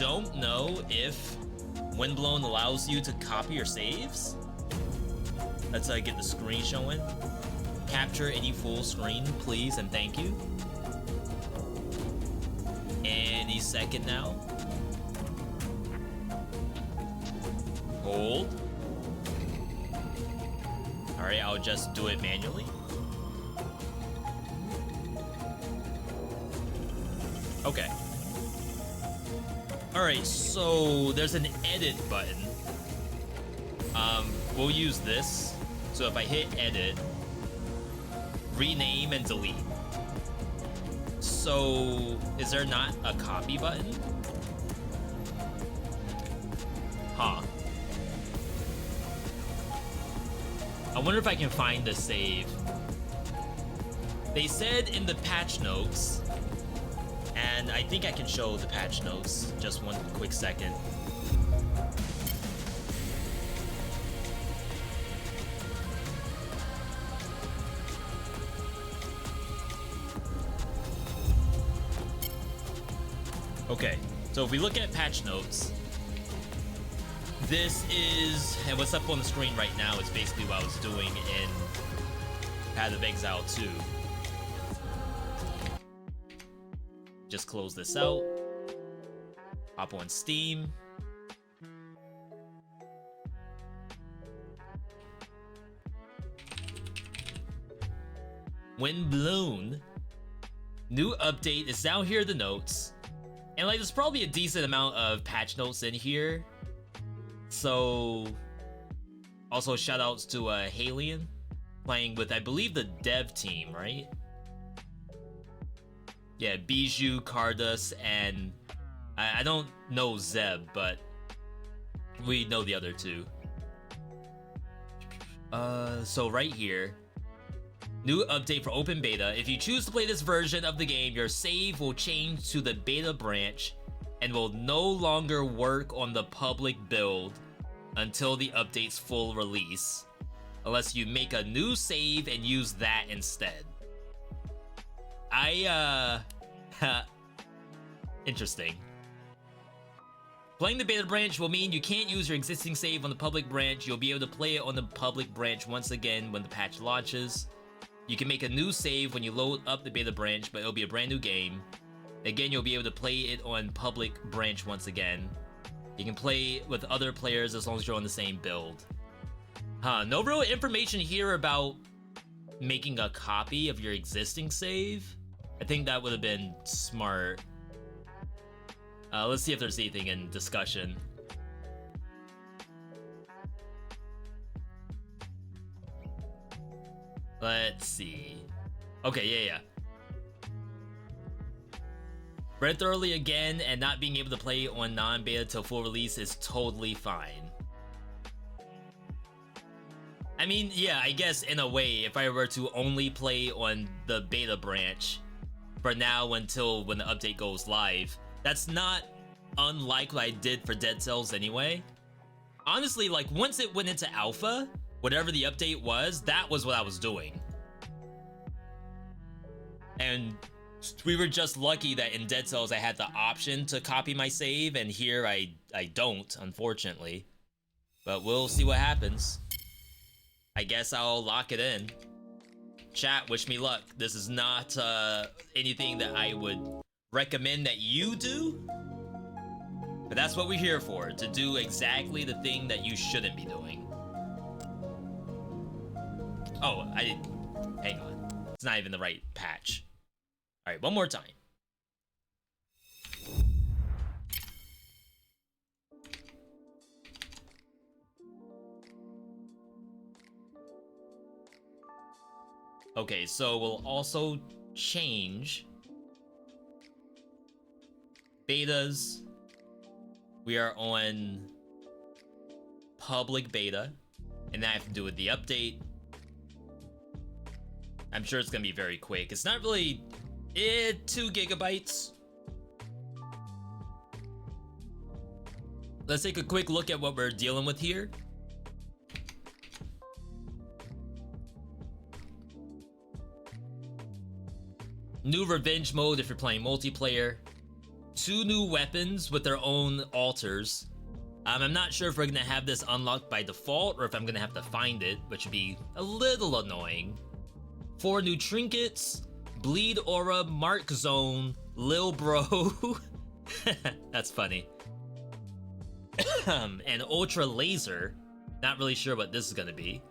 don't know if Windblown allows you to copy your saves. Let's get the screen showing. Capture any full screen, please, and thank you. Any second now. Hold. Alright, I'll just do it manually. Okay. Alright, so there's an edit button. We'll use this. So if I hit edit, rename and delete. So is there not a copy button? Huh. I wonder if I can find the save. They said in the patch notes, and I think I can show the patch notes. Just one quick second. Okay, so if we look at patch notes, this is, and what's up on the screen right now is basically what I was doing in Path of Exile 2. Just close this out. Hop on Steam. Windblown. New update is down here in the notes. And like, there's probably a decent amount of patch notes in here. So, also shout outs to Halion, playing with, I believe, the dev team, right? Yeah, Bijou, Cardus, and I don't know Zeb, but we know the other two. So right here, new update for open beta. If you choose to play this version of the game, your save will change to the beta branch and will no longer work on the public build until the update's full release, unless you make a new save and use that instead. Interesting. Playing the beta branch will mean you can't use your existing save on the public branch. You'll be able to play it on the public branch once again when the patch launches. You can make a new save when you load up the beta branch, but it'll be a brand new game. Again, you'll be able to play it on public branch once again. You can play with other players as long as you're on the same build. Huh, no real information here about making a copy of your existing save. I think that would have been smart. Let's see if there's anything in discussion. Let's see. Okay, yeah. Read thoroughly again, and not being able to play on non-beta till full release is totally fine. I mean, yeah, I guess in a way, if I were to only play on the beta branch for now until when the update goes live, that's not unlike what I did for Dead Cells anyway. Honestly, like, once it went into alpha, whatever the update was, that was what I was doing. And we were just lucky that in Dead Cells I had the option to copy my save, and here I don't, unfortunately. But we'll see what happens. I guess I'll lock it in. Chat, wish me luck. This is not anything that I would recommend that you do. But that's what we're here for, to do exactly the thing that you shouldn't be doing. Oh, I didn't. Hang on. It's not even the right patch. Alright, one more time. Okay, so we'll also change betas. We are on public beta, and that I have to do with the update. I'm sure it's gonna be very quick. It's not really 2 gigabytes. Let's take a quick look at what we're dealing with here. New revenge mode if you're playing multiplayer. 2 new weapons with their own alters. I'm not sure if we're gonna have this unlocked by default or if I'm gonna have to find it, which would be a little annoying. 4 new trinkets, Bleed Aura, Mark Zone, Lil Bro. That's funny. And Ultra Laser. Not really sure what this is gonna be.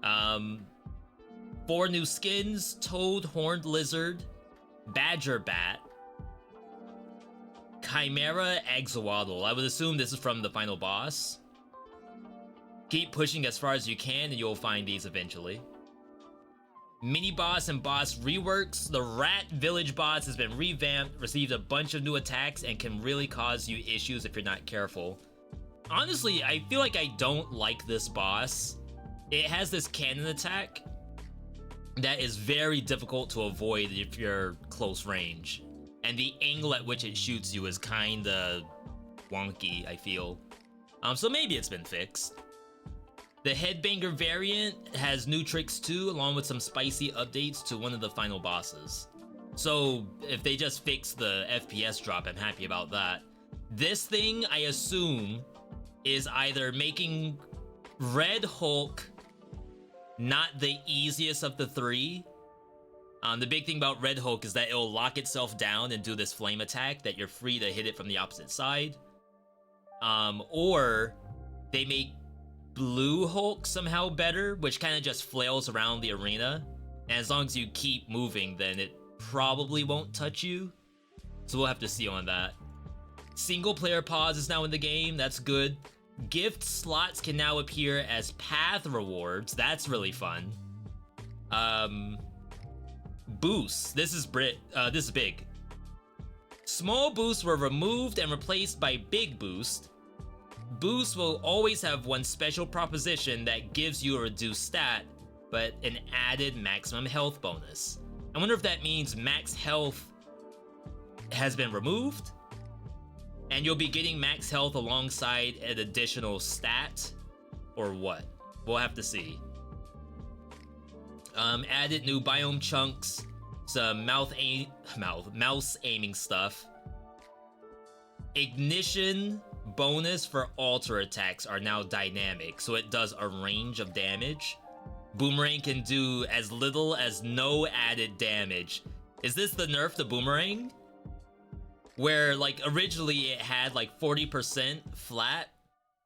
4 new skins, Toad Horned Lizard, Badger Bat, Chimera Axolotl. I would assume this is from the final boss. Keep pushing as far as you can and you'll find these eventually. Mini boss and boss reworks. The Rat Village boss has been revamped, received a bunch of new attacks, and can really cause you issues if you're not careful. Honestly, I feel like I don't like this boss. It has this cannon attack that is very difficult to avoid if you're close range. And the angle at which it shoots you is kinda wonky, I feel. So maybe it's been fixed. The Headbanger variant has new tricks too, along with some spicy updates to one of the final bosses. So if they just fix the FPS drop, I'm happy about that. This thing, I assume, is either making Red Hulk not the easiest of the 3. The big thing about Red Hulk is that it'll lock itself down and do this flame attack that you're free to hit it from the opposite side. Or they make Blue Hulk somehow better, which kind of just flails around the arena. And as long as you keep moving, then it probably won't touch you. So we'll have to see on that. Single player pause is now in the game. That's good. Gift slots can now appear as path rewards. That's really fun. Boosts. This is big. Small boosts were removed and replaced by big boost. Boost will always have one special proposition that gives you a reduced stat, but an added maximum health bonus. I wonder if that means max health has been removed, and you'll be getting max health alongside an additional stat, or what? We'll have to see. Added new biome chunks, some mouse aiming stuff. Ignition bonus for alter attacks are now dynamic, so it does a range of damage. Boomerang can do as little as no added damage. Is this the nerf to Boomerang? Where, like, originally it had like 40% flat,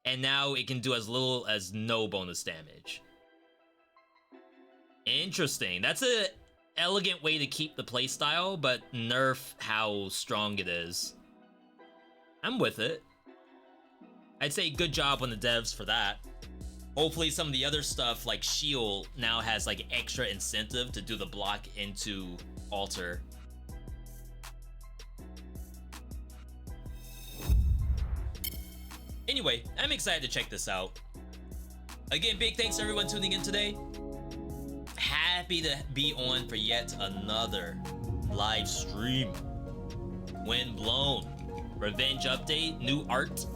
and now it can do as little as no bonus damage. Interesting. That's a elegant way to keep the playstyle, but nerf how strong it is. I'm with it. I'd say good job on the devs for that. Hopefully some of the other stuff like Shield now has like extra incentive to do the block into alter. Anyway, I'm excited to check this out. Again, big thanks to everyone tuning in today. Happy to be on for yet another live stream. Windblown. Revenge update, new art.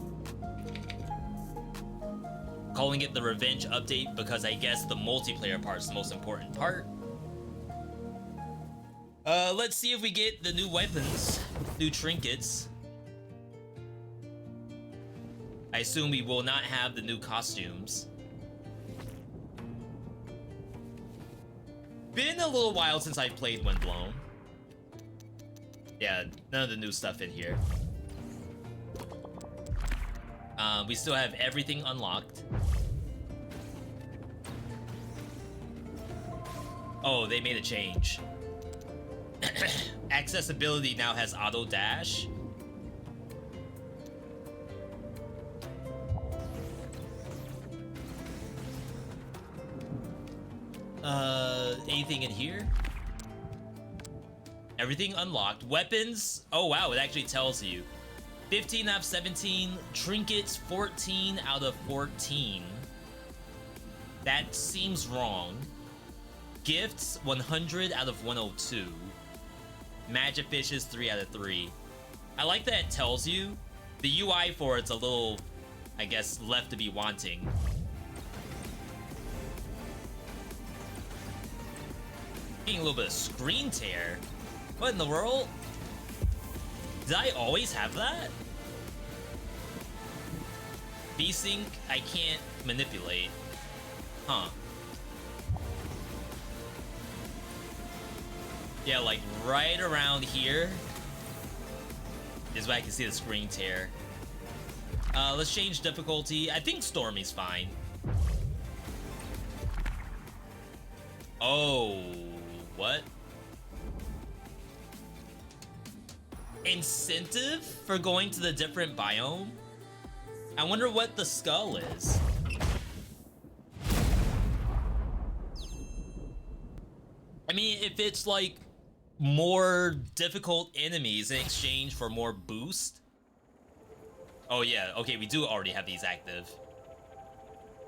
Calling it the Revenge update because I guess the multiplayer part is the most important part. Let's see if we get the new weapons, new trinkets. I assume we will not have the new costumes. Been a little while since I played Windblown. Yeah, none of the new stuff in here. We still have everything unlocked. Oh, they made a change. Accessibility now has auto dash. Anything in here? Everything unlocked. Weapons. Oh wow, it actually tells you. 15 out of 17. Trinkets 14 out of 14. That seems wrong. Gifts 100 out of 102. Magic fishes 3 out of 3. I like that it tells you. The UI for it's a little, I guess, left to be wanting. Getting a little bit of screen tear. What in the world? Did I always have that? V-Sync, I can't manipulate. Huh. Yeah, like right around here is where I can see the screen tear. Let's change difficulty. I think Stormy's fine. Oh, what? Incentive for going to the different biome? I wonder what the skull is. I mean, if it's like more difficult enemies in exchange for more boost. Oh yeah, okay, we do already have these active.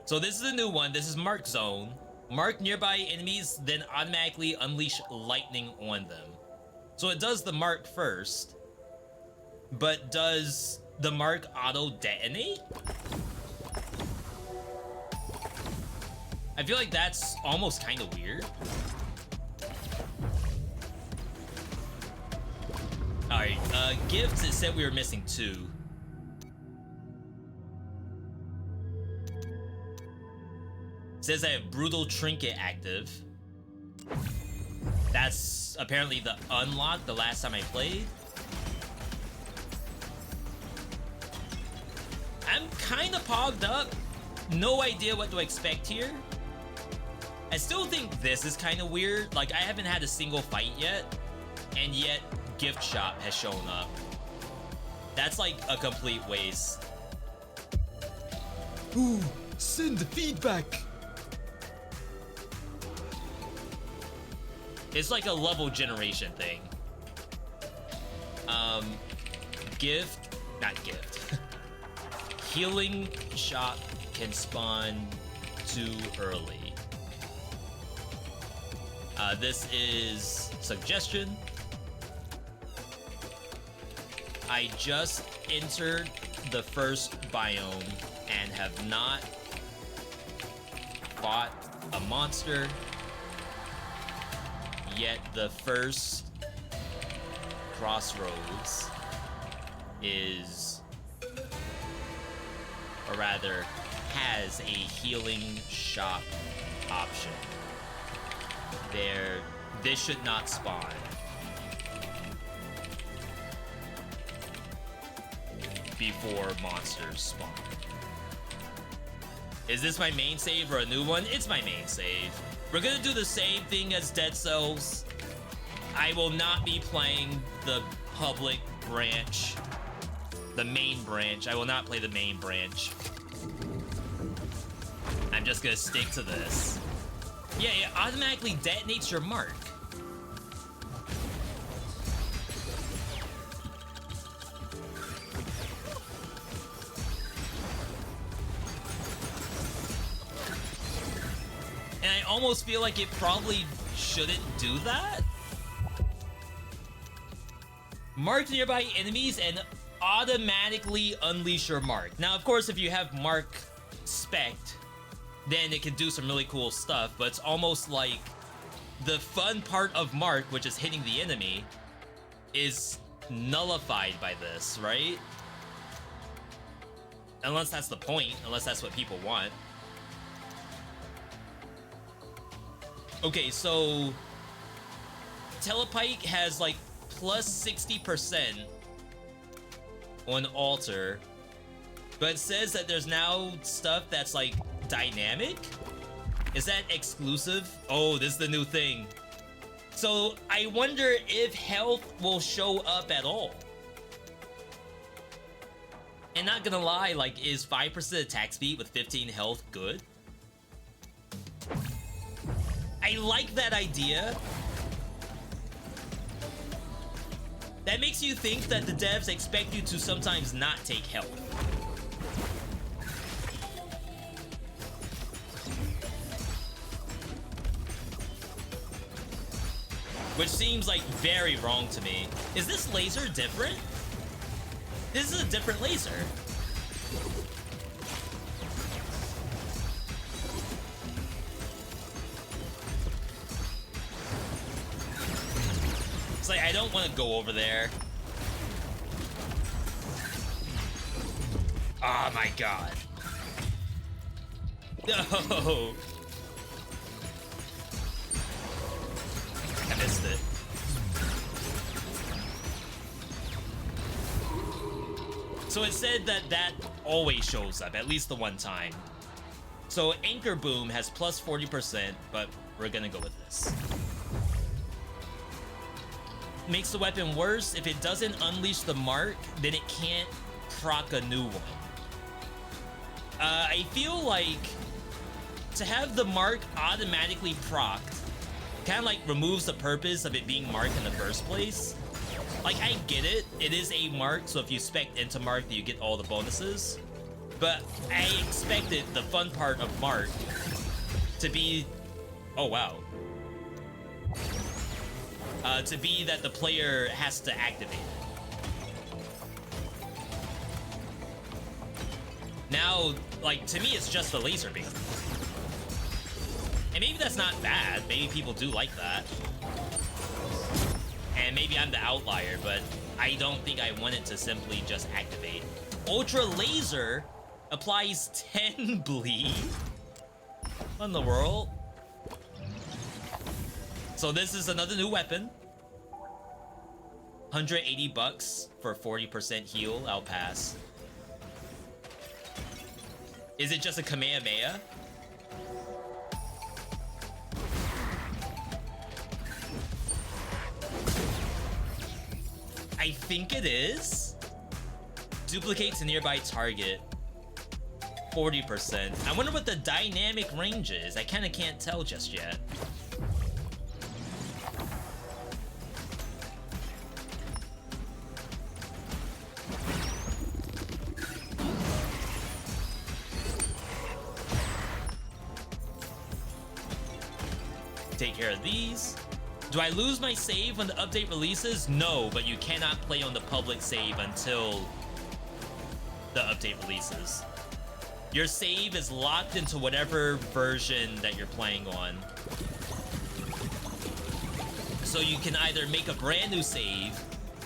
So this is a new one. This is Mark Zone. Mark nearby enemies, then automatically unleash lightning on them. So it does the mark first, but does the mark auto detonate? I feel like that's almost kind of weird. Alright, gifts, it said we were missing 2. It says I have Brutal Trinket active. That's apparently the unlock the last time I played. I'm kind of pogged up. No idea what to expect here. I still think this is kind of weird. Like, I haven't had a single fight yet, and yet gift shop has shown up. That's like a complete waste. Ooh, send feedback. It's like a level generation thing. Not gift. Healing shop can spawn too early. This is suggestion. I just entered the first biome and have not fought a monster, yet the first crossroads is, or rather, has a healing shop option. This should not spawn. Before monsters spawn. Is this my main save or a new one? It's my main save. We're gonna do the same thing as Dead Cells. I will not be playing the public branch. The main branch. I will not play the main branch. I'm just gonna stick to this. Yeah, it automatically detonates your mark. And I almost feel like it probably shouldn't do that. Mark nearby enemies and automatically unleash your mark. Now, of course, if you have mark spec'd, then it can do some really cool stuff, but it's almost like the fun part of mark, which is hitting the enemy, is nullified by this, right? Unless that's the point, unless that's what people want. Okay, so Telepike has like plus 60% on altar, but it says that there's now stuff that's like dynamic. Is that exclusive? Oh, this is the new thing. So I wonder if health will show up at all. And not gonna lie, like, is 5% attack speed with 15 health good? I like that idea. That makes you think that the devs expect you to sometimes not take health. Which seems like very wrong to me. Is this laser different? This is a different laser. It's like, I don't want to go over there. Oh my god. No. I missed it. So it said that always shows up, at least the one time. So Anchor Boom has plus 40%, but we're gonna go with this. Makes the weapon worse. If it doesn't unleash the mark, then it can't proc a new one. I feel like to have the mark automatically procced kind of like removes the purpose of it being marked in the first place. Like, I get it. It is a mark, so if you spec into mark, you get all the bonuses. But I expected the fun part of mark to be... Oh, wow. To be that the player has to activate it. Now, like, to me, it's just the laser beam. And maybe that's not bad. Maybe people do like that. And maybe I'm the outlier, but I don't think I want it to simply just activate. Ultra Laser applies 10 bleed. What in the world? So this is another new weapon. 180 bucks for 40% heal. I'll pass. Is it just a Kamehameha? I think it is. Duplicates a nearby target. 40%. I wonder what the dynamic range is. I kind of can't tell just yet. Take care of these. Do I lose my save when the update releases? No, but you cannot play on the public save until the update releases. Your save is locked into whatever version that you're playing on. So you can either make a brand new save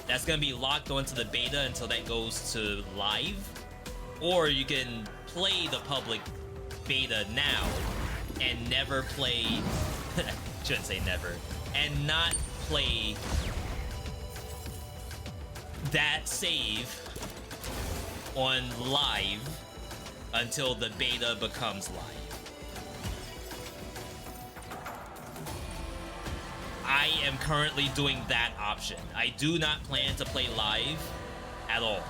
that's gonna be locked onto the beta until that goes to live, or you can play the public beta now and never play... shouldn't say never. And not play that save on live until the beta becomes live. I am currently doing that option. I do not plan to play live at all.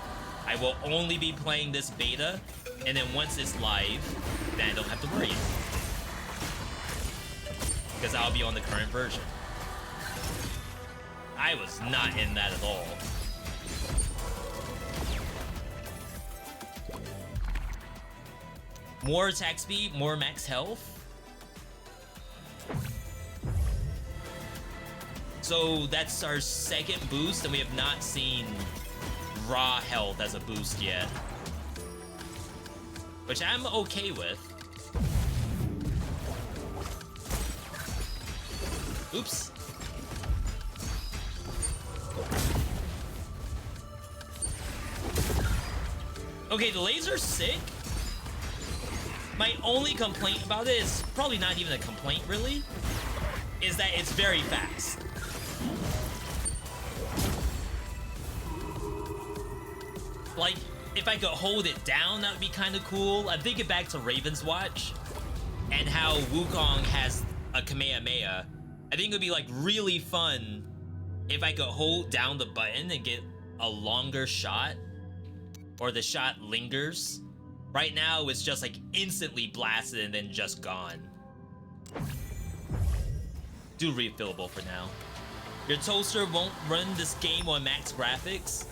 I will only be playing this beta, and then once it's live, then I don't have to worry. Because I'll be on the current version. I was not in that at all. More attack speed, more max health. So that's our second boost, and we have not seen raw health as a boost yet. Which I'm okay with. Oops. Okay, the laser's sick. My only complaint about it is probably not even a complaint, really, is that it's very fast. Like, if I could hold it down, that would be kind of cool. I'm thinking back to Raven's Watch and how Wukong has a Kamehameha. I think it would be like really fun if I could hold down the button and get a longer shot, or the shot lingers. Right now, it's just like instantly blasted and then just gone. Do refillable for now. Your toaster won't run this game on max graphics.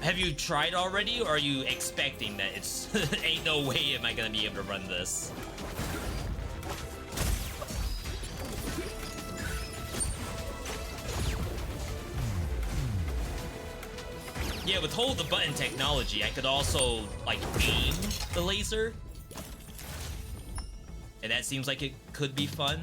Have you tried already, or are you expecting that it's ain't no way am I gonna be able to run this? Yeah, with hold the button technology, I could also, like, aim the laser. And that seems like it could be fun.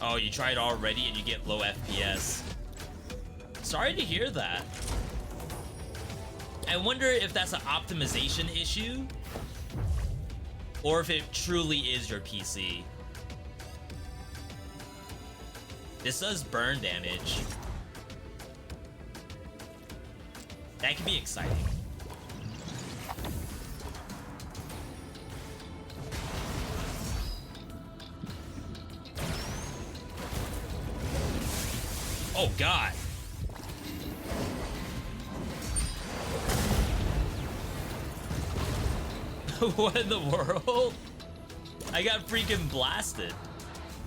Oh, you tried already and you get low FPS. Sorry to hear that. I wonder if that's an optimization issue or if it truly is your PC. This does burn damage. That could be exciting. Oh God. What in the world? I got freaking blasted.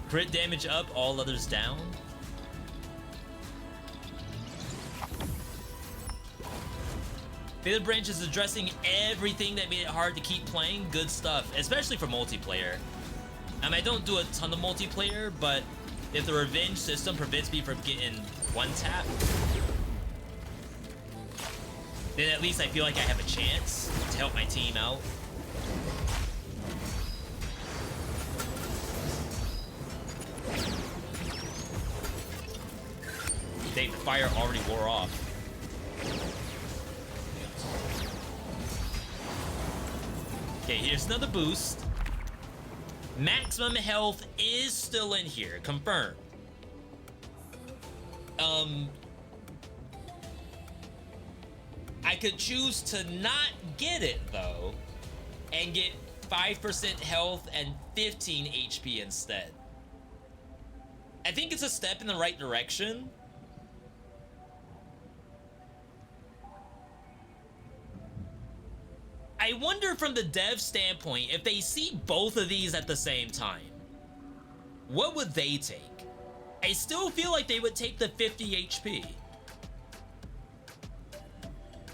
Crit damage up, all others down. Fatal Branch is addressing everything that made it hard to keep playing. Good stuff, especially for multiplayer. I don't do a ton of multiplayer, but if the revenge system prevents me from getting one tap, then at least I feel like I have a chance to help my team out. Dang, the fire already wore off. Okay, here's another boost. Maximum health is still in here, confirmed. I could choose to not get it though, and get 5% health and 15 HP instead. I think it's a step in the right direction. I wonder from the dev standpoint, if they see both of these at the same time, what would they take? I still feel like they would take the 50 HP.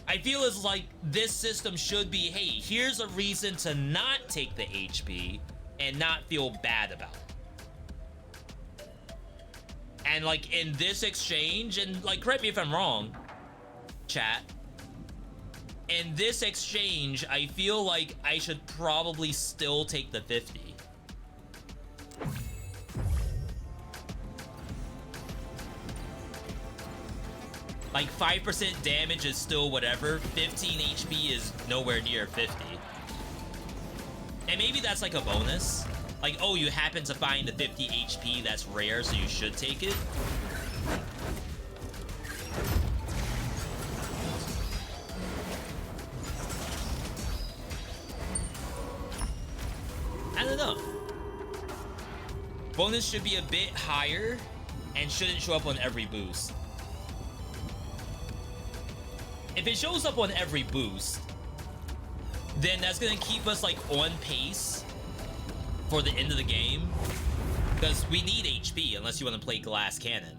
I feel as like this system should be, hey, here's a reason to not take the HP and not feel bad about it. And like in this exchange, and like correct me if I'm wrong, chat, in this exchange, I feel like I should probably still take the 50. Like 5% damage is still whatever, 15 HP is nowhere near 50. And maybe that's like a bonus. Like, oh, you happen to find the 50 HP that's rare, so you should take it. I don't know. Bonus should be a bit higher and shouldn't show up on every boost. If it shows up on every boost, then that's gonna keep us like on pace for the end of the game, because we need HP unless you want to play Glass Cannon.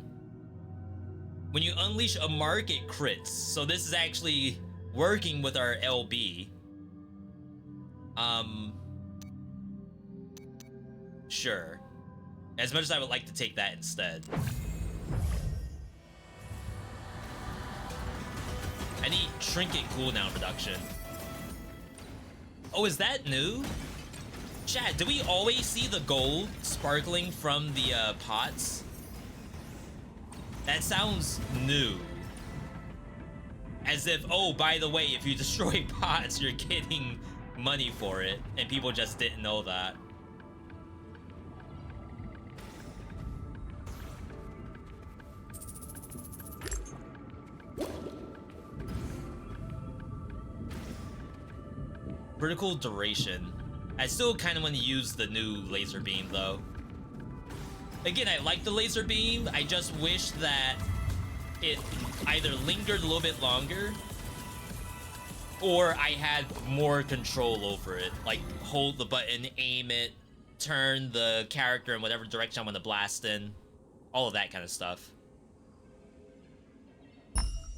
When you unleash a mark, it crits. So this is actually working with our LB. Sure. As much as I would like to take that instead. I need trinket cooldown reduction. Oh, is that new? Chat, do we always see the gold sparkling from the pots? That sounds new. As if, oh, by the way, if you destroy pots, you're getting money for it, and people just didn't know that. Critical duration. I still kind of want to use the new laser beam though. Again, I like the laser beam. I just wish that it either lingered a little bit longer or I had more control over it. Like hold the button, aim it, turn the character in whatever direction I want to blast in. All of that kind of stuff.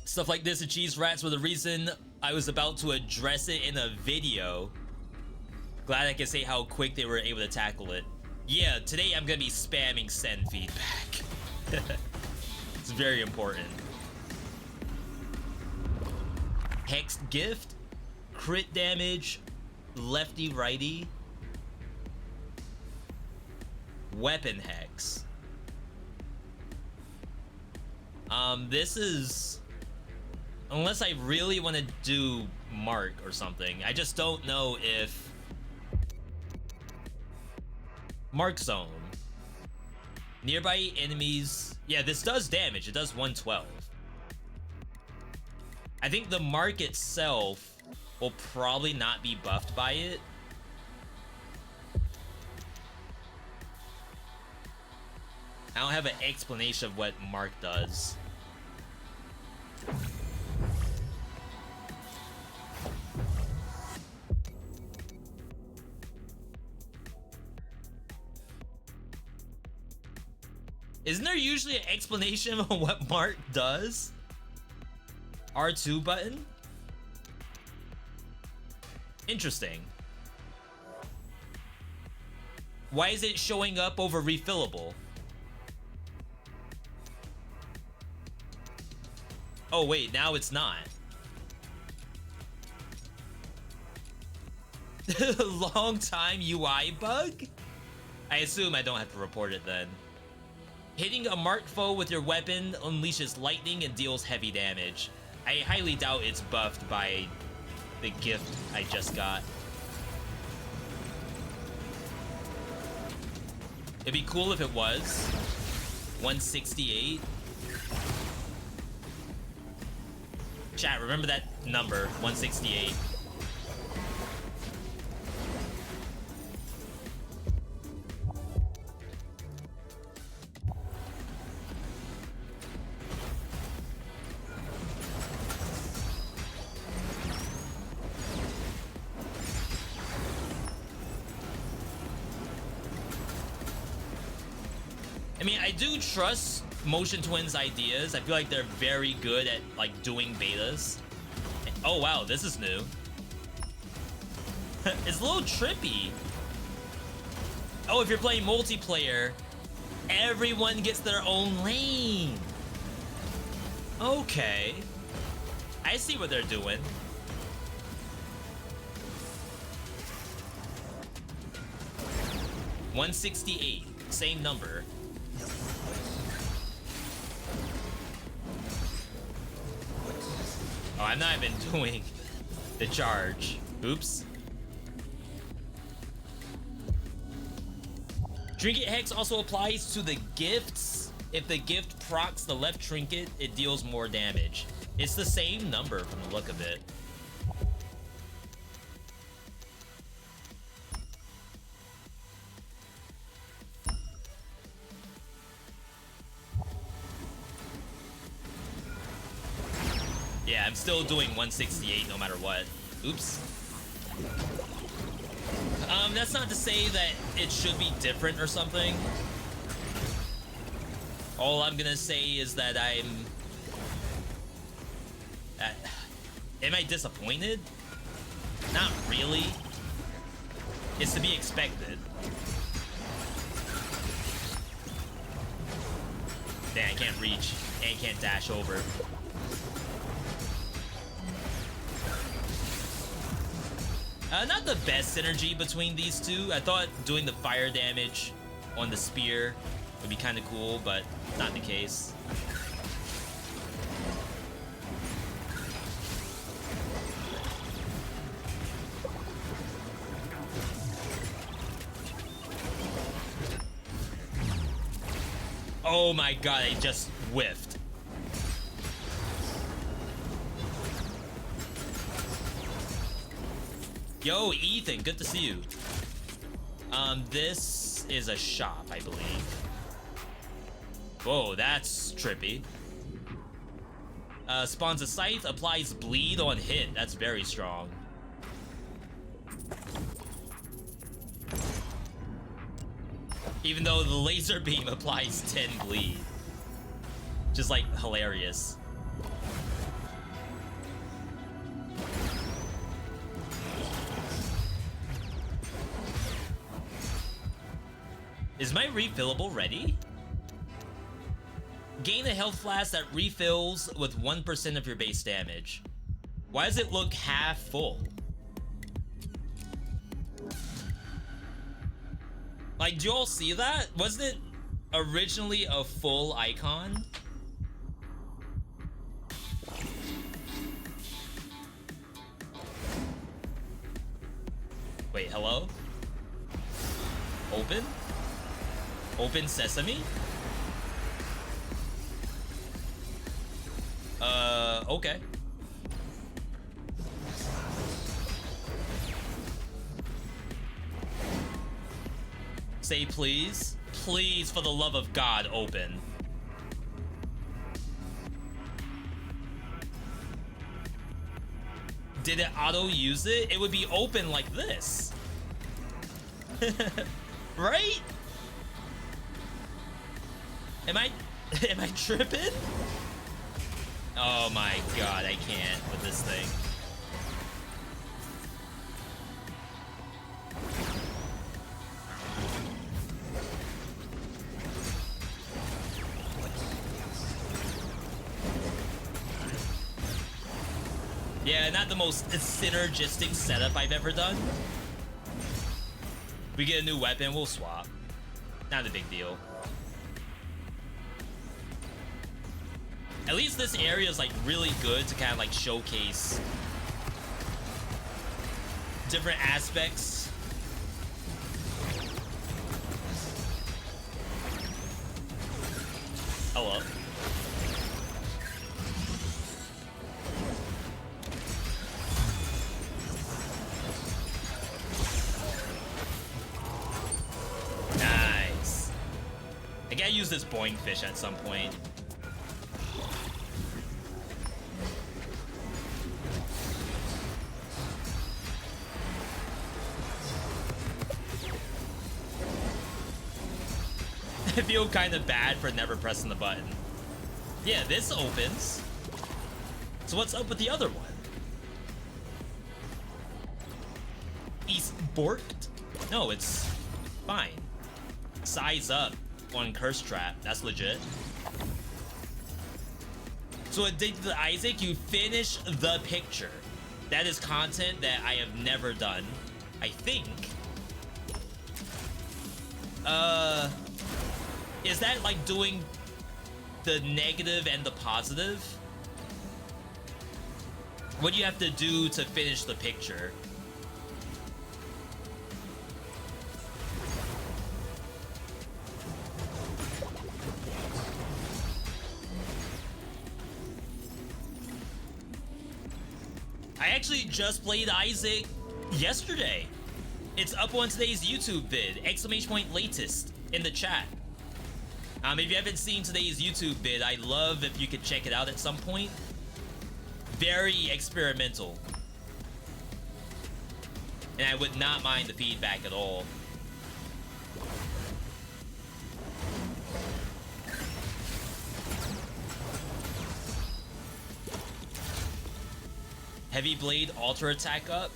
Stuff like this and cheese rats were the reason I was about to address it in a video. Glad I can say how quick they were able to tackle it. Yeah, today I'm gonna be spamming send feedback. It's very important. Hexed gift, crit damage, lefty righty, weapon hex. This is... Unless I really want to do Mark or something. I just don't know if... Mark Zone. Nearby enemies... Yeah, this does damage. It does 112. I think the Mark itself will probably not be buffed by it. I don't have an explanation of what Mark does. Isn't there usually an explanation of what Mark does? R2 button? Interesting. Why is it showing up over refillable? Oh wait, now it's not. Long time UI bug? I assume I don't have to report it then. Hitting a marked foe with your weapon unleashes lightning and deals heavy damage. I highly doubt it's buffed by the gift I just got. It'd be cool if it was. 168. Chat, remember that number, 168. I mean, I do trust Motion Twins' ideas. I feel like they're very good at like doing betas. Oh wow, this is new. It's a little trippy. Oh, if you're playing multiplayer, everyone gets their own lane. Okay, I see what they're doing. $168, same number. Oh, I'm not even doing the charge. Oops. Trinket Hex also applies to the gifts. If the gift procs the left trinket, it deals more damage. It's the same number from the look of it. Yeah, I'm still doing 168 no matter what. Oops. That's not to say that it should be different or something. All I'm gonna say is that I'm... am I disappointed? Not really. It's to be expected. Dang, I can't reach and can't dash over. Not the best synergy between these two. I thought doing the fire damage on the spear would be kind of cool, but not the case. Oh my god, I just whiffed. Yo, Ethan, good to see you. This is a shop, I believe. Whoa, that's trippy. Spawns a scythe, applies bleed on hit. That's very strong. Even though the laser beam applies 10 bleed. Just like hilarious. Is my refillable ready? Gain a health flask that refills with 1% of your base damage. Why does it look half full? Like, do you all see that? Wasn't it originally a full icon? Wait, hello? Open? Open sesame? Okay. Say please. Please, for the love of God, open. Did it auto-use it? It would be open like this. Right? Am I tripping? Oh my god, I can't with this thing. Yeah, not the most synergistic setup I've ever done. We get a new weapon, we'll swap. Not a big deal. At least this area is like really good to kind of like showcase different aspects. Hello. Nice. I gotta use this boing fish at some point. I feel kind of bad for never pressing the button. Yeah, this opens. So what's up with the other one? He's borked? No, it's fine. Size up on Curse Trap. That's legit. So Addicted to Isaac, you finish the picture. That is content that I have never done. I think. Is that like doing the negative and the positive? What do you have to do to finish the picture? I actually just played Isaac yesterday. It's up on today's YouTube vid, !latest in the chat. If you haven't seen today's YouTube vid, I'd love if you could check it out at some point. Very experimental. And I would not mind the feedback at all. Heavy Blade Alter Attack up.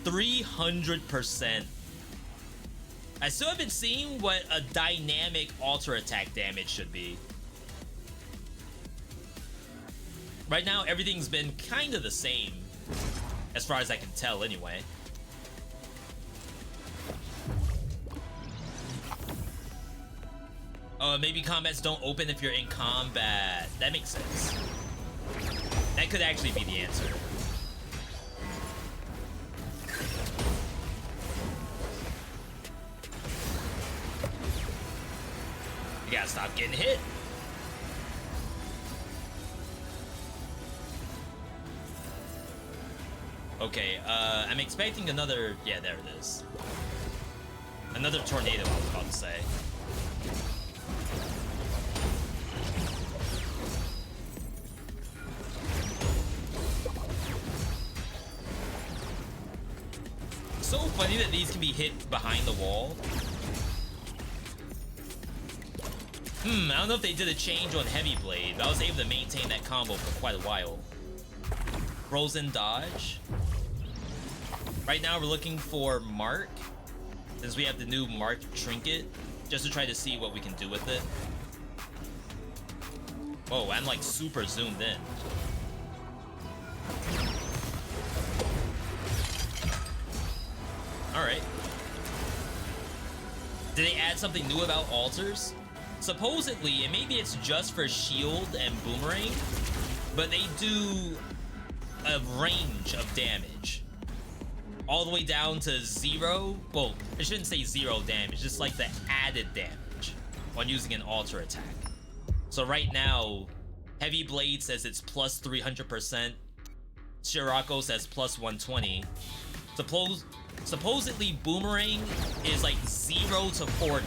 300%. I still haven't seen what a dynamic alter attack damage should be. Right now, everything's been kind of the same, as far as I can tell anyway. Maybe combats don't open if you're in combat. That makes sense. That could actually be the answer. You gotta stop getting hit. Okay, I'm expecting another... Yeah, there it is. Another tornado, I was about to say. So funny that these can be hit behind the wall. I don't know if they did a change on Heavy Blade, but I was able to maintain that combo for quite a while. Frozen Dodge. Right now we're looking for Mark, since we have the new Mark Trinket, just to try to see what we can do with it. Whoa, I'm like super zoomed in. Alright. Did they add something new about altars? Supposedly, and maybe it's just for shield and boomerang, but they do a range of damage. all the way down to 0. Well, I shouldn't say 0 damage, just like the added damage on using an alter attack. So right now, Heavy Blade says it's plus 300%. Shirako says plus 120. Supposedly Boomerang is like 0 to 40.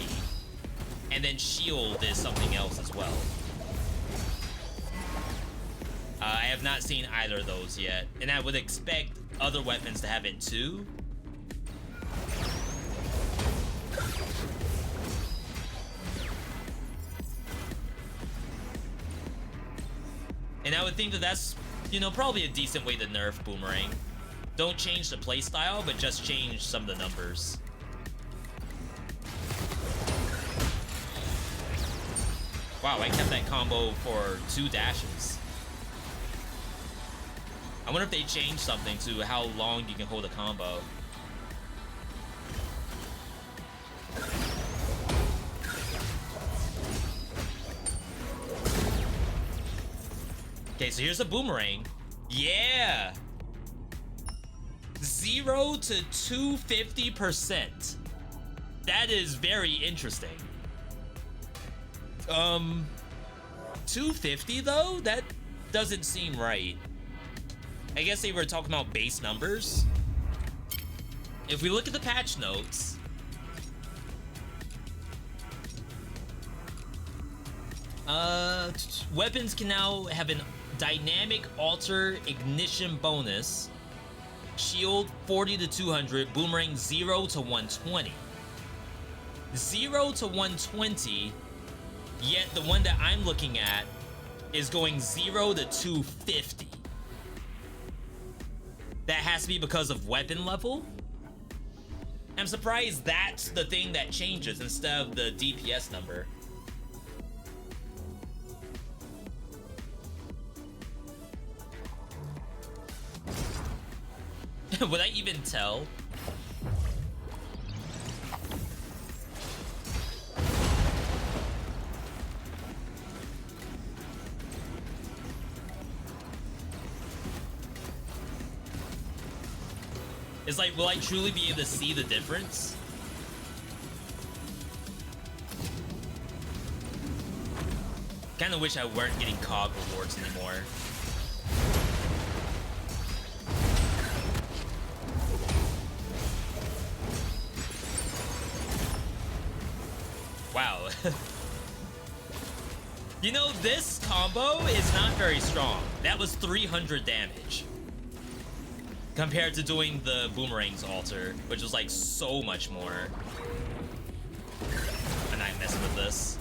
And then Shield is something else as well. I have not seen either of those yet. And I would expect other weapons to have it too. And I would think that that's, you know, probably a decent way to nerf Boomerang. Don't change the playstyle, but just change some of the numbers. Wow, I kept that combo for 2 dashes. I wonder if they changed something to how long you can hold a combo. Okay, so here's a Boomerang. Yeah! 0 to 250%. That is very interesting. 250 though? That doesn't seem right. I guess they were talking about base numbers. If we look at the patch notes, weapons can now have an dynamic alter ignition bonus. Shield 40 to 200, Boomerang 0 to 120. 0 to 120, yet the one that I'm looking at is going 0 to 250. That has to be because of weapon level. I'm surprised that's the thing that changes instead of the DPS number. Would I even tell? It's like, will I truly be able to see the difference? Kinda wish I weren't getting COG rewards anymore. Wow. You know, this combo is not very strong. That was 300 damage. Compared to doing the Boomerang's alter, which was like so much more. I'm not messing with this.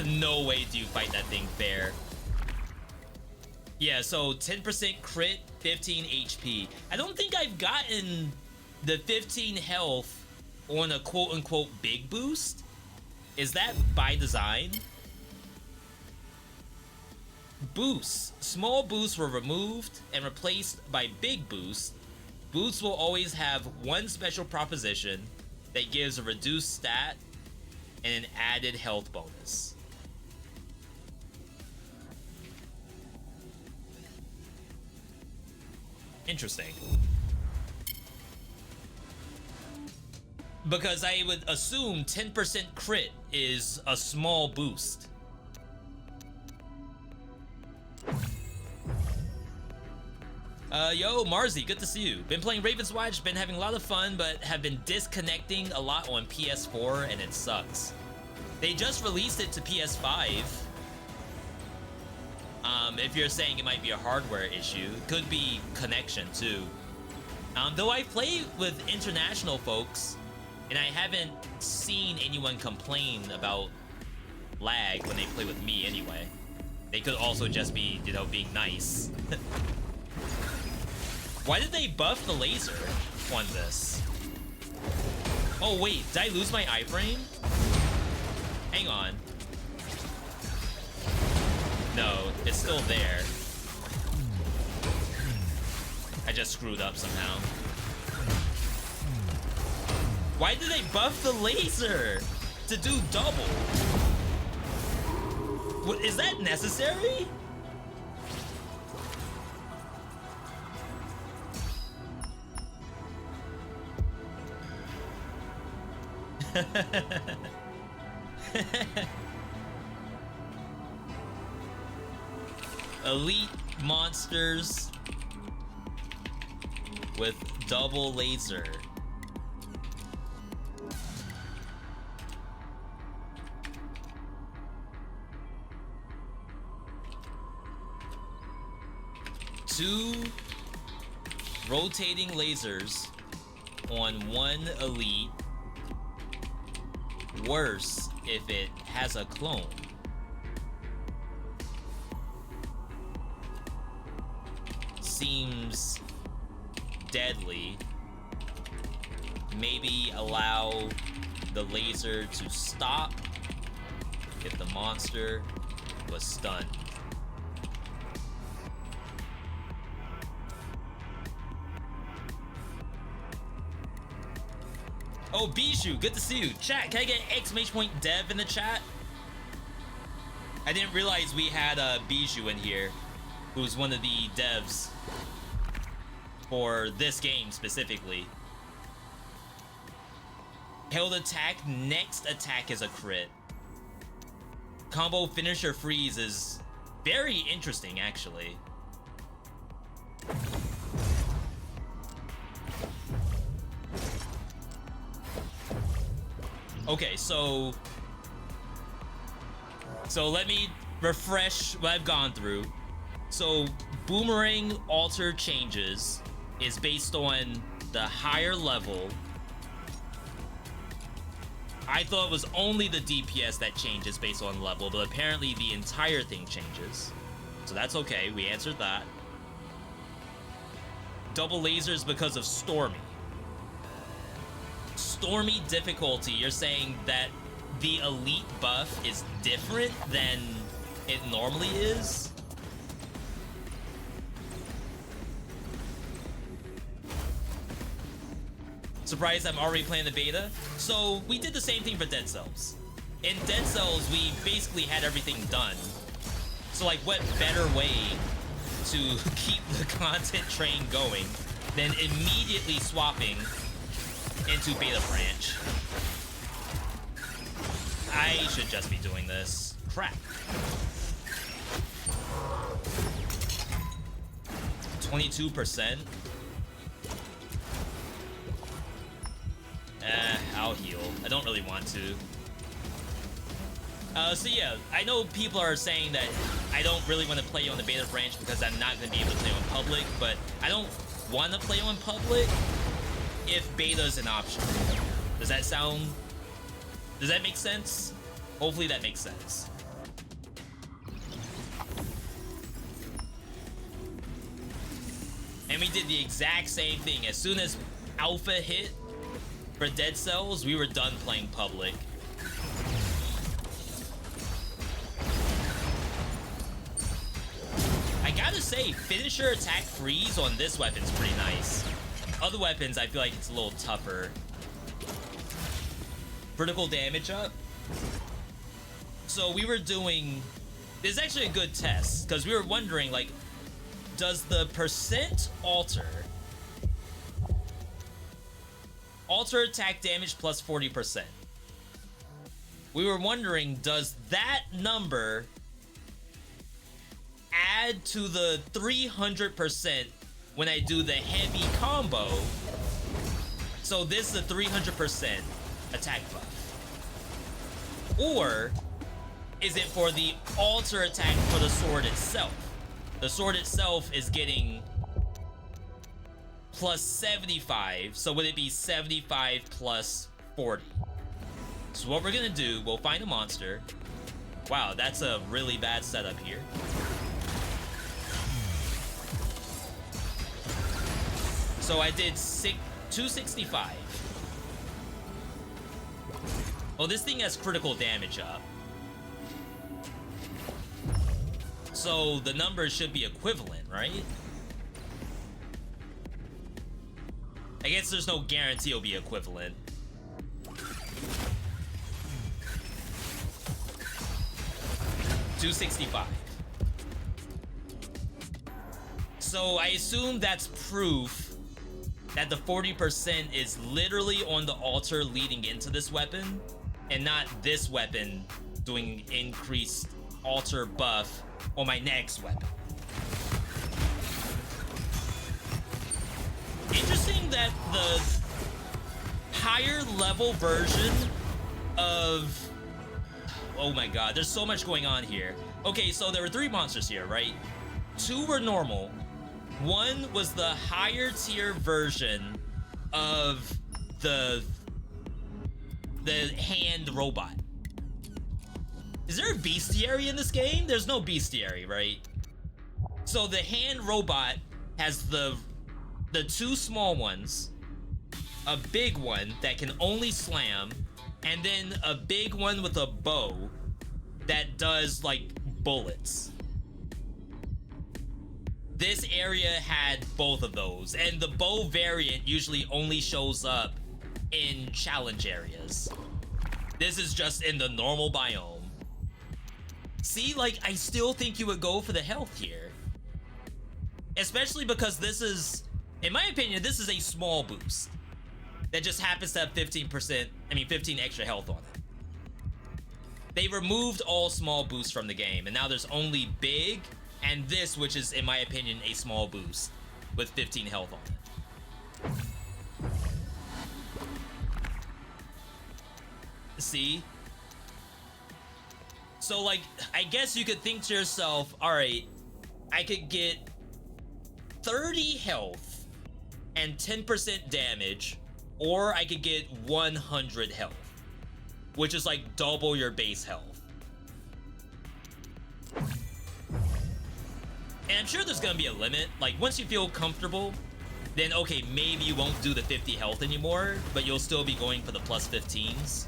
No way do you fight that thing fair. Yeah, so 10% crit, 15 HP. I don't think I've gotten the 15 health on a quote-unquote big boost. Is that by design? Boosts. Small boosts were removed and replaced by big boosts. Boosts will always have one special proposition that gives a reduced stat and an added health bonus. Interesting. Because I would assume 10% crit is a small boost. Yo, Marzi, good to see you. Been playing Raven's Watch, been having a lot of fun, but have been disconnecting a lot on PS4, and it sucks. They just released it to PS5. If you're saying it might be a hardware issue, could be connection too. Though I play with international folks, and I haven't seen anyone complain about lag when they play with me anyway. They could also just be, you know, being nice. Why did they buff the laser on this? Oh wait, did I lose my iframe? Hang on. No, it's still there. I just screwed up somehow. Why did they buff the laser to do double? What, is that necessary? Elite monsters with double laser. Two rotating lasers on one elite. Worse if it has a clone. Seems deadly. Maybe allow the laser to stop if the monster was stunned. Oh, Bijou, good to see you. Chat, can I get !dev in the chat? I didn't realize we had Bijou in here, who's one of the devs for this game specifically. Held attack, next attack is a crit. Combo finisher freeze is very interesting, actually. Okay, so let me refresh what I've gone through. So boomerang alter changes is based on the higher level. I thought it was only the DPS that changes based on level, but apparently the entire thing changes. So that's okay, we answered that. Double lasers because of Stormy. Stormy difficulty, you're saying that the elite buff is different than it normally is? Surprised I'm already playing the beta? So we did the same thing for Dead Cells. In Dead Cells, we basically had everything done. So like, what better way to keep the content train going than immediately swapping into Beta Branch? I should just be doing this. Crap. 22%? I'll heal. I don't really want to. So yeah, I know people are saying that I don't really want to play on the Beta Branch because I'm not going to be able to play on public, but I don't want to play on public if beta's an option. Does that make sense? Hopefully that makes sense. And we did the exact same thing. As soon as alpha hit for Dead Cells, we were done playing public. I gotta say, finisher attack freeze on this weapon's pretty nice. Other weapons, I feel like it's a little tougher. Critical damage up. So we were doing... This is actually a good test, because we were wondering, like, does the percent alter attack damage plus 40%? We were wondering, does that number add to the 300% when I do the heavy combo? So this is a 300% attack buff. Or is it for the alter attack for the sword itself? The sword itself is getting plus 75, so would it be 75 plus 40? So what we're gonna do, we'll find a monster. Wow, that's a really bad setup here. So I did 265. Oh, this thing has critical damage up. So the numbers should be equivalent, right? I guess there's no guarantee it'll be equivalent. $265. So I assume that's proof that the 40% is literally on the altar leading into this weapon, and not this weapon doing increased altar buff on my next weapon. Interesting that the higher level version of... Oh my god, there's so much going on here. Okay, so there were 3 monsters here, right? 2 were normal. 1 was the higher tier version of the hand robot. Is there a bestiary in this game? There's no bestiary, right? So the hand robot has the 2 small ones, a big one that can only slam, and then a big one with a bow that does like bullets. This area had both of those, and the bow variant usually only shows up in challenge areas. This is just in the normal biome. See, like, I still think you would go for the health here. Especially because this is, in my opinion, this is a small boost that just happens to have 15 extra health on it. They removed all small boosts from the game, and now there's only big and this, which is, in my opinion, a small boost with 15 health on it. See? So, like, I guess you could think to yourself, alright, I could get 30 health and 10% damage, or I could get 100 health, which is like double your base health. And I'm sure there's gonna be a limit. Like, once you feel comfortable, then okay, maybe you won't do the 50 health anymore, but you'll still be going for the plus 15s.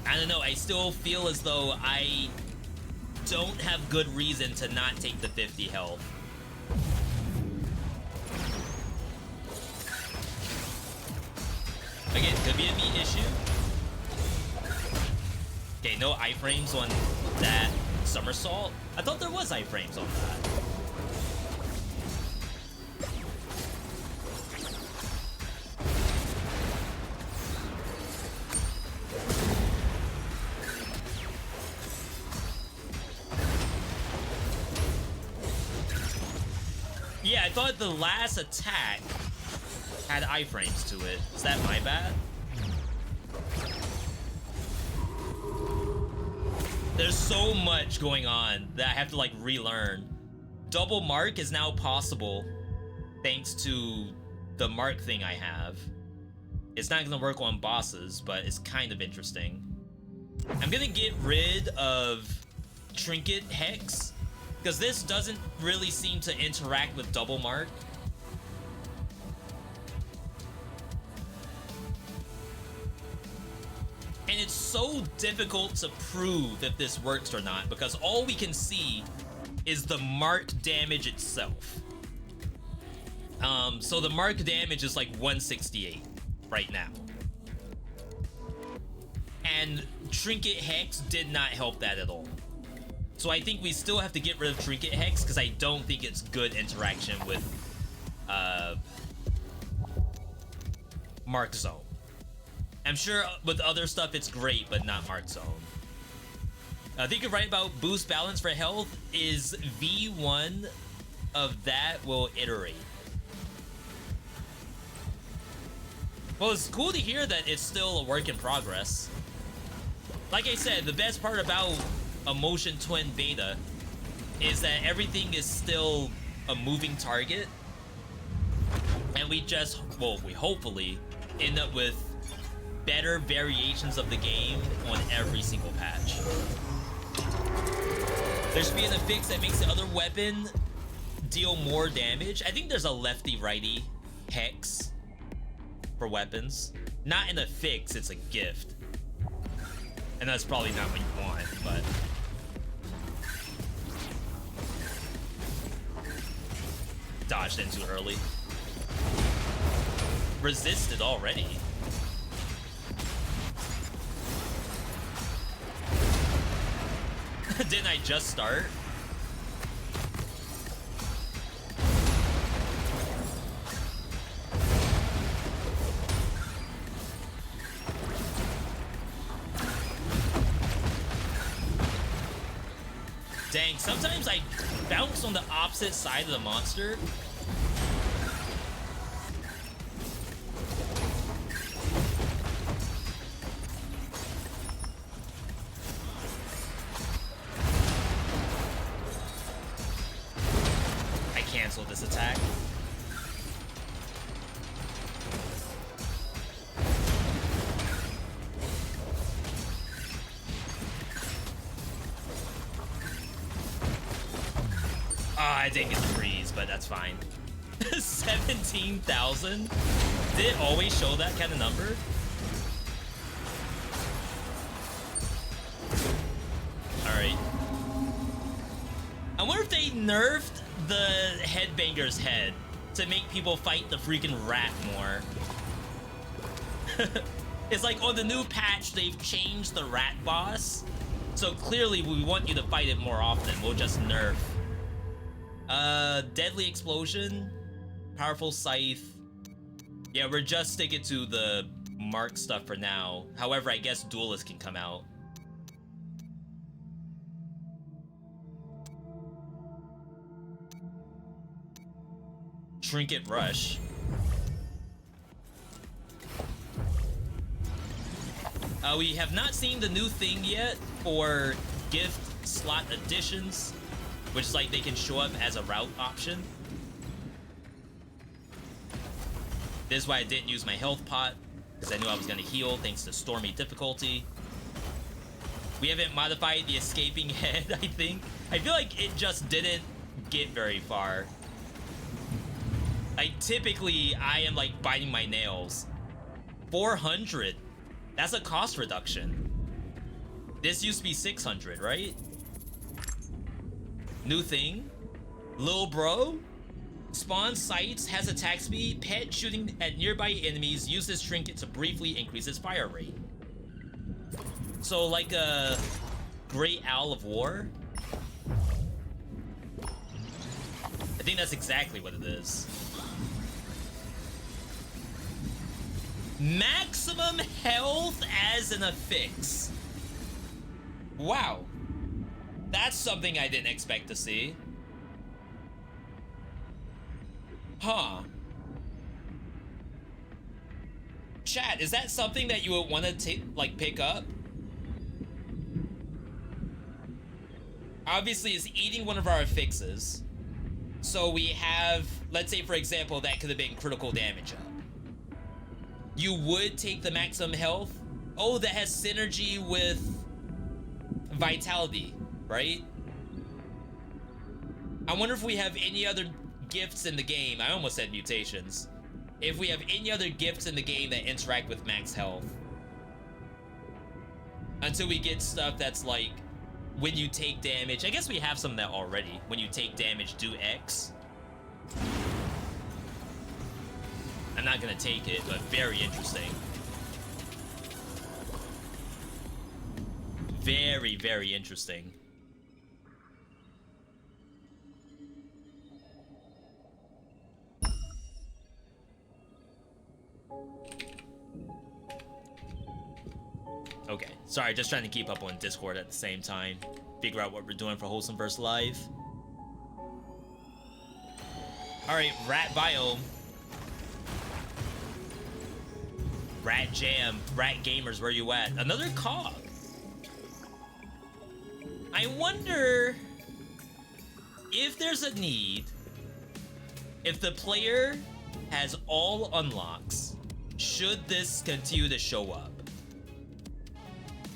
I don't know, I still feel as though I don't have good reason to not take the 50 health. Again, could be a me issue. Okay, no iframes on that somersault. I thought there was iframes on that. Yeah, I thought the last attack had iframes to it. Is that my bad? There's so much going on that I have to like relearn. Double mark is now possible thanks to the mark thing I have. It's not gonna work on bosses, but it's kind of interesting. I'm gonna get rid of Trinket Hex, because this doesn't really seem to interact with double mark. And it's so difficult to prove if this works or not, because all we can see is the mark damage itself. So the mark damage is like 168 right now. And Trinket Hex did not help that at all. So I think we still have to get rid of Trinket Hex, because I don't think it's good interaction with Mark Zone. I'm sure with other stuff it's great, but not Mark Zone. I think you're right about boost balance for health is V1 of that will iterate. Well, it's cool to hear that it's still a work in progress. Like I said, the best part about a Motion Twin beta is that everything is still a moving target, and we just, well, we hopefully end up with better variations of the game on every single patch. There should be an affix that makes the other weapon deal more damage. I think there's a lefty-righty hex for weapons. Not an affix, it's a gift. And that's probably not what you want, but... Dodged in too early. Resisted already. Didn't I just start? Dang, sometimes I bounce on the opposite side of the monster. I canceled this attack. I didn't get the freeze, but that's fine. 17,000? Did it always show that kind of number? Alright. I wonder if they nerfed the headbanger's head to make people fight the freaking rat more. It's like on the new patch, they've changed the rat boss. So clearly we want you to fight it more often. We'll just nerf. Deadly explosion, powerful scythe. Yeah, we're just sticking to the mark stuff for now. However, I guess duelist can come out. Trinket rush. We have not seen the new thing yet for gift slot additions, which is like they can show up as a route option. This is why I didn't use my health pot, because I knew I was gonna heal thanks to Stormy difficulty. We haven't modified the escaping head, I think. I feel like it just didn't get very far. Like, typically, I am like biting my nails. 400. That's a cost reduction. This used to be 600, right? New thing. Lil bro. Spawn sights, has attack speed, pet shooting at nearby enemies, use this trinket to briefly increase its fire rate. So like a Great Owl of War? I think that's exactly what it is. Maximum health as an affix. Wow. That's something I didn't expect to see. Huh. Chat, is that something that you would want to like pick up? Obviously, it's eating one of our affixes. So we have, let's say for example, that could have been critical damage up. You would take the maximum health. Oh, that has synergy with vitality, right? I wonder if we have any other gifts in the game. I almost said mutations. If we have any other gifts in the game that interact with max health. Until we get stuff that's like, when you take damage. I guess we have some of that already. When you take damage, do X. I'm not gonna take it, but very interesting. Very, very interesting. Okay, sorry, just trying to keep up on Discord at the same time. Figure out what we're doing for Wholesome vs. Live. Alright, Rat Biome. Rat Jam, Rat Gamers, where you at? Another cog. I wonder if there's a need, if the player has all unlocks, should this continue to show up?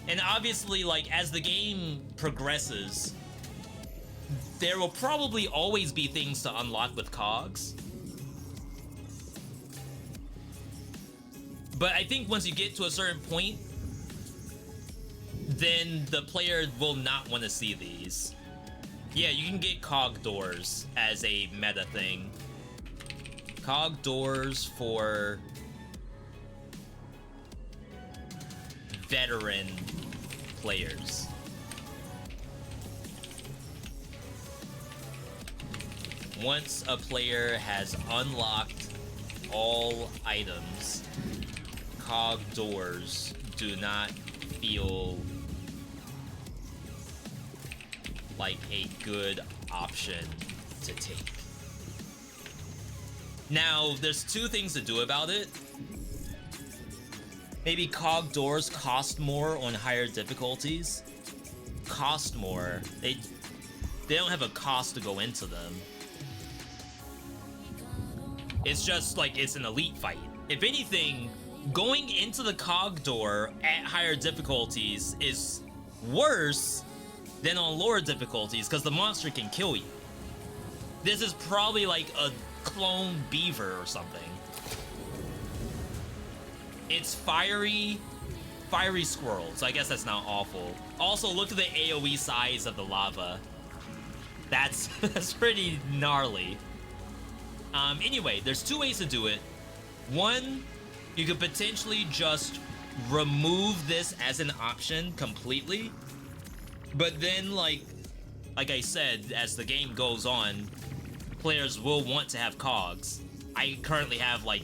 And obviously, like, as the game progresses, there will probably always be things to unlock with cogs. But I think once you get to a certain point, then the player will not want to see these. Yeah, you can get cog doors as a meta thing. Cog doors for veteran players. Once a player has unlocked all items, cog doors do not feel like a good option to take. Now, there's two things to do about it. Maybe cog doors cost more on higher difficulties. Cost more. They don't have a cost to go into them. It's just like it's an elite fight. If anything, going into the cog door at higher difficulties is worse than on lower difficulties because the monster can kill you. This is probably like a clone beaver or something. It's fiery squirrels. I guess that's not awful. Also, look at the AoE size of the lava. That's pretty gnarly. Anyway, there's two ways to do it. One, you could potentially just remove this as an option completely. But then, like I said, as the game goes on, players will want to have cogs. I currently have like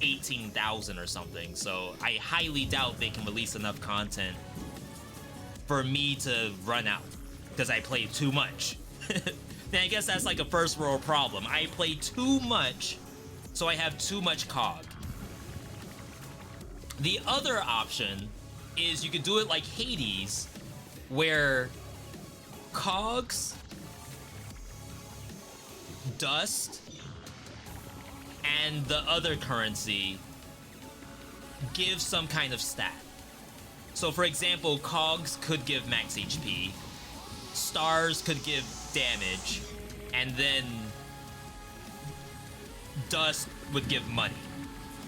18,000 or something, so I highly doubt they can release enough content for me to run out, because I play too much. And I guess that's like a first world problem. I play too much, so I have too much cog. The other option is you could do it like Hades, where cogs, dust, and the other currency give some kind of stat. So for example, cogs could give max HP, stars could give damage, and then dust would give money.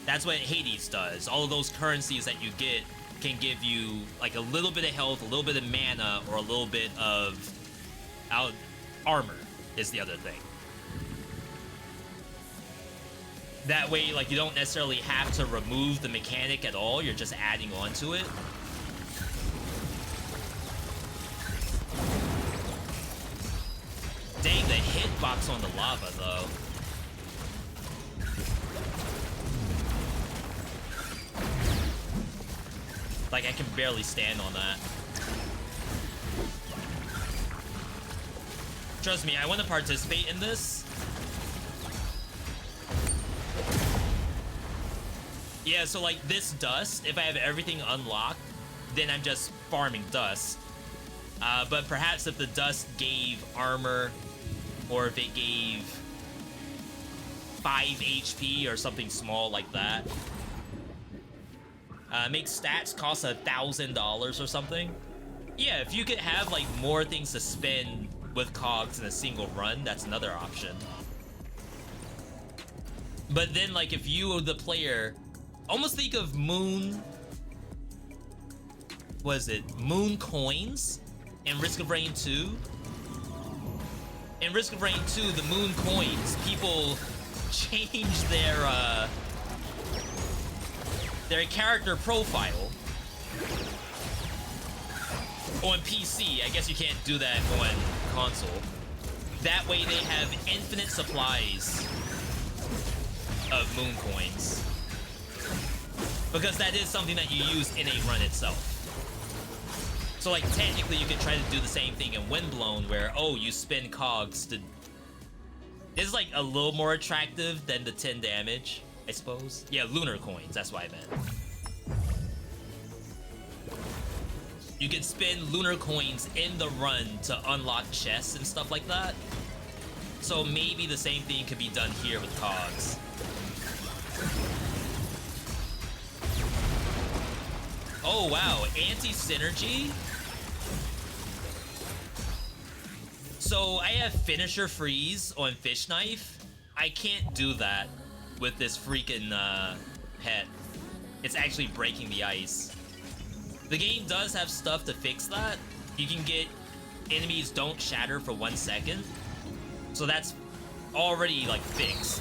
That's what Hades does. All of those currencies that you get can give you like a little bit of health, a little bit of mana, or a little bit of armor is the other thing. That way, like, you don't necessarily have to remove the mechanic at all, you're just adding on to it. Dang, the hitbox on the lava, though. Like, I can barely stand on that. Trust me, I want to participate in this. Yeah, so like this dust, if I have everything unlocked, then I'm just farming dust. But perhaps if the dust gave armor, or if it gave 5 HP or something small like that. Make stats cost $1,000 or something. Yeah, if you could have like more things to spend with cogs in a single run, that's another option. But then like if you, the player, almost think of moon coins in Risk of Rain 2. In Risk of Rain 2, the moon coins, people change their character profile on PC. I guess you can't do that on console. That way they have infinite supplies of moon coins, because that is something that you use in a run itself. So like technically you could try to do the same thing in Windblown, where you spend cogs to... This is like a little more attractive than the 10 damage, I suppose. Yeah, lunar coins, that's what I meant. You can spend lunar coins in the run to unlock chests and stuff like that. So maybe the same thing could be done here with cogs. Oh wow, anti-synergy? So I have finisher freeze on Fish Knife. I can't do that with this freaking pet. It's actually breaking the ice. The game does have stuff to fix that. You can get enemies don't shatter for 1 second. So that's already like fixed.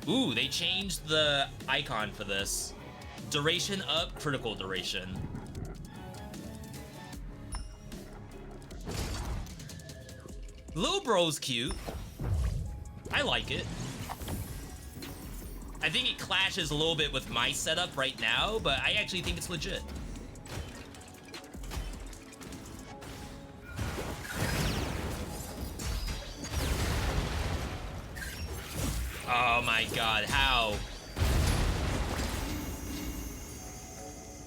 Ooh, they changed the icon for this. Duration up, critical duration. Lil bro's cute. I like it. I think it clashes a little bit with my setup right now, but I actually think it's legit. Oh my god, how?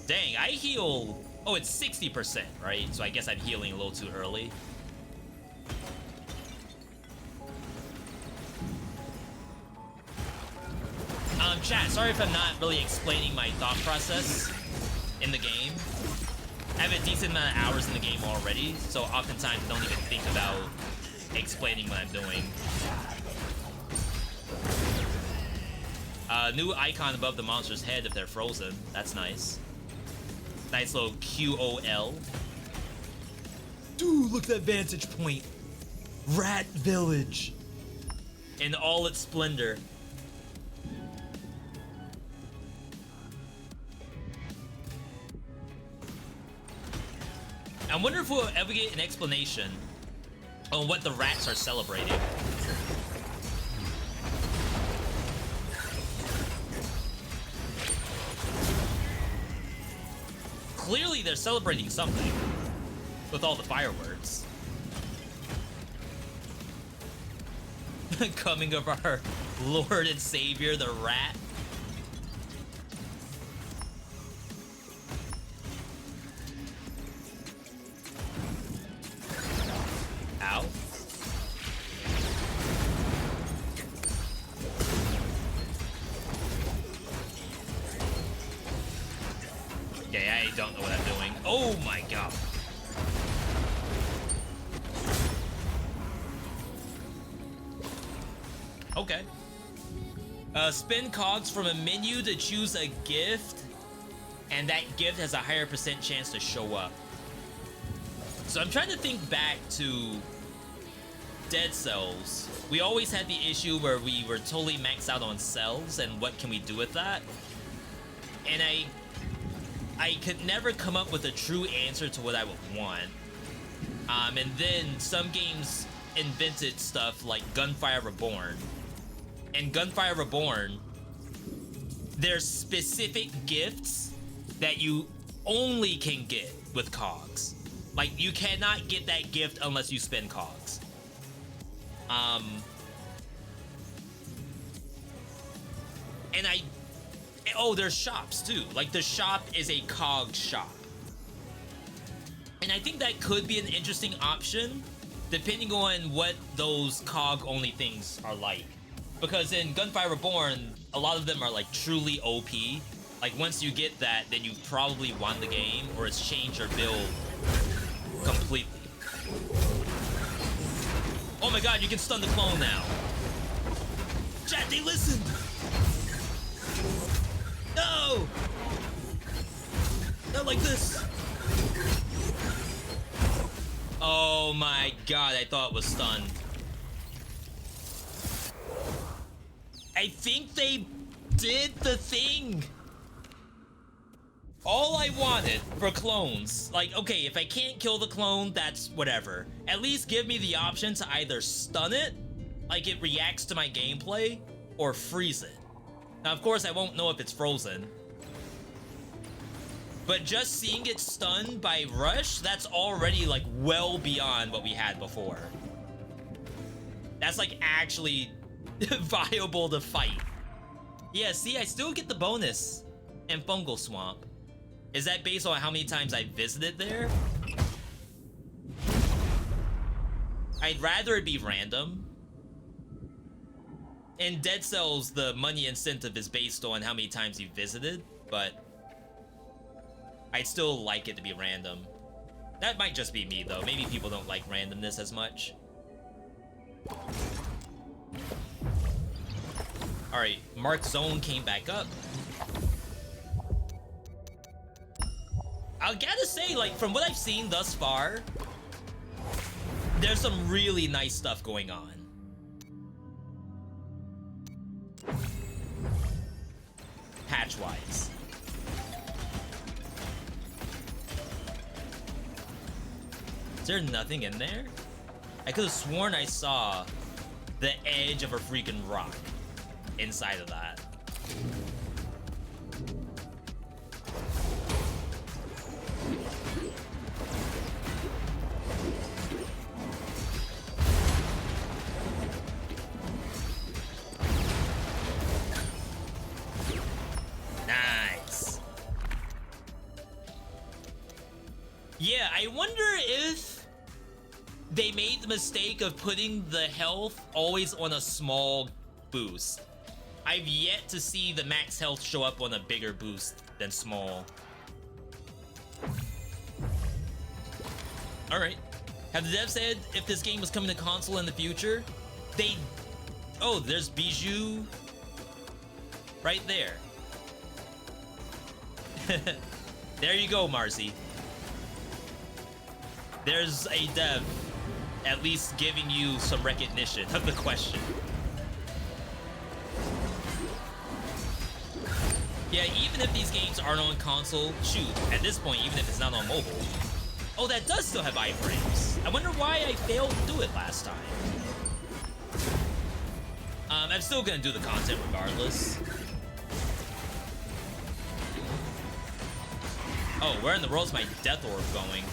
Dang, I heal... Oh, it's 60%, right? So I guess I'm healing a little too early. Chat, sorry if I'm not really explaining my thought process in the game. I have a decent amount of hours in the game already, so oftentimes I don't even think about explaining what I'm doing. New icon above the monster's head if they're frozen. That's nice. Nice little QOL. Dude, look at that vantage point. Rat Village. In all its splendor. I wonder if we'll ever get an explanation on what the rats are celebrating. Clearly they're celebrating something with all the fireworks. Coming of our Lord and Savior, the rat. Ow. Okay, I don't know what I'm doing. Oh my god. Okay. Spin cogs from a menu to choose a gift, and that gift has a higher % chance to show up. So I'm trying to think back to Dead Cells. We always had the issue where we were totally maxed out on cells, and what can we do with that? And I could never come up with a true answer to what I would want. And then some games invented stuff like Gunfire Reborn. And Gunfire Reborn, there's specific gifts that you only can get with cogs. Like, you cannot get that gift unless you spend cogs. And oh, there's shops too. Like, the shop is a cog shop. And I think that could be an interesting option, depending on what those cog-only things are like. Because in Gunfire Reborn, a lot of them are, like, truly OP. Like, once you get that, then you probably won the game, or it's changed your build completely. Oh my god, you can stun the clone now. Chat, they listened! No! Not like this. Oh my god, I thought it was stunned. I think they did the thing. All I wanted for clones, like, okay, if I can't kill the clone, that's whatever. At least give me the option to either stun it, like it reacts to my gameplay, or freeze it. Now, of course, I won't know if it's frozen. But just seeing it stunned by Rush, that's already, like, well beyond what we had before. That's, like, actually viable to fight. Yeah, see, I still get the bonus in Fungal Swamp. Is that based on how many times I visited there? I'd rather it be random. In Dead Cells, the money incentive is based on how many times you visited, but I'd still like it to be random. That might just be me, though. Maybe people don't like randomness as much. Alright, Mark Zone came back up. I gotta say, like, from what I've seen thus far, there's some really nice stuff going on. Patch-wise. Is there nothing in there? I could have sworn I saw the edge of a freaking rock inside of that. Nice. Yeah, I wonder if they made the mistake of putting the health always on a small boost. I've yet to see the max health show up on a bigger boost than small. Alright. Have the devs said if this game was coming to console in the future? Oh, there's Bijou right there. There you go, Marcy. There's a dev at least giving you some recognition of the question. Yeah, even if these games aren't on console, shoot, at this point, even if it's not on mobile. Oh, that does still have iframes. I wonder why I failed to do it last time. I'm still gonna do the content regardless. Oh, where in the world is my death orb going?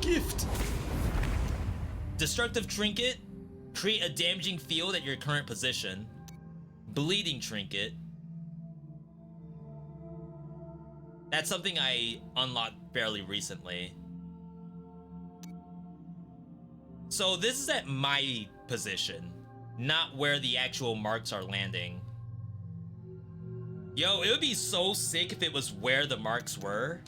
Gift. Destructive trinket. Create a damaging field at your current position. Bleeding trinket. That's something I unlocked fairly recently. So this is at my position, not where the actual marks are landing. Yo, it would be so sick if it was where the marks were.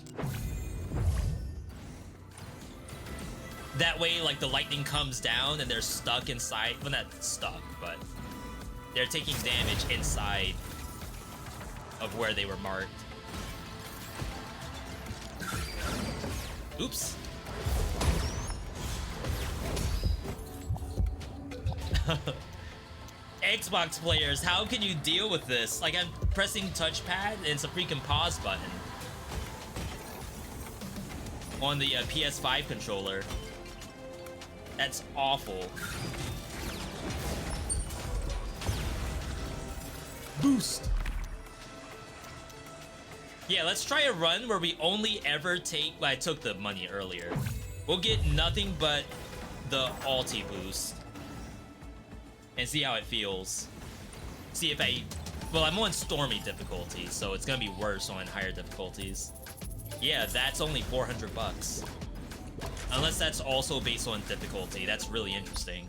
That way, like, the lightning comes down and they're stuck inside. Well, not stuck, but they're taking damage inside of where they were marked. Oops. Xbox players, how can you deal with this? Like, I'm pressing touchpad and it's a freaking pause button on the PS5 controller. That's awful. Boost. Yeah, let's try a run where we only ever take... Well, I took the money earlier. We'll get nothing but the ulti boost. And see how it feels. See if I... Well, I'm on Stormy difficulty, so it's gonna be worse on higher difficulties. Yeah, that's only 400 bucks. Unless that's also based on difficulty. That's really interesting.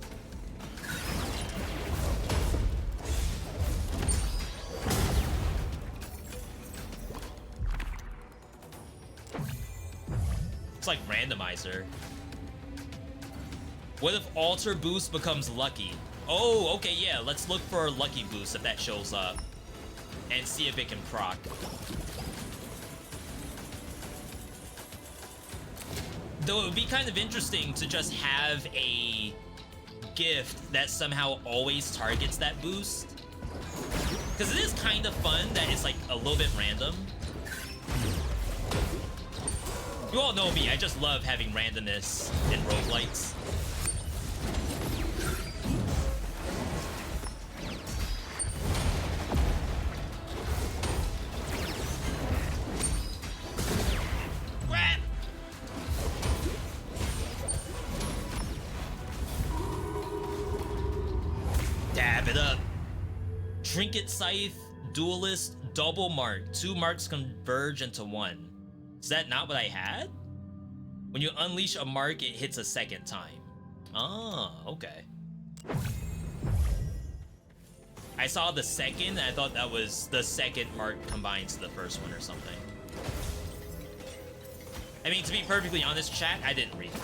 It's like randomizer. What if alter boost becomes lucky? Oh, okay, yeah. Let's look for a lucky boost if that shows up. And see if it can proc. Though it would be kind of interesting to just have a gift that somehow always targets that boost. Because it is kind of fun that it's like a little bit random. You all know me, I just love having randomness in roguelikes. Dab it up. Trinket Scythe, Duelist, double mark. 2 marks converge into 1. Is that not what I had? When you unleash a mark, it hits a second time. Oh, okay. I saw the second, and I thought that was the second mark combined to the first one or something. I mean, to be perfectly honest, chat, I didn't read it.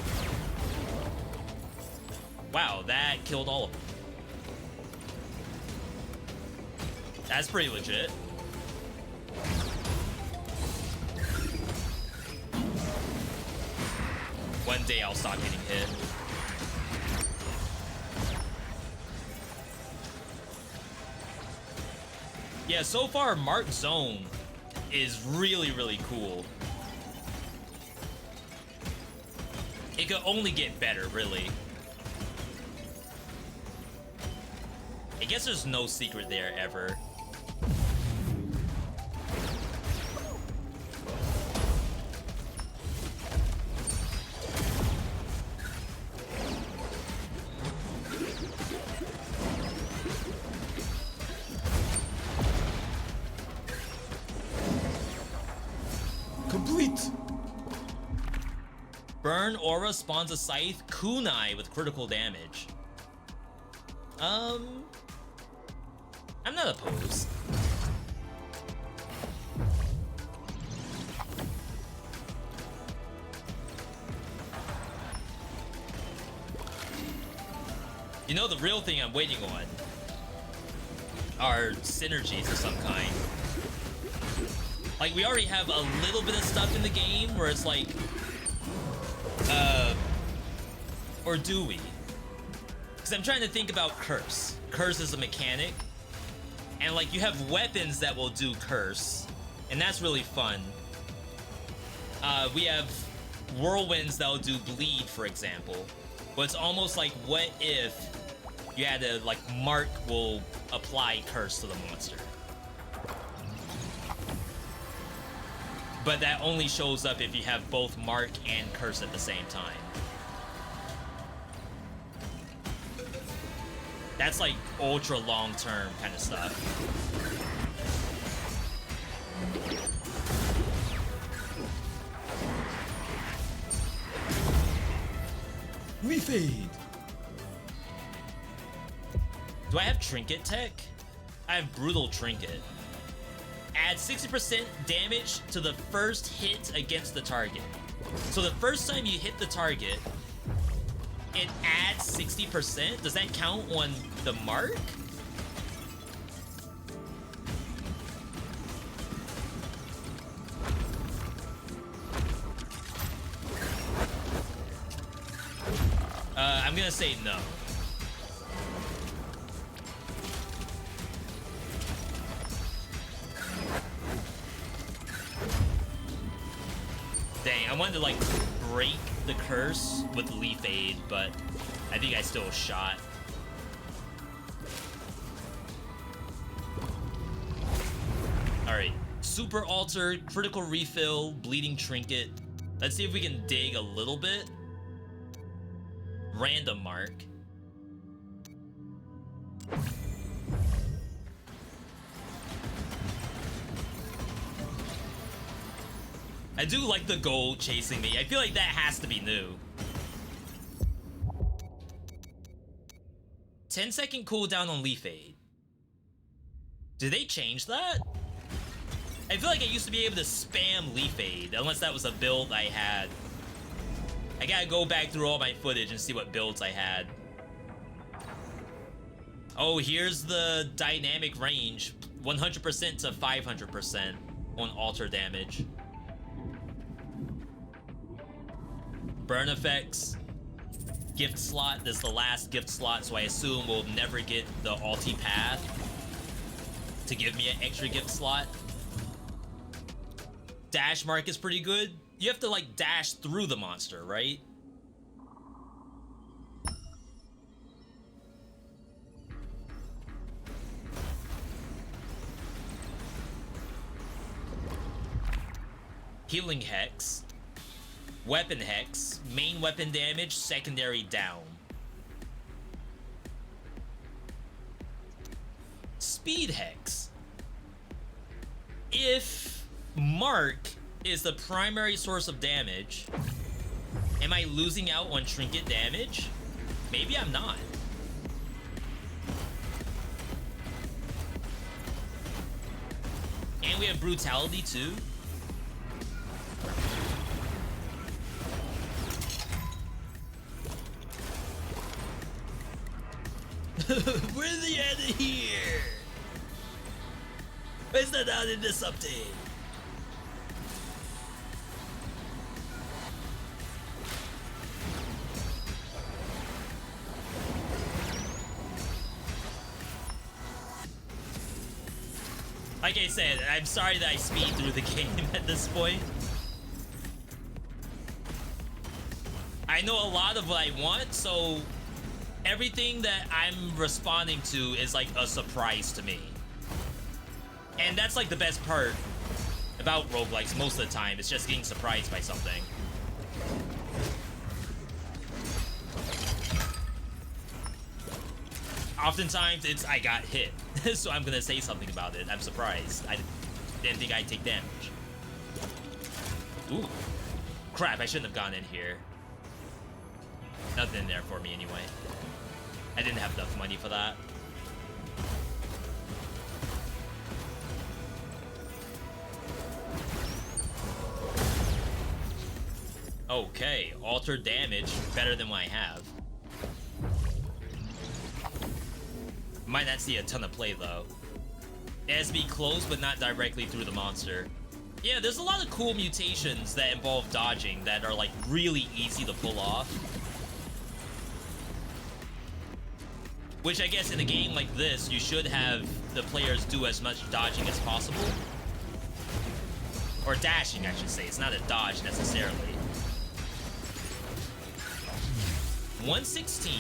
Wow, that killed all of them. That's pretty legit. One day I'll stop getting hit. Yeah, so far, Mark Zone is really, really cool. It could only get better, really. I guess there's no secret there ever. Complete. Burn Aura spawns a Scythe Kunai with critical damage. I'm not opposed. You know, the real thing I'm waiting on are synergies of some kind. Like, we already have a little bit of stuff in the game where it's like, or do we? Because I'm trying to think about Curse. Curse is a mechanic. And like, you have weapons that will do Curse. And that's really fun. We have whirlwinds that will do Bleed, for example. But it's almost like, what if you had to, like, Mark will apply Curse to the monster. But that only shows up if you have both Mark and Curse at the same time. That's like ultra long-term kind of stuff. Refade. Do I have Trinket Tech? I have Brutal Trinket. Add 60% damage to the first hit against the target. So the first time you hit the target, it adds 60%? Does that count on the mark? I'm gonna say no. Dang, I wanted to like break the curse with Leaf Aid, but I think I still shot. Alright, Super Alter, Critical Refill, Bleeding Trinket. Let's see if we can dig a little bit. Random Mark. I do like the gold chasing me. I feel like that has to be new. 10-second cooldown on Leaf Aid. Did they change that? I feel like I used to be able to spam Leaf Aid, unless that was a build I had. I gotta go back through all my footage and see what builds I had. Oh, here's the dynamic range. 100% to 500% on alter damage. Burn effects. Gift slot. This is the last gift slot, so I assume we'll never get the ulti path to give me an extra gift slot. Dash mark is pretty good. You have to like dash through the monster, right? Healing Hex. Weapon Hex. Main weapon damage, secondary down. Speed Hex. If Mark is the primary source of damage, am I losing out on trinket damage? Maybe I'm not. And we have brutality too. We're the end of here. It's not out in this update. Like I said, I'm sorry that I speed through the game at this point. I know a lot of what I want, so everything that I'm responding to is like a surprise to me. And that's like the best part about roguelikes most of the time. It's just getting surprised by something. Oftentimes it's I got hit, so I'm gonna say something about it. I'm surprised. I didn't think I'd take damage. Ooh. Crap, I shouldn't have gone in here. Nothing in there for me anyway. I didn't have enough money for that. Okay, alter damage, better than what I have. Might not see a ton of play though. It has to be close but not directly through the monster. Yeah, there's a lot of cool mutations that involve dodging that are like really easy to pull off. Which I guess in a game like this, you should have the players do as much dodging as possible. Or dashing, I should say. It's not a dodge necessarily. 116.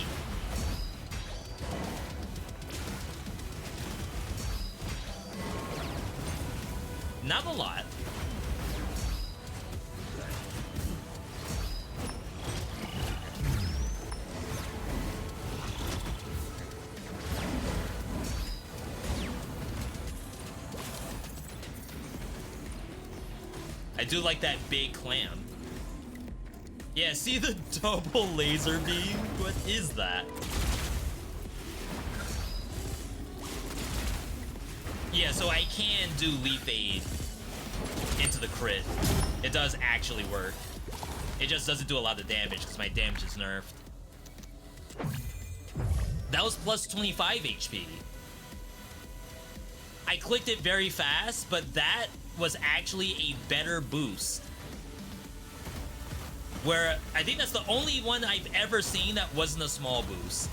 Not a lot. I do like that big clam. Yeah, see the double laser beam? What is that? Yeah, so I can do Leaf Aid into the crit. It does actually work. It just doesn't do a lot of damage because my damage is nerfed. That was plus 25 HP. I clicked it very fast, but that was actually a better boost. Where I think that's the only one I've ever seen that wasn't a small boost.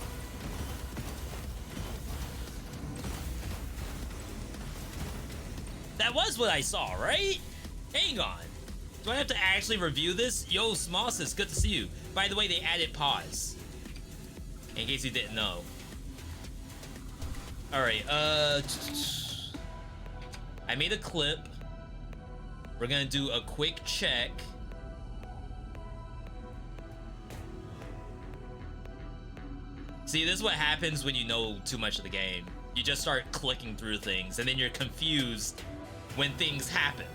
That was what I saw, right? Hang on. Do I have to actually review this? Yo, Smosis, good to see you. By the way, they added pause. In case you didn't know. Alright, I made a clip. We're gonna do a quick check. See, this is what happens when you know too much of the game. You just start clicking through things, and then you're confused when things happen.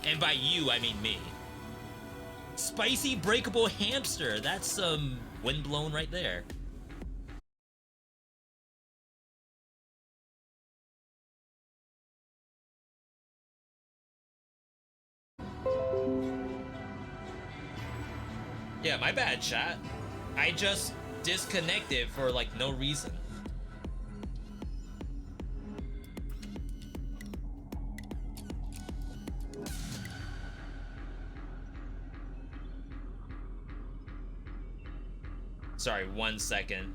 And by you, I mean me. Spicy breakable hamster. That's some Windblown right there. Yeah, my bad, chat. I just disconnected for like no reason. Sorry, 1 second.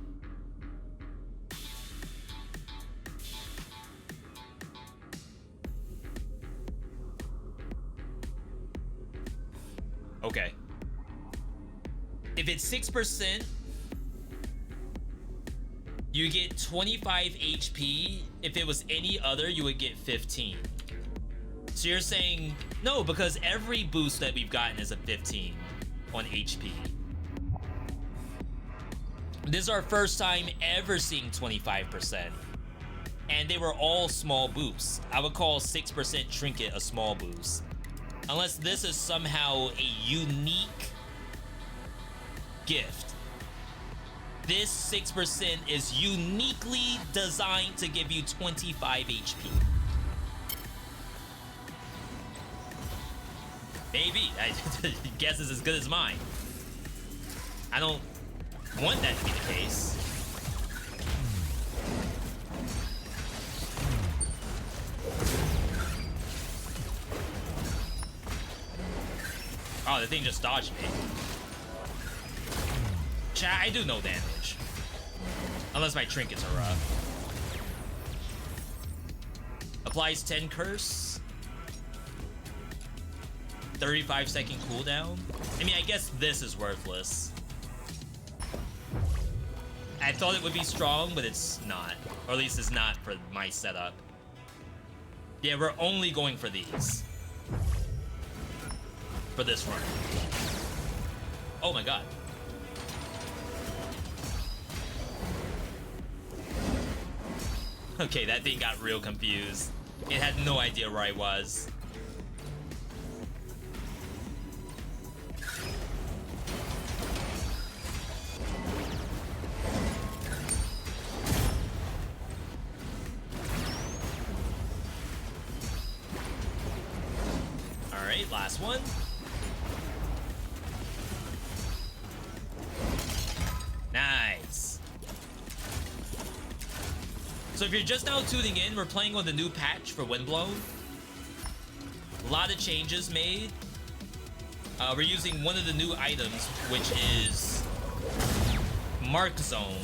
Okay. If it's 6%, you get 25 HP. If it was any other, you would get 15. So you're saying, no, because every boost that we've gotten is a 15 on HP. This is our first time ever seeing 25%. And they were all small boosts. I would call 6% Trinket a small boost. Unless this is somehow a unique gift. This 6% is uniquely designed to give you 25 HP. Maybe. I guess it's as good as mine. I don't want that to be the case. Oh, Oh, the thing just dodged me. Chat, I do no damage. Unless my trinkets are rough. Applies 10 curse. 35-second cooldown. I mean, I guess this is worthless. I thought it would be strong, but it's not. Or at least it's not for my setup. Yeah, we're only going for these. For this run. Oh my god. Okay, that thing got real confused. It had no idea where I was. Alright, last one. Nice. So if you're just now tuning in, we're playing on the new patch for Windblown. A lot of changes made. We're using one of the new items, which is Mark Zone.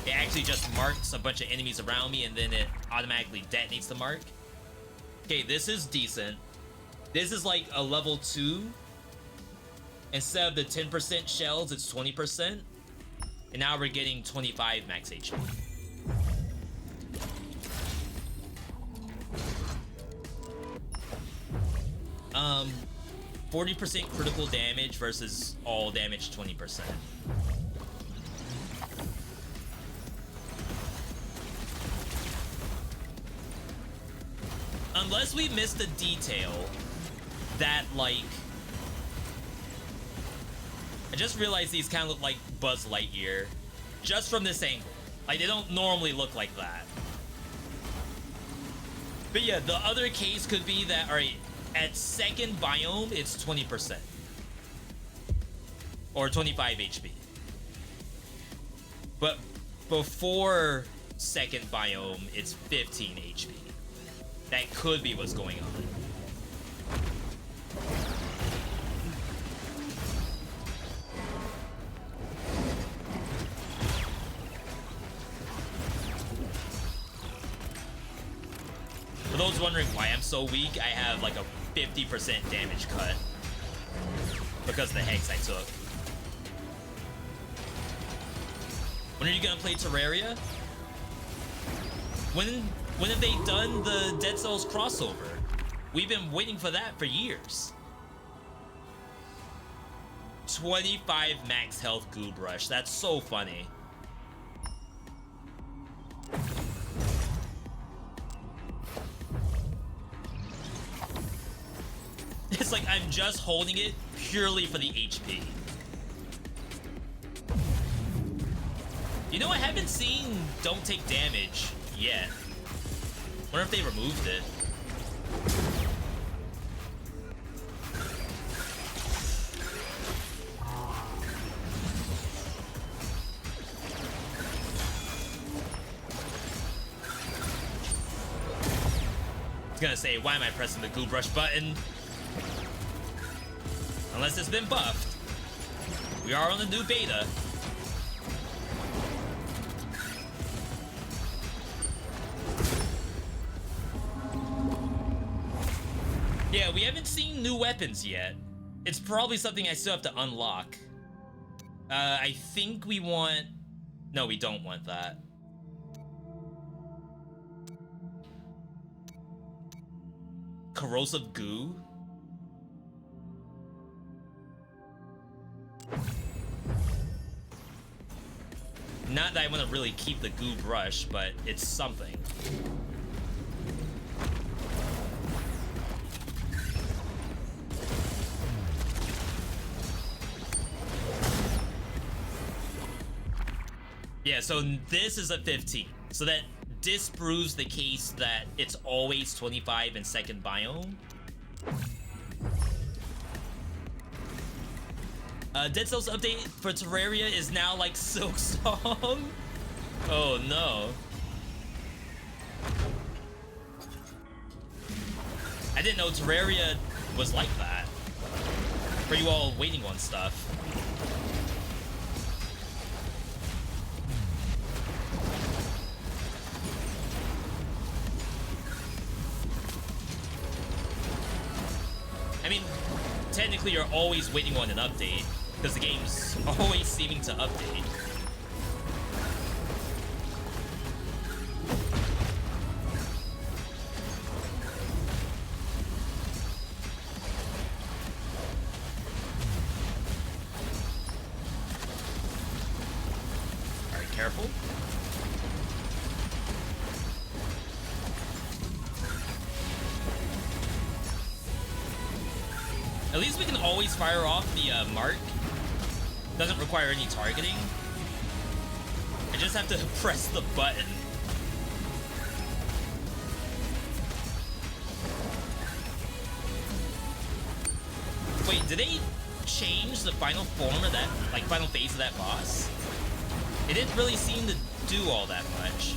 It actually just marks a bunch of enemies around me and then it automatically detonates the mark. Okay, this is decent. This is like a level 2. Instead of the 10% shells, it's 20%. And now we're getting 25 max HP. 40% critical damage versus all damage 20%. Unless we missed a detail that, like... I just realized these kind of look like Buzz Lightyear. Just from this angle. Like, they don't normally look like that. But yeah, the other case could be that, alright, at second biome, it's 20%. Or 25 HP. But before second biome, it's 15 HP. That could be what's going on. For those wondering why I'm so weak, I have like a 50% damage cut because of the hex I took. When are you gonna play Terraria? When have they done the Dead Cells crossover? We've been waiting for that for years. 25 max health Goob Rush. That's so funny. It's like I'm just holding it purely for the HP. You know, I haven't seen Don't Take Damage yet. Wonder if they removed it. I was gonna say, why am I pressing the Goob Rush button? Unless it's been buffed. We are on the new beta. Yeah, we haven't seen new weapons yet. It's probably something I still have to unlock. I think we want... No, we don't want that. Corrosive goo? Not that I want to really keep the Goob Rush, but it's something. Yeah, so this is a 15. So that disproves the case that it's always 25 in second biome. Dead Cells update for Terraria is now like Silk Song. Oh no. I didn't know Terraria was like that. For you all waiting on stuff. I mean, technically you're always waiting on an update, because the game's always seeming to update. Alright, careful. At least we can always fire off the mark. Doesn't require any targeting. I just have to press the button. Wait, did they change the final form of that, like final phase of that boss? It didn't really seem to do all that much.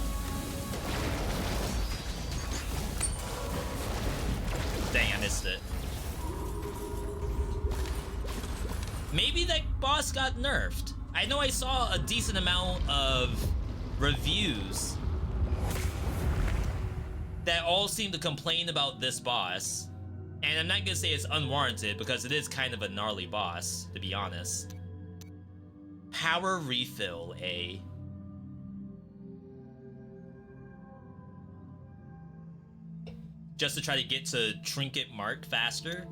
Dang, I missed it. Maybe that boss got nerfed. I know I saw a decent amount of reviews that all seem to complain about this boss. And I'm not gonna say it's unwarranted because it is kind of a gnarly boss, to be honest. Power refill, eh? Just to try to get to Trinket Mark faster?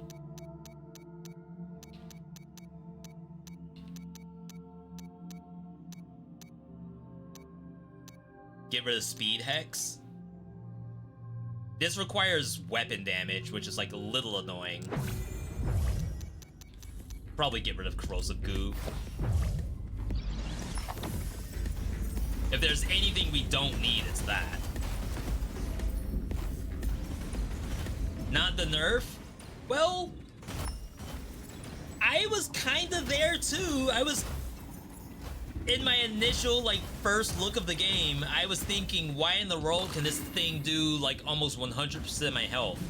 Get rid of speed hex. This requires weapon damage, which is like a little annoying. Probably get rid of corrosive goo. If there's anything we don't need, it's that. Not the nerf? Well, I was kind of there too. I was in my initial, like, first look of the game, I was thinking, why in the world can this thing do, like, almost 100% of my health?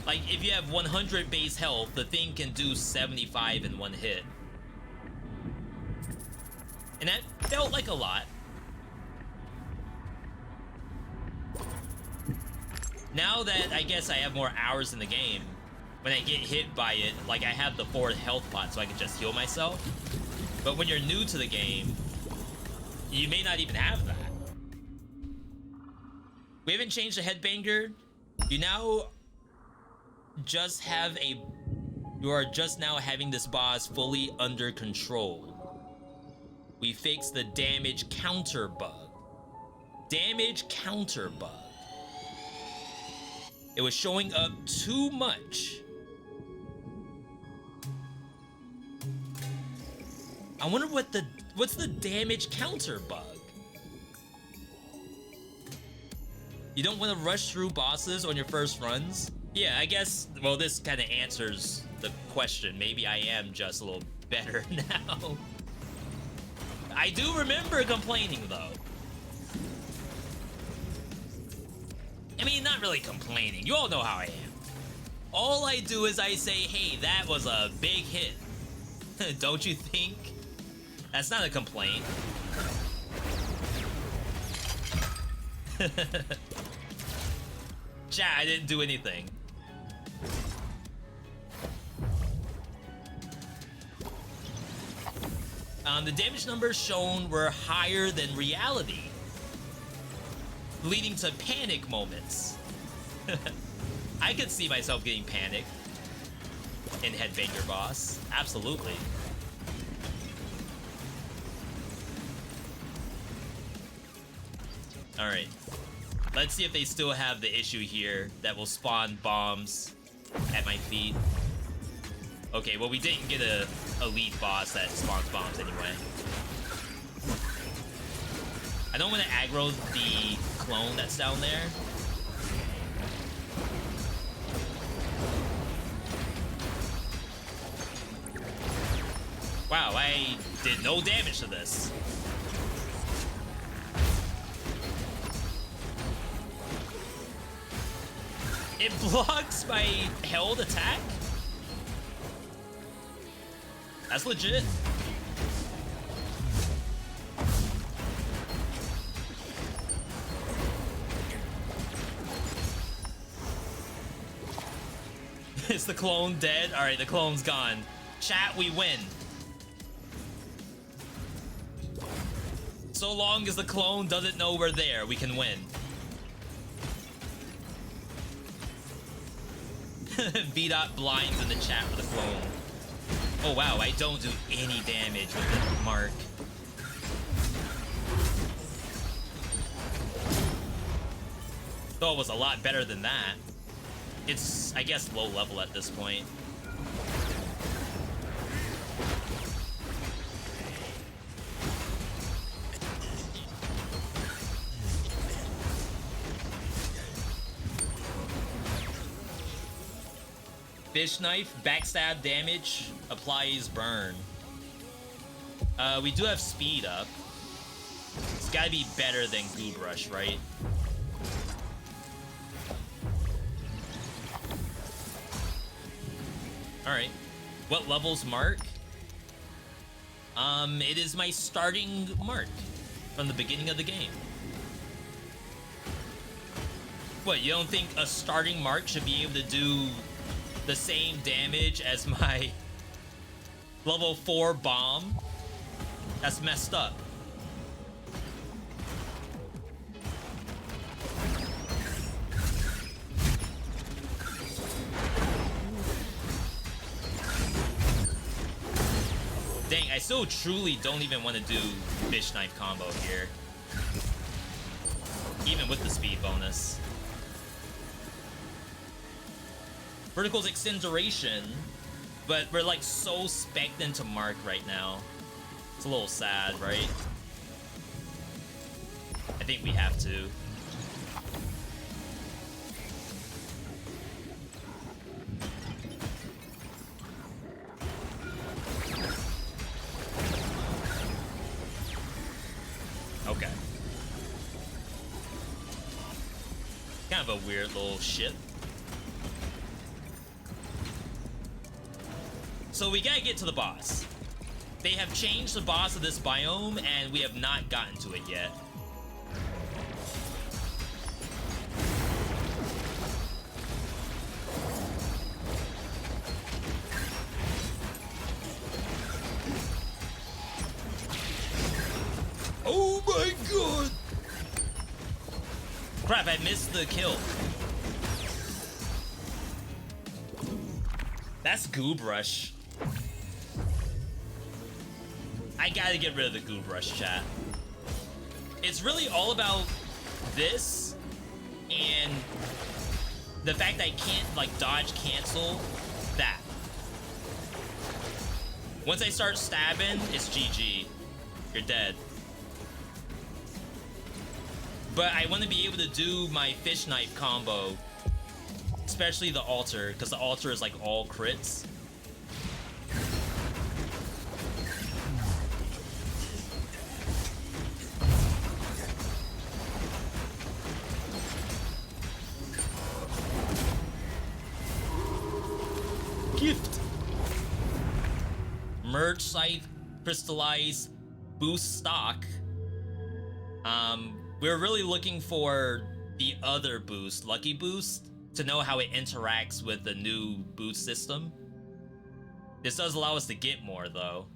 Like, if you have 100 base health, the thing can do 75 in one hit. And that felt like a lot. Now that I guess I have more hours in the game, when I get hit by it, like, I have the 4 health pot so I can just heal myself. But when you're new to the game, you may not even have that. We haven't changed the headbanger. You are just now having this boss fully under control. We fixed the damage counter bug. Damage counter bug. It was showing up too much. I wonder what's the damage counter bug? You don't want to rush through bosses on your first runs? Yeah, I guess, well, this kind of answers the question. Maybe I am just a little better now. I do remember complaining, though. I mean, not really complaining. You all know how I am. All I do is I say, hey, that was a big hit. Don't you think? That's not a complaint. Chat, I didn't do anything. The damage numbers shown were higher than reality, leading to panic moments. I could see myself getting panicked in Headbanger Boss. Absolutely. Alright. Let's see if they still have the issue here that will spawn bombs at my feet. Okay, well, we didn't get a elite boss that spawns bombs anyway. I don't want to aggro the clone that's down there. Wow, I did no damage to this. It blocks my held attack? That's legit. Is the clone dead? Alright, the clone's gone. Chat, we win. So long as the clone doesn't know we're there, we can win. VeeDot blinds in the chat for the clone. Oh wow, I don't do any damage with the mark. Though it was a lot better than that. It's, I guess, low level at this point. Fish knife, backstab damage, applies burn. We do have speed up. It's gotta be better than Goob Rush, right? Alright. What level's mark? It is my starting mark from the beginning of the game. What, you don't think a starting mark should be able to do the same damage as my level 4 bomb? That's messed up. Dang, I still truly don't even want to do fish knife combo here. Even with the speed bonus. Verticals extend duration, but we're like so spec'd into mark right now. It's a little sad, right? I think we have to. Okay. Kind of a weird little ship. So we gotta get to the boss. They have changed the boss of this biome, and we have not gotten to it yet. Oh my god! Crap, I missed the kill. That's Goob Rush. I gotta get rid of the Goob Rush, chat. It's really all about this and the fact that I can't, like, dodge cancel that. Once I start stabbing, it's GG. You're dead. But I want to be able to do my fish knife combo, especially the altar, because the altar is like all crits. Gift. Merge scythe, crystallize, boost stock. We're really looking for the other boost, Lucky Boost, to know how it interacts with the new boost system. This does allow us to get more, though.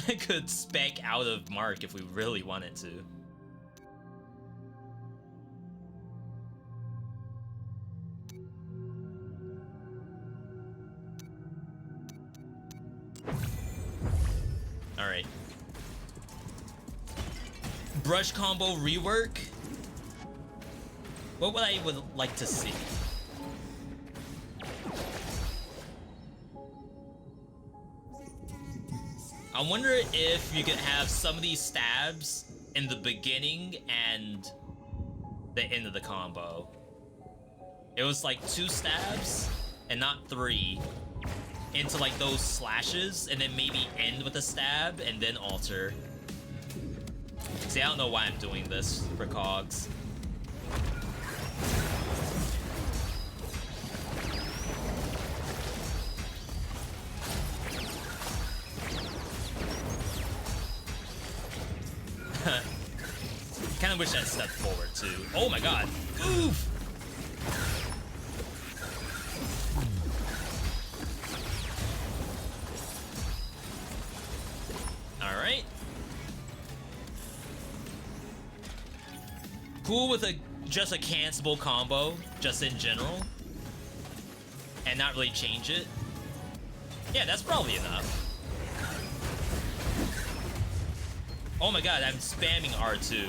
I could spec out of mark if we really wanted to. Alright. Brush combo rework? What would I like to see? I wonder if you could have some of these stabs in the beginning and the end of the combo. It was like 2 stabs and not 3 into like those slashes, and then maybe end with a stab and then alter. See, I don't know why I'm doing this for cogs. wish I stepped forward too. Oh my god. Oof! Alright. Cool with just a cancelable combo, just in general. And not really change it. Yeah, that's probably enough. Oh my god, I'm spamming R2.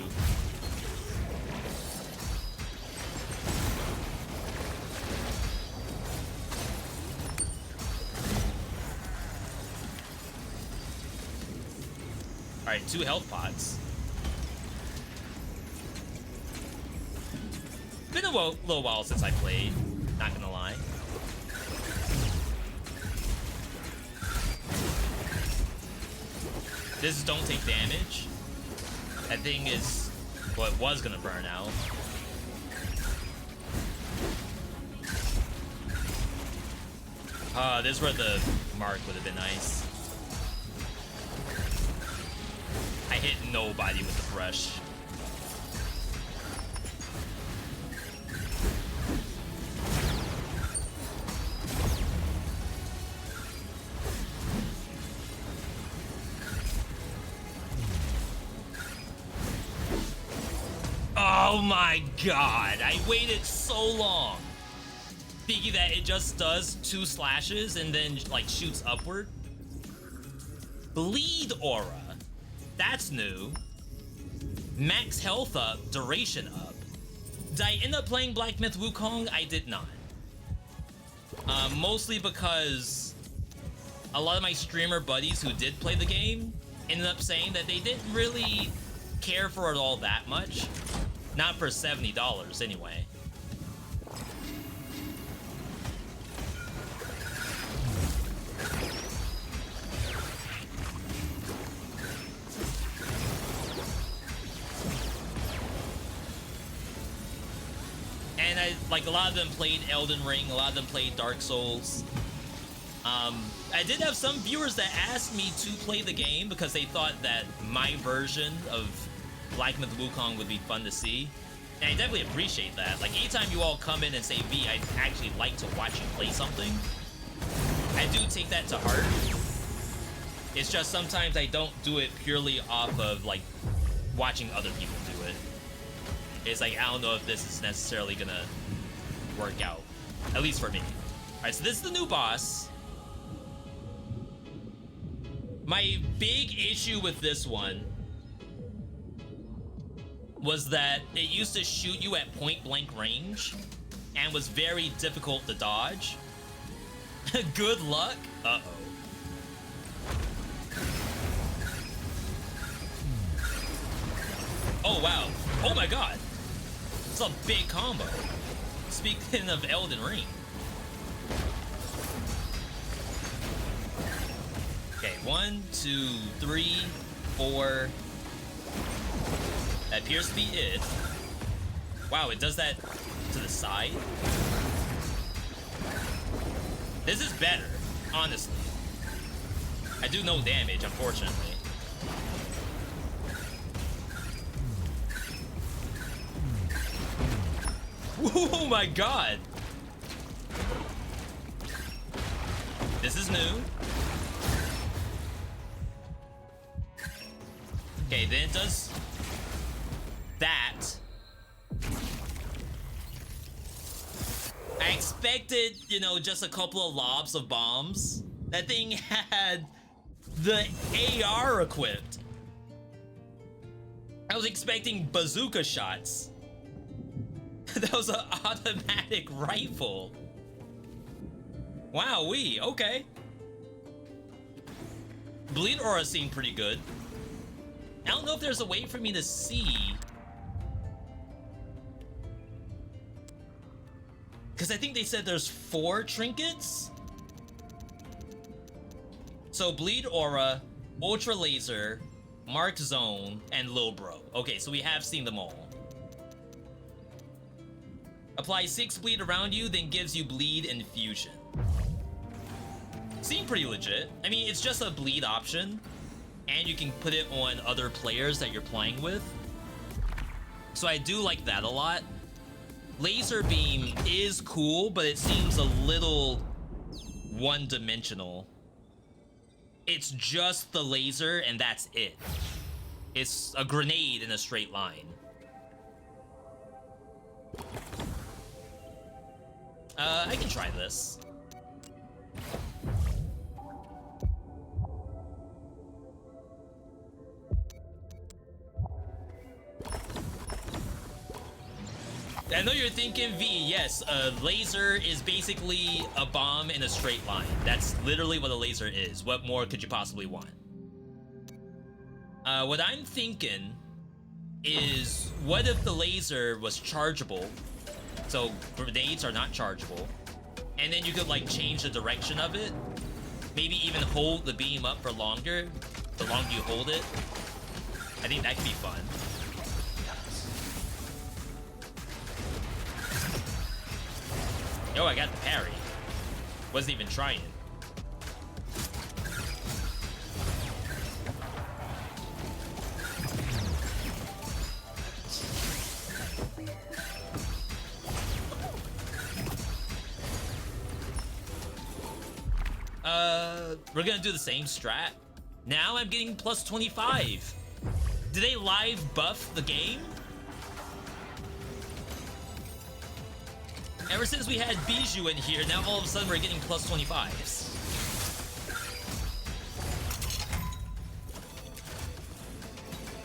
Alright, 2 health pots. Been a little while since I played, not gonna lie. This don't take damage. That thing is what was gonna burn out. This is where the mark would have been nice. I hit nobody with the brush. Oh my god, I waited so long thinking that it just does 2 slashes and then like shoots upward. Bleed aura, that's new. Max health up, duration up. Did I end up playing Black Myth Wukong? I did not. Mostly because a lot of my streamer buddies who did play the game ended up saying that they didn't really care for it all that much. Not for $70 anyway. And like a lot of them played Elden Ring, a lot of them played Dark Souls. I did have some viewers that asked me to play the game because they thought that my version of Black Myth Wukong would be fun to see. And I definitely appreciate that. Like, anytime you all come in and say, V, I'd actually like to watch you play something, I do take that to heart. It's just sometimes I don't do it purely off of, like, watching other people do it. It's like, I don't know if this is necessarily gonna work out. At least for me. Alright, so this is the new boss. My big issue with this one was that it used to shoot you at point blank range and was very difficult to dodge. Good luck. Uh-oh. Oh, wow. Oh my god. It's a big combo. Speaking of Elden Ring. Okay, 1, 2, 3, 4. That appears to be it. Wow, it does that to the side. This is better, honestly. I do no damage, unfortunately. Oh my god! This is new. Okay, then it does that. I expected, you know, just a couple of lobs of bombs. That thing had the AR equipped. I was expecting bazooka shots. That was an automatic rifle. Wowee, okay. Bleed aura seemed pretty good. I don't know if there's a way for me to see. Because I think they said there's 4 trinkets. So Bleed Aura, Ultra Laser, Mark Zone, and Lil Bro. Okay, so we have seen them all. Apply 6 bleed around you, then gives you bleed infusion. Seem pretty legit. I mean, it's just a bleed option, and you can put it on other players that you're playing with. So I do like that a lot. Laser beam is cool, but it seems a little one-dimensional. It's just the laser and that's it. It's a grenade in a straight line. I can try this. I know you're thinking, V, yes, a laser is basically a bomb in a straight line. That's literally what a laser is. What more could you possibly want? What I'm thinking is, what if the laser was chargeable? So grenades are not chargeable. And then you could like change the direction of it. Maybe even hold the beam up for longer. The longer you hold it. I think that could be fun. Oh, I got the parry. Wasn't even trying. We're gonna do the same strat. Now I'm getting plus 25. Did they live buff the game? Ever since we had Bijou in here, now all of a sudden we're getting plus 25s.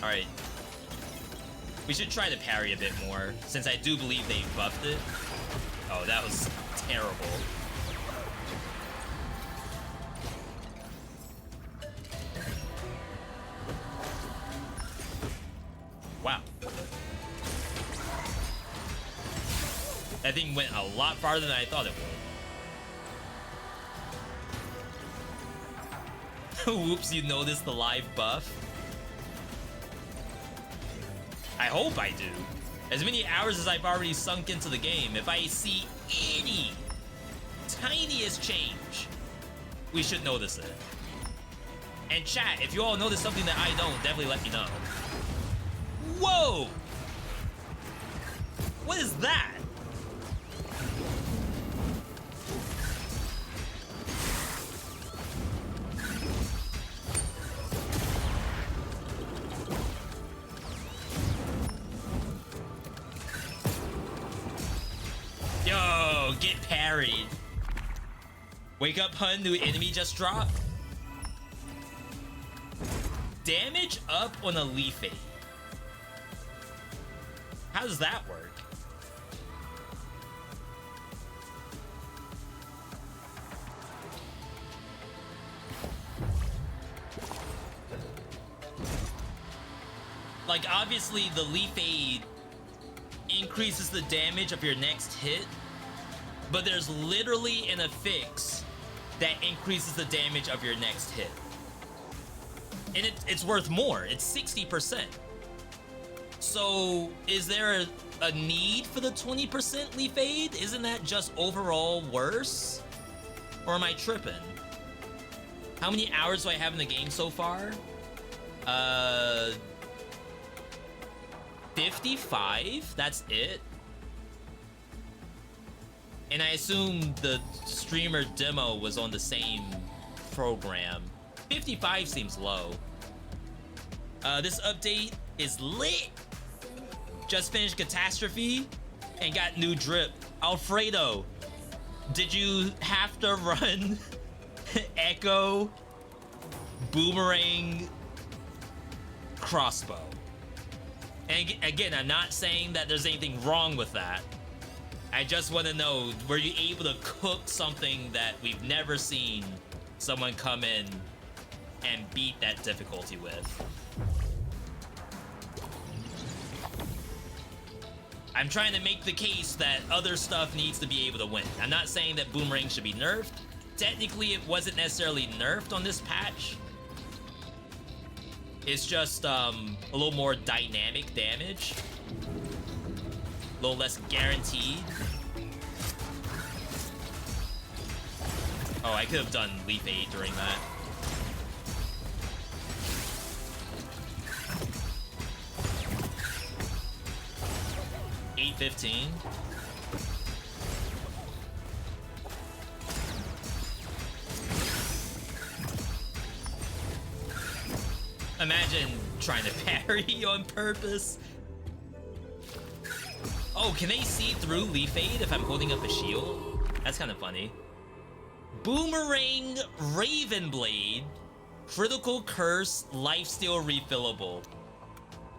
Alright. We should try to parry a bit more, since I do believe they buffed it. Oh, that was terrible. Wow. That thing went a lot farther than I thought it would. Whoops, you noticed the live buff? I hope I do. As many hours as I've already sunk into the game, if I see any tiniest change, we should notice it. And chat, if you all notice something that I don't, definitely let me know. Whoa! What is that? Yo, get parried. Wake up, hun, new enemy just dropped. Damage up on a Leaf Aid. How does that work? Like, obviously, the Leaf Aid increases the damage of your next hit, but there's literally an affix that increases the damage of your next hit. And it's worth more. It's 60%. So, is there a need for the 20% Leaf Aid? Isn't that just overall worse? Or am I tripping? How many hours do I have in the game so far? 55? That's it? And I assume the streamer demo was on the same program. 55 seems low. This update is lit. Just finished Catastrophe and got new drip. Alfredo, did you have to run Echo, Boomerang, Crossbow? And again, I'm not saying that there's anything wrong with that. I just want to know, were you able to cook something that we've never seen someone come in and beat that difficulty with? I'm trying to make the case that other stuff needs to be able to win. I'm not saying that Boomerang should be nerfed. Technically, it wasn't necessarily nerfed on this patch. It's just a little more dynamic damage. A little less guaranteed. Oh, I could have done Leaf Aid during that. 15. Imagine trying to parry on purpose. Oh, can they see through Leaf Aid if I'm holding up a shield? That's kind of funny. Boomerang Raven Blade. Critical Curse Lifesteal Refillable.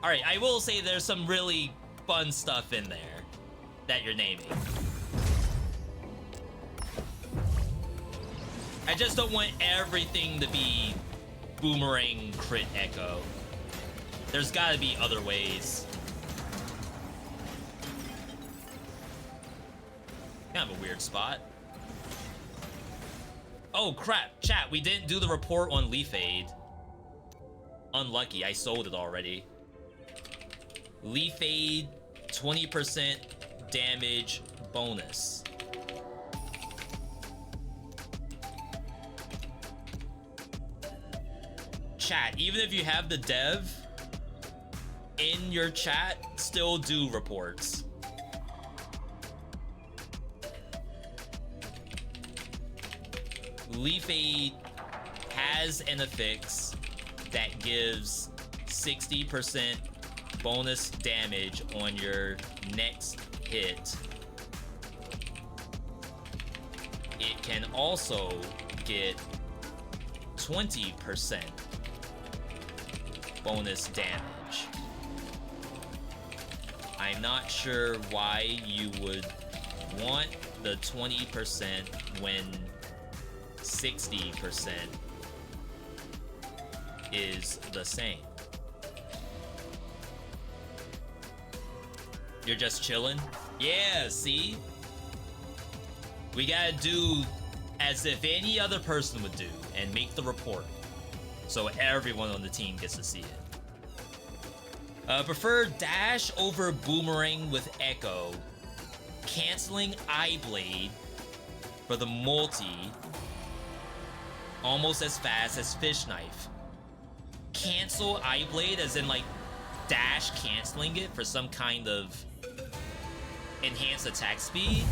Alright, I will say there's some really fun stuff in there that you're naming. I just don't want everything to be Boomerang Crit Echo. There's gotta be other ways. Kind of a weird spot. Oh crap, chat, we didn't do the report on Leaf Aid. Unlucky, I sold it already. Leaf Aid, 20% damage bonus. Chat, even if you have the dev in your chat, still do reports. Leaf Aid has an affix that gives 60% bonus damage on your next hit. It can also get 20% bonus damage. I'm not sure why you would want the 20% when 60% is the same. You're just chilling? Yeah, see? We gotta do as if any other person would do and make the report so everyone on the team gets to see it. Prefer dash over boomerang with echo, canceling eye blade for the multi almost as fast as fish knife. Cancel eye blade as in like dash canceling it for some kind of enhanced attack speed.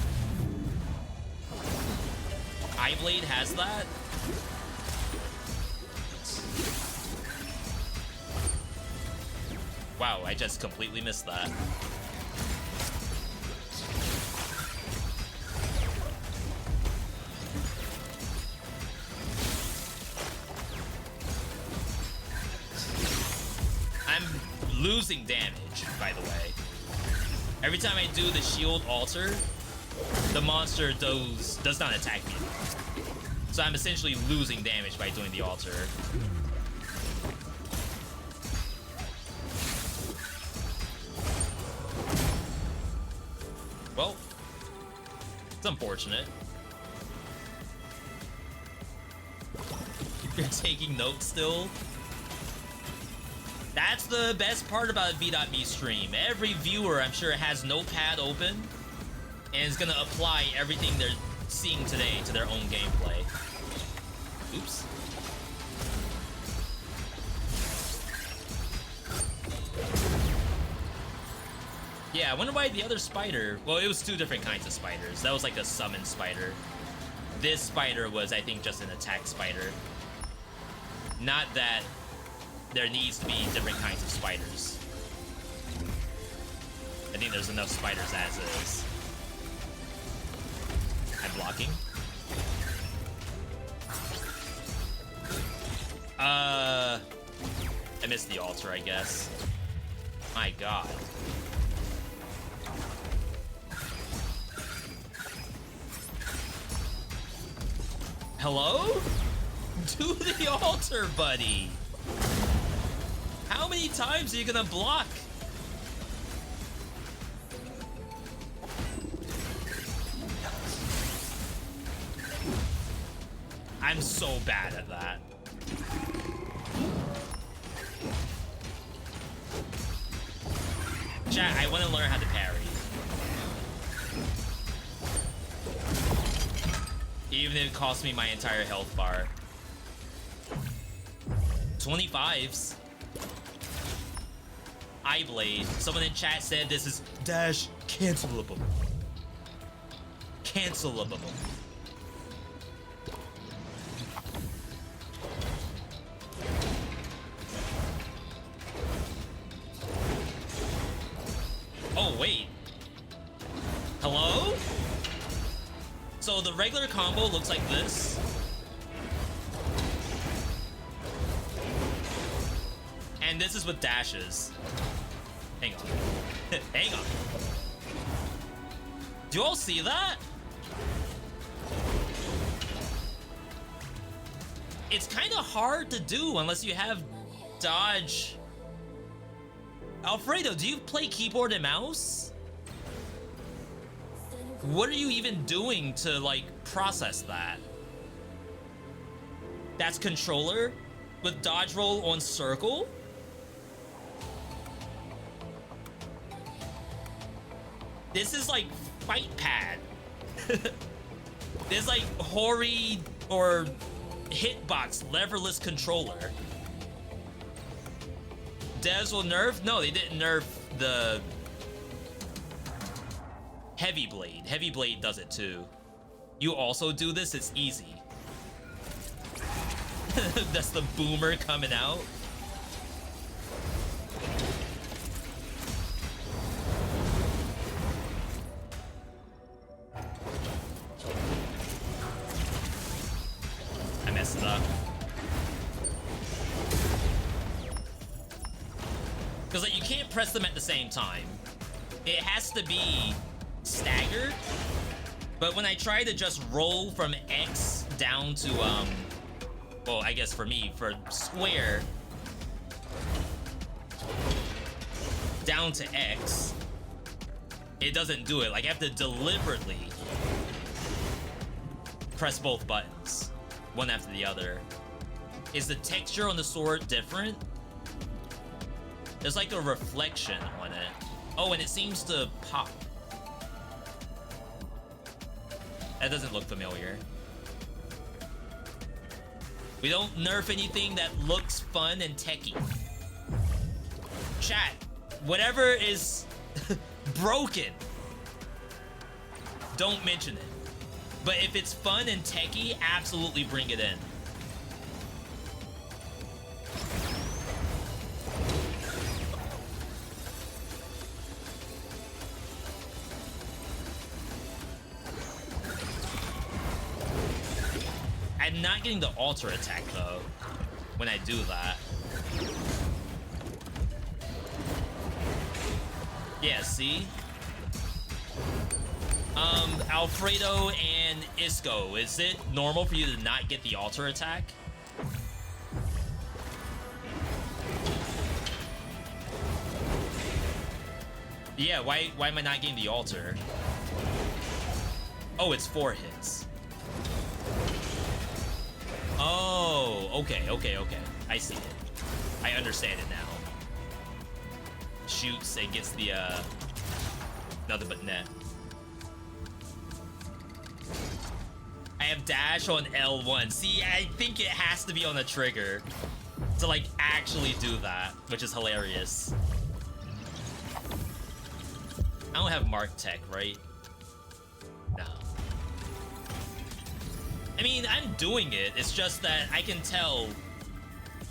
Eye blade has that. Wow, I just completely missed that. I'm losing damage, by the way. Every time I do the shield alter, the monster does not attack me. So I'm essentially losing damage by doing the alter. Well, it's unfortunate. You're taking notes still? That's the best part about a VeeDotVod stream. Every viewer, I'm sure, has Notepad open and is gonna apply everything they're seeing today to their own gameplay. Oops. Yeah, I wonder why the other spider... Well, it was two different kinds of spiders. That was like a summon spider. This spider was, I think, just an attack spider. Not that there needs to be different kinds of spiders. I think there's enough spiders as is. I'm blocking. I missed the altar, I guess. My god. Hello? Do the altar, buddy. How many times are you gonna block? I'm so bad at that. Chat, I want to learn how to parry. Even if it costs me my entire health bar. 25s. eye blade. Someone in chat said this is Dash cancelable. cancelable. Oh, wait. Hello? So the regular combo looks like this. And this is with dashes. Hang on. Hang on. Do you all see that? It's kind of hard to do unless you have dodge. Alfredo, do you play keyboard and mouse? What are you even doing to, like, process that? That's controller with dodge roll on circle? This is like fight pad. This is like Hori or hitbox leverless controller. Devs will nerf? No, they didn't nerf the Heavy Blade. Heavy Blade does it too. You also do this, it's easy. That's the boomer coming out. I messed it up. Because like, you can't press them at the same time. It has to be staggered. But when I try to just roll from X down to, well, I guess for me, for square, down to X, it doesn't do it. Like, I have to deliberately press both buttons, one after the other. Is the texture on the sword different? There's like a reflection on it. Oh, and it seems to pop. That doesn't look familiar. We don't nerf anything that looks fun and techy. Chat, whatever is broken, don't mention it. But if it's fun and techy, absolutely bring it in. I'm not getting the alter attack though when I do that. Yeah, see? Alfredo and Isco, is it normal for you to not get the alter attack? Yeah, why am I not getting the alter? Oh, it's 4 hits. Oh, okay. I see it. I understand it now. Shoots and gets the, nothing but net. I have dash on L1. See, I think it has to be on the trigger to, like, actually do that, which is hilarious. I don't have Mark Tech, right? No. I mean, I'm doing it. It's just that I can tell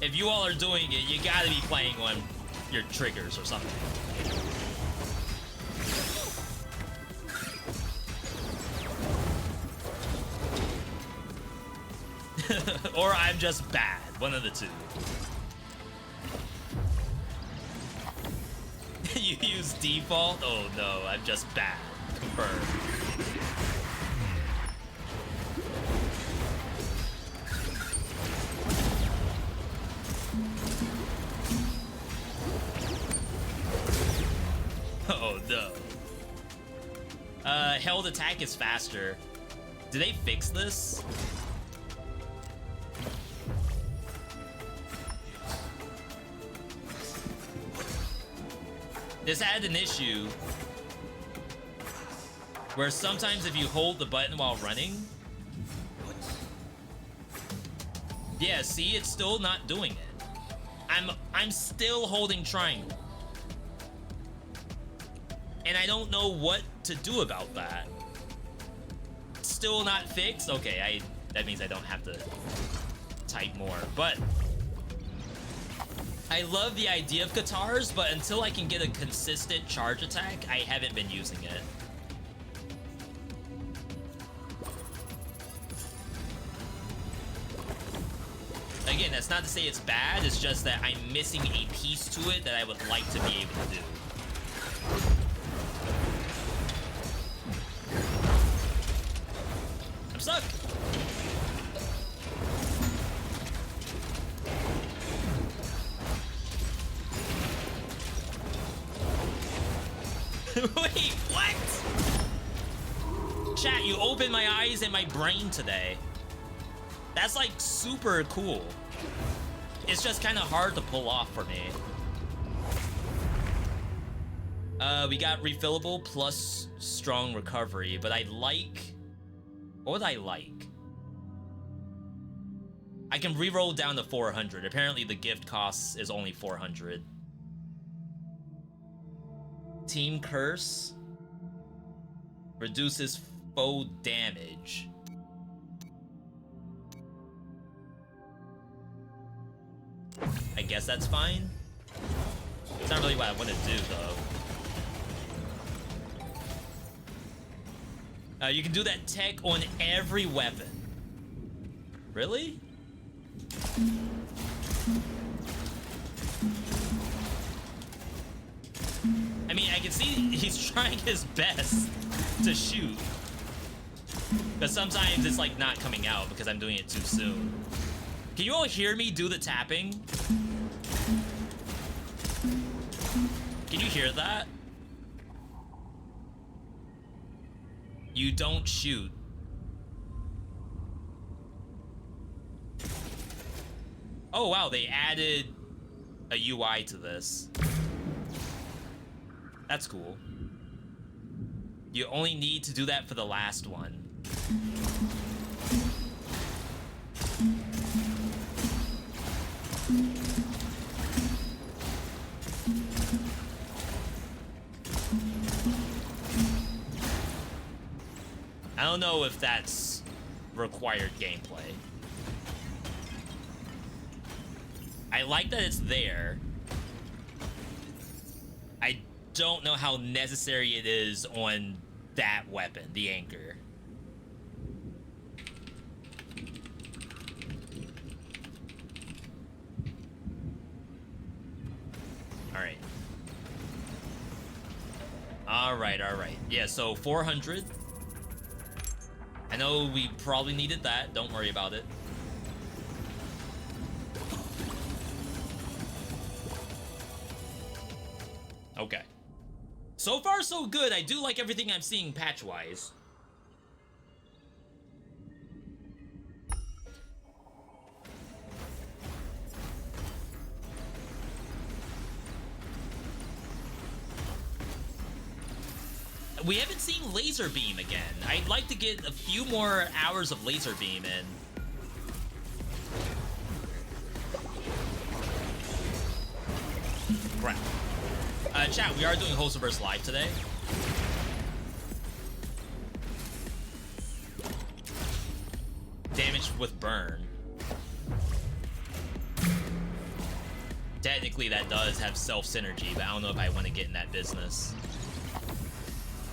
if you all are doing it, you gotta be playing on your triggers or something. Or I'm just bad. One of the two. You use default? Oh no, I'm just bad. Confirmed. Oh no. Held attack is faster. Did they fix this? This had an issue where sometimes if you hold the button while running, yeah, see, it's still not doing it. I'm still holding triangle. And I don't know what to do about that. Still not fixed? Okay, that means I don't have to type more. But I love the idea of guitars, but until I can get a consistent charge attack, I haven't been using it. Again, that's not to say it's bad, it's just that I'm missing a piece to it that I would like to be able to do. I'm stuck! Wait, what? Chat, you opened my eyes and my brain today. That's like super cool. It's just kind of hard to pull off for me. We got refillable plus strong recovery, but I like... What would I like? I can reroll down to 400. Apparently the gift cost is only 400. Team Curse reduces foe damage. I guess that's fine. It's not really what I want to do, though. You can do that tech on every weapon. Really? I mean, I can see he's trying his best to shoot. But sometimes it's like not coming out because I'm doing it too soon. Can you all hear me do the tapping? Can you hear that? You don't shoot. Oh wow, they added a UI to this. That's cool. You only need to do that for the last one. I don't know if that's required gameplay. I like that it's there. I don't know how necessary it is on that weapon, the anchor. Alright. Alright. Yeah, so 400. I know we probably needed that. Don't worry about it. Okay. So far, so good. I do like everything I'm seeing patch-wise. We haven't seen Laser Beam again. I'd like to get a few more hours of Laser Beam in. Crap. Chat, we are doing Hostiverse Live today. Damage with burn. Technically, that does have self-synergy, but I don't know if I want to get in that business.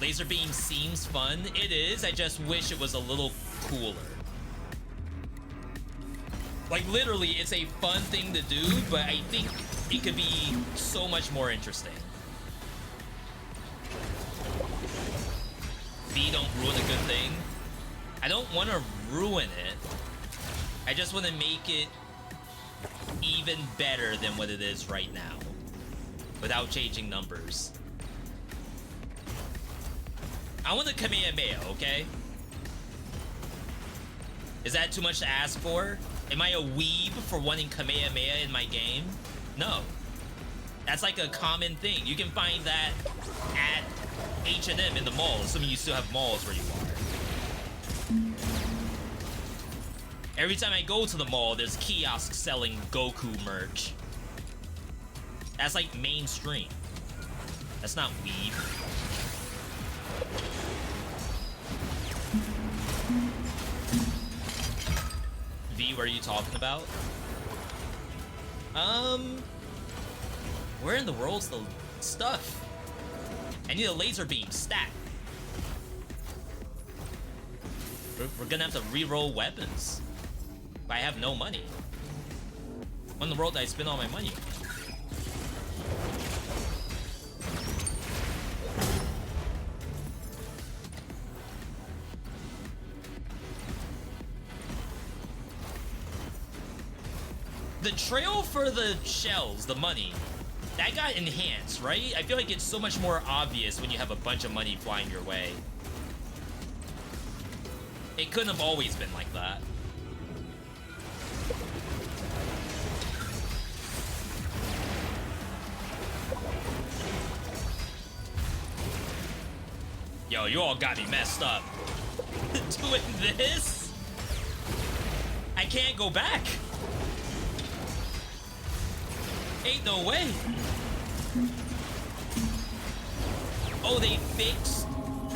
Laser Beam seems fun. It is. I just wish it was a little cooler. Like, literally, it's a fun thing to do, but I think it could be so much more interesting. V, don't ruin a good thing. I don't want to ruin it. I just want to make it even better than what it is right now, without changing numbers. I want a Kamehameha, okay? Is that too much to ask for? Am I a weeb for wanting Kamehameha in my game? No. That's like a common thing. You can find that at H&M in the mall, assuming you still have malls where you are. Every time I go to the mall, there's kiosks selling Goku merch. That's like mainstream. That's not weeb. V, what are you talking about? Where in the world's the stuff? I need a laser beam, stat. We're gonna have to re-roll weapons. But I have no money. What in the world did I spend all my money on? The trail for the shells, the money, that got enhanced, right? I feel like it's so much more obvious when you have a bunch of money flying your way. It couldn't have always been like that. Yo, you all got me messed up. Doing this? I can't go back. Ain't no way. Oh, they fixed.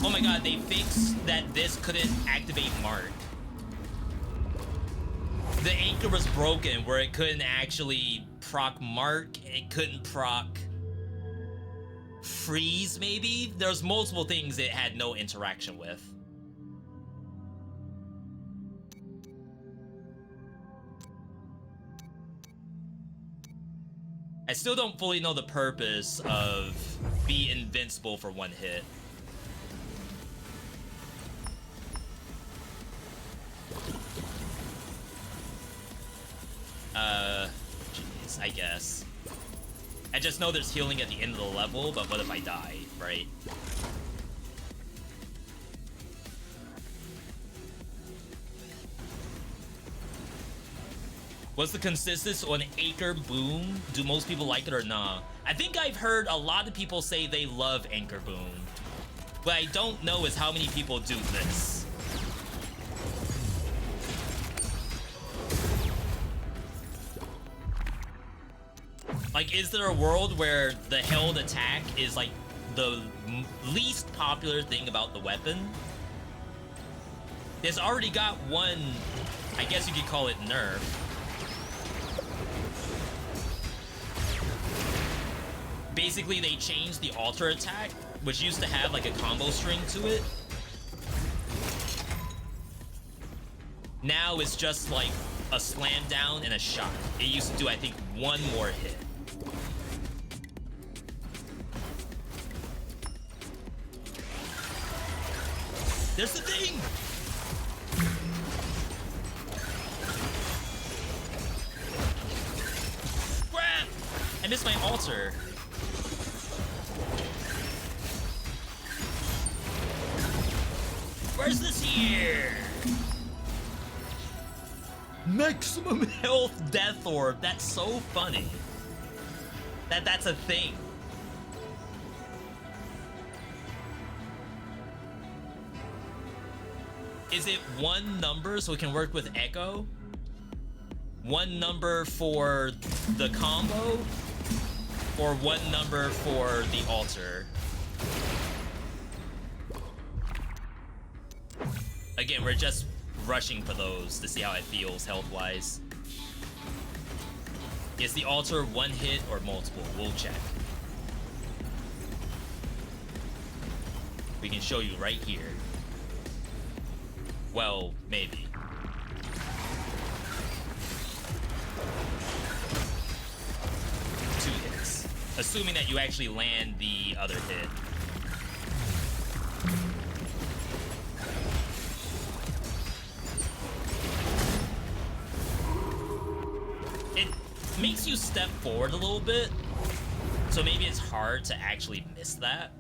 Oh my god, they fixed that this couldn't activate Mark. The anchor was broken where it couldn't actually proc Mark. It couldn't proc freeze, maybe? There's multiple things it had no interaction with. I still don't fully know the purpose of be invincible for one hit. Jeez, I guess. I just know there's healing at the end of the level, but what if I die, right? What's the consensus on Anchor Boom? Do most people like it or nah? I think I've heard a lot of people say they love Anchor Boom. What I don't know is how many people do this. Like, is there a world where the held attack is like the least popular thing about the weapon? It's already got one, I guess you could call it nerf. Basically, they changed the alter attack, which used to have like a combo string to it. Now it's just like a slam down and a shot. It used to do, I think, one more hit. There's the thing! Crap! I missed my alter. Where's this here? Maximum health death orb. That's so funny. That's a thing. Is it one number so it can work with Echo? One number for the combo? Or one number for the alter? Again, we're just rushing for those to see how it feels health-wise. Is the alter one hit or multiple? We'll check. We can show you right here. Well, maybe. Two hits. Assuming that you actually land the other hit. It makes you step forward a little bit, so maybe it's hard to actually miss that.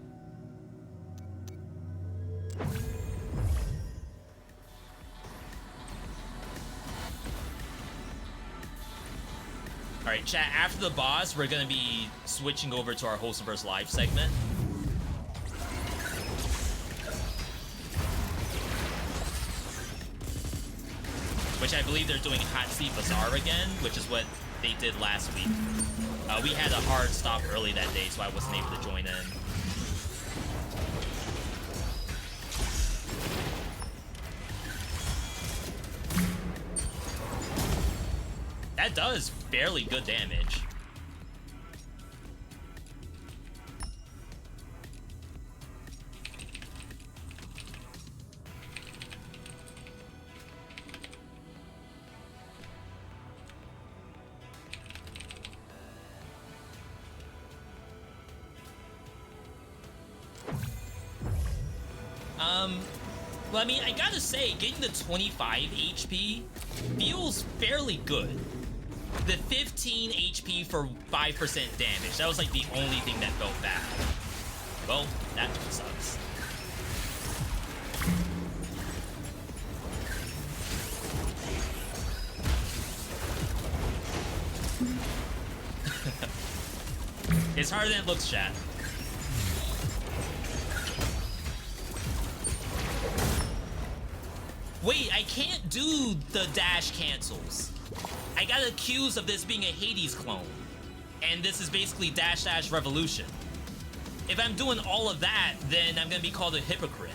Alright, chat, after the boss, we're gonna be switching over to our Hostiverse Live segment. Which I believe they're doing Hot Seat Bazaar again, which is what they did last week. We had a hard stop early that day, so I wasn't able to join in. That does fairly good damage. Well, I mean, I gotta say, getting the 25 HP feels fairly good. The 15 HP for 5% damage, that was like the only thing that felt bad. Well, that sucks. It's harder than it looks, chat. Wait, I can't do the dash cancels. I got accused of this being a Hades clone. And this is basically dash dash revolution. If I'm doing all of that, then I'm gonna be called a hypocrite.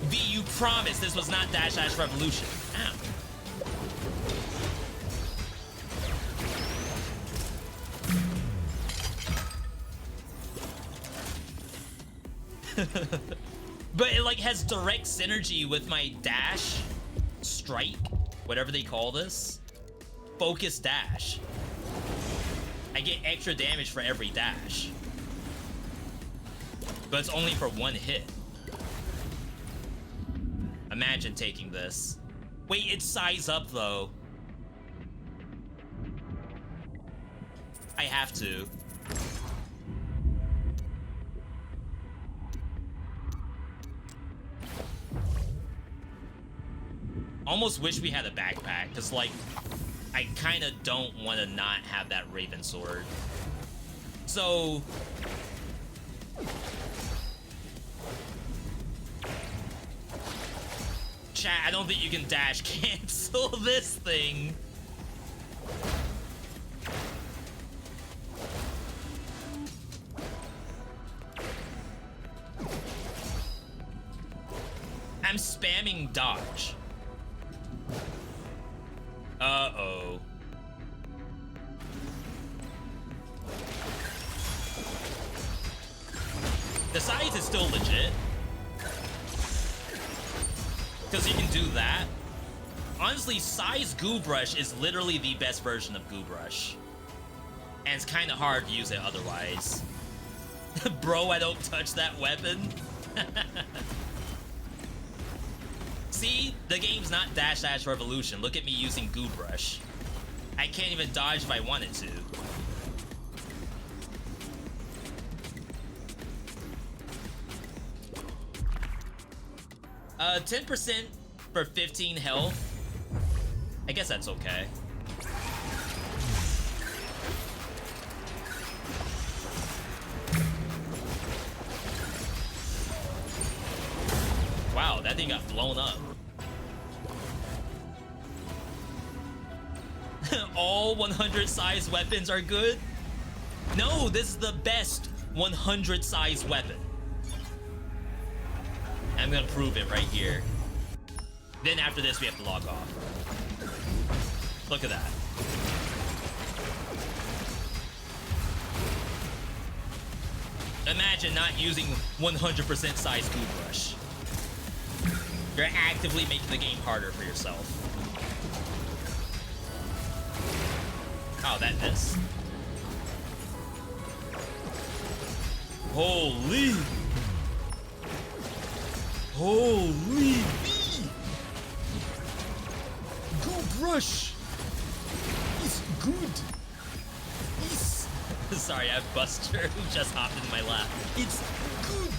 V, you promised this was not dash dash revolution. Ow. But it like has direct synergy with my dash, strike, whatever they call this. Focus dash. I get extra damage for every dash. But it's only for one hit. Imagine taking this. Wait, it's size up though. I have to. Almost wish we had a backpack, because, like, I kind of don't want to not have that Raven Sword. So... Chat, I don't think you can dash cancel this thing. I'm spamming dodge. Uh-oh. The size is still legit. Because you can do that. Honestly, size Goo Brush is literally the best version of Goo Brush. And it's kind of hard to use it otherwise. Bro, I don't touch that weapon. See? The game's not Dash Dash Revolution. Look at me using Goo Brush. I can't even dodge if I wanted to. 10% for 15 health. I guess that's okay. Wow, that thing got blown up. All 100 size weapons are good? No, this is the best 100 size weapon. I'm gonna prove it right here. Then after this, we have to log off. Look at that. Imagine not using 100% size Goo Brush. You're actively making the game harder for yourself. Oh, that missed. Holy! Holy V! Goo Brush! It's good! It's... Sorry, I have Buster who just hopped in my lap. It's good!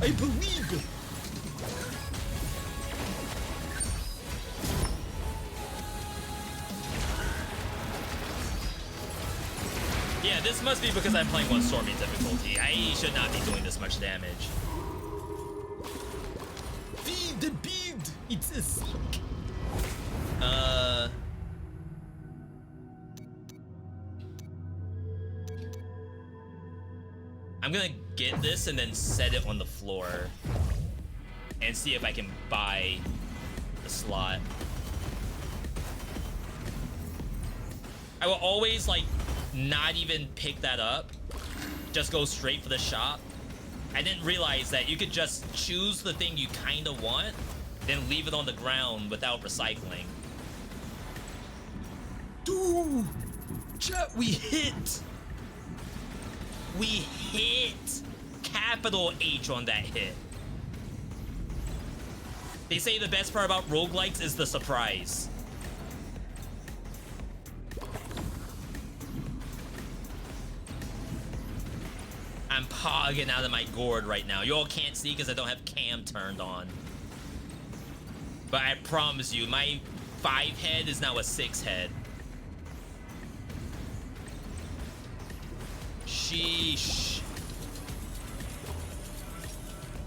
I believe! Yeah, this must be because I'm playing on Stormy difficulty. I should not be doing this much damage. Feed the bead! It's a sick! I'm gonna get this and then set it on the floor. and see if I can buy the slot. I will always like not even pick that up, just go straight for the shop. I didn't realize that you could just choose the thing you kind of want, then leave it on the ground without recycling. Dude, chat, we hit. We hit! Capital H on that hit. They say the best part about roguelikes is the surprise. I'm pogging out of my gourd right now. You all can't see because I don't have cam turned on. But I promise you, my 5 head is now a 6 head. Sheesh.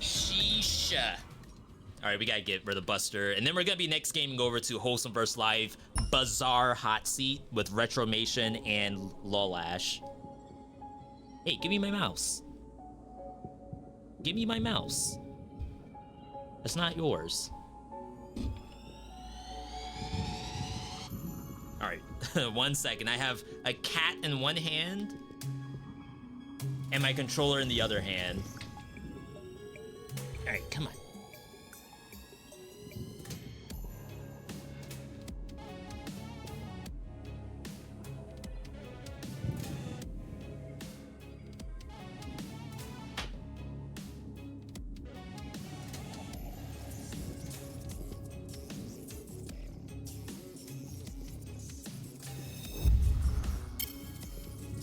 Sheesh. Alright, we gotta get rid of Buster. And then we're gonna be next gaming over to Wholesome vs. Live Bazaar Hot Seat with Retromation and Lolash. Hey, give me my mouse. Give me my mouse. That's not yours. Alright, 1 second. I have a cat in one hand and my controller in the other hand. Alright, come on.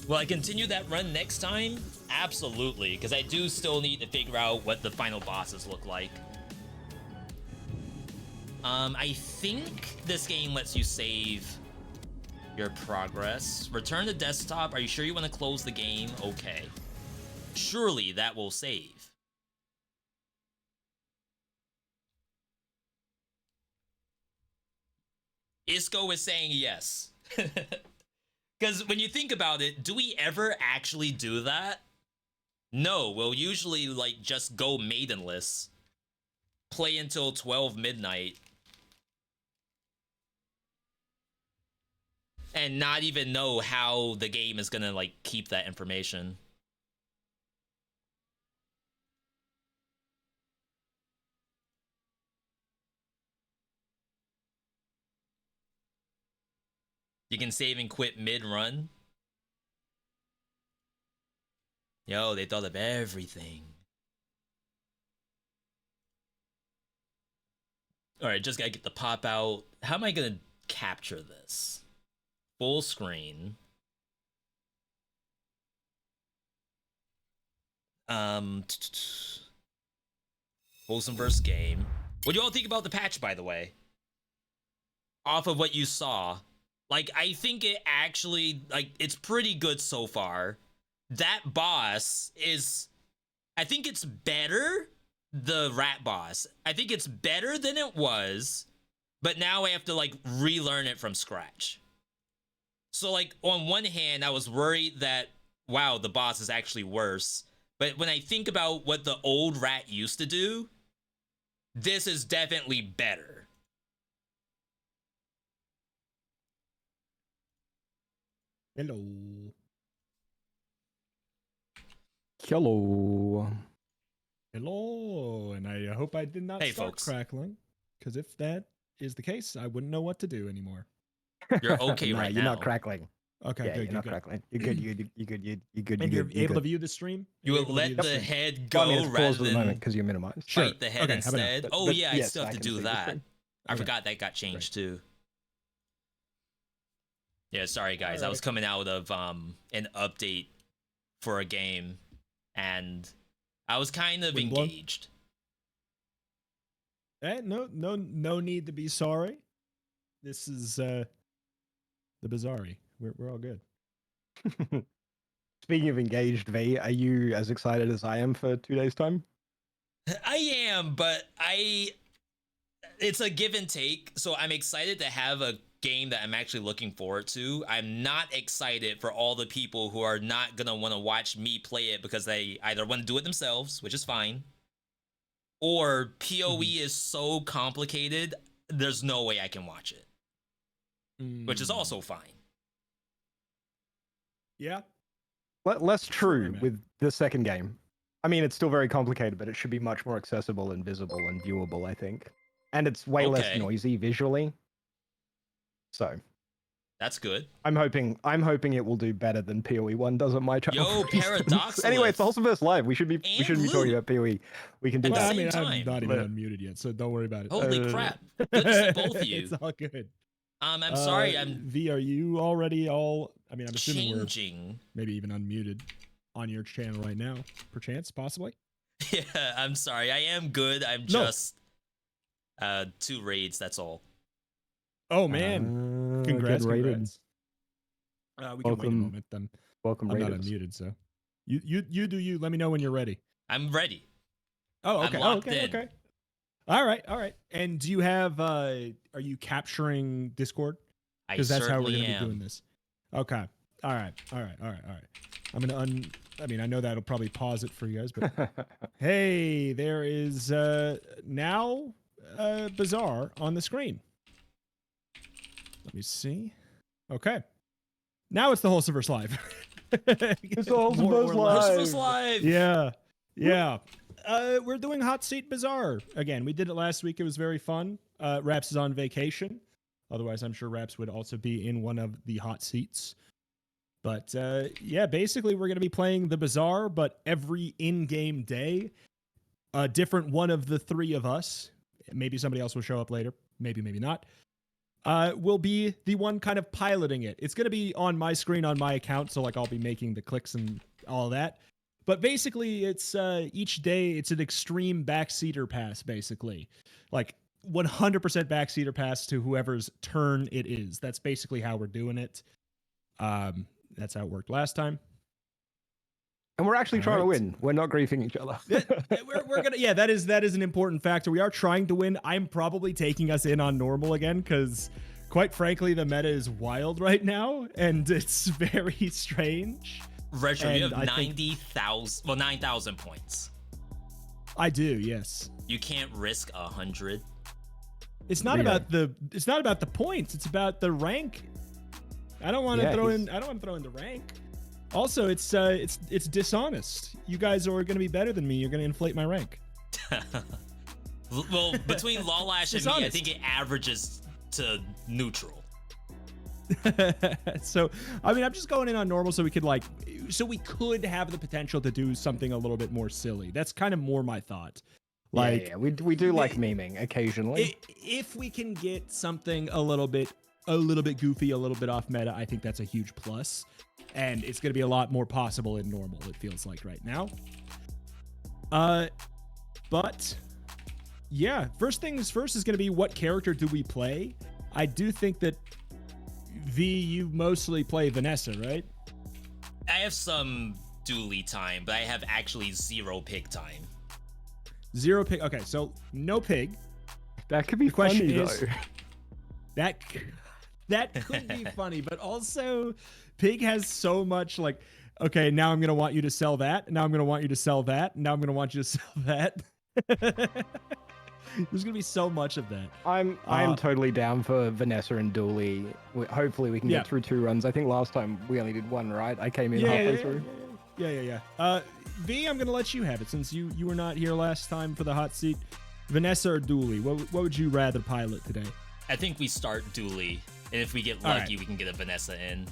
Will I continue that run next time? Absolutely, because I do still need to figure out what the final bosses look like. I think this game lets you save your progress. Return to desktop. Are you sure you want to close the game? Okay. Surely that will save. Isco is saying yes. Because when you think about it, do we ever actually do that? No, we'll usually like just go maidenless, play until 12 midnight, and not even know how the game is gonna like keep that information. You can save and quit mid-run. Yo, they thought of everything. Alright, just gotta get the pop out. How am I gonna capture this? Full screen. Wholesome verse game. What do you all think about the patch, by the way? Off of what you saw. Like, I think it actually, like, it's pretty good so far. That boss is, I think it's better, the rat boss. I think it's better than it was, but now I have to, like, relearn it from scratch. So, like, on one hand, I was worried that, wow, the boss is actually worse. But when I think about what the old rat used to do, this is definitely better. Hello. Hello. Hello. And I hope I did not start folks. crackling, because if that is the case, I wouldn't know what to do anymore. You're okay No, right you're now. not crackling. Okay, Yeah, good. you're not crackling. You're good. You're good. You're good. And You're you're good. able to view the stream? You You're would able to let view the the stream? head Well, I go mean, it's rather paused at the moment than because you're minimized. Sure. fight the head Okay, how about now? instead. But- Oh but yeah, I yes, still have I to can do see the that. stream. I Okay. forgot that got changed too. Yeah, sorry guys. I was Alright. coming out of an update for a game and I was kind of Windblown? engaged. No need to be sorry. This is the Bazaar. We're all good. Speaking of engaged, V, are you as excited as I am for 2 days' time? I am, but it's a give and take. So I'm excited to have a game that I'm actually looking forward to. I'm not excited for all the people who are not gonna want to watch me play it because they either want to do it themselves, which is fine, or PoE is so complicated, there's no way I can watch it, which is also fine. Yeah. Less true man. with the second game. I mean, it's still very complicated, but it should be much more accessible and visible and viewable, I think. And it's way less Okay. noisy visually. So That's good. I'm hoping it will do better than PoE 1 does on my channel. Yo, for instance. Paradoxalith. Anyway, it's the Wholesomeverse Live. We shouldn't be And talking about PoE. We can do At the Well, I same mean, time. I'm not even But- unmuted yet, so don't worry about it. Holy crap. Good to see both of you. It's all good. I'm sorry, I'm V, are you already all? I mean, I'm assuming we're changing. maybe even unmuted on your channel right now, perchance, possibly. Yeah, I'm sorry. I am good. I'm No. just 2 raids, that's all. Oh man, congrats! Get rated. Congrats. We can wait a Welcome. moment. Then Welcome, I'm not Raiders. unmuted, so you do you. Let me know when you're ready. I'm ready. Oh, I'm okay. locked okay. in. Okay. All right. And do you have? Are you capturing Discord? I Because that's how we're certainly gonna am. be doing this. Okay. All right. I'm gonna I mean, I know that'll probably pause it for you guys, but hey, there is now Bazaar on the screen. Let me see. Okay. Now it's the Wholesomeverse Live. It's the Wholesomeverse More or less. Live. Christmas Live. Yeah. We're doing Hot Seat Bazaar again. We did it last week. It was very fun. Raps is on vacation. Otherwise, I'm sure Raps would also be in one of the hot seats. But yeah, basically, we're going to be playing the Bazaar, but every in-game day, a different one of the 3 of us, maybe somebody else will show up later, maybe not, will be the one kind of piloting it. It's going to be on my screen on my account, so like I'll be making the clicks and all that. But basically, it's each day, it's an extreme backseater pass, basically. Like 100% backseater pass to whoever's turn it is. That's basically how we're doing it. That's how it worked last time. And we're actually trying to Alright. win. We're not griefing each other. We're gonna, yeah, that is an important factor. We are trying to win. I'm probably taking us in on normal again because, quite frankly, the meta is wild right now and it's very strange. Retro, you And have I think- 90,000, well, 9,000 points. I do, yes. You can't risk 100. It's not Really? about the points. It's about the rank. I don't want to Yeah, throw he's- in. I don't want to throw in the rank. Also, it's dishonest. You guys are going to be better than me. You're going to inflate my rank. Well, between Lawlash and me, I Dishonest. think it averages to neutral. So, I mean, I'm just going in on normal so we could have the potential to do something a little bit more silly. That's kind of more my thought. Like, yeah, we do like memeing occasionally. if we can get something a little bit goofy, a little bit off meta, I think that's a huge plus. And it's going to be a lot more possible in normal, it feels like right now. But yeah, first things first is going to be what character do we play? I do think that V, you mostly play Vanessa, right? I have some dually time, but I have actually 0 pig time. 0 pig. Okay, so no pig. That could be question funny is- though. That could be funny, but also Pig has so much like, okay, now I'm going to want you to sell that. Now I'm going to want you to sell that. Now I'm going to want you to sell that. There's going to be so much of that. I'm totally down for Vanessa and Dooley. Hopefully we can Yeah. get through 2 runs. I think last time we only did 1, right? I came in halfway through. Yeah. V, I'm going to let you have it since you were not here last time for the hot seat. Vanessa or Dooley, what would you rather pilot today? I think we start dually, and if we get All lucky, right. we can get a Vanessa in.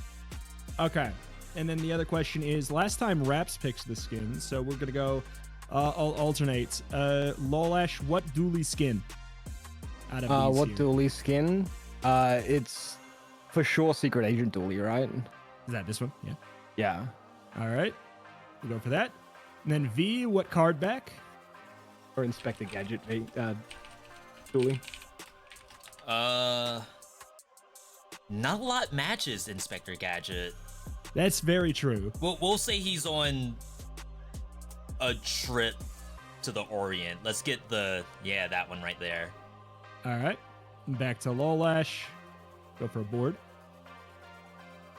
Okay. And then the other question is, last time Raps picks the skin, so we're going to go I'll alternate. Lolash, what Dooley skin? Out of these What here? Dooley skin? It's for sure Secret Agent Dooley, right? Is that this one? Yeah. Yeah. All right. We'll go for that. And then V, what card back? Or Inspector Gadget, Dooley. Not a lot matches Inspector Gadget. That's very true. We'll say he's on a trip to the Orient. Let's get that one right there. All right. Back to Lolash. Go for a board.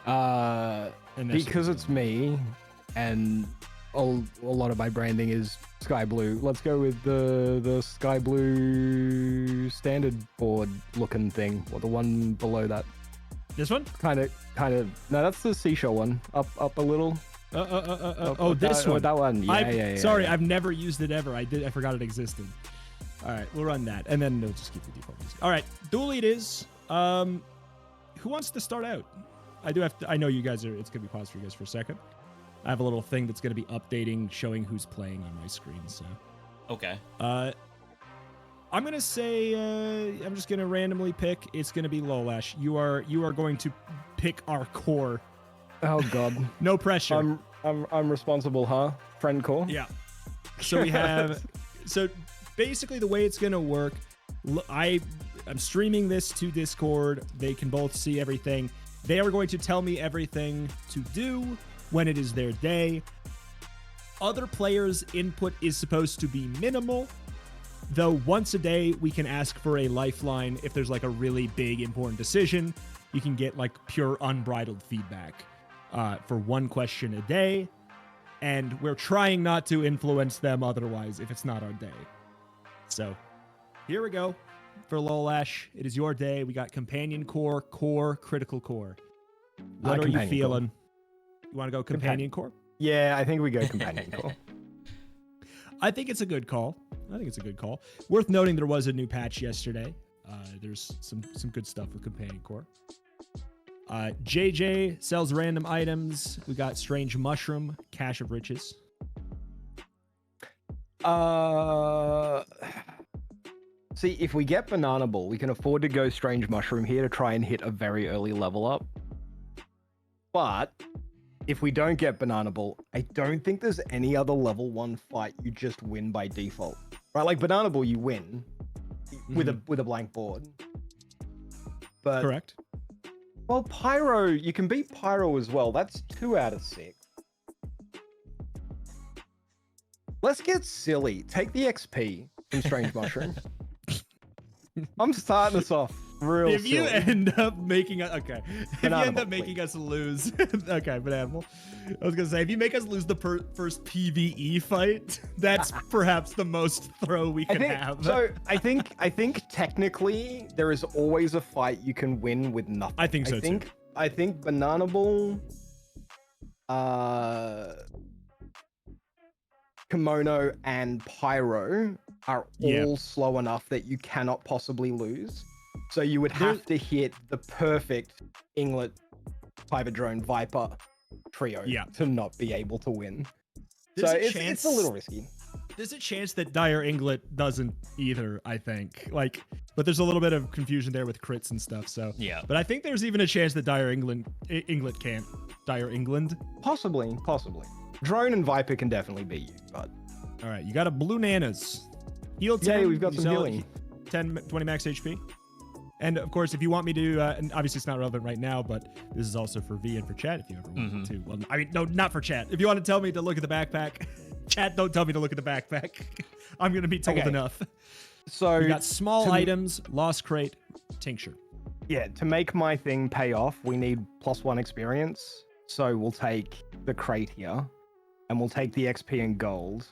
And that's Because it's me, and a lot of my branding is sky blue. Let's go with the sky blue standard board looking thing, or the one below that. This one? Kind of. No, that's the seashell one. Up a little. This one. That one. Yeah. Sorry, yeah. I've never used it ever. I forgot it existed. All right, we'll run that, and then we'll just keep the default music. All right, dually it is. Who wants to start out? I know you guys are. It's gonna be paused for you guys for a second. I have a little thing that's gonna be updating, showing who's playing on my screen. So. Okay. I'm gonna say I'm just gonna randomly pick. It's gonna be Lolash. You are going to pick our core. Oh God. No pressure. I'm responsible, huh? Friend core. Yeah. So we have. So basically, the way it's gonna work, I'm streaming this to Discord. They can both see everything. They are going to tell me everything to do when it is their day. Other players' input is supposed to be minimal. Though once a day, we can ask for a lifeline. If there's like a really big, important decision, you can get like pure unbridled feedback for one question a day. And we're trying not to influence them otherwise if it's not our day. So here we go for Lolash. It is your day. We got Companion Core, Critical Core. What are you feeling? You want to go Companion Core? Yeah, I think we go Companion Core. I think it's a good call. Worth noting, there was a new patch yesterday. There's some good stuff with Companion Core. JJ sells random items. We got Strange Mushroom, Cache of Riches. See, if we get Banana Ball, we can afford to go Strange Mushroom here to try and hit a very early level up. But if we don't get Banana Ball, I don't think there's any other level 1 fight you just win by default. Right, like Banana Ball, you win with a blank board. But Correct. Well, Pyro, you can beat Pyro as well. That's 2 out of 6. Let's get silly. Take the XP from Strange Mushroom. I'm starting us off real If you silly. end up making us okay, if you Banana end up Ball, making us lose, okay, Banana Ball. I was gonna say if you make us lose the first PVE fight, that's perhaps the most throw we can have. So I think technically there is always a fight you can win with nothing. I think so too. I think Banana Ball, Kimono, and Pyro are all slow enough that you cannot possibly lose. So you would have to hit the perfect Inglet, Fiber Drone, Viper trio to not be able to win. There's so a it's a little risky. There's a chance that Dire Inglet doesn't either, I think. But there's a little bit of confusion there with crits and stuff, so. Yeah. But I think there's even a chance that Dire Inglet can't. Dire England? Possibly. Drone and Viper can definitely beat you, but. All right, you got a Blue Nanas. Heal 10. Yeah, we've got you some sell healing. 20 max HP. And of course, if you want me to, and obviously it's not relevant right now, but this is also for V and for chat if you ever want to. Well, I mean, no, not for chat. If you want to tell me to look at the backpack, chat, don't tell me to look at the backpack. I'm going to be told enough. So we got small items, Lost Crate, Tincture. Yeah, to make my thing pay off, we need +1 experience. So we'll take the crate here, and we'll take the XP and gold.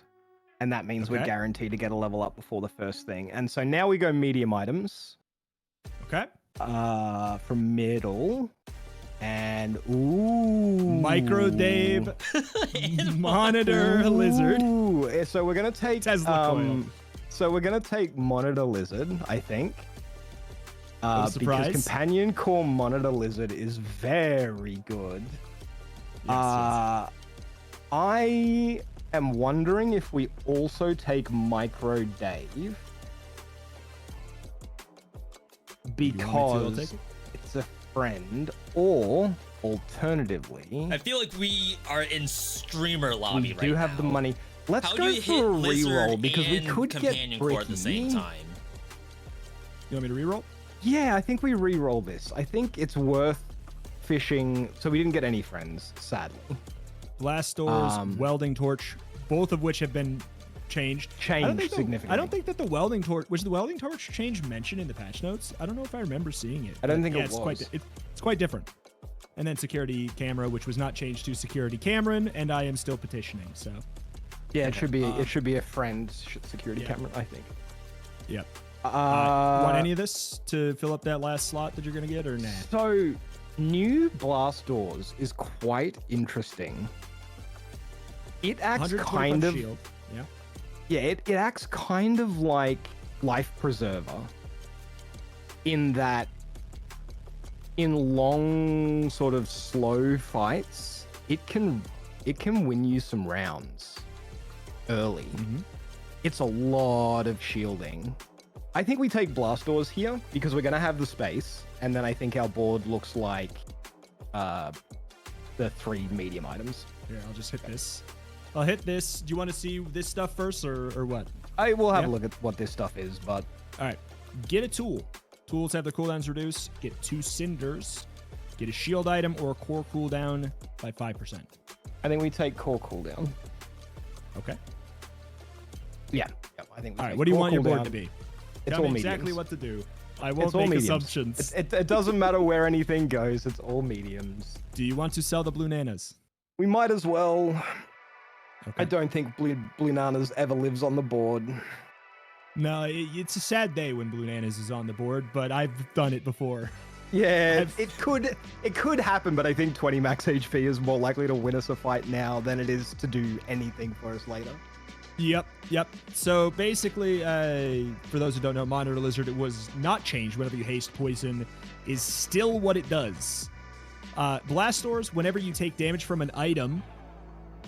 And that means we're guaranteed to get a level up before the first thing. And so now we go medium items. Okay. From middle. And ooh. Micro Dave. Monitor Lizard. So we're gonna take Tesla coil. So we're gonna take Monitor Lizard, I think. Because Companion Core Monitor Lizard is very good. Yes. I am wondering if we also take Micro Dave. Because it's a friend, or alternatively, I feel like we are in streamer lobby right now. We do have the money. Let's How go do you for hit a Lizard reroll because we and could Companion get Core at the same Bricky. time? You want me to reroll? Yeah, I think we re-roll this. I think it's worth fishing. So we didn't get any friends, sadly. Blast Doors, Welding Torch, both of which have been changed. Significantly. I don't think that the Welding Torch... Was the Welding Torch change mentioned in the patch notes? I don't know if I remember seeing it. I don't think it it's was. It's quite different. and then security camera, which was not changed to security Cameron, and I am still petitioning. So Yeah, it should be a friend security yeah. camera, I think. yep. Want any of this to fill up that last slot that you're gonna get, or nah? So, new blast doors is quite interesting. It acts 125 kind of shield. Yeah. yeah, it acts kind of like Life Preserver in that in long sort of slow fights, it can win you some rounds early. It's a lot of shielding. I think we take blast doors here because we're going to have the space, and then I think our board looks like the 3 medium items. Here, I'll just hit this. I'll hit this. Do you want to see this stuff first, or what? I will have a look at what this stuff is, but All right. Get a tool. Tools have their cooldowns reduced. Get 2 cinders. Get a shield item or a core cooldown by 5%. I think we take core cooldown. Okay. Yeah, I think. All right. What do you want your board to be? It's Tell all me mediums. exactly what to do. I won't It's all make mediums. assumptions. It doesn't matter where anything goes. It's all mediums. Do you want to sell the blue nanas? We might as well. Okay. I don't think blue nanas ever lives on the board. No, it's a sad day when blue nanas is on the board, but I've done it before. Yeah, it could happen, but I think 20 max HP is more likely to win us a fight now than it is to do anything for us later. Yep. So basically, for those who don't know, Monitor Lizard, it was not changed. Whenever you haste poison, is still what it does. Blast doors, whenever you take damage from an item,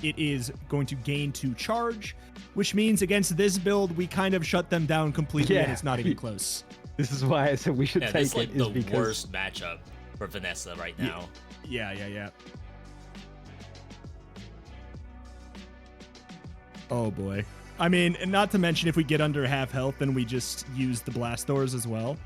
it is going to gain 2 charge, which means against this build, we kind of shut them down completely, and Yeah. it's not even close. This is why I said we should Yeah, take this is like it. the is because worst matchup for Vanessa right now. Yeah. Oh boy. I mean, and not to mention if we get under half health, then we just use the blast doors as well.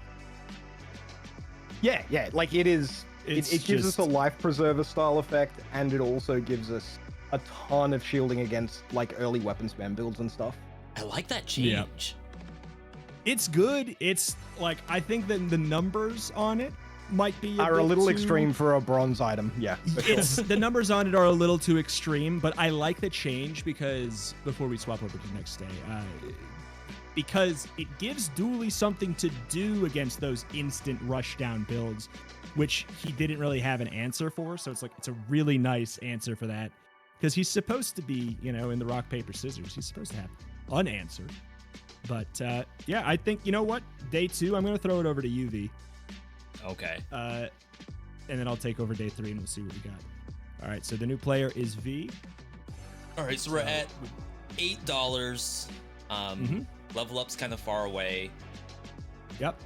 Yeah, like it is. It's It gives us just- a life preserver style effect, and it also gives us a ton of shielding against like early weapon spam builds and stuff. I like that Yeah. change. It's good. It's like, I think that the numbers on it might be Are a bit little too- extreme for a bronze item. Yeah, for sure. It's the numbers on it are a little too extreme, but I like the change because before we swap over to the next day, because it gives Dooley something to do against those instant rush down builds, which he didn't really have an answer for. So it's like, it's a really nice answer for that because he's supposed to be, in the rock, paper, scissors. He's supposed to have an answer. But yeah, I think, you know what? Day 2, I'm going to throw it over to UV. Okay. And then I'll take over day 3 and we'll see what we got. All right, so the new player is V. All right, so we're at $8. Level up's kind of far away. Yep.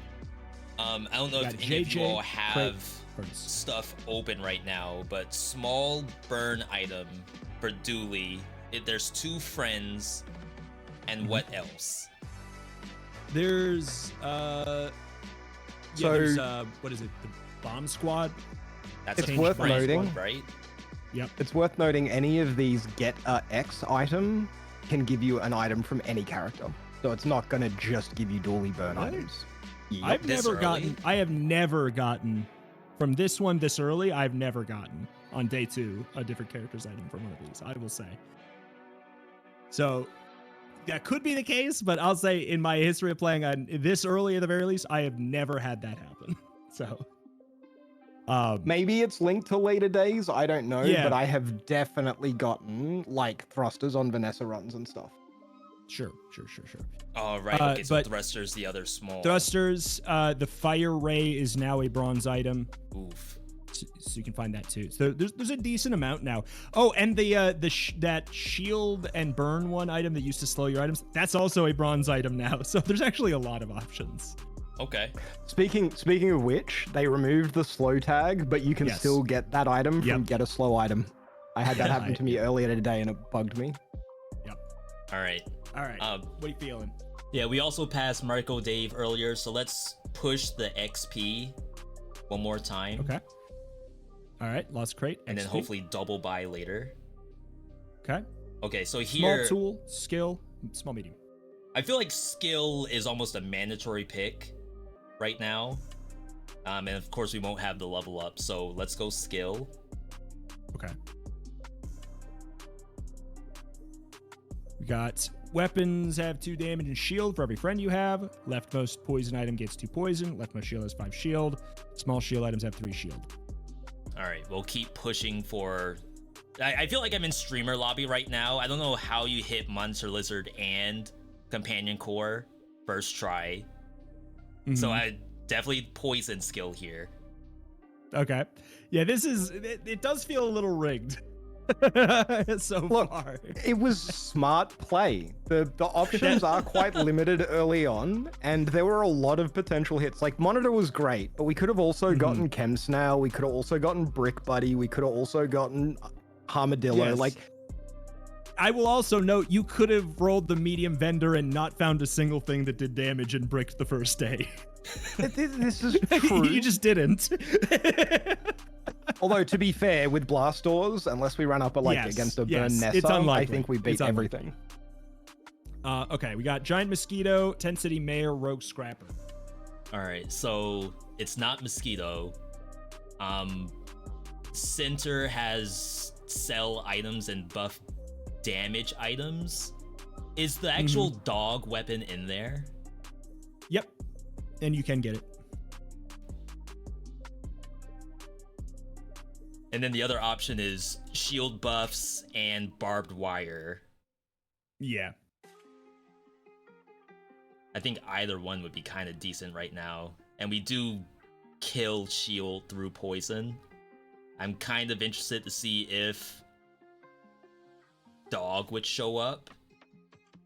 I don't know Got if any of you JJ, all have first. stuff open right now, but small burn item for Dooley. There's 2 friends, and what else? There's there's what is it? The bomb squad. That's It's a worth friend noting. one, right? Yep. It's worth noting any of these get a X item can give you an item from any character. So it's not gonna just give you Dooley burn Really? items. Yep. I've This never early? gotten. I have never gotten from this one this early. I've never gotten on day 2 a different character's item from one of these. I will say. So that could be the case, but I'll say in my history of playing on this early at the very least, I have never had that happen. So. Maybe it's linked to later days. I don't know, Yeah. but I have definitely gotten like thrusters on Vanessa runs and stuff. Sure. Oh, right. Okay, so but- Thruster's the other small. Thrusters, the fire ray is now a bronze item, Oof. so you can find that too. So there's a decent amount now. Oh, and that shield and burn one item that used to slow your items, that's also a bronze item now. So there's actually a lot of options. Okay. Speaking of which, they removed the slow tag, but you can Yes. still get that item from Yep. get a slow item. I had that happen to me earlier today and it bugged me. All right. All right. What are you feeling? Yeah, we also passed Marco Dave earlier, so let's push the XP one more time. Okay. All right. Lost crate. And then XP. hopefully double buy later. Okay. Okay, so Small here, tool, skill, small medium. I feel like skill is almost a mandatory pick right now. And of course we won't have the level up, so let's go skill. Okay. We got weapons have 2 damage and shield for every friend you have. Leftmost poison item gets 2 poison. Leftmost shield has 5 shield. Small shield items have 3 shield. All right, we'll keep pushing for... I feel like I'm in streamer lobby right now. I don't know how you hit Monster Lizard and Companion Core first try. So I definitely poison skill here. Okay. Yeah, this is... It does feel a little rigged. So far. It was smart play. The options are quite limited early on, and there were a lot of potential hits. Like, Monitor was great, but we could have also gotten Chem Snail, we could have also gotten Brick Buddy, we could have also gotten Armadillo. Yes. Like, I will also note you could have rolled the medium vendor and not found a single thing that did damage and bricked the first day. this is true. You just didn't. Although, to be fair, with Blast Doors, unless we run up against a Burn Nessa, it's unlikely. I think we beat everything. Okay, we got Giant Mosquito, 10 City Mayor, Rogue Scrapper. All right, so it's not Mosquito. Center has sell items and buff damage items. Is the actual dog weapon in there? Yep, and you can get it. And then the other option is shield buffs and barbed wire. Yeah. I think either one would be kind of decent right now. And we do kill shield through poison. I'm kind of interested to see if dog would show up.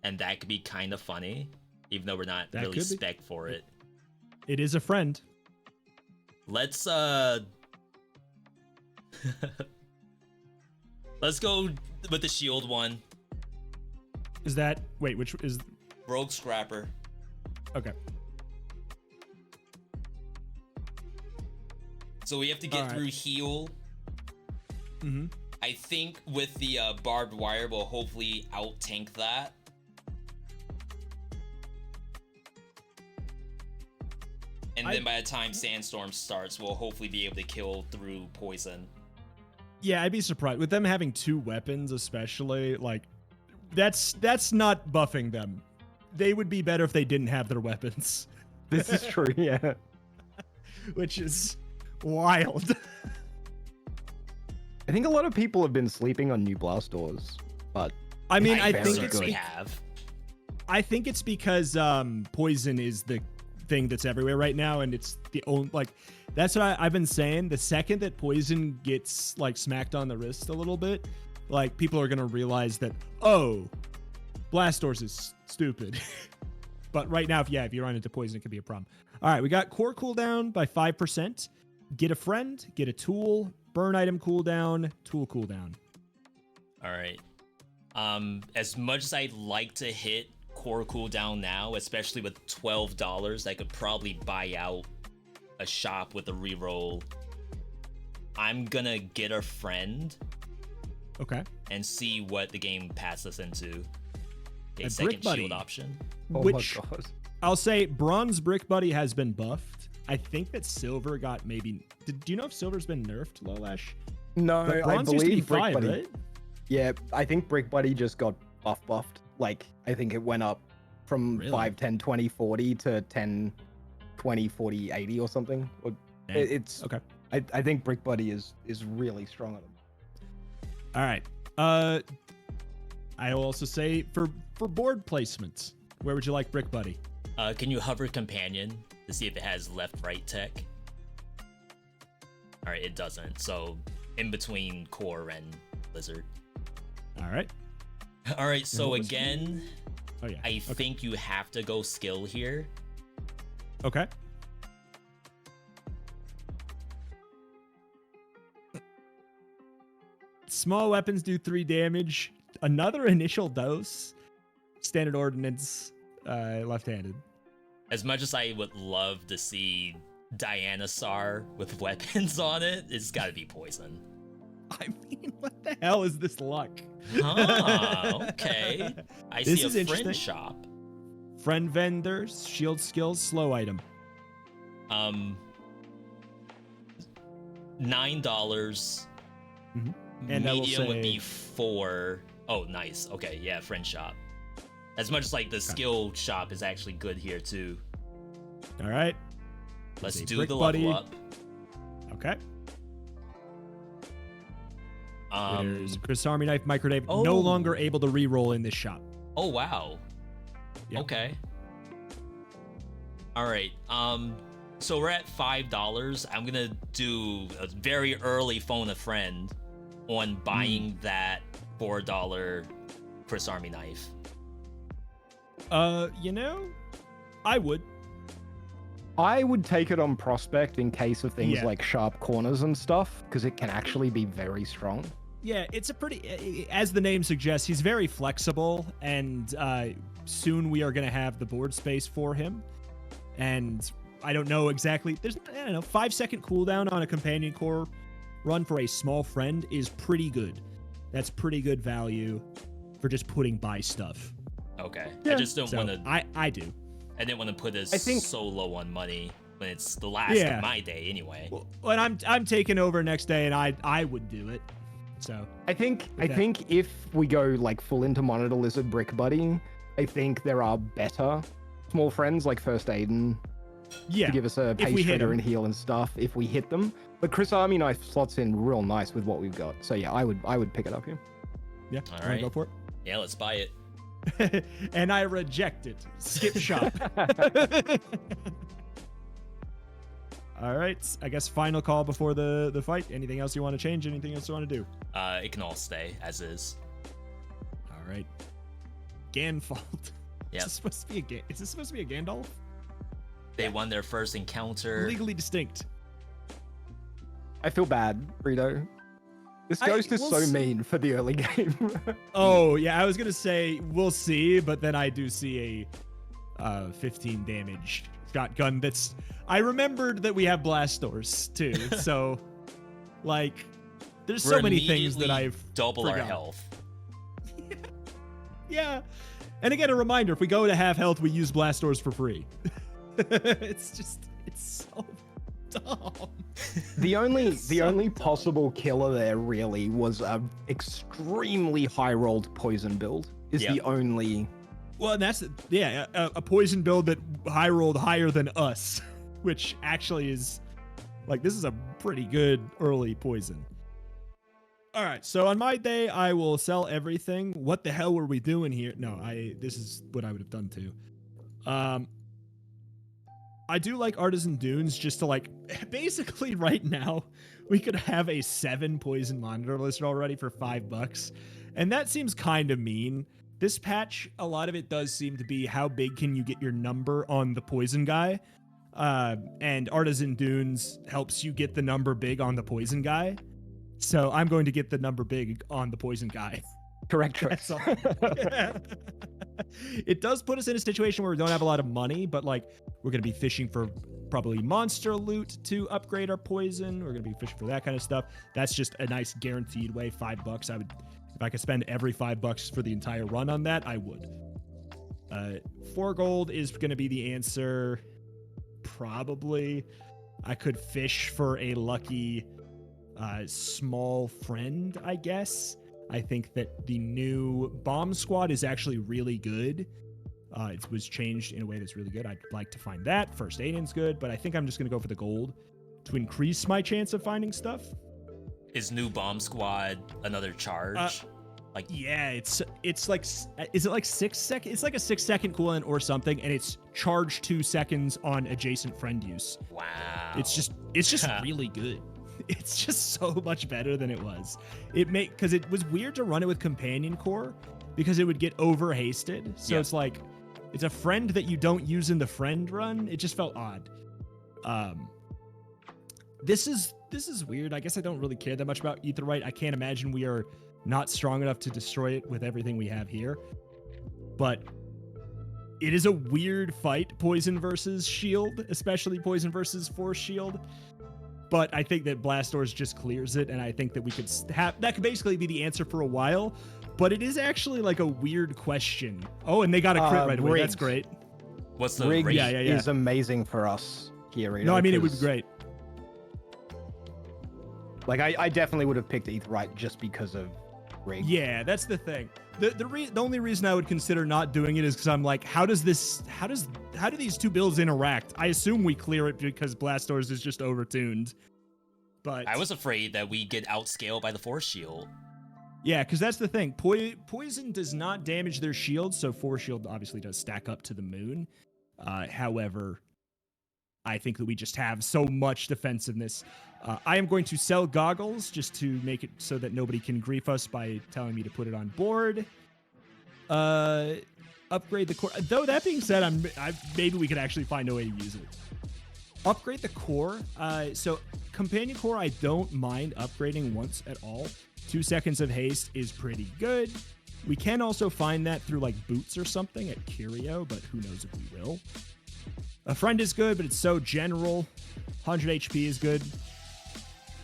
And that could be kind of funny, even though we're not really spec for it. It is a friend. Let's let's go with the shield one. Is that... Wait, which is... Rogue Scrapper. Okay. So we have to get through heal. I think with the barbed wire, we'll hopefully out-tank that. And then by the time Sandstorm starts, we'll hopefully be able to kill through poison. Yeah, I'd be surprised. With them having 2 weapons especially, like, that's not buffing them. They would be better if they didn't have their weapons. This is true, yeah. Which is wild. I think a lot of people have been sleeping on new Blast Doors, but... I mean, I think think we have. I think it's because poison is the thing that's everywhere right now, and it's the only, like, that's what I've been saying. The second that poison gets like smacked on the wrist a little bit, like, people are gonna realize that, oh, Blast Doors is stupid. But right now, if you run into poison, it could be a problem. All right, we got core cooldown by 5%. Get a friend, get a tool, burn item cooldown, tool cooldown. All right. As much as I'd like to hit core cooldown now, especially with $12, I could probably buy out a shop with a reroll. I'm gonna get a friend. Okay. And see what the game passes us into. A A second Brick Buddy. shield option. Oh Which, my God. I'll say Bronze Brick Buddy has been buffed. I think that Silver got maybe... Do you know if Silver's been nerfed, Lolash? No, But I Bronze used to be believe Brick 5, Buddy. right? Yeah, I think Brick Buddy just got buffed. Like, I think it went up from Really? 5, 10, 20, 40 to 10, 20, 40, 80 or something. Dang. It's Okay. I think Brick Buddy is really strong on him. All right. I will also say for board placements, where would you like Brick Buddy? Can you hover companion to see if it has left-right tech? All right, it doesn't. So in between core and lizard. All right. All right. So what was again, Oh yeah. I think you have to go skill here. Okay. Small weapons do 3 damage. Another initial dose. Standard ordnance, left-handed. As much as I would love to see Dianasar with weapons on it, it's got to be poison. I mean, what the hell is this luck? Ah, okay. I This see is a interesting. friend shop. Friend vendors, shield skills, slow item. $9. And I will Medium would say- be 4. Oh, nice. Okay, yeah, friend shop. As much as like the skill shop is actually good here too. All right. Let's a do brick the buddy. level up. Okay. There's Um. Chris Army Knife, Microdave, Oh. no longer able to re-roll in this shop. Oh wow. Yeah. Okay. All right. So we're at $5. I'm gonna do a very early phone a friend on buying that $4 Chris Army knife. You know, I would. I would take it on prospect in case of things Yeah. like sharp corners and stuff, because it can actually be very strong. Yeah, it's a pretty, as the name suggests, he's very flexible, and soon we are going to have the board space for him. And I don't know exactly, there's, 5-second cooldown on a companion core run for a small friend is pretty good. That's pretty good value for just putting by stuff. Okay. Yeah. I just don't So want to. I do. I didn't want to put us I think- so low on money when it's the last Yeah. of my day anyway. Well, and I'm taking over next day, and I would do it. So I think Okay. if we go like full into Monitor Lizard Brick Buddy, I think there are better small friends like First Aiden yeah, to give us a if we pace hit trigger 'em. and heal and stuff if we hit them. But Chris Army Knife slots in real nice with what we've got. So yeah, I would pick it up here. yeah. All Wanna right. go for Yeah, let's buy it. it. And I reject it. Skip shop. All right. I guess final call before the fight. Anything else you want to change? Anything else you want to do? It can all stay as is. All right. Ganfault. Yep. Is this supposed to be is this supposed to be a Gandalf? They won their first encounter. Legally distinct. I feel bad, Rito. This ghost is we'll so see. mean for the early game. Oh yeah, I was gonna say we'll see, but then I do see a 15 damage shotgun. That's I remembered that we have blast doors too, so like there's so We're many things that immediately I've double our forgot. health. Yeah, and again a reminder: if we go to half health, we use blast doors for free. It's so dumb. The only So possible killer there really was a extremely high rolled poison build. Is Yep. the only Well, and that's a poison build that high rolled higher than us, which actually is like this is a pretty good early poison. All right, so on my day, I will sell everything. What the hell were we doing here? No, this is what I would have done too. I do like Artisan Dunes just to like basically right now we could have a 7 poison monitor list already for $5, and that seems kind of mean. This patch, a lot of it does seem to be how big can you get your number on the poison guy, and Artisan Dunes helps you get the number big on the poison guy. So I'm going to get the number big on the poison guy. correct choice. That's all. It does put us in a situation where we don't have a lot of money, but like we're going to be fishing for probably monster loot to upgrade our poison. We're going to be fishing for that kind of stuff. That's just a nice guaranteed way. $5. I would, if I could spend every $5 for the entire run on that, I would. 4 gold is going to be the answer. Probably. I could fish for a lucky small friend, I guess. I think that the new bomb squad is actually really good. It was changed in a way that's really good. I'd like to find that. First Aiden's good, but I think I'm just going to go for the gold to increase my chance of finding stuff. Is new bomb squad another charge? Yeah, it's like, is it like 6 seconds? It's like a 6-second cooldown or something, and it's charged 2 seconds on adjacent friend use. Wow. It's just really good. It's just so much better than it was. Because it was weird to run it with companion core because it would get over hasted. So Yeah. it's like it's a friend that you don't use in the friend run. It just felt odd. This is weird. I guess I don't really care that much about Aetheryte. I can't imagine we are not strong enough to destroy it with everything we have here. But it is a weird fight, poison versus shield, especially poison versus force shield. But I think that Blast Doors just clears it, and I think that we could have that could basically be the answer for a while. But it is actually like a weird question. Oh, and they got a crit right away. That's rigged. great. What's the Rig rate? Yeah. is amazing for us here. Rito, No, I mean it would be 'cause great. Like I definitely would have picked Aetheryte just because of rig. Yeah, that's the thing. The only reason I would consider not doing it is because I'm like, how do these two builds interact? I assume we clear it because Blastors is just overtuned. But I was afraid that we get outscaled by the Force Shield. yeah, because that's the thing. Poison does not damage their shields, so Force Shield obviously does stack up to the moon. However, I think that we just have so much defensiveness. I am going to sell goggles just to make it so that nobody can grief us by telling me to put it on board. Upgrade the core. Though that being said, maybe we could actually find a way to use it. Upgrade the core. So companion core, I don't mind upgrading once at all. 2 seconds of haste is pretty good. We can also find that through like boots or something at Curio, but who knows if we will. A friend is good, but it's so general. 100 HP is good.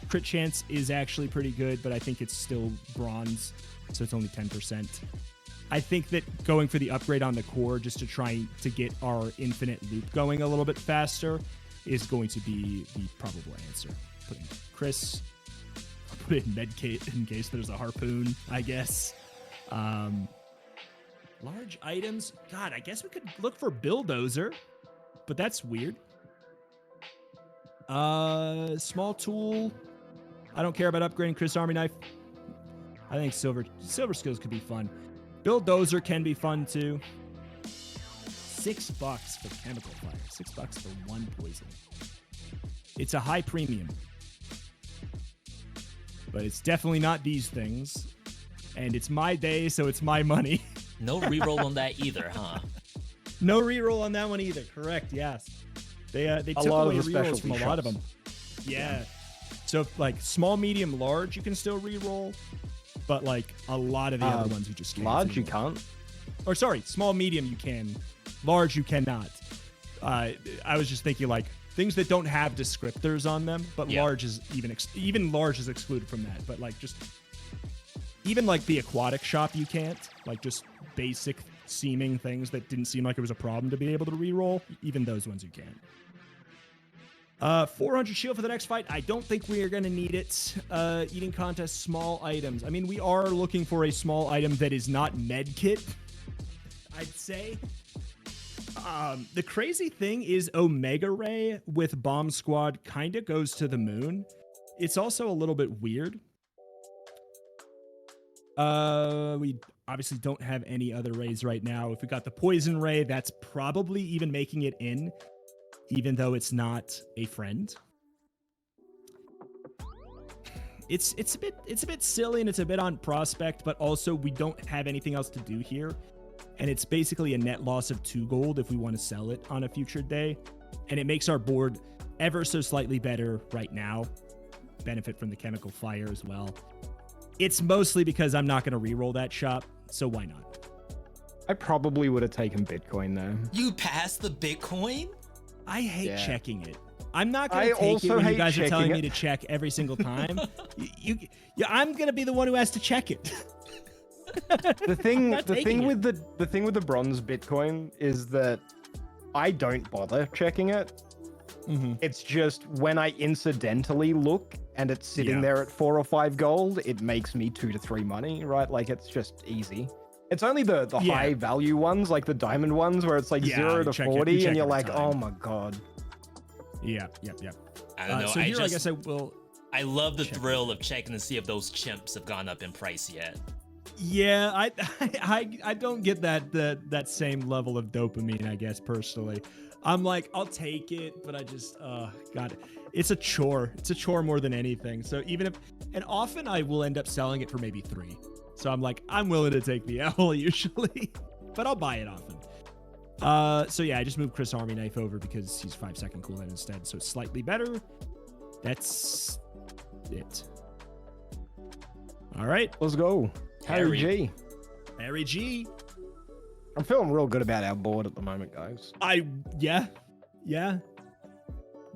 Crit chance is actually pretty good, but I think it's still bronze, so it's only 10%. I think that going for the upgrade on the core just to try to get our infinite loop going a little bit faster is going to be the probable answer. Put in Chris. I'll put it in medkit in case there's a harpoon, I guess. Large items. God, I guess we could look for Bulldozer, but that's weird. Small tool. I don't care about upgrading Chris Army Knife. I think silver skills could be fun. Bulldozer can be fun too. $6 for chemical fire. $6 for one poison. It's a high premium. But it's definitely not these things. And it's my day, so it's my money. No reroll on that either, huh? No reroll on that one either. Correct, yes. They took away rerolls from a lot of them. Yeah. So like small, medium, large, you can still reroll. But like a lot of the other ones you just can't. Large, you can't. Or sorry, small, medium, you can. Large, you cannot. I was just thinking like things that don't have descriptors on them, but large is even large is excluded from that. But like just even like the aquatic shop, you can't. Like just basic seeming things that didn't seem like it was a problem to be able to reroll. Even those ones you can. 400 shield for the next fight. I don't think we are going to need it. Eating contest, small items. I mean, we are looking for a small item that is not medkit, I'd say. The crazy thing is Omega Ray with Bomb Squad kind of goes to the moon. It's also a little bit weird. We obviously don't have any other rays right now. If we got the Poison Ray, that's probably even making it in, even though it's not a friend. It's a bit silly and it's a bit on prospect, but also we don't have anything else to do here. And it's basically a net loss of 2 gold if we want to sell it on a future day. And it makes our board ever so slightly better right now. Benefit from the chemical fire as well. It's mostly because I'm not going to reroll that shop, so why not? I probably would have taken Bitcoin though. You passed the Bitcoin? I hate checking it. I'm not going to take it when you guys are telling me to check every single time. I'm going to be the one who has to check it. The thing with the bronze Bitcoin is that I don't bother checking it. Mm-hmm. It's just when I incidentally look and it's sitting there at 4 or 5 gold, it makes me 2 to 3 money, right? Like it's just easy. It's only the high value ones, like the diamond ones, where it's like 0 to 40, and you're like, oh my god. Yeah. I don't know. So here, I guess I will. I love the thrill of checking to see if those chimps have gone up in price yet. Yeah, I don't get that same level of dopamine, I guess, personally. I'm like, I'll take it, but I just, God, it's a chore. It's a chore more than anything. So and often I will end up selling it for maybe 3. So I'm like, I'm willing to take the L usually, but I'll buy it often. So yeah, I just moved Chris Army Knife over because he's 5-second cooldown instead. So it's slightly better. That's it. All right, let's go. Harry G. Harry G. I'm feeling real good about our board at the moment, guys. Yeah.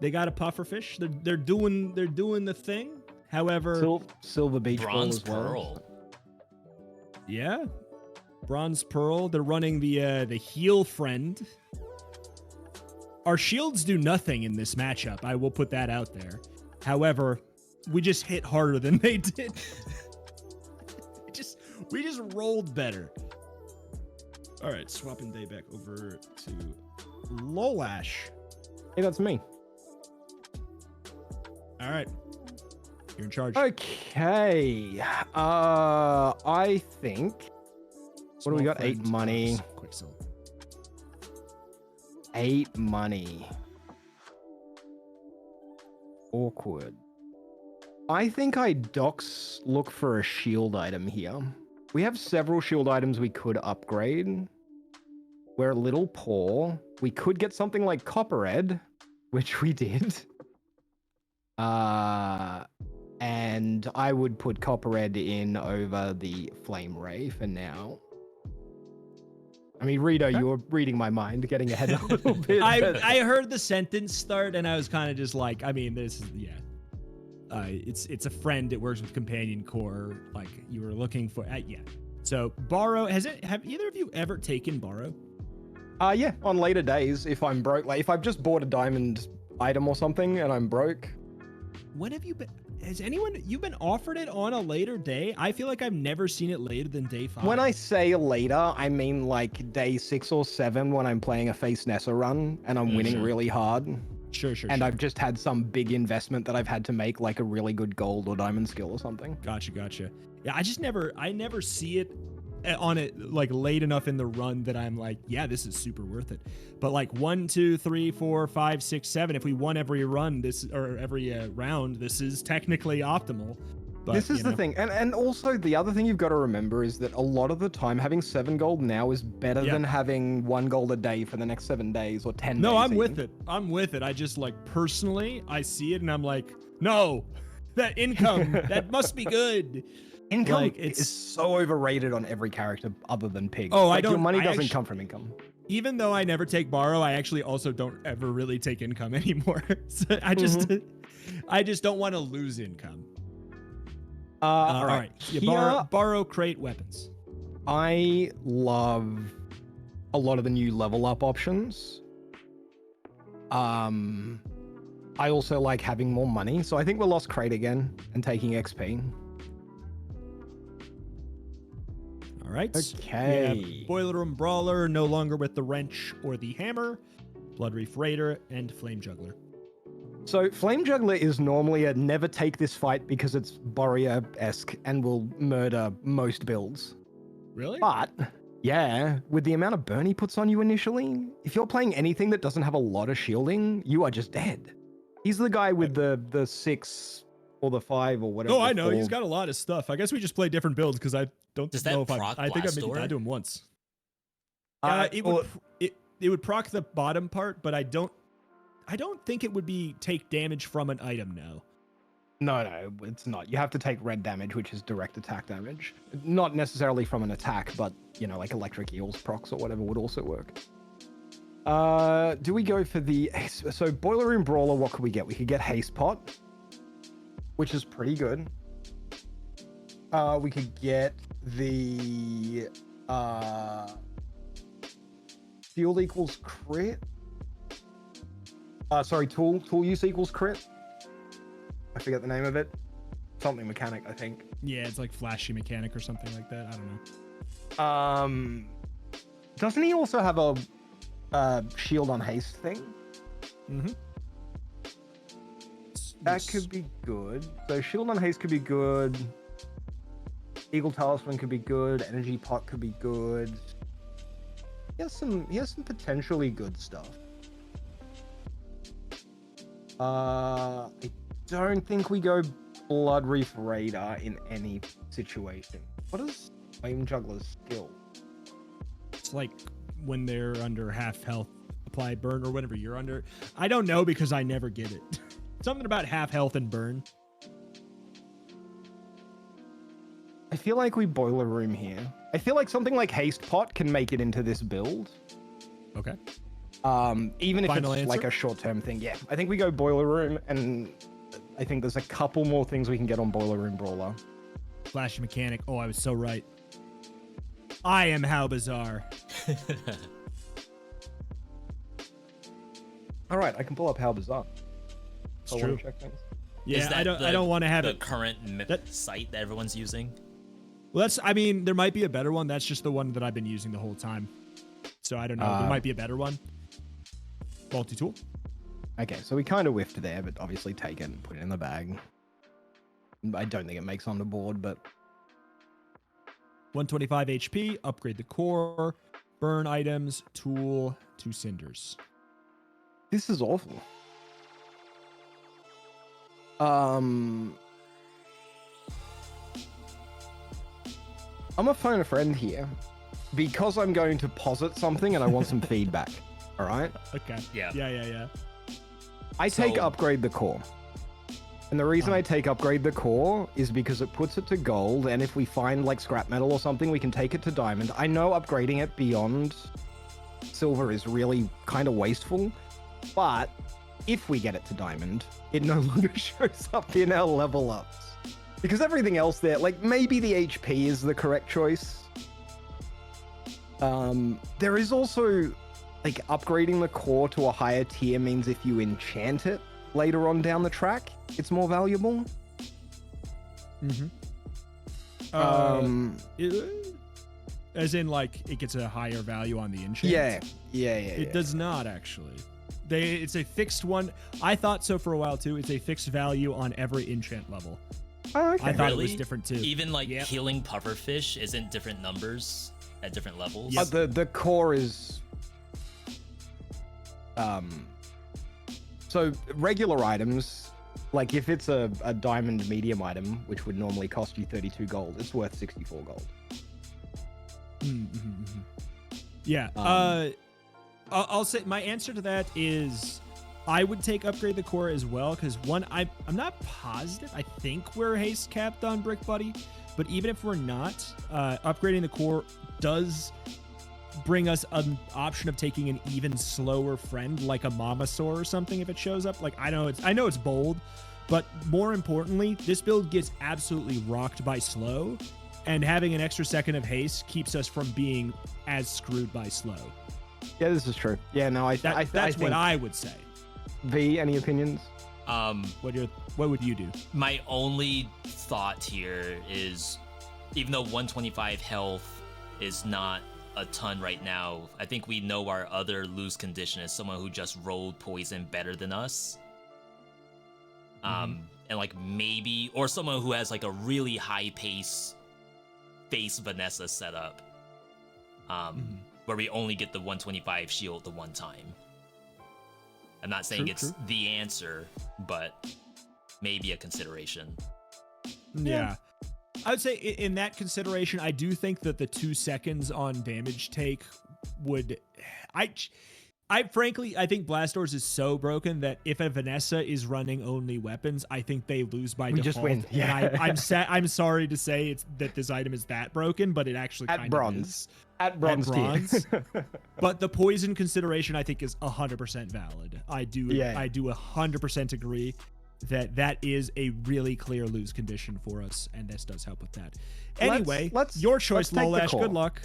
They got a pufferfish. They're doing the thing. However, silver beach bronze ball as well. pearl. Yeah, bronze pearl. They're running the heal friend. Our shields do nothing in this matchup. I will put that out there. However, we just hit harder than they did. We just rolled better. All right, swapping day back over to Lolash. Hey, that's me. All right, you're in charge. Okay. I think. What do we got? 8 money. Quick sell. 8 money. Awkward. I think I look for a shield item here. We have several shield items we could upgrade. We're a little poor. We could get something like Copper Red, which we did. And I would put Copper Red in over the Flame Ray for now. I mean, Rito, you were reading my mind, getting ahead a little bit. I heard the sentence start, and I was kind of just like, I mean, this is, yeah. It's a friend that works with Companion Core, like you were looking for. Yeah. So borrow, have either of you ever taken borrow? Yeah, on later days if I'm broke. Like if I've just bought a diamond item or something and I'm broke. When have you been? You've been offered it on a later day? I feel like I've never seen it later than day 5. When I say later, I mean like day 6 or 7 when I'm playing a Face Nessa run and I'm winning really hard. Sure. And I've just had some big investment that I've had to make, like a really good gold or diamond skill or something. Gotcha. Yeah, I never see it on it like late enough in the run that I'm like, yeah, this is super worth it. But like 1, 2, 3, 4, 5, 6, 7, if we won every run, every round, this is technically optimal. But, this is the thing. And also the other thing you've got to remember is that a lot of the time having 7 gold now is better than having 1 gold a day for the next 7 days or 10 days. No, I'm with it. I just like personally, I see it and I'm like, no, that income, that must be good. Income like, is so overrated on every character other than Pig. Oh, like, your money doesn't come from income. Even though I never take borrow, I actually also don't ever really take income anymore. So I just don't want to lose income. All right. Yeah, borrow crate weapons. I love a lot of the new level up options. I also like having more money, so I think we'll lost crate again and taking XP. All right. Okay. Boiler Room Brawler, no longer with the wrench or the hammer. Blood Reef Raider and Flame Juggler. So Flame Juggler is normally a never take this fight because it's Borria-esque and will murder most builds. Really? But yeah, with the amount of burn he puts on you initially, if you're playing anything that doesn't have a lot of shielding, you are just dead. He's the guy with the 6 or the 5 or whatever. Oh, I know. 4. He's got a lot of stuff. I guess we just play different builds because I don't know if I think I maybe died to him once. It would proc the bottom part, but I don't think it would be take damage from an item now. No, it's not. You have to take red damage, which is direct attack damage. Not necessarily from an attack, but, you know, like electric eels procs or whatever would also work. Do we go for the... So Boiler Room Brawler, what could we get? We could get Haste Pot, which is pretty good. We could get the... Shield equals crit. Sorry, tool use equals crit. I forget the name of it. Something mechanic, I think. Yeah, it's like flashy mechanic or something like that. I don't know. Doesn't he also have a shield on haste thing? Mm-hmm. That could be good. So shield on haste could be good. Eagle Talisman could be good. Energy pot could be good. He has some potentially good stuff. I don't think we go Blood Reef Raider in any situation. What is Flame Juggler's skill? It's like when they're under half health, apply burn, or whatever you're under. I don't know because I never get it. Something about half health and burn. I feel like we Boiler Room here. I feel like something like Haste Pot can make it into this build. Okay. Even if Final it's answer? like a short-term thing. Yeah, I think we go Boiler Room, and I think there's a couple more things we can get on Boiler Room Brawler. Flashy mechanic. Oh, I was so right. I am how Bazaar. All right, I can pull up How Bazaar. It's I true. want to check things. Yeah, that I don't want to have the it. current site that everyone's using? Well, I mean, there might be a better one. That's just the one that I've been using the whole time. So I don't know. There might be a better one. Multi-tool. Okay, so we kind of whiffed there, but obviously take it and put it in the bag. I don't think it makes on the board, but 125 HP, upgrade the core, burn items, tool, 2 cinders. this is awful. I'm a phone a friend here because I'm going to posit something and I want some feedback. All right. Okay. Yeah. Yeah. I take So- upgrade the core. And the reason I take upgrade the core is because it puts it to gold, and if we find like scrap metal or something, we can take it to diamond. I know upgrading it beyond silver is really kind of wasteful, but if we get it to diamond, it no longer shows up in our level ups. Because everything else there, like maybe the HP is the correct choice. There is also like upgrading the core to a higher tier means if you enchant it later on down the track, it's more valuable. As in, like, it gets a higher value on the enchant? Yeah. It does not, actually. It's a fixed one. I thought so for a while, too. It's a fixed value on every enchant level. Oh, okay. I thought it was Really? different, too. Even like Yep. healing pufferfish isn't different numbers at different levels. Yep. The core is so regular items, like if it's a diamond medium item, which would normally cost you 32 gold, it's worth 64 gold. Yeah. I'll say my answer to that is I would take upgrade the core as well, because one, I'm not positive. I think we're haste capped on Brick Buddy, but even if we're not, upgrading the core does bring us an option of taking an even slower friend like a Mamasaur or something if it shows up. Like, I know it's bold, but more importantly, this build gets absolutely rocked by slow, and having an extra second of haste keeps us from being as screwed by slow. Yeah, this is true. Yeah, no, I That's think what I would say. V, any opinions? What would you do? My only thought here is, even though 125 health is not a ton right now, I think we know our other lose condition is someone who just rolled poison better than us. And like maybe, or someone who has like a really high pace face Vanessa setup, where we only get the 125 shield the one time. I'm not saying it's the answer, but maybe a consideration. Yeah. I would say in that consideration, I do think that the 2 seconds on damage take would... I frankly, I think Blastdoors is so broken that if a Vanessa is running only weapons, I think they lose by default. Just win. Yeah. And I'm sorry to say that this item is that broken, but it actually kind of is. At bronze. But the poison consideration, I think, is 100% valid. I do 100% agree that is a really clear lose condition for us, and this does help with that. Anyway, your choice, Lolash. Good luck.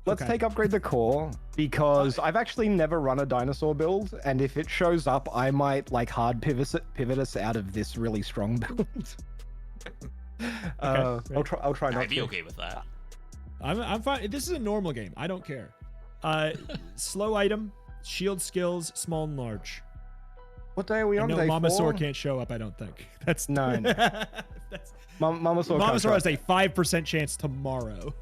Let's take upgrade the core, because I've actually never run a dinosaur build, and if it shows up, I might like hard pivot us out of this really strong build. I'll try not I'd be to. okay with that. I'm fine. This is a normal game. I don't care. Slow item, shield skills, small and large. What day are we on? No, Day Mamasaur 4? can't show up, I don't think. That's No. that's Mamasaur has a 5% chance tomorrow.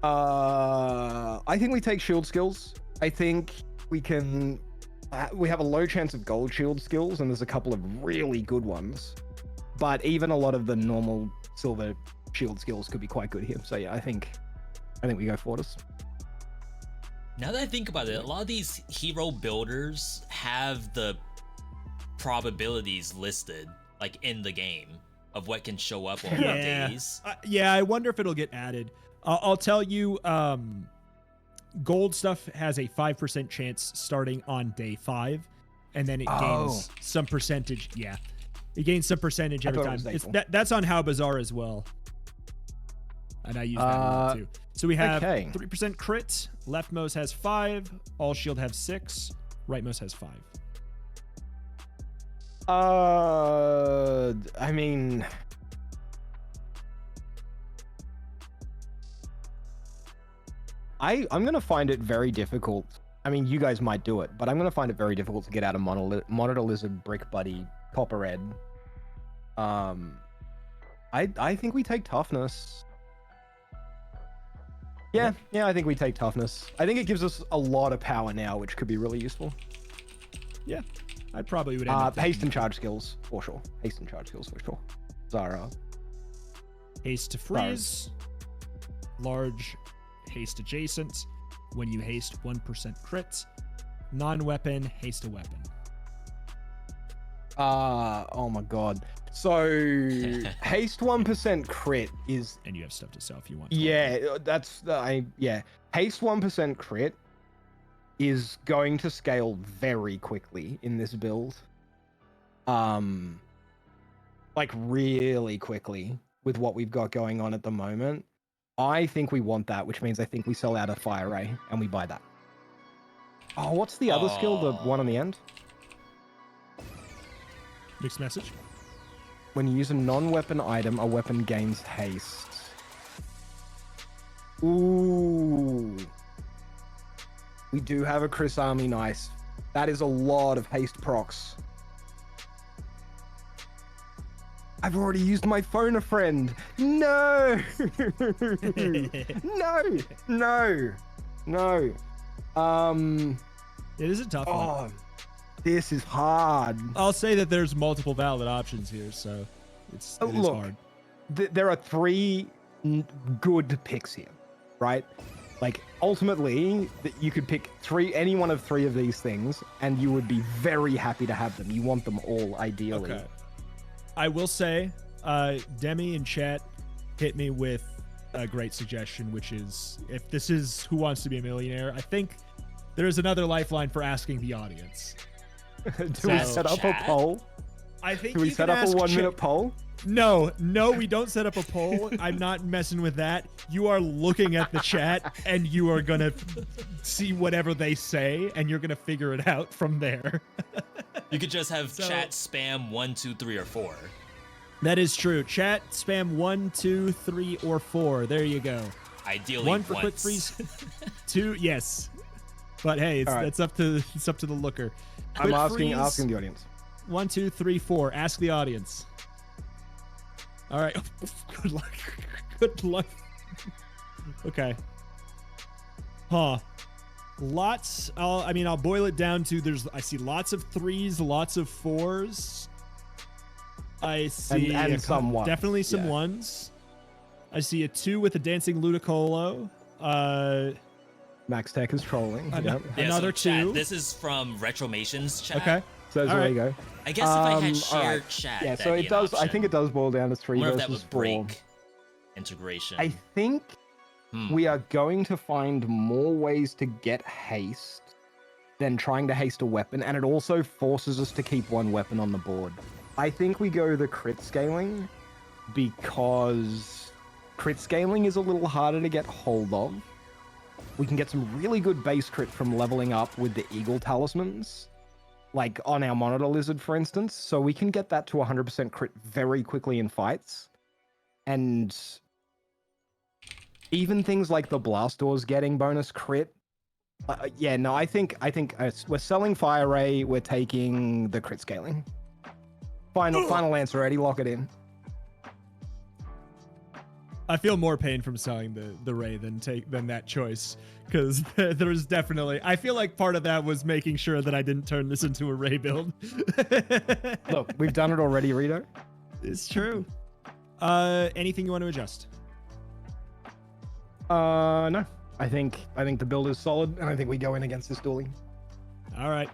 I think we take shield skills. I think we can. We have a low chance of gold shield skills, and there's a couple of really good ones. But even a lot of the normal silver shield skills could be quite good here. So yeah, I think we go Fortis. Now that I think about it, a lot of these hero builders have the probabilities listed, like in the game, of what can show up on what days. Yeah, I wonder if it'll get added. I'll tell you, gold stuff has a 5% chance starting on day 5, and then it gains some percentage. Yeah, it gains some percentage every time. That's on How Bazaar as well, and I use that a lot too. So we have 3% crit. Leftmost has 5. All shield have 6. Rightmost has 5. I mean, I'm gonna find it very difficult. I mean, you guys might do it, but I'm gonna find it very difficult to get out of Monitor Lizard, Brick Buddy, Copper Red. I think we take toughness. Yeah, I think we take toughness. I think it gives us a lot of power now, which could be really useful. Yeah, I probably would end up haste and charge skills for sure. Haste and charge skills for sure. Zara. Haste to freeze, large haste adjacent. When you haste 1% crit, non-weapon, haste a weapon. Oh my god. So haste 1% crit is, And you have stuff to sell if you want. yeah, that's haste 1% crit is going to scale very quickly in this build. Like really quickly with what we've got going on at the moment. I think we want that, which means I think we sell out a fire ray and we buy that. Oh, what's the other skill? The one on the end? Mixed message. When you use a non-weapon item, a weapon gains haste. Ooh. We do have a Chris Army Nice. That is a lot of haste procs. I've already used my phone a friend. No! No. It is a tough one. This is hard. I'll say that there's multiple valid options here, so it is hard. There are three good picks here, right? Like ultimately, you could pick any one of three of these things, and you would be very happy to have them. You want them all, ideally. Okay. I will say, Demi in chat hit me with a great suggestion, which is if this is Who Wants to Be a Millionaire, I think there is another lifeline for asking the audience. Do we set up a poll? I think Do we set up a 1 minute poll? No, we don't set up a poll. I'm not messing with that. You are looking at the chat and you are going to see whatever they say and you're going to figure it out from there. You could just have chat spam 1, 2, 3, or 4. That is true. Chat spam 1, 2, 3, or 4. There you go. Ideally, 1 for quick freeze. 2, yes. But hey, it's up to the looker. I'm asking the audience. 1, 2, 3, 4. Ask the audience. All right. Good luck. Good luck. Okay. Huh. Lots. I'll boil it down to I see lots of 3s, lots of 4s. I see and some 1s. Definitely some 1s. I see a 2 with a dancing Ludicolo. Max Tech is trolling. Another so 2. Chat, this is from Retromation's chat. Okay. So there you go. I guess if I had shared chat, yeah. that'd So be it an does. I option. think it does boil down to 3 I wonder if versus that would 4. break integration. I think we are going to find more ways to get haste than trying to haste a weapon, and it also forces us to keep 1 weapon on the board. I think we go the crit scaling because crit scaling is a little harder to get hold of. We can get some really good base crit from leveling up with the Eagle Talismans, like on our Monitor Lizard, for instance. So we can get that to 100% crit very quickly in fights. And even things like the Blast Doors getting bonus crit. I think we're selling Fire Ray, we're taking the crit scaling. Final answer, Eddie, lock it in. I feel more pain from selling the Ray than that choice, because there's definitely, I feel like part of that was making sure that I didn't turn this into a Ray build. Look, we've done it already, Rito. It's true. Anything you want to adjust? No. I think the build is solid, and I think we go in against this dueling. All right.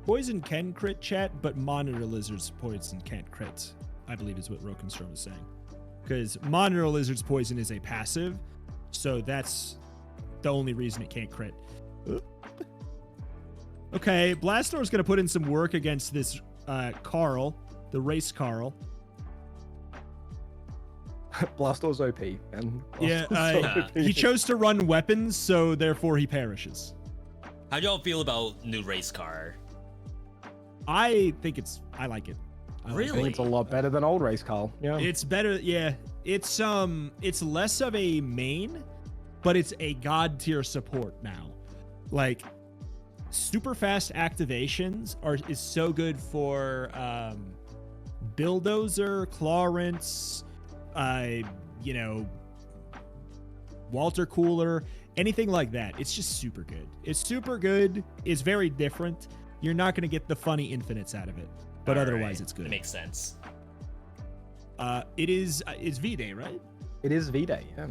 Poison can crit, chat, but Monitor Lizard's poison can't crit, I believe is what Rokenstrom is saying. Because Monitor Lizard's poison is a passive, so that's the only reason it can't crit. Okay, Blastor's going to put in some work against this Carl, the race Carl. Blastor's OP, and He chose to run weapons, so therefore he perishes. How do y'all feel about new race car? I like it. I Really? think it's a lot better than old race car. Yeah. It's better. Yeah. It's less of a main, but it's a god tier support now. Like, super fast activations is so good for Bulldozer, Clarence, Walter Cooler, anything like that. It's just super good. It's super good. It's very different. You're not going to get the funny infinites out of it, but All otherwise right. it's good. It makes sense. It's V-Day, right? It is V-Day, yeah.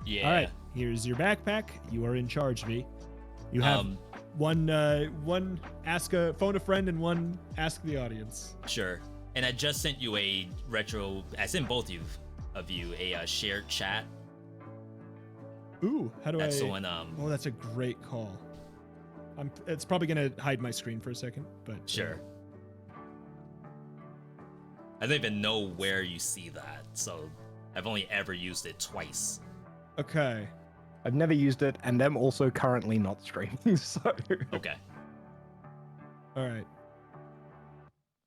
Yeah. All right, here's your backpack. You are in charge, V. You have one ask a phone a friend and one ask the audience. Sure. And I just sent you a retro. I sent both of you a shared chat. Ooh, how do That's I? the one. Oh, that's a great call. It's probably gonna hide my screen for a second, but Sure. I don't even know where you see that, so I've only ever used it twice. Okay. I've never used it, and I'm also currently not streaming, so... Okay. All right.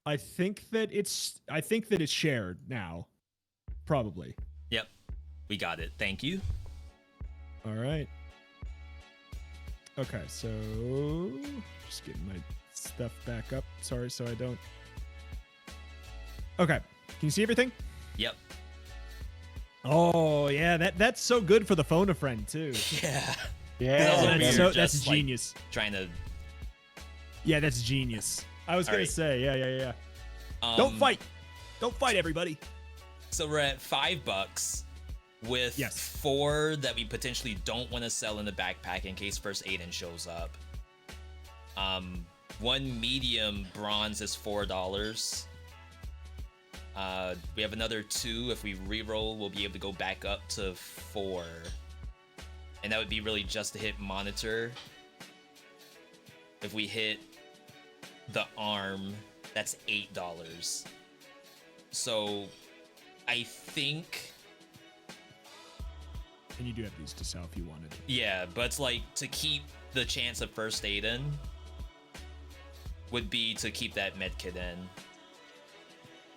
I think that it's shared now. Probably. Yep. We got it. Thank you. All right. Okay, so just getting my stuff back up. Sorry, so I don't. Okay. Can you see everything? Yep. Oh yeah, that's so good for the phone a friend too. Yeah. Yeah. Oh, that's you're that's just, like, genius. Trying to. Yeah, that's genius. I was All gonna right. say, yeah. Don't fight, everybody. So we're at $5 with Yes. 4 that we potentially don't want to sell in the backpack in case first Aiden shows up. One medium bronze is $4. We have another 2. If we reroll, we'll be able to go back up to 4. And that would be really just to hit monitor. If we hit the arm, that's $8. So I think, And you do have these to sell if you wanted. yeah, but it's like to keep the chance of first aid in would be to keep that med kit in.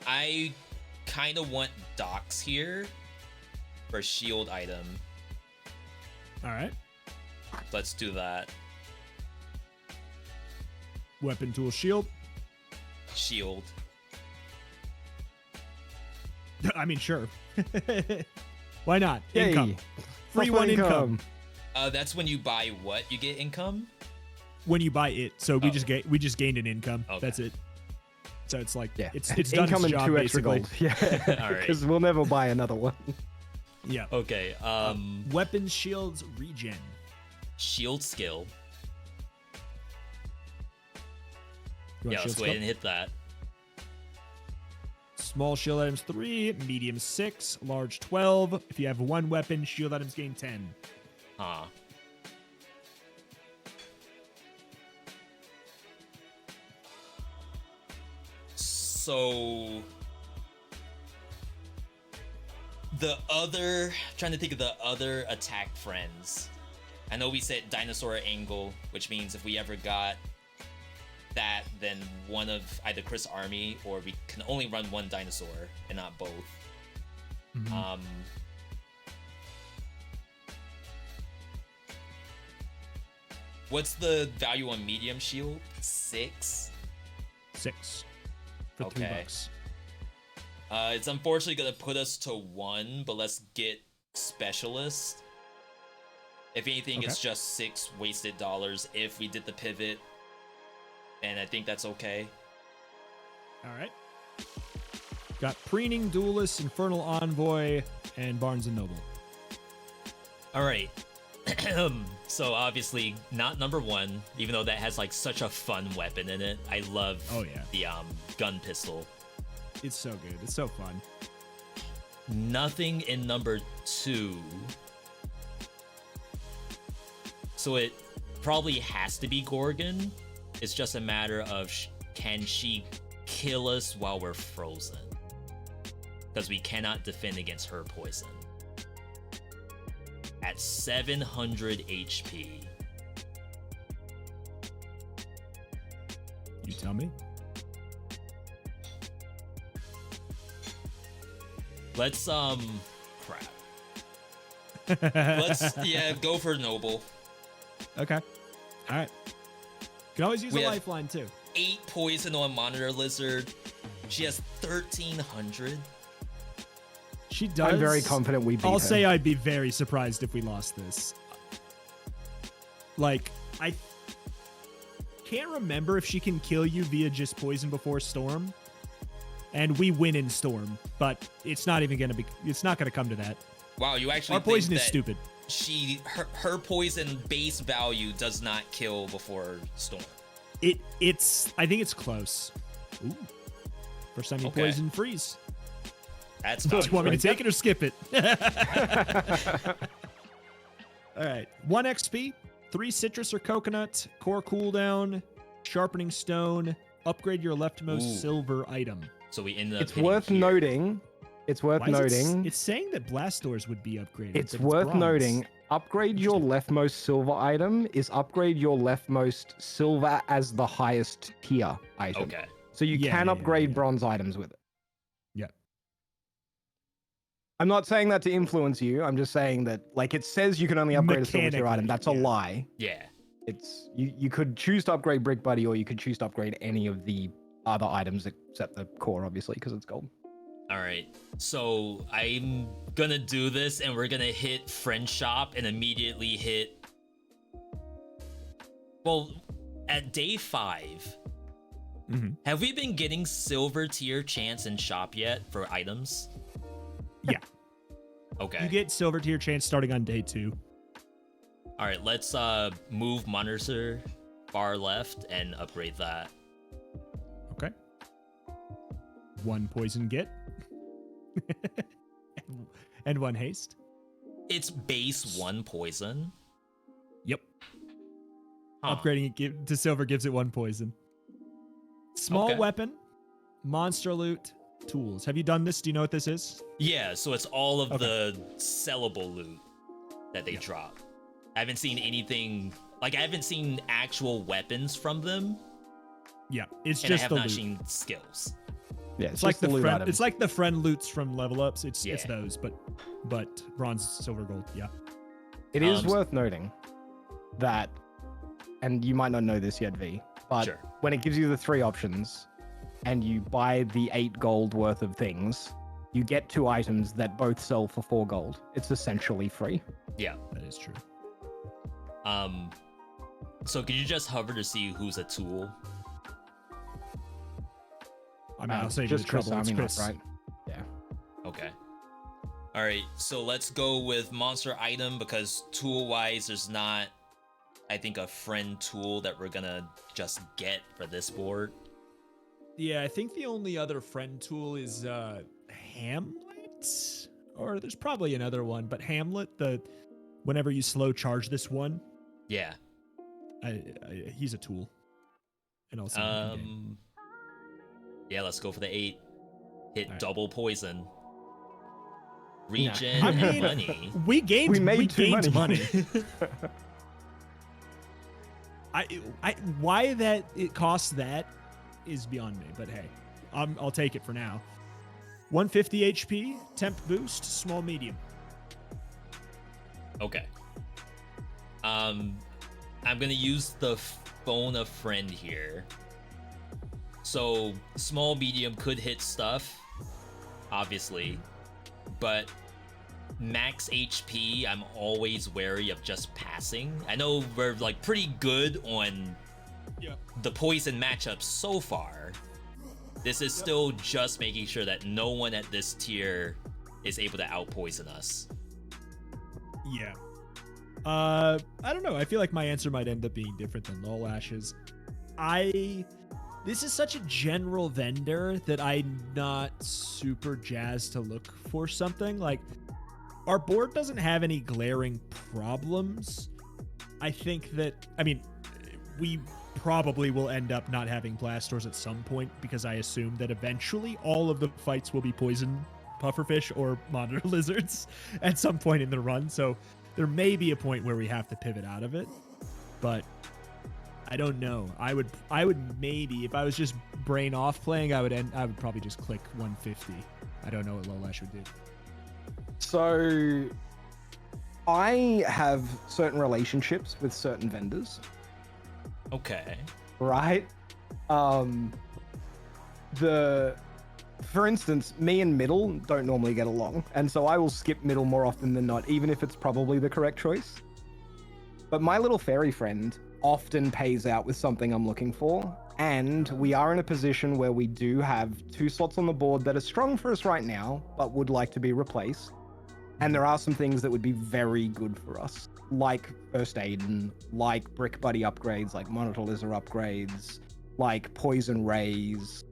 I kind of want docs here for shield item. All right. Let's do that. Weapon, tool, shield. Shield. I mean, sure. Why not? Yay. Income. Free Proper one income. That's when you buy what? You get income? When you buy it. So we Oh. we just gained an income. Okay. That's it. So it's like Yeah. it's done Income its and job 2 extra basically. gold. Yeah. All right. Because we'll never buy another one. Yeah. Okay. Weapons, shields, regen. Shield skill. You want Yeah, let's shield go ahead skill? and hit that. Small shield items 3, medium 6, large 12. If you have one weapon, shield items gain 10. Huh. So trying to think of the other attack friends. I know we said dinosaur angle, which means if we ever got that, then one of either Chris Army or we can only run one dinosaur and not both. Mhm. What's the value on medium shield? 6? 6 for Okay. $3. It's unfortunately gonna put us to 1, but let's get specialist. If anything, Okay. it's just 6 wasted dollars if we did the pivot, and I think that's okay. All right. Got Preening, Duelist, Infernal Envoy, and Barnes and Noble. All right. So obviously not number 1, even though that has like such a fun weapon in it. I love Oh, yeah. the gun pistol. It's so good. It's so fun. Nothing in number 2. So it probably has to be Gorgon. It's just a matter of can she kill us while we're frozen? Because we cannot defend against her poison. At 700 HP. You tell me. Let's crap. Let's go for Noble. Okay. All right. You can always use We a have- lifeline too. 8 poison on Monitor Lizard. She has 1,300. She does. I'm very confident we beat I'll her. say I'd be very surprised if we lost this. Like, I can't remember if she can kill you via just poison before storm. And we win in storm, but it's not even it's not gonna come to that. Wow, you actually Our poison think is that stupid. her poison base value does not kill before storm. I think it's close. Ooh. First time you Okay. poison freeze. That's Do you want me to valuable. take it or skip it? All right. 1 XP, 3 citrus or coconut, core cooldown, sharpening stone, upgrade your leftmost Ooh. silver item. So we ended up It's hitting worth here. noting. It's worth Why is noting. it's saying that blast doors would be upgraded. It's but worth bronze. noting. Upgrade your leftmost silver item is upgrade your leftmost silver as the highest tier item. Okay. So you Yeah, can yeah, upgrade yeah. bronze items with it. Yeah. I'm not saying that to influence you. I'm just saying that, like, it says you can only upgrade a silver tier item. Mechanically, That's a yeah. lie. Yeah. It's you could choose to upgrade Brick Buddy, or you could choose to upgrade any of the other items except the core, obviously, because it's gold. All right. So I'm gonna do this, and we're gonna hit Friend Shop and immediately hit. Well, at day 5, Mhm. have we been getting silver tier chance in shop yet for items? Yeah. Okay. You get silver tier chance starting on day 2. All right. Let's move monitor far left and upgrade that. Okay. 1 poison get. and 1 haste. It's base 1 poison. Yep. Huh. Upgrading it to silver gives it 1 poison. Small Okay. weapon, monster loot, tools. Have you done this? Do you know what this is? Yeah, so it's all of Okay. the sellable loot that they drop. I haven't seen anything like I haven't seen actual weapons from them, Yeah, it's and I just have the not loot. seen skills. Yeah, It's like just the loot friend. item. It's like the friend loots from level ups. It's Yeah. those, but bronze, silver, gold. Yeah. It is Um, worth noting that, and you might not know this yet, V, but Sure. when it gives you the 3 options and you buy the 8 gold worth of things, you get 2 items that both sell for 4 gold. It's essentially free. Yeah. That is true. So could you just hover to see who's a tool? I mean, I'll save you the just Chris trouble. It's Army, Chris. right? Yeah. Okay. All right. So let's go with monster item because tool-wise, there's not, I think, a friend tool that we're gonna just get for this board. Yeah, I think the only other friend tool is Hamlet, or there's probably another one, but Hamlet, whenever you slow charge this one, Yeah. he's a tool. And also, Yeah. Let's go for the 8. Hit Alright. double poison. Regen I and mean, money. we gained We made two gained money. Why that it costs that is beyond me, but hey, I'll take it for now. 150 HP, temp boost, small medium. Okay. I'm gonna use the phone a friend here. So small medium could hit stuff, obviously, but max HP, I'm always wary of just passing. I know we're like pretty good on the poison matchup so far. This is still just making sure that no one at this tier is able to outpoison us. Yeah. I don't know. I feel like my answer might end up being different than Lol Ash's. This is such a general vendor that I'm not super jazzed to look for something. Like, our board doesn't have any glaring problems. I think that, we probably will end up not having blast doors at some point because I assume that eventually all of the fights will be poison pufferfish or monitor lizards at some point in the run. So there may be a point where we have to pivot out of it, but I don't know. I would maybe, if I was just brain off playing, I would probably just click 150. I don't know what Lolash would do. So I have certain relationships with certain vendors, Okay. right? For instance, me and Middle don't normally get along, and so I will skip Middle more often than not, even if it's probably the correct choice. But my little fairy friend often pays out with something I'm looking for, and we are in a position where we do have 2 slots on the board that are strong for us right now, but would like to be replaced. And there are some things that would be very good for us, like First Aid and like Brick Buddy upgrades, like Monitor Lizard upgrades, like Poison Rays.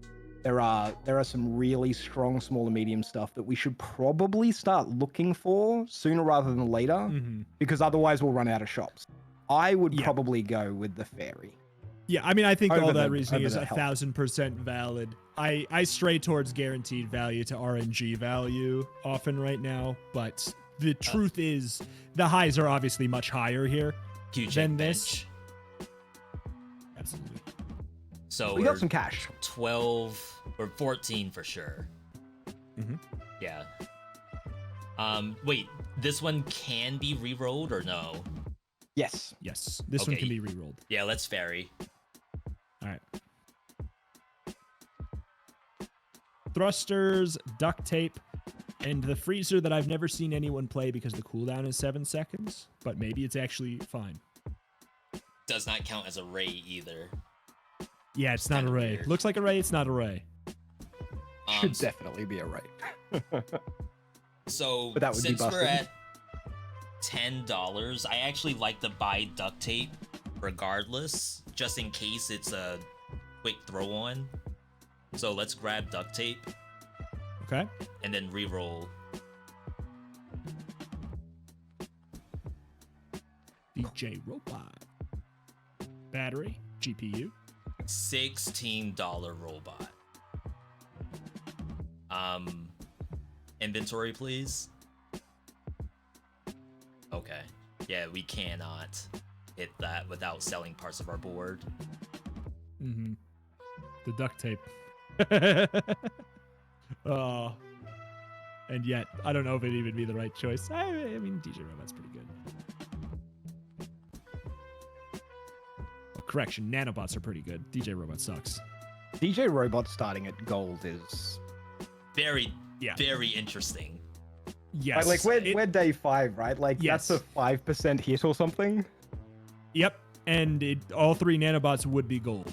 There are some really strong small and medium stuff that we should probably start looking for sooner rather than later, because otherwise we'll run out of shops. I would probably go with the fairy. Yeah, I mean, I think all that reasoning is over the 1,000% valid. I stray towards guaranteed value to RNG value often right now, but the truth is the highs are obviously much higher here Huge than bench. this. Absolutely. So We got some cash. 12 or 14 for sure. Mhm. Yeah. Wait, this one can be re-rolled or no? Yes. Yes, this one Okay. can be re-rolled. Yeah, let's fairy. All right. Thrusters, duct tape, and the freezer that I've never seen anyone play because the cooldown is 7 seconds, but maybe it's actually fine. Does not count as a ray either. Yeah, it's not Kinda a ray. weird. Looks like a ray, it's not a ray. Should definitely be a right. So But that would be since we're busted. at $10, I actually like to buy duct tape regardless, just in case it's a quick throw on. So let's grab duct tape Okay. and then re-roll. DJ Robot. Battery, GPU. $16 robot. Inventory, please. Okay. Yeah, we cannot hit that without selling parts of our board. Mm-hmm. The duct tape. Oh. And yet, I don't know if it'd even be the right choice. I mean, DJ Robot's pretty good. Oh, correction, nanobots are pretty good. DJ Robot sucks. DJ Robot starting at gold is Very, Yeah. very interesting. Yes. like we're day 5, right? Like Yes. that's a 5% hit or something. Yep. And all 3 nanobots would be gold.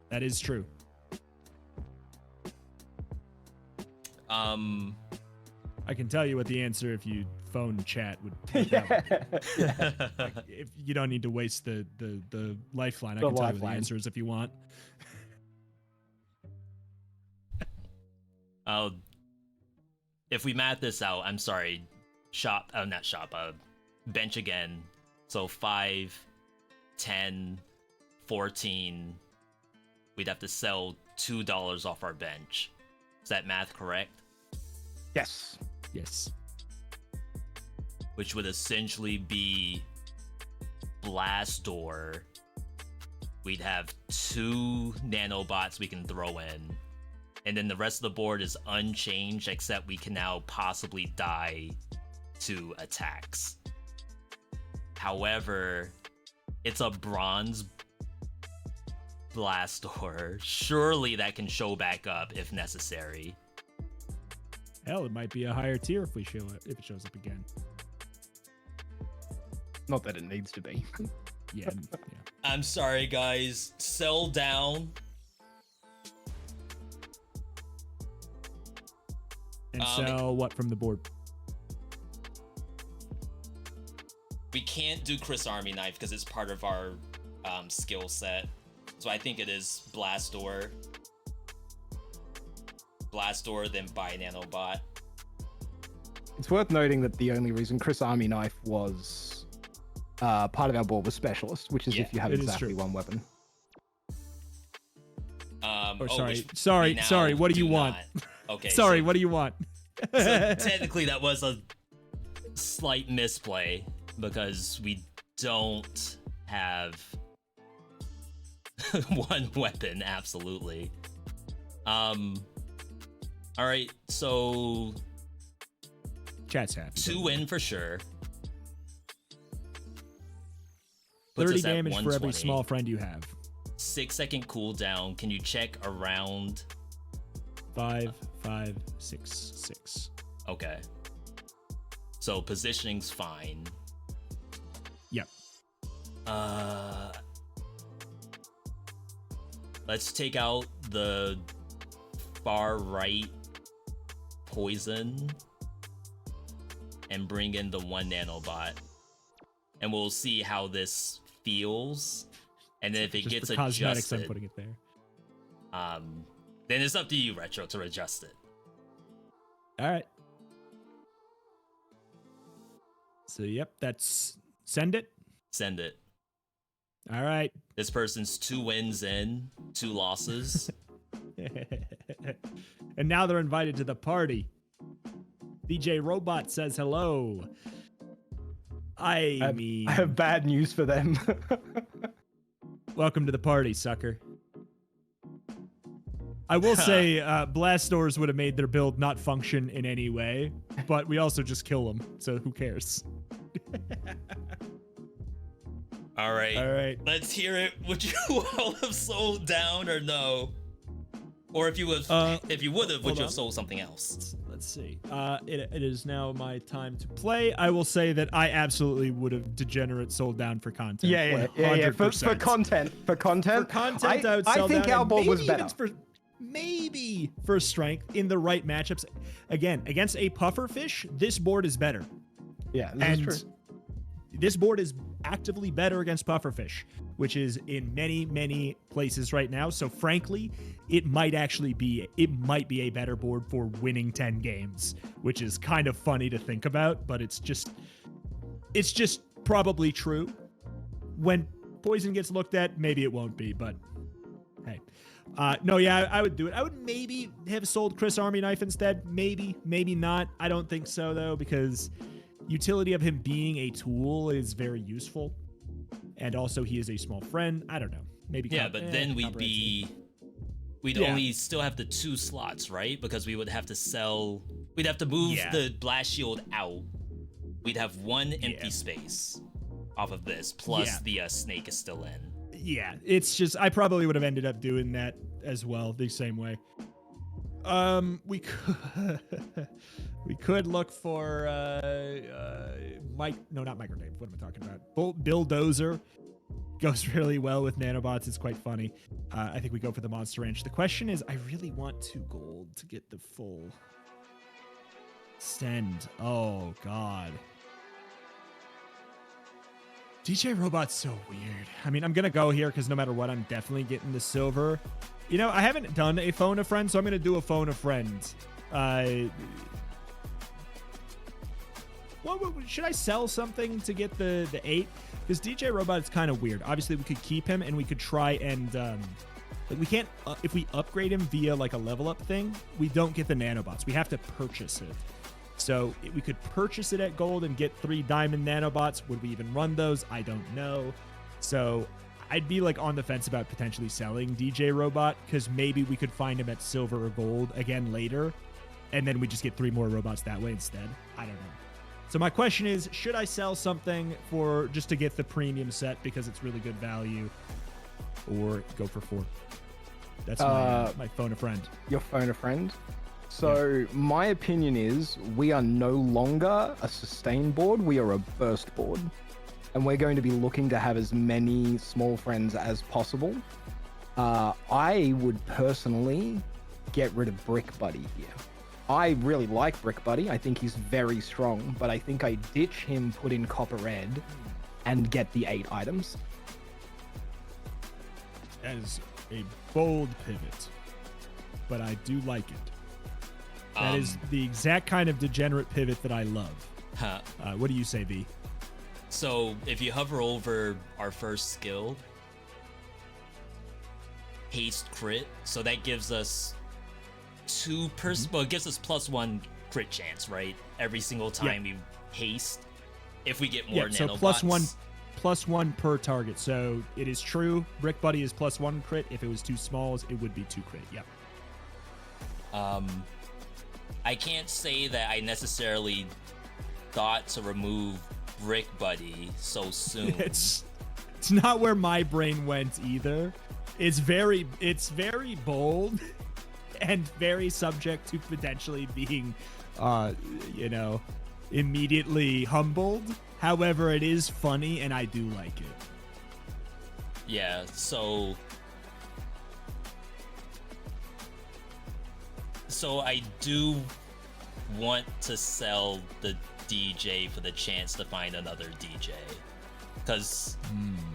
That is true. I can tell you what the answer if you phone chat would be. Like, if you don't need to waste the lifeline, I The can tell you what the lifeline. answer is if you want. If we math this out, I'm sorry, not shop, bench again. So 5, 10, 14. We'd have to sell $2 off our bench. Is that math correct? Yes. Yes. Which would essentially be Blast Door. We'd have 2 nanobots we can throw in. And then the rest of the board is unchanged, except we can now possibly die to attacks. However, it's a bronze Blast Door. Surely that can show back up if necessary. Hell, it might be a higher tier if it shows up again. Not that it needs to be. Yeah. I'm sorry, guys. Sell down. And sell what from the board? We can't do Chris Army Knife because it's part of our skill set. So I think it is Blast Door. Blast Door, then buy Nanobot. It's worth noting that the only reason Chris Army Knife was part of our board was Specialist, which is Yeah, if you have it is exactly true. one weapon. Sorry, what do you want? Okay. Sorry, so, what do you want? so technically that was a slight misplay because we don't have one weapon, absolutely. Alright, so Chat's happy. 2 win for sure. 30 Puts us at damage for every 120. small friend you have. 6-second cooldown. Can you check around? 5, 5, 6, 6. Okay. So positioning's fine. Yep. Let's take out the far right poison and bring in the 1 nanobot, and we'll see how this feels. And then if it Just gets for cosmetics, adjusted, I'm putting it there. then it's up to you, Retro, to adjust it. All right. So, yep, that's send it. Send it. All right. This person's 2 wins in, 2 losses. And now they're invited to the party. DJ Robot says hello. I mean, I have bad news for them. welcome to the party, sucker. I will say, blast doors would have made their build not function in any way, but we also just kill them, so who cares? All right. All right. Let's hear it. Would you all have sold down or no? Or if you would, would you have sold something else? Let's see. It is now my time to play. I will say that I absolutely would have degenerate sold down for content. Yeah. For content. For content, I would sell I think down, our and board was maybe better. even maybe for strength in the right matchups. Again, against a pufferfish, this board is better. Yeah, this is true. This board is actively better against pufferfish, which is in many places right now. So frankly, it might be a better board for winning 10 games, which is kind of funny to think about, but it's just probably true. When poison gets looked at, maybe it won't be, but hey. No, yeah, I would do it. I would maybe have sold Chris Army Knife instead. Maybe not. I don't think so though, because utility of him being a tool is very useful, and also he is a small friend. I don't know. Maybe. Yeah, but then we'd only still have the 2 slots, right? Because we would have to sell. We'd have to move the blast shield out. We'd have 1 empty space off of this, plus the snake is still in. Yeah, it's just I probably would have ended up doing that as well, the same way. We could look for not Microdave. What am I talking about? Bulldozer goes really well with nanobots. It's quite funny. I think we go for the Monster Ranch. The question is, I really want 2 gold to get the full send. Oh God. DJ Robot's so weird. I mean, I'm going to go here because no matter what, I'm definitely getting the silver. You know, I haven't done a phone a friend, so I'm going to do a phone a friend. Should I sell something to get the 8? Because DJ Robot is kind of weird. Obviously, we could keep him and we could try and... we can't... if we upgrade him via like a level up thing, we don't get the nanobots. We have to purchase it. So we could purchase it at gold and get 3 diamond nanobots. Would we even run those? I don't know. So I'd be like on the fence about potentially selling DJ Robot, because maybe we could find him at silver or gold again later, and then we just get 3 more robots that way instead. I don't know. So my question is, should I sell something for just to get the premium set because it's really good value, or go for 4? That's my phone a friend. Your phone a friend? So my opinion is we are no longer a sustain board, we are a burst board. And we're going to be looking to have as many small friends as possible. I would personally get rid of Brick Buddy here. I really like Brick Buddy. I think he's very strong, but I think I ditch him, put in Copper Red, and get the 8 items. That is a bold pivot, but I do like it. That is the exact kind of degenerate pivot that I love. What do you say, V? So if you hover over our first skill, haste crit, so that gives us 2 well, it gives us +1 crit chance, right? Every single time we haste, if we get more nanobots. So +1 per target. So it is true. Brick Buddy is +1 crit. If it was 2 smalls, it would be 2 crit. Yep. I can't say that I necessarily thought to remove Brick Buddy so soon. It's not where my brain went either. It's very bold and very subject to potentially being, immediately humbled. However, it is funny and I do like it. Yeah, so I do want to sell the DJ for the chance to find another DJ. Because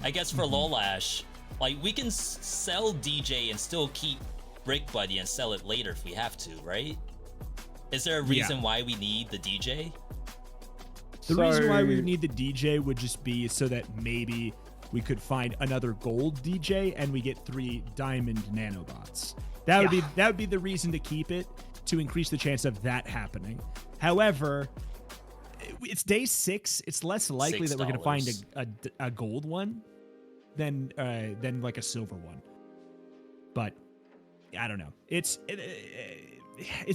I guess for Lolash, like, we can sell DJ and still keep Brick Buddy and sell it later if we have to, right? Is there a reason why we need the DJ? The reason why we need the DJ would just be so that maybe we could find another gold DJ and we get 3 diamond nanobots. That would be the reason to keep it, to increase the chance of that happening. However, it's day 6. It's less likely that we're going to find a gold one than like a silver one. But I don't know. It's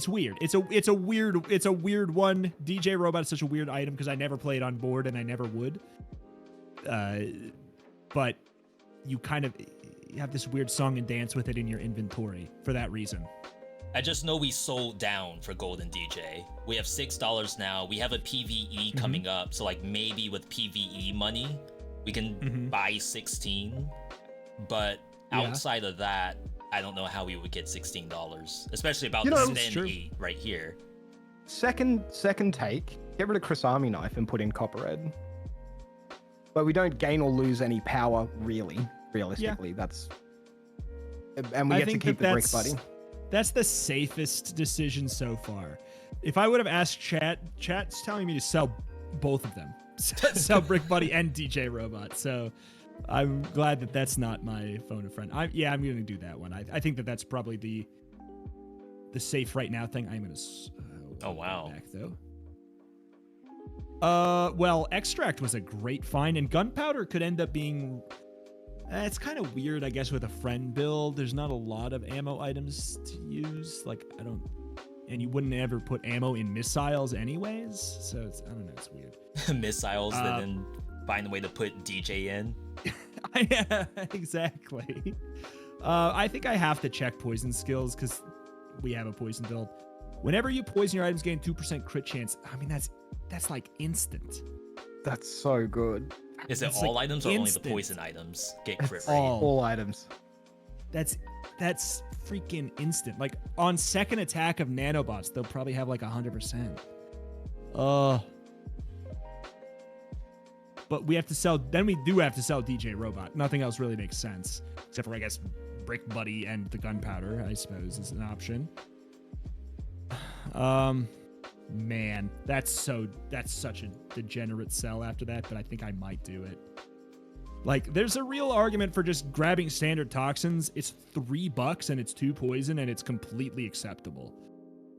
weird. It's a weird one. DJ Robot is such a weird item because I never play it on board and I never would. But you kind of have this weird song and dance with it in your inventory for that reason. I just know we sold down for Golden DJ. We have $6 now. We have a PvE coming up, so like maybe with PvE money, we can buy 16. But outside of that, I don't know how we would get $16, especially about the Sten 8 right here. Second take, get rid of Chris Army Knife and put in Copperhead. But we don't gain or lose any power, realistically. And we get to keep the Brick Buddy. That's the safest decision so far. If I would have asked chat's telling me to sell both of them. Sell Brick Buddy and DJ Robot. So I'm glad that that's not my phone a friend. I'm going to do that one. I think that's probably the safe right now thing. I'm going to back though. Well, Extract was a great find, and Gunpowder could end up being... it's kind of weird, I guess, with a friend build. There's not a lot of ammo items to use. Like, and you wouldn't ever put ammo in missiles anyways. So I don't know, it's weird. Missiles, then find a way to put DJ in. Yeah, exactly. I think I have to check poison skills because we have a poison build. Whenever you poison your items, gain 2% crit chance. I mean, that's like instant. That's so good. Is it all items or only the poison items get crit rate? All items. That's freaking instant. Like on second attack of nanobots, they'll probably have like 100%. But we have to sell. Then we do have to sell DJ Robot. Nothing else really makes sense except for, I guess, Brick Buddy and the Gunpowder, I suppose, is an option. Man, that's such a degenerate sell after that, but I think I might do it. Like, there's a real argument for just grabbing standard toxins. It's $3 and it's 2 poison and it's completely acceptable.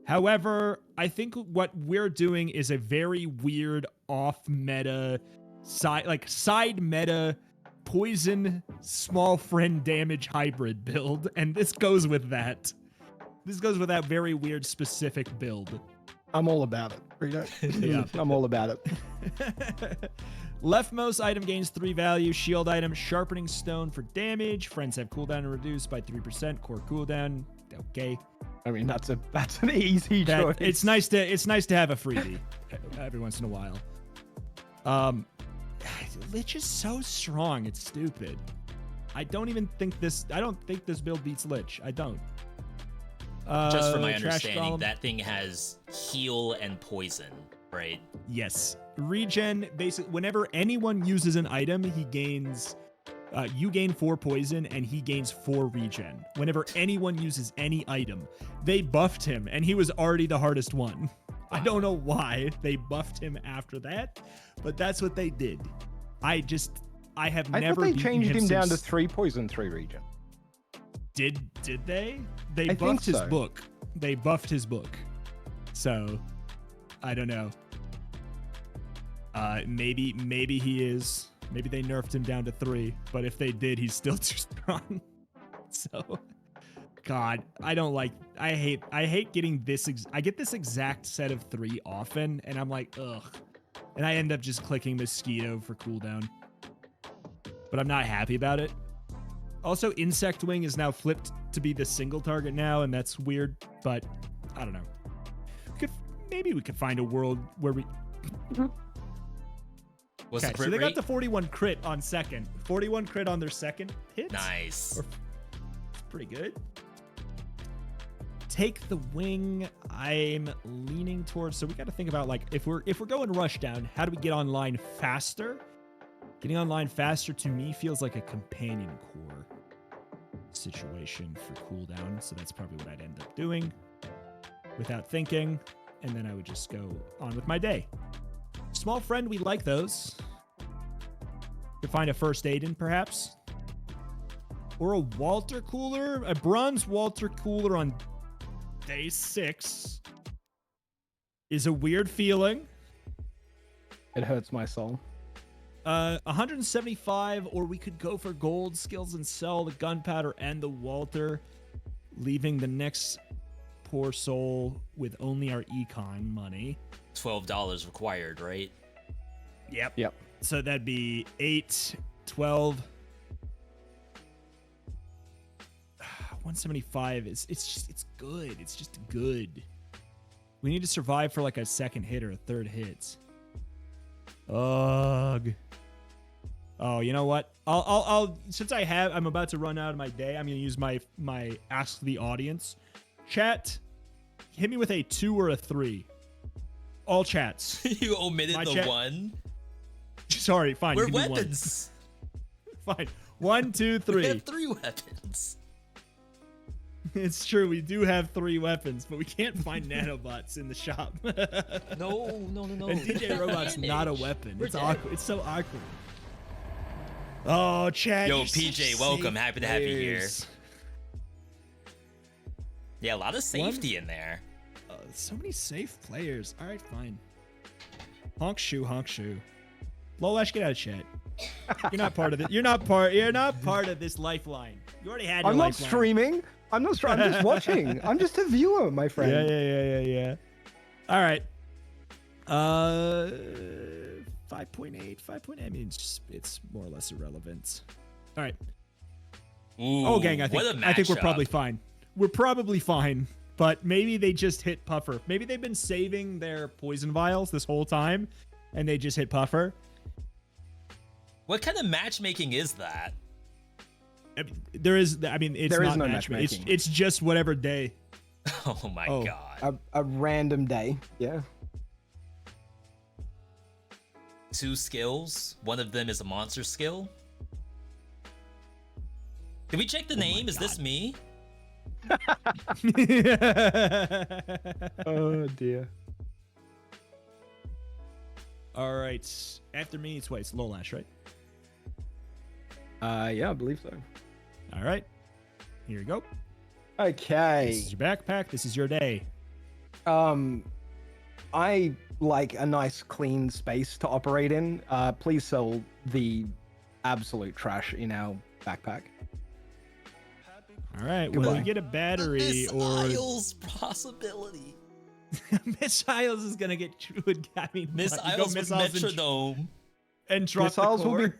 However, I think what we're doing is a very weird off-meta, side meta poison small friend damage hybrid build, and this goes with that. This goes with that very weird specific build. I'm all about it. Yeah, I'm all about it. Leftmost item gains 3 value. Shield item, Sharpening Stone for damage. Friends have cooldown reduced by 3%. Core cooldown. Okay. I mean, that's an easy choice. It's nice to have a freebie every once in a while. Lich is so strong. It's stupid. I don't think this build beats Lich. I don't. Just from my understanding, that thing has heal and poison, right? Yes. Regen, basically, whenever anyone uses an item, he gains... you gain 4 poison, and he gains 4 regen. Whenever anyone uses any item, they buffed him, and he was already the hardest one. I don't know why they buffed him after that, but that's what they did. I thought they changed him down to 3 poison, 3 regen. Did they? They buffed his book. They buffed his book. So, I don't know. Maybe he is. Maybe they nerfed him down to 3, but if they did, he's still too strong. So, God, I hate getting this. I get this exact set of 3 often, and I'm like, ugh. And I end up just clicking Mosquito for cooldown. But I'm not happy about it. Also, Insect Wing is now flipped to be the single target now, and that's weird, but I don't know. Maybe we could find a world where we... What's the crit so they rate? got the 41 crit on second. 41 crit on their second hit. Nice. It's pretty good. Take the wing. I'm leaning towards... So we got to think about, like, if we're going rushdown, how do we get online faster? Getting online faster, to me, feels like a companion core situation for cooldown. So that's probably what I'd end up doing without thinking. And then I would just go on with my day. Small friend, we like those. Could find a first aid in, perhaps. Or a Walter cooler. A bronze Walter cooler on day 6 is a weird feeling. It hurts my soul. 175, or we could go for gold skills and sell the gunpowder and the Walter, leaving the next poor soul with only our econ money. $12 required, right? Yep. So that'd be 8, 12. 175 it's good. It's just good. We need to survive for like a second hit or a third hit. Ugh. Oh, you know what? I'll since I'm about to run out of my day, I'm gonna use my ask the audience. Chat, hit me with a 2 or a 3. All chats. You omitted My the chat- 1. Sorry, fine. We're give me one. weapons. Fine. 1, 2, We 3. have 3 weapons. It's true, we do have 3 weapons, but we can't find nanobots in the shop. No. And DJ Robot's not a weapon. We're It's dead. awkward. It's so awkward. Oh, Chad. Yo, you're such PJ, welcome. safe Happy to have you here. players. Yeah, a lot of safety in there. So many safe players. All right, fine. Honk shoe, honk shoe. Lolash, get out of chat. You're not part of it. You're not part of this lifeline. You already had your I'm not lifeline. streaming. I'm not streaming. I'm just watching. I'm just a viewer, my friend. Yeah. All right. 5.8. I mean, it's more or less irrelevant. All right. Ooh, Oh, gang, I what a think we're matchup. probably fine. We're probably fine, but maybe they just hit Puffer. Maybe they've been saving their poison vials this whole time, and they just hit Puffer. What kind of matchmaking is that? I mean, it's There is not no matchmaking. matchmaking. It's just whatever day. Oh my Oh. god. A random day. Yeah. 2 skills. One of them is a monster skill. Can we check the name? Is this me? Oh dear. All right. After me, it's Lolash, right? Yeah, I believe so. All right. Here you go. Okay. This is your backpack. This is your day. I like a nice clean space to operate in. Please sell the absolute trash in our backpack. All right. Well, Goodbye. you get a battery or Missiles possibility. Miss Isles is gonna get. I mean, Miss what, you go Isles with missiles and Metrodome. and drop Missiles the will be core.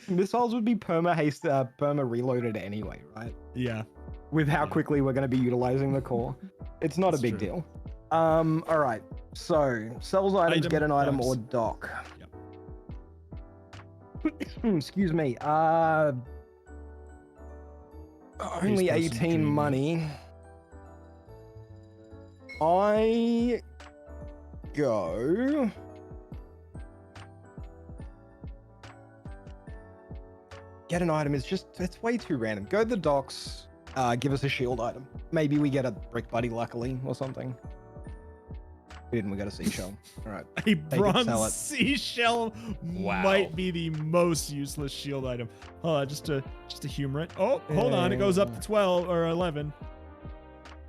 missiles would be perma reloaded anyway, right? Yeah. With how Yeah. quickly we're going to be utilizing the core, it's not That's a big true. deal. All right. So sells items, Item, get an item docs. or dock. Yep. Excuse me. Only person 18 dreaming. money. I go. Get an item is just, it's way too random. Go to the docks, give us a shield item. Maybe we get a brick buddy luckily or something. We didn't, we got a seashell. All right. A Take it, sell bronze it. seashell Wow. might be the most useless shield item. Just to humor it. Oh, hold on. It goes up to 12 or 11.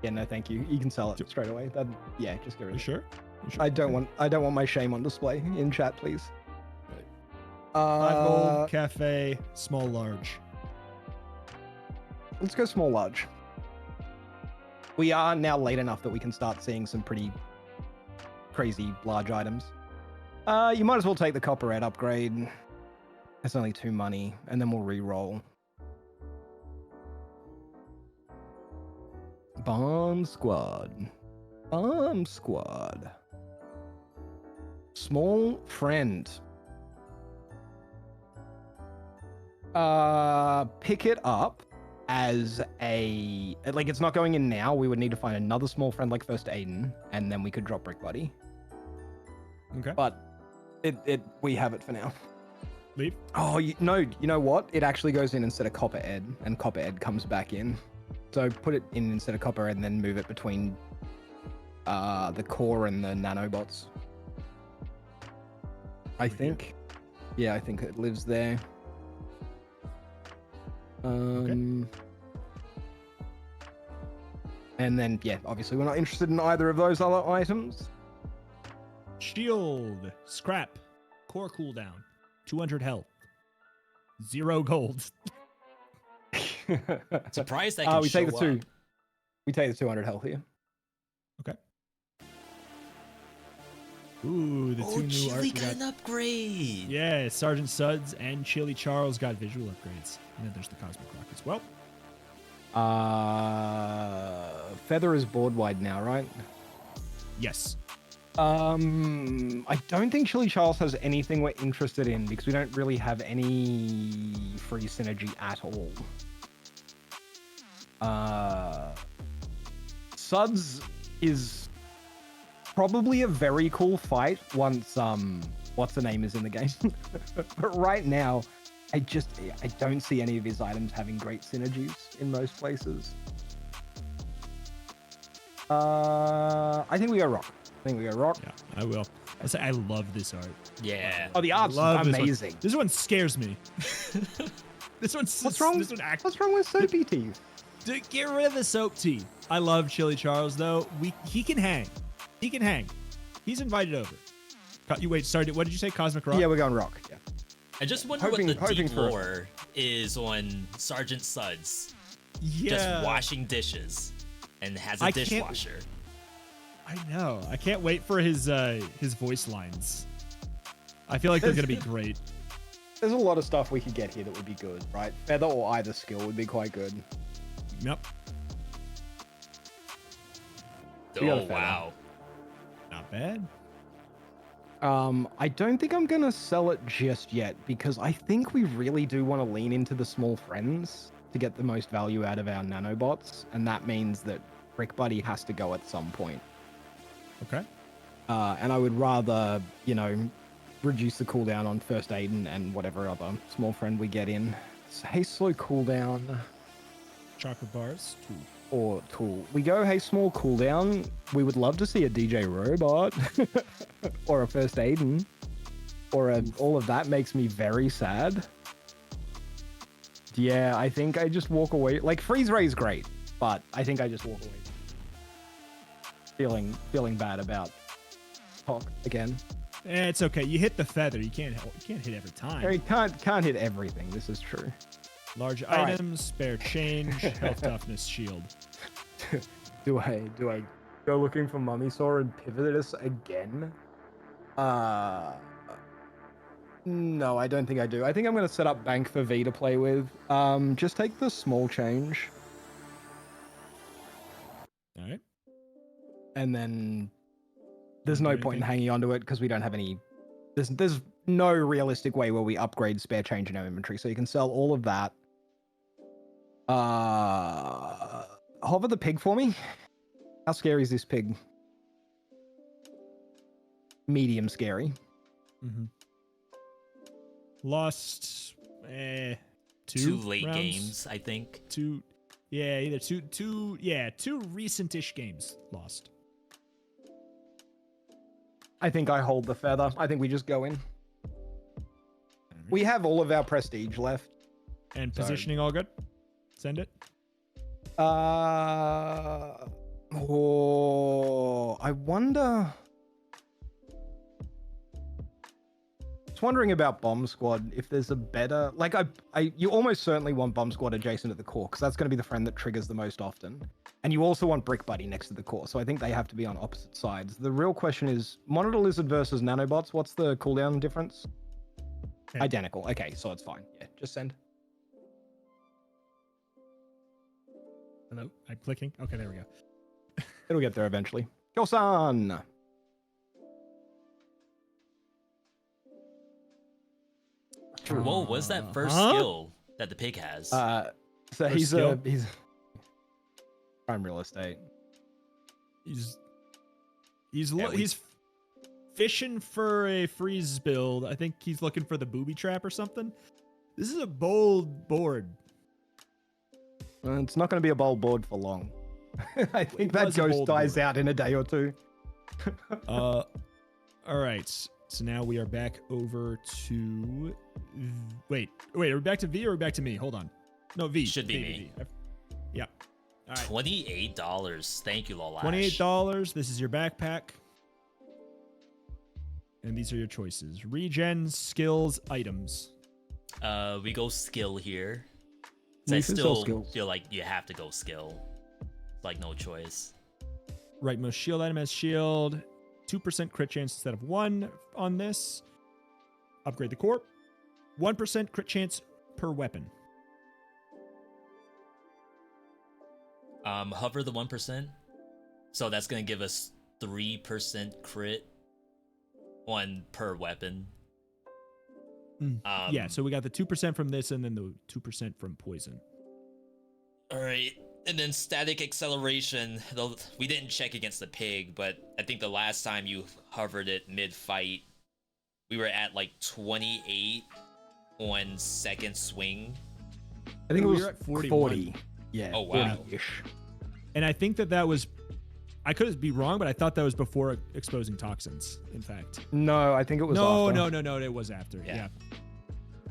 Yeah, no, thank you. You can sell it straight away. That, yeah, just get rid You of it. sure? You sure? I don't want my shame on display in chat, please. 5 gold, cafe, small, large. Let's go small, large. We are now late enough that we can start seeing some pretty crazy large items. You might as well take the copper red upgrade. It's only 2 money, and then we'll re-roll. Bomb squad. Bomb squad. Small friend. Pick it up as a, like, it's not going in now. We would need to find another small friend like First Aiden, and then we could drop Brick Buddy. Okay. But we have it for now. Leave. Oh, you know what? It actually goes in instead of Copper Ed, and Copper Ed comes back in. So put it in instead of Copper Ed, and then move it between the core and the nanobots. I think. Yeah, I think it lives there. And then, yeah, obviously we're not interested in either of those other items. Shield, scrap, core cooldown, 200 health, 0 gold. Surprised that can we show take the two. up. We take the 200 health here. Okay. Ooh, the Oh, two new Chili art. got an upgrade. Yeah, Sergeant Suds and Chili Charles got visual upgrades. And then there's the Cosmic Rock as well. Feather is board wide now, right? Yes. I don't think Chili Charles has anything we're interested in because we don't really have any free synergy at all. Suds is probably a very cool fight once what's the name is in the game. But right now, I don't see any of his items having great synergies in most places. I think we go rock. Yeah, I will. I love this art. Yeah. Oh, the art's Love amazing. This one scares me. This one's What's wrong? This one What's wrong with soapy teeth? Dude, get rid of the soap tea. I love Chili Charles though. He can hang. He can hang. He's invited over. You wait. Sorry. What did you say? Cosmic Rock? Yeah, we're going rock. Yeah. I just wonder Hoping what the deep for- lore is on Sergeant Suds. Yeah. Just washing dishes and has a I can't- dishwasher. I know. I can't wait for his voice lines. I feel like they're gonna be great. There's a lot of stuff we could get here that would be good, right? Feather or either skill would be quite good. Yep. We got a Oh, feather. wow. Not bad. I don't think I'm gonna sell it just yet because I think we really do want to lean into the small friends to get the most value out of our nanobots, and that means that Brick Buddy has to go at some point. Okay. And I would rather, reduce the cooldown on First Aiden and whatever other small friend we get in. So, hey, slow cooldown Chocolate bars. 2. or tool. We go, hey, small cooldown. We would love to see a DJ Robot or a First Aiden or all of that makes me very sad. Yeah, I think I just walk away. Like, Freeze Ray's great, but I think I just walk away. Feeling bad about talk again. It's okay. You hit the feather. You can't hit every time. I can't hit everything. This is true. Large right. items, spare change, health, toughness, shield. Do I go looking for Mummy Saw and pivot us again? No, I don't think I do. I think I'm gonna set up Bank for V to play with. Just take the small change, All right. and then there's no Do point in anything? hanging onto it because we don't have any. There's no realistic way where we upgrade spare change in our inventory, so you can sell all of that. Hover the pig for me. How scary is this pig? Medium scary. Mm-hmm. Lost 2 Two late rounds? games, I think. 2. Yeah, either two recent-ish games lost. I think I hold the feather. I think we just go in. We have all of our prestige left. And So- positioning all good? Send it. I wonder. Just wondering about Bomb Squad. If there's a better, like, you almost certainly want Bomb Squad adjacent to the core because that's going to be the friend that triggers the most often, and you also want Brick Buddy next to the core. So I think they have to be on opposite sides. The real question is Monitor Lizard versus Nanobots. What's the cooldown difference? Okay. Identical. Okay, so it's fine. Yeah, just send. Hello, I'm clicking. Okay, there we go. It'll get there eventually. Kyosan! Whoa, what's that first skill that the pig has? So First he's skill? prime real estate. He's Yeah, he's fishing for a freeze build. I think he's looking for the booby trap or something. This is a bold board. It's not going to be a bold board for long. I think It that was a ghost bold dies board. out in a day or two. All right. So now we are back over to. Wait. Are we back to V or are we back to me? Hold on. No, V. Should be V, me. V. Yeah. All right. $28. Thank you, Lolash. $28. This is your backpack. And these are your choices: regen, skills, items. We go skill here. You I can sell still skills. feel like you have to go skill. It's like no choice. Rightmost shield item has shield. 2% crit chance instead of 1 on this. Upgrade the core. 1% crit chance per weapon. Hover the 1%. So that's gonna give us 3% crit on per weapon. Yeah, so we got the 2% from this and then the 2% from poison. All right, and then static acceleration. Though we didn't check against the pig, but I think the last time you hovered it mid-fight, we were at like 28 on second swing. I think We it was were at 41. 40. Yeah. Oh, wow. 40-ish. And I think that was... I could be wrong, but I thought that was before exposing toxins, in fact. No, I think it was No, after. no, it was after. Yeah.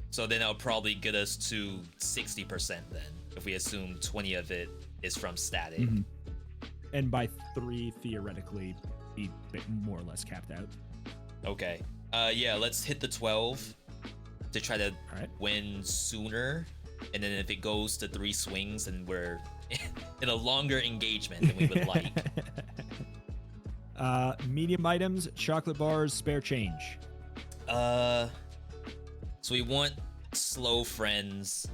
So then that'll probably get us to 60% then, if we assume 20 of it is from static. Mm-hmm. And by 3, theoretically, be more or less capped out. Okay. Yeah, let's hit the 12 to try to All right. win sooner. And then if it goes to 3 swings, then we're in a longer engagement than we would like. Medium items, chocolate bars, spare change. So we want slow friends.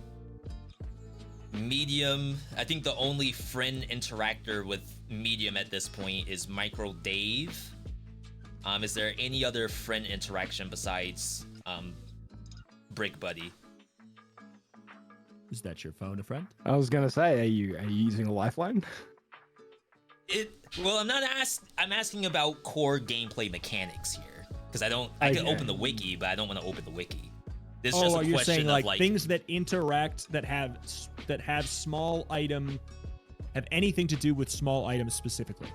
Medium, I think the only friend interactor with medium at this point is Micro Dave. Is there any other friend interaction besides Brick Buddy? Is that your phone, a friend? I was gonna say, are you using a lifeline? Well, I'm asking about core gameplay mechanics here because I can Okay. open the wiki, but I don't want to open the wiki. This is Oh, just a you're question saying of like things that interact that have small item, have anything to do with small items specifically.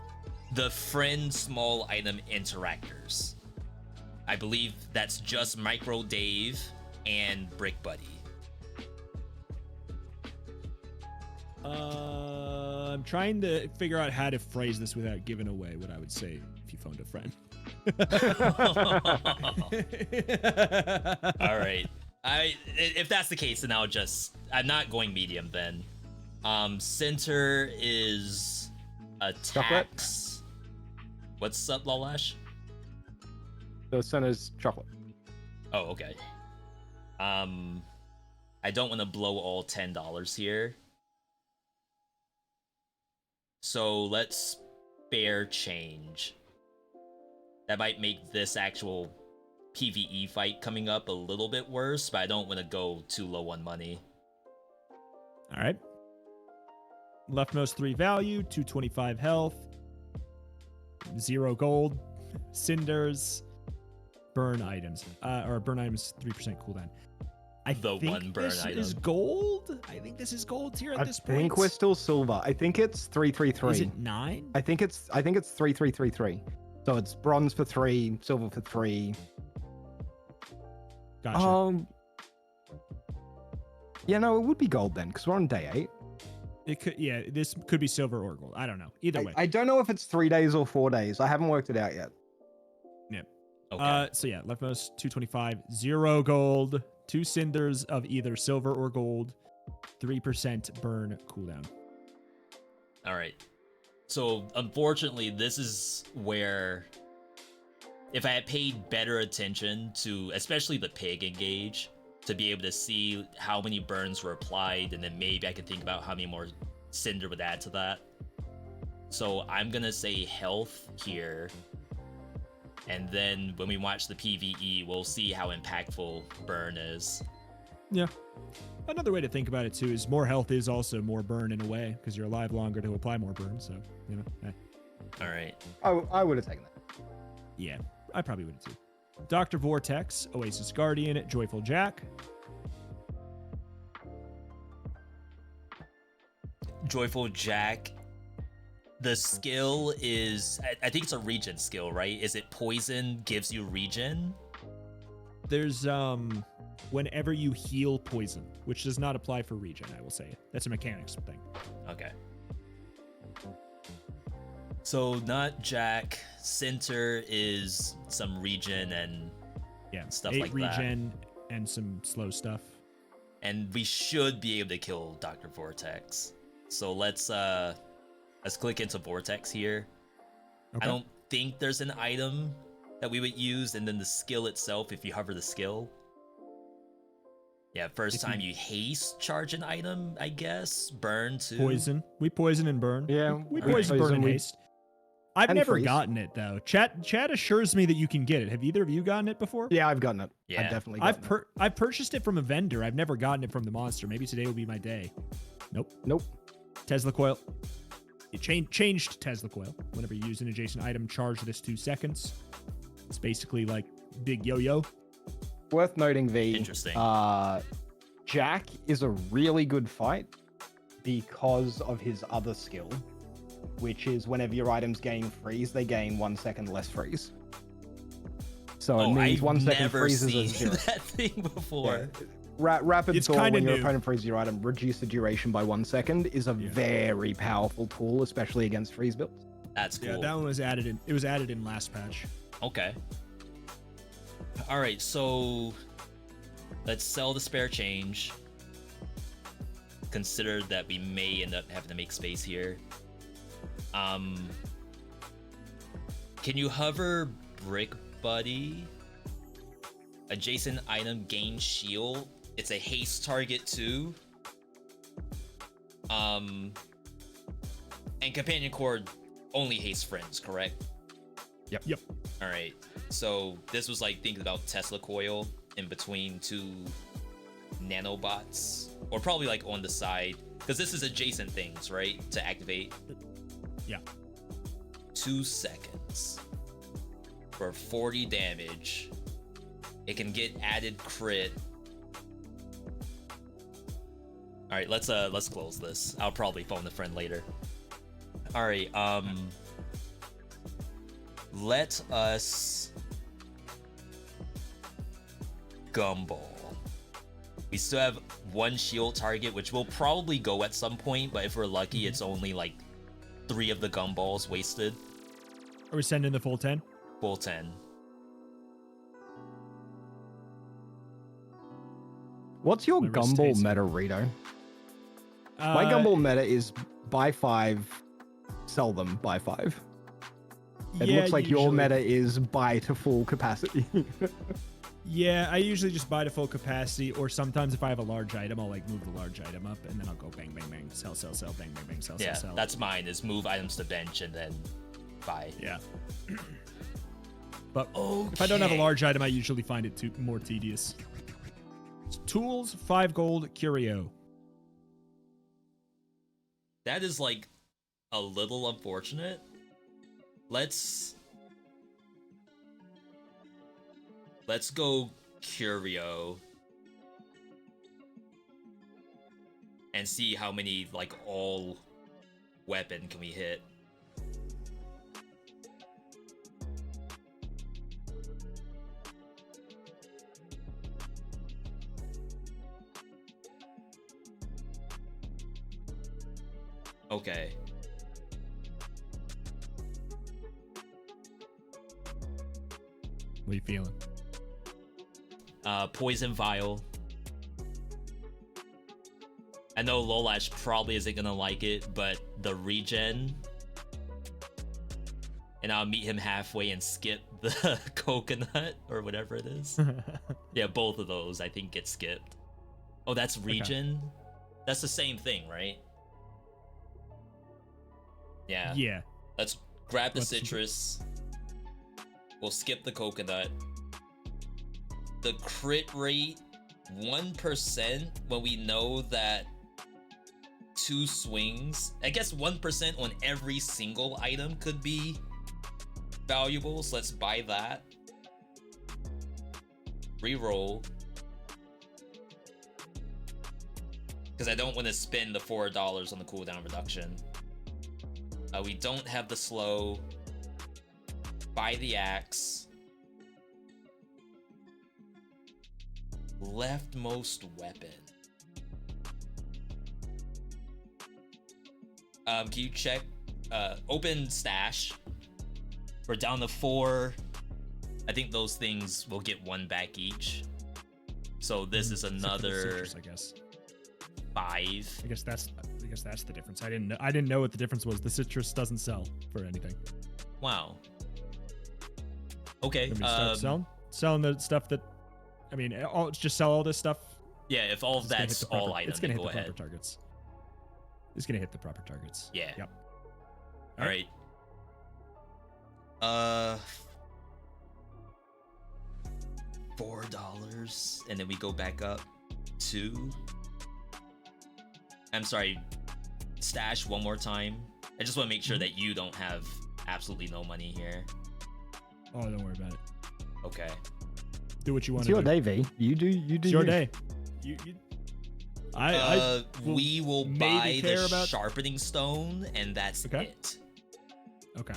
the friend small item interactors. I believe that's just Micro Dave and Brick Buddy. I'm trying to figure out how to phrase this without giving away what I would say if you phoned a friend. All right. If that's the case, then I'm not going medium then. Center is attacks. What's up, Lalash? The center's chocolate. Oh, okay. I don't want to blow all $10 here. So let's spare change. That might make this actual PvE fight coming up a little bit worse, but I don't want to go too low on money. All right. Leftmost 3 value, 225 health, 0 gold, cinders, burn items. Or burn items 3% cooldown. The think one burn this is item. gold. I think this is gold here at I this point. think we're still silver. I think it's 333. Is it 9? I think it's 3333. So it's bronze for 3, silver for 3. Gotcha. Yeah, no, it would be gold then, because we're on day 8. It could, yeah. This could be silver or gold. I don't know. Either way. I don't know if it's 3 days or 4 days. I haven't worked it out yet. Okay. So yeah, leftmost 225, 0 gold, 2 cinders of either silver or gold, 3% burn cooldown. All right. So unfortunately, this is where if I had paid better attention to, especially the pig engage, to be able to see how many burns were applied, and then maybe I could think about how many more cinder would add to that. So I'm gonna say health here, and then when we watch the PvE, we'll see how impactful burn is. Yeah. Another way to think about it too is more health is also more burn in a way because you're alive longer to apply more burn. So All right. I would have taken that. yeah, I probably would too. Dr. Vortex, Oasis Guardian, Joyful Jack. Joyful Jack. The skill is, I think it's a regen skill, right? Is it poison gives you regen? There's whenever you heal poison, which does not apply for regen, I will say. That's a mechanics thing. Okay. So not Jack. Center is some regen and Yeah, stuff 8 like regen and some slow stuff. and we should be able to kill Dr. Vortex. So let's click into Vortex here. Okay. I don't think there's an item that we would use, and then the skill itself, if you hover the skill. Yeah, first If time you- you haste charge an item, I guess. Burn too. Poison. We poison and burn. Yeah, We we poison, burn, poison, and we- haste. I've and never freeze. gotten it though. Chat assures me that you can get it. Have either of you gotten it before? Yeah, I've gotten it. Yeah. I've definitely I've gotten it. I've purchased it from a vendor. I've never gotten it from the monster. Maybe today will be my day. Nope. Tesla coil. It changed Tesla coil. Whenever you use an adjacent item, charge this 2 seconds. It's basically like big yo-yo. Worth noting, V. Interesting. Jack is a really good fight because of his other skill, which is whenever your items gain freeze, they gain 1 second less freeze. So it means I've 1 second never freezes seen as 0. that thing before. Yeah. Rapid It's Thought, kinda when your new. opponent freezes your item, reduce the duration by 1 second, is a Yeah. very powerful tool, especially against freeze builds. That's cool. Yeah, that one was added in. It was added in last patch. Okay. All right, so let's sell the spare change. Consider that we may end up having to make space here. Can you hover Brick Buddy? Adjacent item gain shield. It's a haste target too. And companion cord only haste friends, correct? Yep. All right. So this was like thinking about Tesla coil in between 2 nanobots, or probably like on the side, because this is adjacent things, right? To activate. Yeah. 2 seconds for 40 damage. It can get added crit. All right, let's close this. I'll probably phone a friend later. All right, let us gumball. We still have 1 shield target, which will probably go at some point, but if we're lucky, it's only like 3 of the gumballs wasted. Are we sending the full 10? Full 10. What's your My wrist gumball tastes meta, Rito? My gumball meta is buy 5, sell them, buy 5. It yeah, looks like your usually. meta is buy to full capacity. Yeah, I usually just buy to full capacity, or sometimes if I have a large item, I'll like move the large item up, and then I'll go bang, bang, bang, sell, sell, sell, bang, bang, bang, sell, Yeah, sell, sell. that's mine, is move items to bench and then buy. Yeah. But if I don't have a Okay. large item, I usually find it more tedious. Tools, 5 gold, curio. That is like a little unfortunate. Let's go curio and see how many like all weapon can we hit. Okay. What are you feeling? Poison Vial. I know Lolash probably isn't gonna like it, but the regen. And I'll meet him halfway and skip the coconut or whatever it is. Yeah, both of those I think get skipped. Oh, that's regen? Okay. That's the same thing, right? Yeah. Yeah. Let's grab the citrus. We'll skip the coconut. The crit rate 1% when we know that 2 swings. I guess 1% on every single item could be valuable, so let's buy that. Reroll. Because I don't want to spend the $4 on the cooldown reduction. We don't have the slow. Buy the axe. Leftmost weapon. Can you check? Open stash. We're down to 4. I think those things will get 1 back each. So this is another citrus, I guess. 5. I guess that's the difference. I didn't know what the difference was. The citrus doesn't sell for anything. Wow. Okay. Selling the stuff that, I mean, just sell all this stuff. Yeah, if all of that's all items, it's gonna hit go the ahead. proper targets. It's gonna hit the proper targets. Yeah. Yep. All right. $4, and then we go back up to. I'm sorry. Stash one more time. I just want to make sure that you don't have absolutely no money here. Oh, don't worry about it. Okay. Do what you want It's to your do. day, V. You do. It's your day. We will buy the sharpening stone, and that's it. Okay.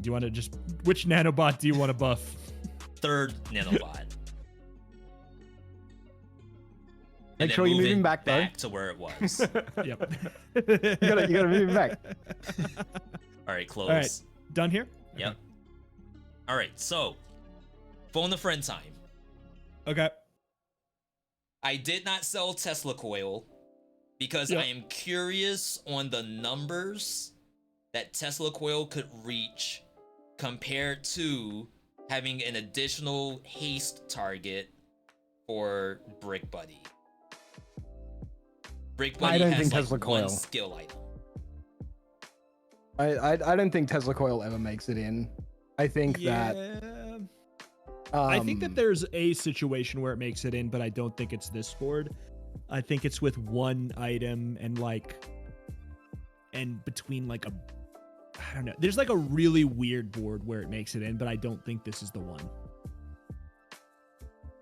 Do you want to just... Which nanobot do you want to buff? 3rd nanobot. Make sure you move him back, though. Back to where it was. Yep. you gotta move him back. All right, close. All right, done here? Yep. Okay. All right, so phone a friend time. Okay. I did not sell Tesla coil because I am curious on the numbers that Tesla coil could reach compared to having an additional haste target for Brick Buddy. Brick Buddy has like Tesla coil. 1 skill item. I don't think Tesla coil ever makes it in. I think that. I think that there's a situation where it makes it in, but I don't think it's this board. I think it's with 1 item and between like a, I don't know. There's like a really weird board where it makes it in, but I don't think this is the one.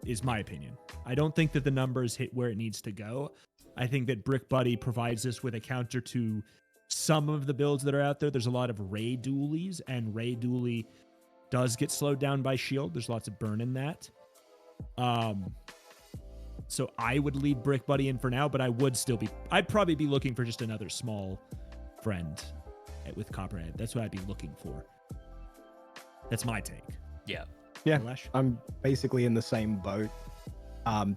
Is my opinion. I don't think that the numbers hit where it needs to go. I think that Brick Buddy provides us with a counter to some of the builds that are out there. There's a lot of Ray Doolies, and Ray Dooley does get slowed down by shield. There's lots of burn in that. So I would leave Brick Buddy in for now, but I'd probably be looking for just another small friend with Copperhead. That's what I'd be looking for. That's my take. Yeah. Yeah, I'm basically in the same boat.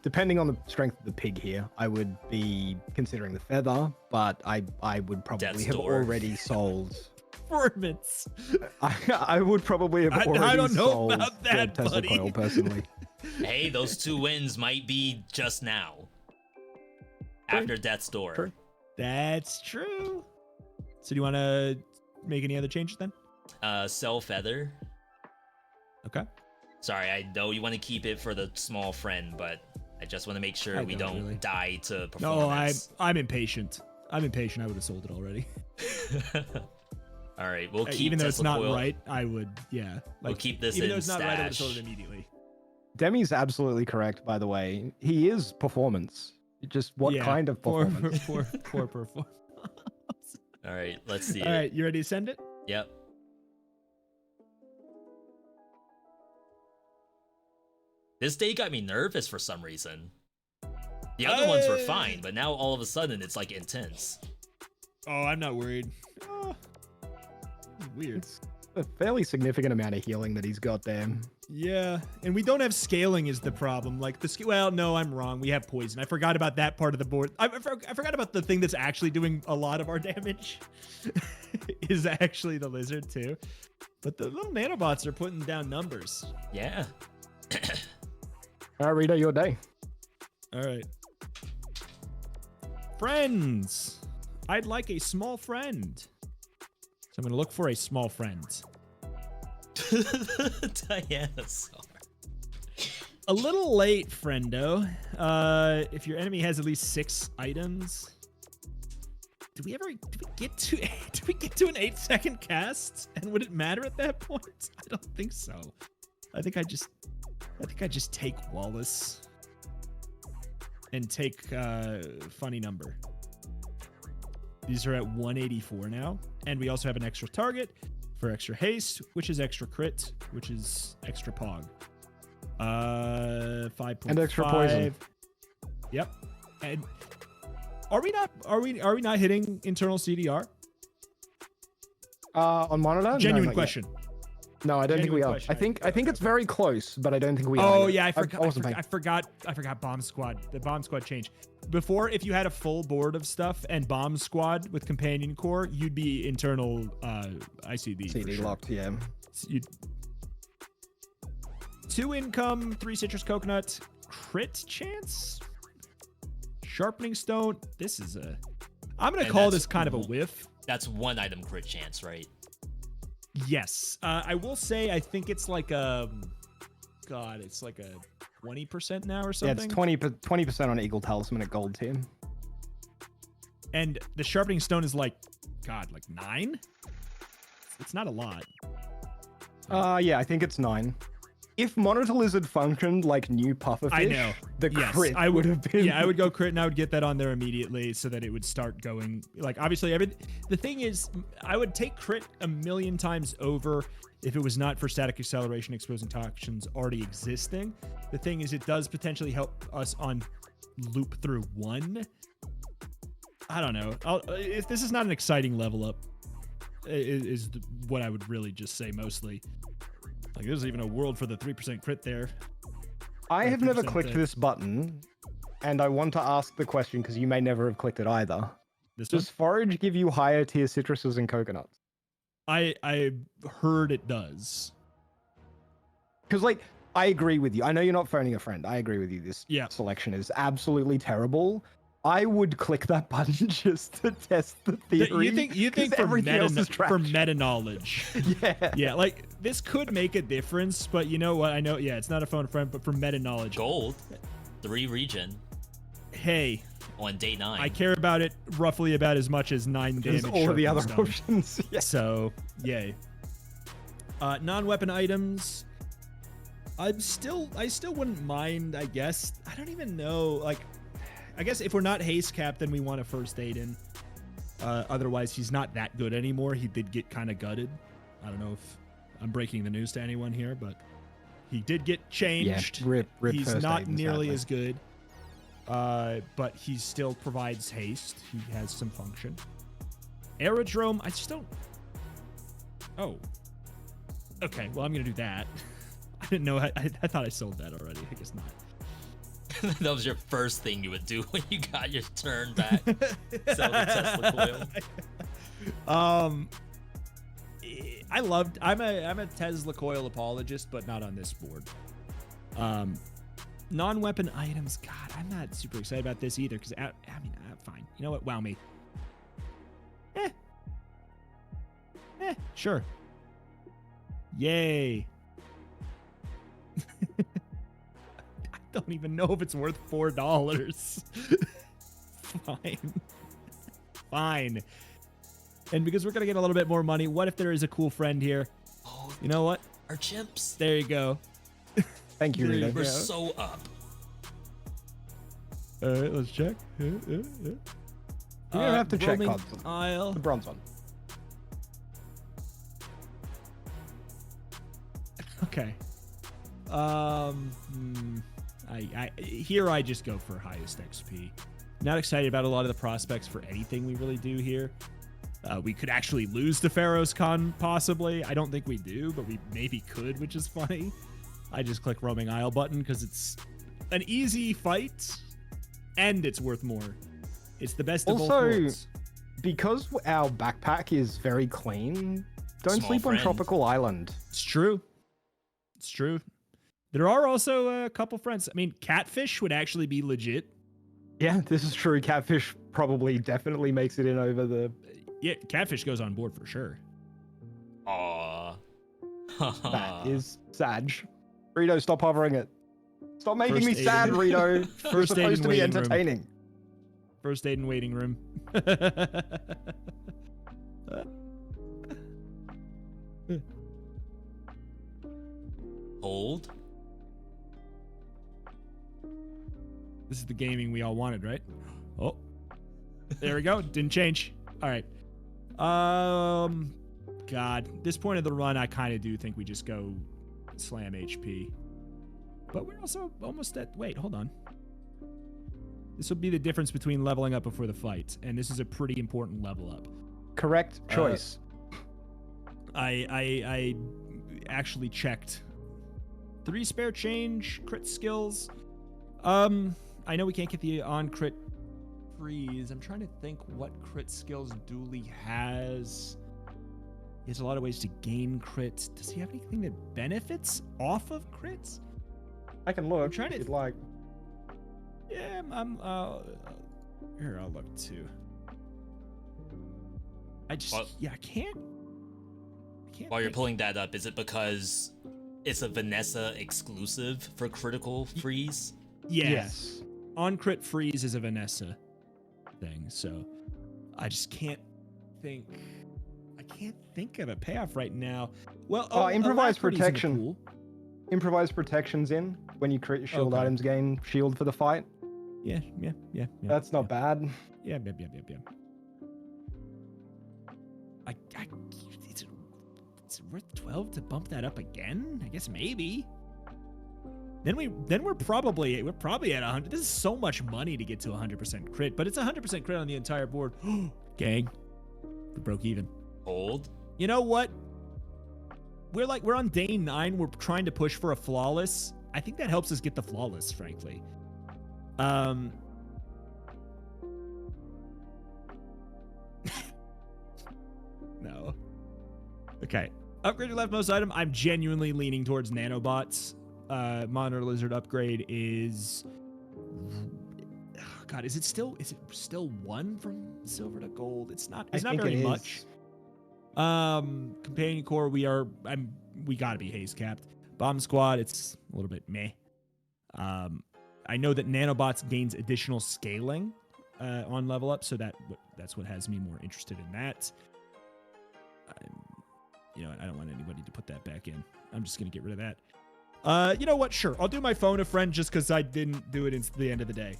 Depending on the strength of the pig here, I would be considering the feather, but I would probably have already sold. Performance. I would probably have already I don't know sold about that, Tesla buddy. coil personally. Hey, those 2 wins might be just now. After Death's Door. True. That's true. So do you want to make any other changes then? Sell feather. Okay. Sorry, I know you want to keep it for the small friend, but I just want to make sure we don't really die to performance. No, I'm impatient. I would have sold it already. All right, we'll keep even though Tesla it's not coil. right, I would, We'll keep this even in though it's not stash. right, I would have sold it immediately. Demi's absolutely correct, by the way. He is performance. Just what kind of performance? Poor performance. All right, let's see. All right, you ready to send it? Yep. This day got me nervous for some reason. The other ones were fine, but now all of a sudden it's like intense. Oh, I'm not worried. Oh, weird. a fairly significant amount of healing that he's got there. Yeah, and we don't have scaling is the problem. Like well, no, I'm wrong. We have poison. I forgot about that part of the board. I forgot about the thing that's actually doing a lot of our damage. Is actually the lizard too. But the little nanobots are putting down numbers. Yeah. All right, Rita, your day. All right. Friends. I'd like a small friend. So I'm going to look for a small friend. Dinosaur. A little late, friendo. If your enemy has at least 6 items. Did we get to an 8-second cast? And would it matter at that point? I don't think so. I think I just take Wallace and take funny number. These are at 184 now, and we also have an extra target for extra haste, which is extra crit, which is extra pog. 5.5 and extra poison. Yep. And are we not hitting internal CDR? On monitor? Genuine no, question. No, I don't think we are. Question. I think it's very close, but I don't think we are. Oh yeah, I forgot. I forgot Bomb Squad. The Bomb Squad changed. Before, if you had a full board of stuff and Bomb Squad with Companion Core, you'd be internal ICD. CD sure. locked, yeah. 2 income, 3 citrus coconut, crit chance, sharpening stone. This is a. I'm gonna call this kind of a whiff. That's 1 item crit chance, right? Yes, I will say I think it's like it's like a 20% now or something. Yeah, it's 20% on Eagle Talisman at gold tier. And the sharpening stone is like 9. It's not a lot. Yeah, I think it's 9. If Monitor Lizard functioned like new pufferfish, I know. the Yes, crit I would have been. Yeah, I would go crit and I would get that on there immediately so that it would start going. Like, obviously, the thing is, I would take crit a million times over if it was not for static acceleration exposing toxins already existing. The thing is, it does potentially help us on loop through 1. I don't know. If this is not an exciting level up, is what I would really just say mostly. Like, there's even a world for the 3% crit there. I have never clicked this button, and I want to ask the question because you may never have clicked it either. Does forage give you higher tier citruses and coconuts? I heard it does. Because, like, I agree with you. I know you're not phoning a friend. I agree with you. This selection is absolutely terrible. I would click that button just to test the theory. You think for meta knowledge. Yeah, like this could make a difference, but you know what? I know, it's not a phone friend, but for meta knowledge. Gold, 3 regen. Hey, on day 9. I care about it roughly about as much as 9 damage. All of the other options. Yeah. So, yay. Non-weapon items. I still wouldn't mind, I guess. I don't even know, like, I guess if we're not haste cap, then we want a first aid in. Otherwise, he's not that good anymore. He did get kind of gutted. I don't know if I'm breaking the news to anyone here, but he did get changed. Yeah, rip he's first not aid, nearly sadly. as good. But he still provides haste. He has some function. Aerodrome, I just don't... Oh. Okay, well, I'm going to do that. I didn't know. I thought I sold that already. I guess not. That was your first thing you would do when you got your turn back. Sell the Tesla coil. I'm a Tesla coil apologist, but not on this board. Non-weapon items. God, I'm not super excited about this either because fine. You know what? Wow me. Sure. Yay. Don't even know if it's worth $4. Fine. And because we're gonna get a little bit more money, what if there is a cool friend here? Oh, you know what? Our chimps. There you go. Thank you, Rita. We're so up. All right, let's check. You don't have to check cards. Aisle. The bronze one. Okay. I just go for highest XP. Not excited about a lot of the prospects for anything we really do here. We could actually lose to Pharaoh's Con, possibly. I don't think we do, but we maybe could, which is funny. I just click Roaming Isle button because it's an easy fight, and it's worth more. It's the best of both worlds. Because our backpack is very clean, don't Small sleep friend. on Tropical Island. It's true. It's true. There are also a couple friends. I mean, Catfish would actually be legit. Yeah, this is true. Catfish probably definitely makes it in over the... Yeah, Catfish goes on board for sure. Aww. That is sad. Rito, stop hovering it. Stop making First me aid sad, in- Rito. You're First aid in supposed to be waiting room. entertaining. First aid and waiting room. Hold. This is the gaming we all wanted, right? Oh, there we go. Didn't change. All right. God, this point of the run, I kind of do think we just go slam HP. But we're also almost at... Wait, hold on. This will be the difference between leveling up before the fight, and this is a pretty important level up. Correct choice. I actually checked 3 spare change, crit skills. I know we can't get the on crit freeze. I'm trying to think what crit skills Dooley has. He has a lot of ways to gain crit. Does he have anything that benefits off of crits? I can look I'm trying to- if you'd like. Yeah, here, I'll look too. I just, Well- I can't. While you're think. pulling that up, is it because it's a Vanessa exclusive for critical freeze? Yeah. Yes. On crit freeze is a Vanessa thing, so I just can't think. I can't think of a payoff right now. Well, improvised Alacrity's in the protection. pool. Improvised protection's in. When you crit shield Okay. items, gain shield for the fight. Yeah. That's not bad. Yeah. Is it worth 12 to bump that up again? I guess maybe. Then we're probably at 100. This is so much money to get to 100% crit, but it's 100% crit on the entire board. Gang, we broke even. Hold. You know what? We're on day 9. We're trying to push for a flawless. I think that helps us get the flawless, frankly. No. Okay. Upgrade your leftmost item. I'm genuinely leaning towards nanobots. Monitor lizard upgrade is... God, is it still 1 from silver to gold? It's not very much. Companion core, we gotta be haze capped. Bomb squad, it's a little bit meh. I know that nanobots gains additional scaling on level up, so that's what has me more interested in that. I don't want anybody to put that back in. I'm just gonna get rid of that. You know what? Sure, I'll do my phone a friend just because I didn't do it until the end of the day.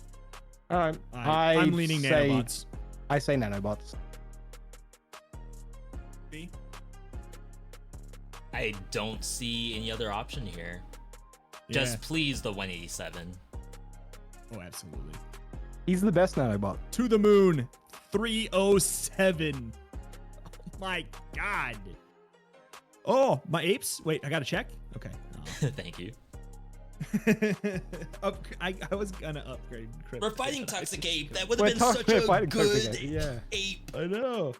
All right. I'm leaning nanobots. I say nanobots. Me? I don't see any other option here. Yeah. Just please the 187. Oh, absolutely. He's the best nanobot. To the moon. 307. Oh my god. Oh, my apes. Wait, I gotta check. Okay. Thank you. I was gonna upgrade. Crit, We're fighting but I Toxic just Ape. That couldn't. would have been such a good Yeah. ape. I know.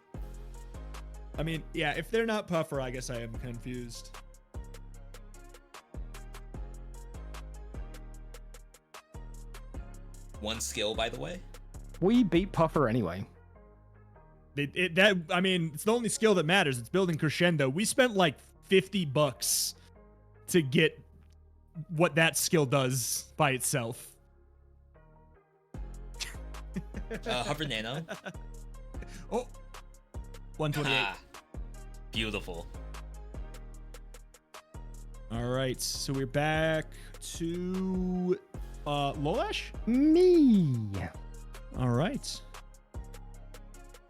I mean, yeah, if they're not puffer, I guess I am confused. One skill, by the way. We beat Puffer anyway. It's the only skill that matters. It's building crescendo. We spent like $50 to get what that skill does by itself. Hover Nano. Oh, 128. Ah, beautiful. All right, so we're back to Lolash. Me. All right.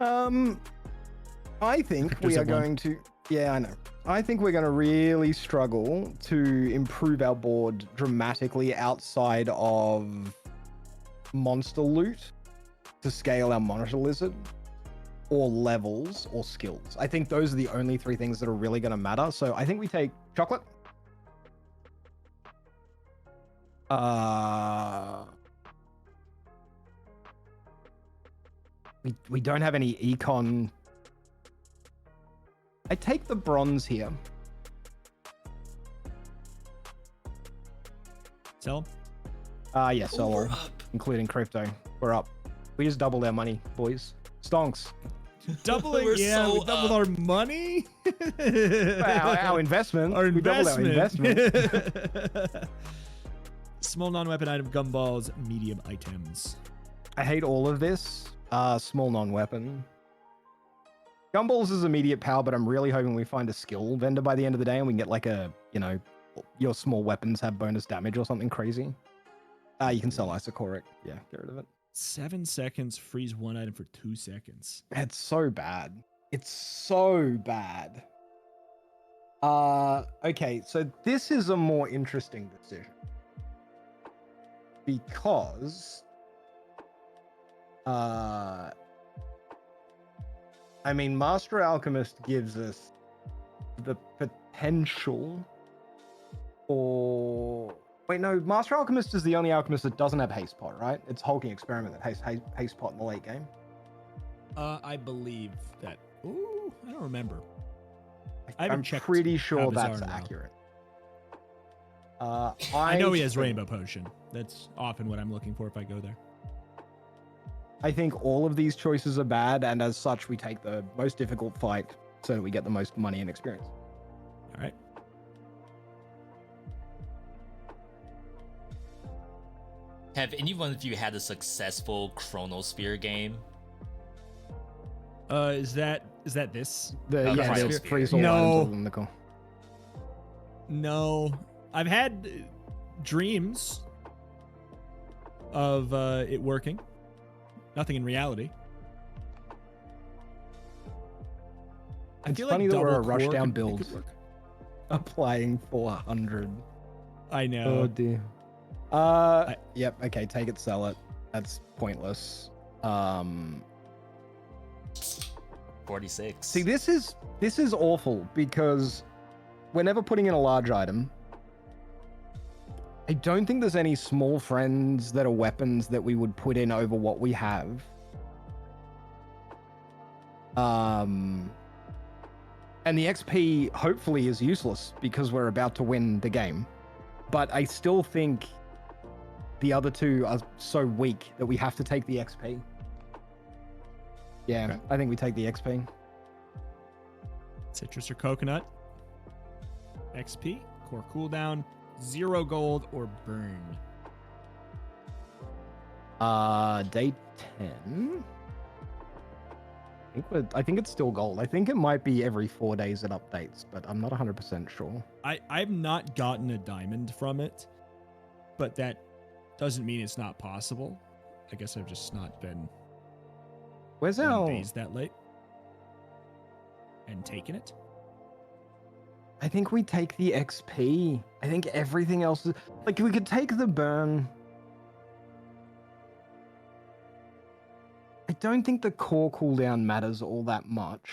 I think we There's are a one. going to. Yeah, I know. I think we're going to really struggle to improve our board dramatically outside of monster loot to scale our monitor lizard. or levels or skills. I think those are the only three things that are really going to matter. So I think we take chocolate. We don't have any econ. I take the bronze here. Sell 'em? Yeah, so We're all, up. including crypto. We're up. We just doubled our money, boys. Stonks. Doubling, We're yeah, so we doubled up. our money. Our investment. Our We doubled our investment. investment. Small non-weapon item, gumballs, medium items. I hate all of this. Small non-weapon. Gumballs is immediate power, but I'm really hoping we find a skill vendor by the end of the day and we can get like a, you know, your small weapons have bonus damage or something crazy. You can sell Isocoric. Yeah, get rid of it. 7 seconds, freeze one item for 2 seconds. It's so bad. It's so bad. Okay, so this is a more interesting decision. Because I mean, Master Alchemist gives us the potential for... Wait, no, Master Alchemist is the only alchemist that doesn't have haste pot, right? It's Hulking Experiment that has haste pot in the late game. I believe that. Ooh, I don't remember. I haven't I'm checked pretty sure Bazaar that's in a while. accurate. I know he has think- Rainbow Potion. That's often what I'm looking for if I go there. I think all of these choices are bad, and as such, we take the most difficult fight so that we get the most money and experience. All right. Have any one of you had a successful Chronosphere game? Is that this? The Oh, the yeah, the Cryosphere. freeze all No. items of them, Nicole. No, I've had dreams of it working. Nothing in reality. I It's feel funny like that we're a double core rushdown could- build. it could work. Applying 400. I know. Oh dear. Yep. Okay. Take it. Sell it. That's pointless. 46. See, this is awful because we're never putting in a large item. I don't think there's any small friends that are weapons that we would put in over what we have. And the XP hopefully is useless because we're about to win the game. But I still think the other two are so weak that we have to take the XP. Yeah, Okay. I think we take the XP. Citrus or coconut. XP, core cooldown, 0 gold or burn. Day 10. I think it's still gold. I think it might be every 4 days it updates, but I'm not 100% sure. I've not gotten a diamond from it, but that doesn't mean it's not possible. I guess I've just not been Where's on our... days that late and taken it. I think we take the XP. I think everything else is... Like, we could take the burn. I don't think the core cooldown matters all that much.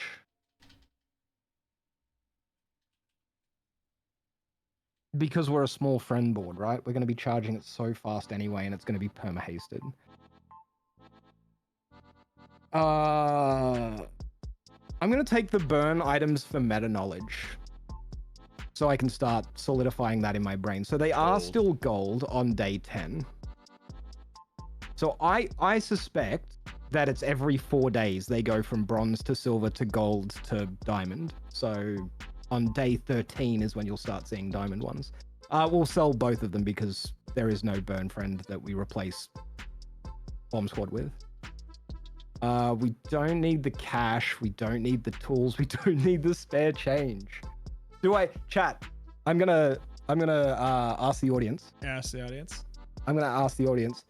Because we're a small friend board, right? We're going to be charging it so fast anyway, and it's going to be perma-hasted. I'm going to take the burn items for meta knowledge. So I can start solidifying that in my brain. So they are Gold. still gold on day 10. So I suspect that it's every 4 days they go from bronze to silver to gold to diamond. So on day 13 is when you'll start seeing diamond ones. We'll sell both of them because there is no burn friend that we replace Bomb Squad with. We don't need the cash. We don't need the tools. We don't need the spare change. Chat? I'm gonna ask the audience. Ask the audience. I'm gonna ask the audience.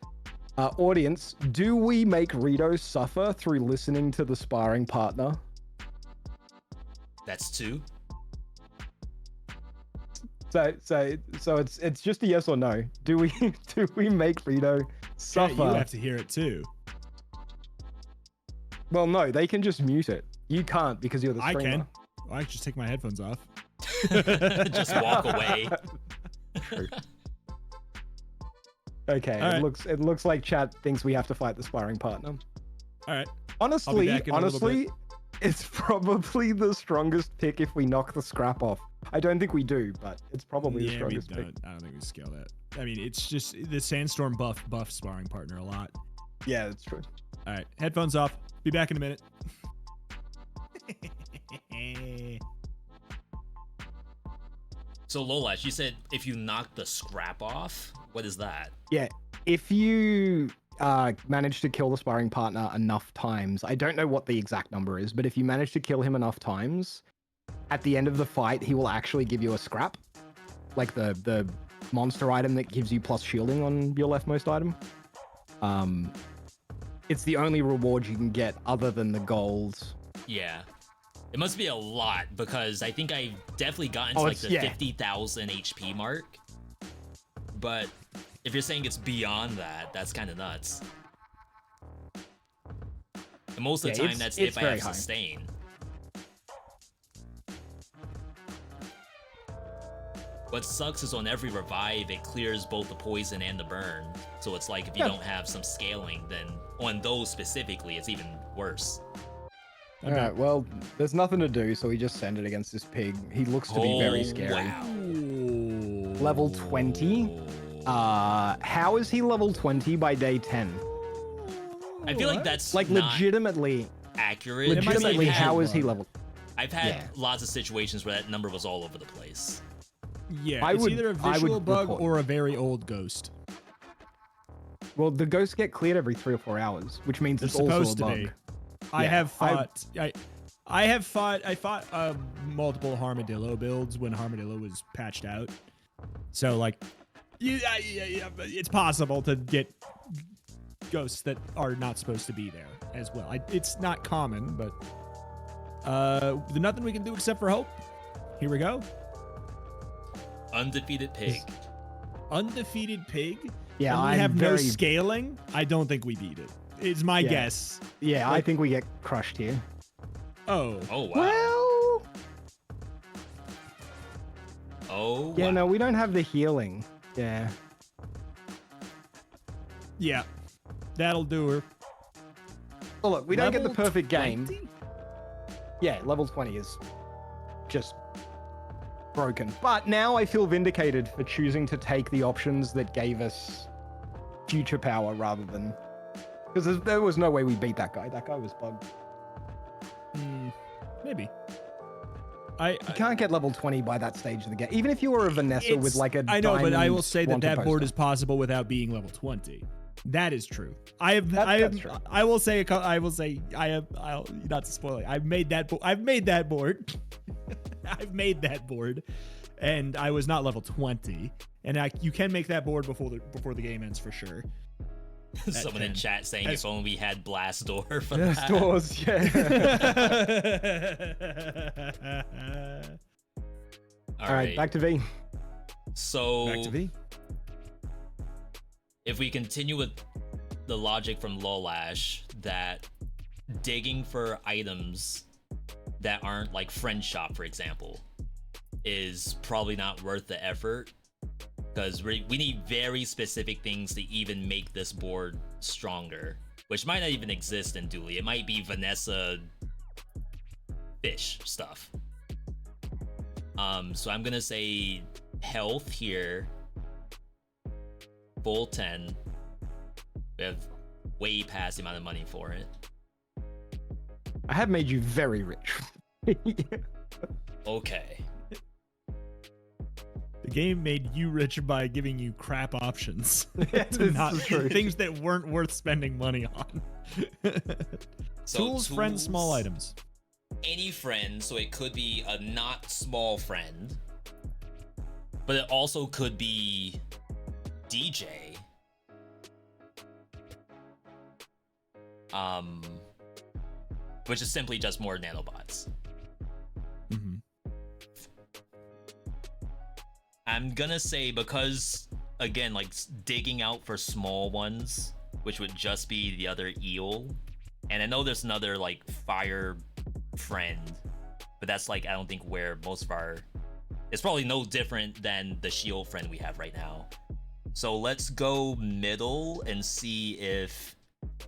Audience, do we make Rito suffer through listening to the sparring partner? That's 2. So it's just a yes or no. Do we make Rito Chat, suffer? you have to hear it too. Well, no, they can just mute it. You can't because you're the I streamer. can. Well, I can just take my headphones off. Just walk away. True. Okay, All right. it looks like chat thinks we have to fight the sparring partner. All right. Honestly, back in a little bit. it's probably the strongest pick if we knock the scrap off. I don't think we do, but it's probably the Yeah, we strongest pick. don't. I don't think we scale that. I mean, it's just the Sandstorm buff sparring partner a lot. Yeah, that's true. All right, headphones off. Be back in a minute. So Lolash, you said if you knock the scrap off, what is that? Yeah, if you manage to kill the sparring partner enough times, I don't know what the exact number is, but if you manage to kill him enough times, at the end of the fight, he will actually give you a scrap, like the monster item that gives you plus shielding on your leftmost item. It's the only reward you can get other than the gold. Yeah. It must be a lot because I think I've definitely gotten to Oh, like the yeah. 50,000 HP mark. But if you're saying it's beyond that, that's kind of nuts. And most of the Yeah, time, that's it's if I very have high. sustain. What sucks is on every revive, it clears both the poison and the burn. So it's like if you Yeah. don't have some scaling, then on those specifically, it's even worse. All right, well, there's nothing to do, so we just send it against this pig. He looks to be very scary. Wow. Level 20? How is he level 20 by day 10? I feel like that's Like, not legitimately, accurate. because legitimately, I've had- how is he level? I've had Yeah. lots of situations where that number was all over the place. Yeah, I it's would- either a I would visual bug report. or a very old ghost. Well, the ghosts get cleared every 3 or 4 hours, which means They're it's also a supposed to bug. be. I Yeah, have fought. I fought multiple Armadillo builds when Armadillo was patched out. So like, it's possible to get ghosts that are not supposed to be there as well. It's not common, but there's nothing we can do except for hope. Here we go. Undefeated pig. Undefeated pig. Yeah, And we I'm have no very. scaling. I don't think we beat it. It's my Yeah. guess. Yeah, I think we get crushed here. Oh. Oh wow. Well, Oh yeah, wow. no, we don't have the healing. Yeah. Yeah. That'll do her. Well, look, we don't get the Level perfect game. 20? Yeah, level 20 is just broken. But now I feel vindicated for choosing to take the options that gave us future power rather than... Because there was no way we beat that guy. That guy was bugged. Maybe. You can't get level 20 by that stage of the game. Even if you were a Vanessa with like a I know, but I will diamond say that Wanta that board poster. is possible without being level 20. That is true. That's true. I will say I'll not to spoil it. I've made that board. I've made that board, and I was not level 20. And you can make that board before the game ends for sure. Someone in chat saying As- if only we had Blast Door for Yeah, that. stores, yeah. All right, back to V. So Back to V. if we continue with the logic from Lolash that digging for items that aren't like friend shop, for example, is probably not worth the effort because we need very specific things to even make this board stronger, which might not even exist in Dooley. It might be Vanessa fish stuff. So I'm gonna say health here, full 10. We have way past the amount of money for it. I have made you very rich. Okay. The game made you rich by giving you crap options. This to not is true. things that weren't worth spending money on. So tools, friends, small items. Any friend, so it could be a not small friend, but it also could be DJ. Which is simply just more nanobots. Mm-hmm. I'm gonna say because, again, like digging out for small ones, which would just be the other eel, And I know there's another like fire friend, but that's like I don't think where most of our. It's probably no different than the shield friend we have right now. So let's go middle and see if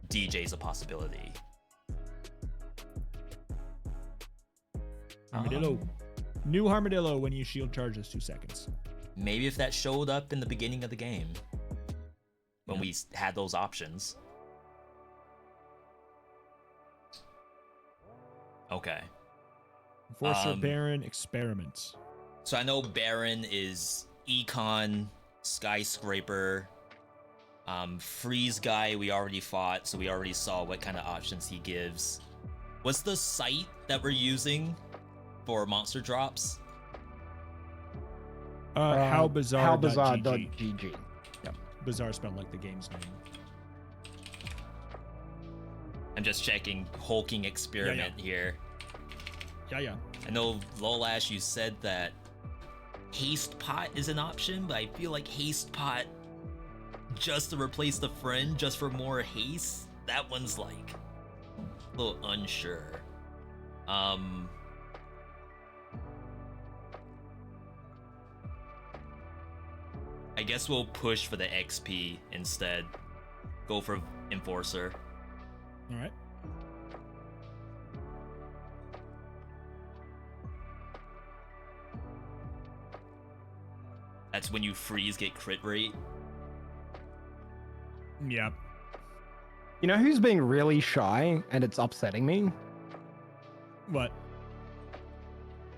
DJ's a possibility. Armadillo. New Armadillo when you shield charges 2 seconds. Maybe if that showed up in the beginning of the game when we had those options. Okay. Enforcer, Baron, Experiment. So I know Baron is Econ, Skyscraper, Freeze guy we already fought, so we already saw what kind of options he gives. What's the site that we're using for monster drops? Howbazaar.gg. Yep. Bazaar spelled like the game's name. I'm just checking Hulking Experiment here. Yeah. I know, Lolash, you said that Haste Pot is an option, but I feel like Haste Pot just to replace the friend, just for more haste, that one's like a little unsure. I guess we'll push for the XP instead. Go for Enforcer. All right. That's when you freeze, get crit rate. Yeah. You know who's being really shy and it's upsetting me? What?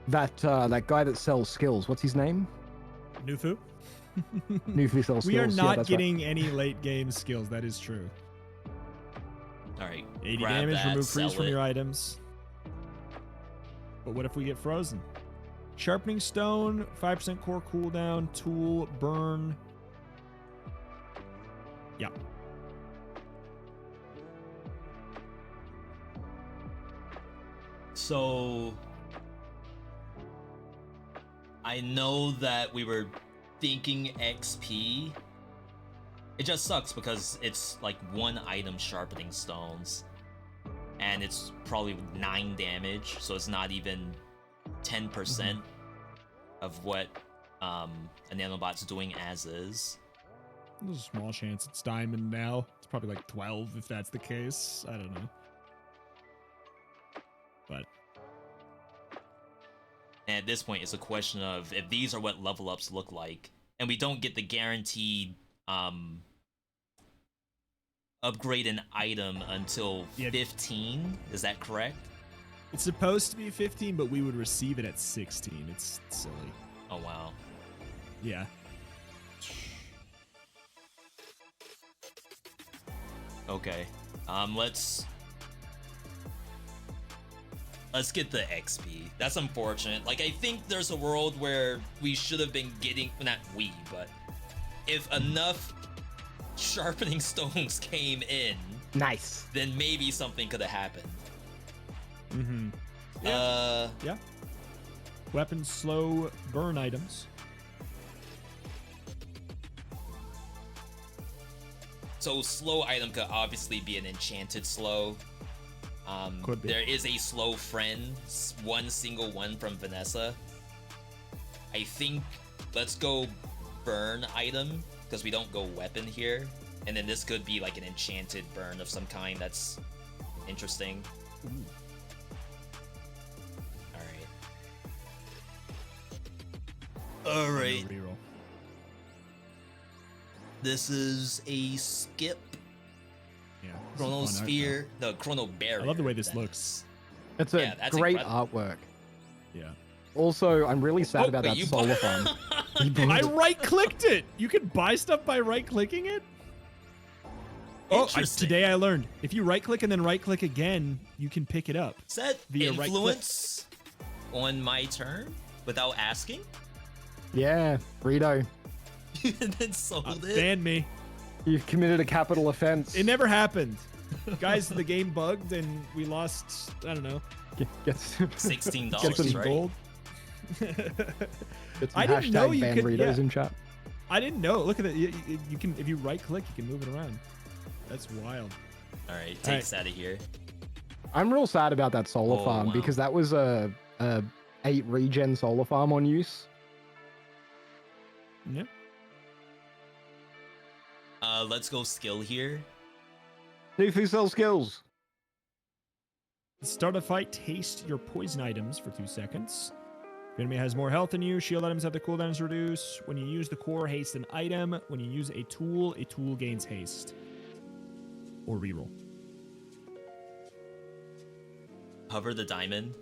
That guy that sells skills. What's his name? Nufu? Nufu sells skills. We are not that's getting any late game skills. That is true. All right. 80 grab damage, that, remove sell freeze from it. your items. But what if we get frozen? Sharpening Stone, 5% core cooldown, tool, burn. Yeah. So I know that we were thinking XP. It just sucks because it's like one item sharpening stones and it's probably 9 damage, so it's not even 10% of what a nanobot's doing as is. There's a small chance it's diamond now. It's probably like 12 if that's the case. I don't know. But and at this point, it's a question of if these are what level ups look like, and we don't get the guaranteed upgrade an item until 15. Is that correct? it's supposed to be 15, but we would receive it at 16. It's silly. Oh wow. Yeah. Okay. Let's get the XP. That's unfortunate. Like, I think there's a world where we should have been getting, not we, but if enough sharpening stones came in, Nice. then maybe something could have happened. Mm-hmm. Yeah. Weapons slow burn items. So slow item could obviously be an enchanted slow. Could be. There is a slow friend, one single one from Vanessa. I think let's go burn item because we don't go weapon here, and then this could be like an enchanted burn of some kind. That's interesting. Ooh. All right. No reroll. This is a skip. Yeah. this is fun art, Chronosphere, the Chrono Barrier. I love the way this that looks. It's a Yeah, that's great incredible. artwork. though. Yeah. Also, I'm really sad Oh, about wait, that you solar bought- farm. I right-clicked it. You can buy stuff by right-clicking it. Interesting. Today I learned if you right-click and then right-click again, you can pick it up. Is that Via right-click. influence on my turn without asking? Yeah, Rito, And then sold it? Ban me. you've committed a capital offense. It never happened. Guys, the game bugged and we lost, I don't know, Get $16, get some right? gold. some I didn't know hashtag you ban could- Ritos yeah. in chat. I didn't know. Look at it. You can, if you right-click, you can move it around. That's wild. All right, All right. takes out of here. I'm real sad about that solar Oh, farm wow. because that was a 8 regen solar farm on use. Yeah. Let's go skill here. Who sells skills? Start a fight, taste your poison items for 2 seconds. If your enemy has more health than you, shield items have the cooldowns reduced. When you use the core, haste an item. When you use a tool gains haste. Or reroll. Hover the diamond.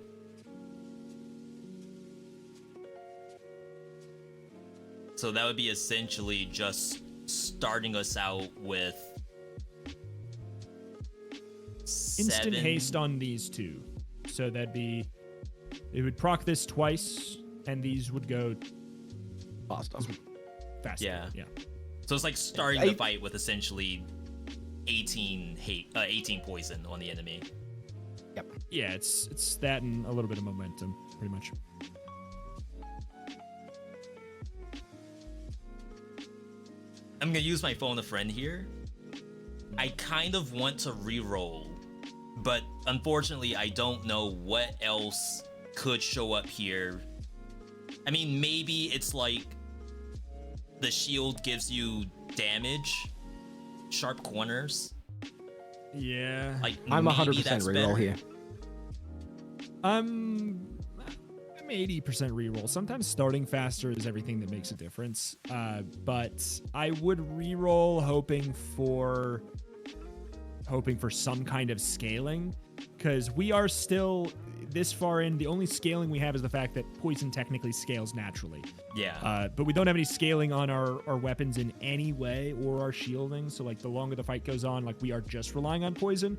So that would be essentially just starting us out with Instant haste on these two. So that'd be... It would proc this twice, and these would go Faster. faster. Yeah. Yeah. So it's like starting the fight with essentially 18 poison on the enemy. Yep. Yeah, it's that and a little bit of momentum, pretty much. I'm gonna use my phone a friend here. I kind of want to re-roll, but unfortunately I don't know what else could show up here. I mean, maybe it's like the shield gives you damage, sharp corners. Yeah. Like I'm maybe 100% that's reroll better. here. I'm 80% reroll. Sometimes starting faster is everything that makes a difference. But I would reroll hoping for some kind of scaling, because we are still this far in. The only scaling we have is the fact that poison technically scales naturally. Yeah. But we don't have any scaling on our weapons in any way, or our shielding. So like the longer the fight goes on, like we are just relying on poison.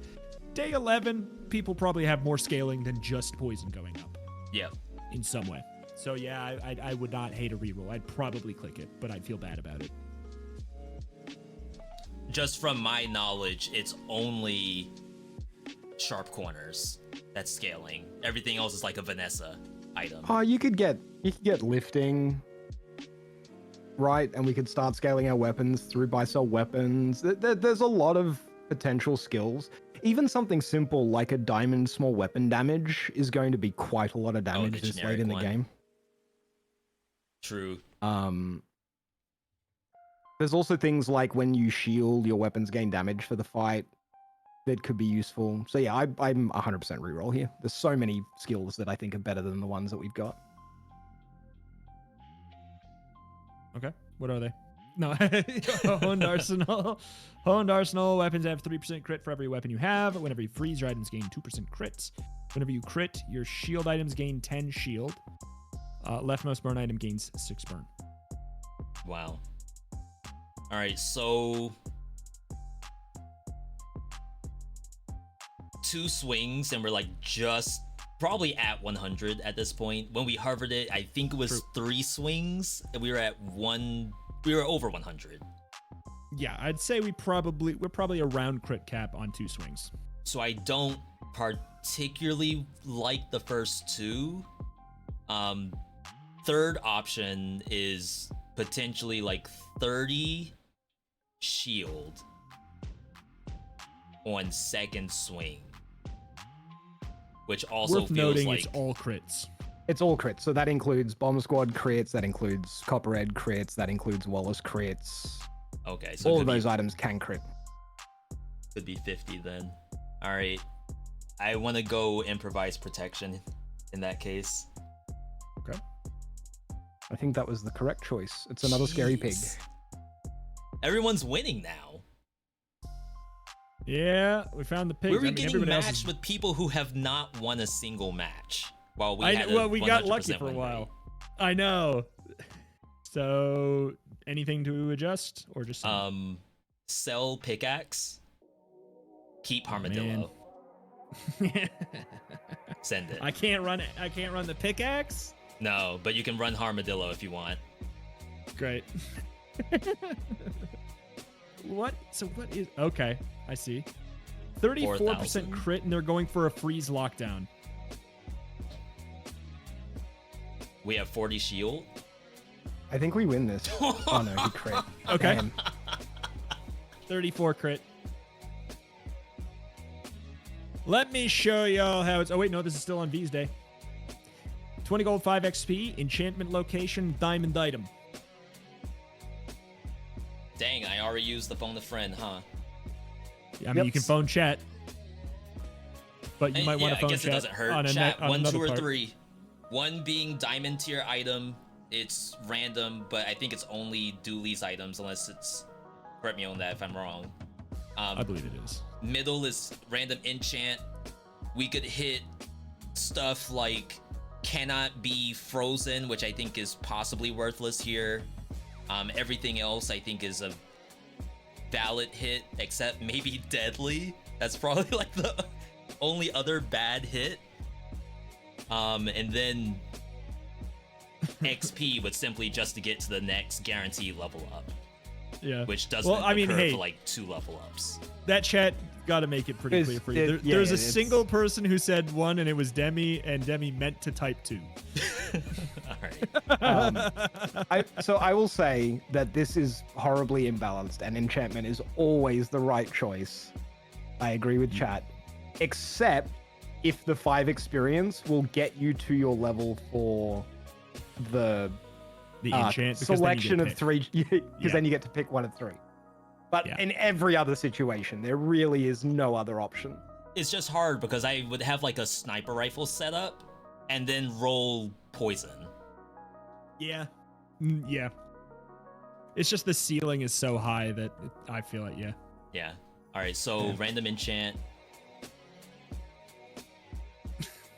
Day 11, people probably have more scaling than just poison going up Yeah. in some way. So yeah, I would not hate a reroll. I'd probably click it, but I'd feel bad about it. Just from my knowledge, it's only sharp corners that's scaling. Everything else is like a Vanessa item. Oh, you could get lifting, right? And we could start scaling our weapons through buy sell weapons. There's a lot of potential skills. Even something simple like a diamond small weapon damage is going to be quite a lot of damage this late in the one. game. True. There's also things like when you shield, your weapons gain damage for the fight that could be useful. So yeah, I'm 100% reroll here. There's so many skills that I think are better than the ones that we've got. Okay, what are they? No, honed arsenal. Honed arsenal weapons have 3% crit for every weapon you have. Whenever you freeze, your items gain 2% crits. Whenever you crit, your shield items gain 10 shield. Leftmost burn item gains 6 burn. Wow. All right, so 2 swings and we're like just probably at 100 at this point. When we hovered it, I think it was 3 swings and we were at we were over 100. Yeah, I'd say we're probably around crit cap on 2 swings. So I don't particularly like the first 2. Third option is potentially like 30 shield on second swing, which also Worth feels noting like it's all crits. It's all crits. So that includes Bomb Squad crits, that includes Copperhead crits, that includes Wallace crits. okay. So All it of could those items can crit. could be 50 then. All right, I want to go improvise protection in that case. Okay. I think that was the correct choice. It's another scary pig. Jeez. Everyone's winning now. Yeah, we found the pigs. We're getting everybody else matched is... with people who have not won a single match. While we we got lucky 100% for a win while. rate. I know. So, anything to adjust or just Sell pickaxe. Keep Armadillo. Send it. I can't run it. I can't run the pickaxe. No, but you can run Armadillo if you want. Great. What? So what is? Okay, I see. 34% 4,000. crit, and they're going for a freeze lockdown. We have 40 shield. I think we win this. Oh no, he crit. Okay. Damn. 34 crit. Let me show y'all how it's. Oh wait, no, this is still on V's day. 20 gold, 5 XP, enchantment location, diamond item. Dang, I already used the phone a friend, huh? I mean, you can phone chat, but you might want to phone I guess chat. it doesn't hurt. On Chat, on 1, another 2, or part. 3. 1 being diamond tier item. It's random, but I think it's only Dooley's items unless it's. Correct me on that if I'm wrong. I believe it is. Middle is random enchant. We could hit stuff like cannot be frozen, which I think is possibly worthless here. Everything else I think is a valid hit, except maybe deadly. That's probably like the only other bad hit. And then XP would simply just to get to the next guaranteed level up. Yeah. Which doesn't occur for like 2 level ups. That chat got to make it pretty clear for you. There's a single person who said 1, and it was Demi, and Demi meant to type 2. All right. So I will say that this is horribly imbalanced, and enchantment is always the right choice. I agree with chat, except if the 5 experience will get you to your level for the enchant selection of 3, because then you get to pick 1 of 3. But in every other situation, there really is no other option. It's just hard because I would have like a sniper rifle set up and then roll poison. Yeah. Yeah. It's just the ceiling is so high that I feel like, Yeah. All right, so random enchant.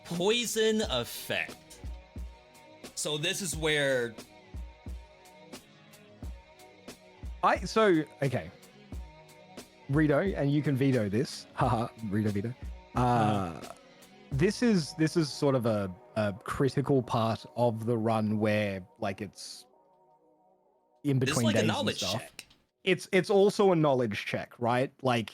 Poison effect. So this is where... Okay. Rito, and you can veto this. Haha, Rito veto. This is sort of a critical part of the run where like it's in between like days a knowledge and stuff. check. It's also a knowledge check, right? Like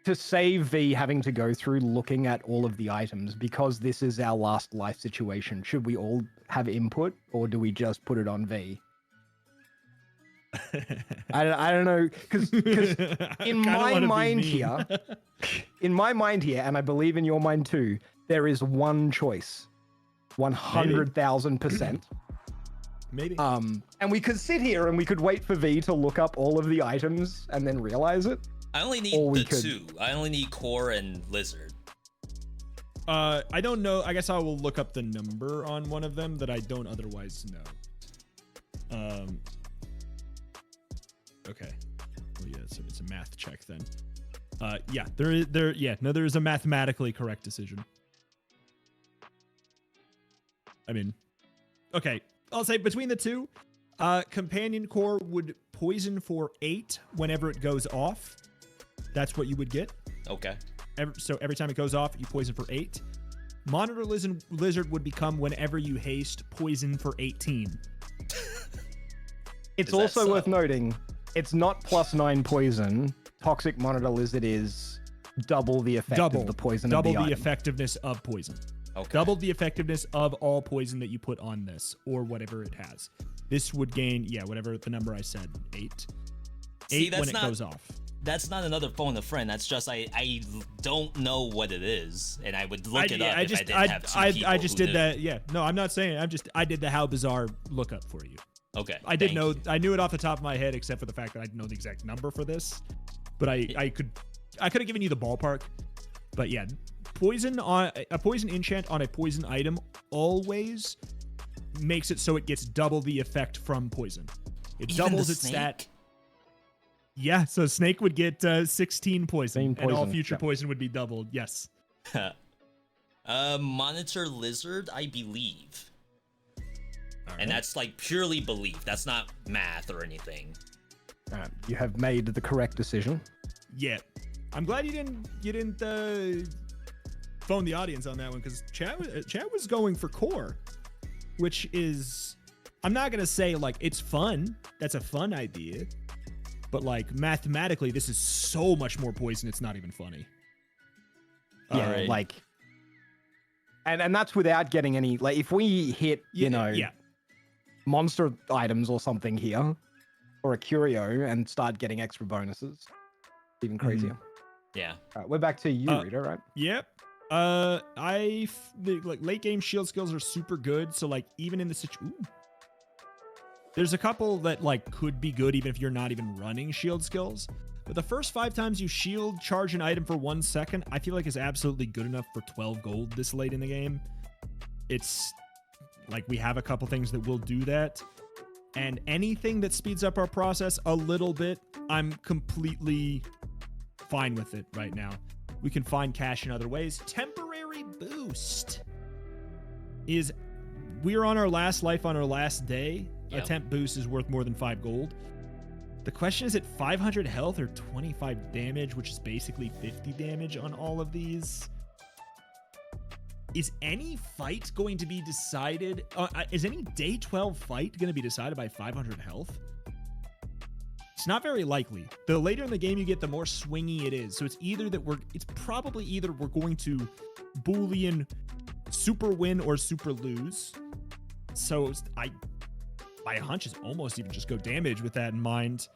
to save V having to go through looking at all of the items because this is our last life situation. Should we all have input or do we just put it on V? I don't know, because in my mind here, and I believe in your mind too, there is one choice, 100,000%. Maybe. And we could sit here and we could wait for V to look up all of the items and then realize it. I only need the 2. I only need core and lizard. I don't know. I guess I will look up the number on one of them that I don't otherwise know. Okay. Well, yeah, so it's a math check then. Yeah, there is a mathematically correct decision. I mean, okay, I'll say between the 2, companion core would poison for 8 whenever it goes off. That's what you would get. Okay. So every time it goes off, you poison for 8. Monitor lizard would become whenever you haste poison for 18. It's also worth noting, it's not +9 poison. Toxic Monitor Lizard is double the effect of the poison of the item. Effectiveness of poison. Okay. Double the effectiveness of all poison that you put on this, or whatever it has. This would gain, whatever the number I said, 8. 8 when it goes off. That's not another phone a friend. That's just I don't know what it is, and I would look it up if I didn't have 2 people I just did knew. that. Yeah, no, I'm not saying. I did the how bizarre lookup for you. Okay. I knew it off the top of my head, except for the fact that I didn't know the exact number for this. But I could have given you the ballpark. But yeah, poison enchant on a poison item always makes it so it gets double the effect from poison. It doubles its stat. Yeah, so Snake would get 16 poison, and all future poison would be doubled. Yes. Monitor lizard, I believe. All and that's like purely belief. That's not math or anything. You have made the correct decision. Yeah, I'm glad you didn't phone the audience on that one, because Chad was going for core, which is, I'm not gonna say like it's fun. That's a fun idea, but like mathematically, this is so much more poison. It's not even funny. Yeah, right. like, and that's without getting any, like, if we hit monster items or something here, or a curio, and start getting extra bonuses, even crazier. Yeah. All right, we're back to you, Rita, right? Yep. Like late game shield skills are super good. So like even in the situation, there's a couple that like could be good even if you're not even running shield skills. But the first 5 times you shield charge an item for 1 second, I feel like is absolutely good enough for 12 gold this late in the game. It's like we have a couple things that will do that. And anything that speeds up our process a little bit, I'm completely fine with it right now. We can find cash in other ways. Temporary boost is, we're on our last life on our last day. Yep. A temp boost is worth more than 5 gold. The question is, at 500 health or 25 damage, which is basically 50 damage on all of these. Is any fight going to be decided? Is any day 12 fight going to be decided by 500 health? It's not very likely. The later in the game you get, the more swingy it is. So it's either that it's probably either we're going to Boolean super win or super lose. So my hunch is almost even just go damage with that in mind.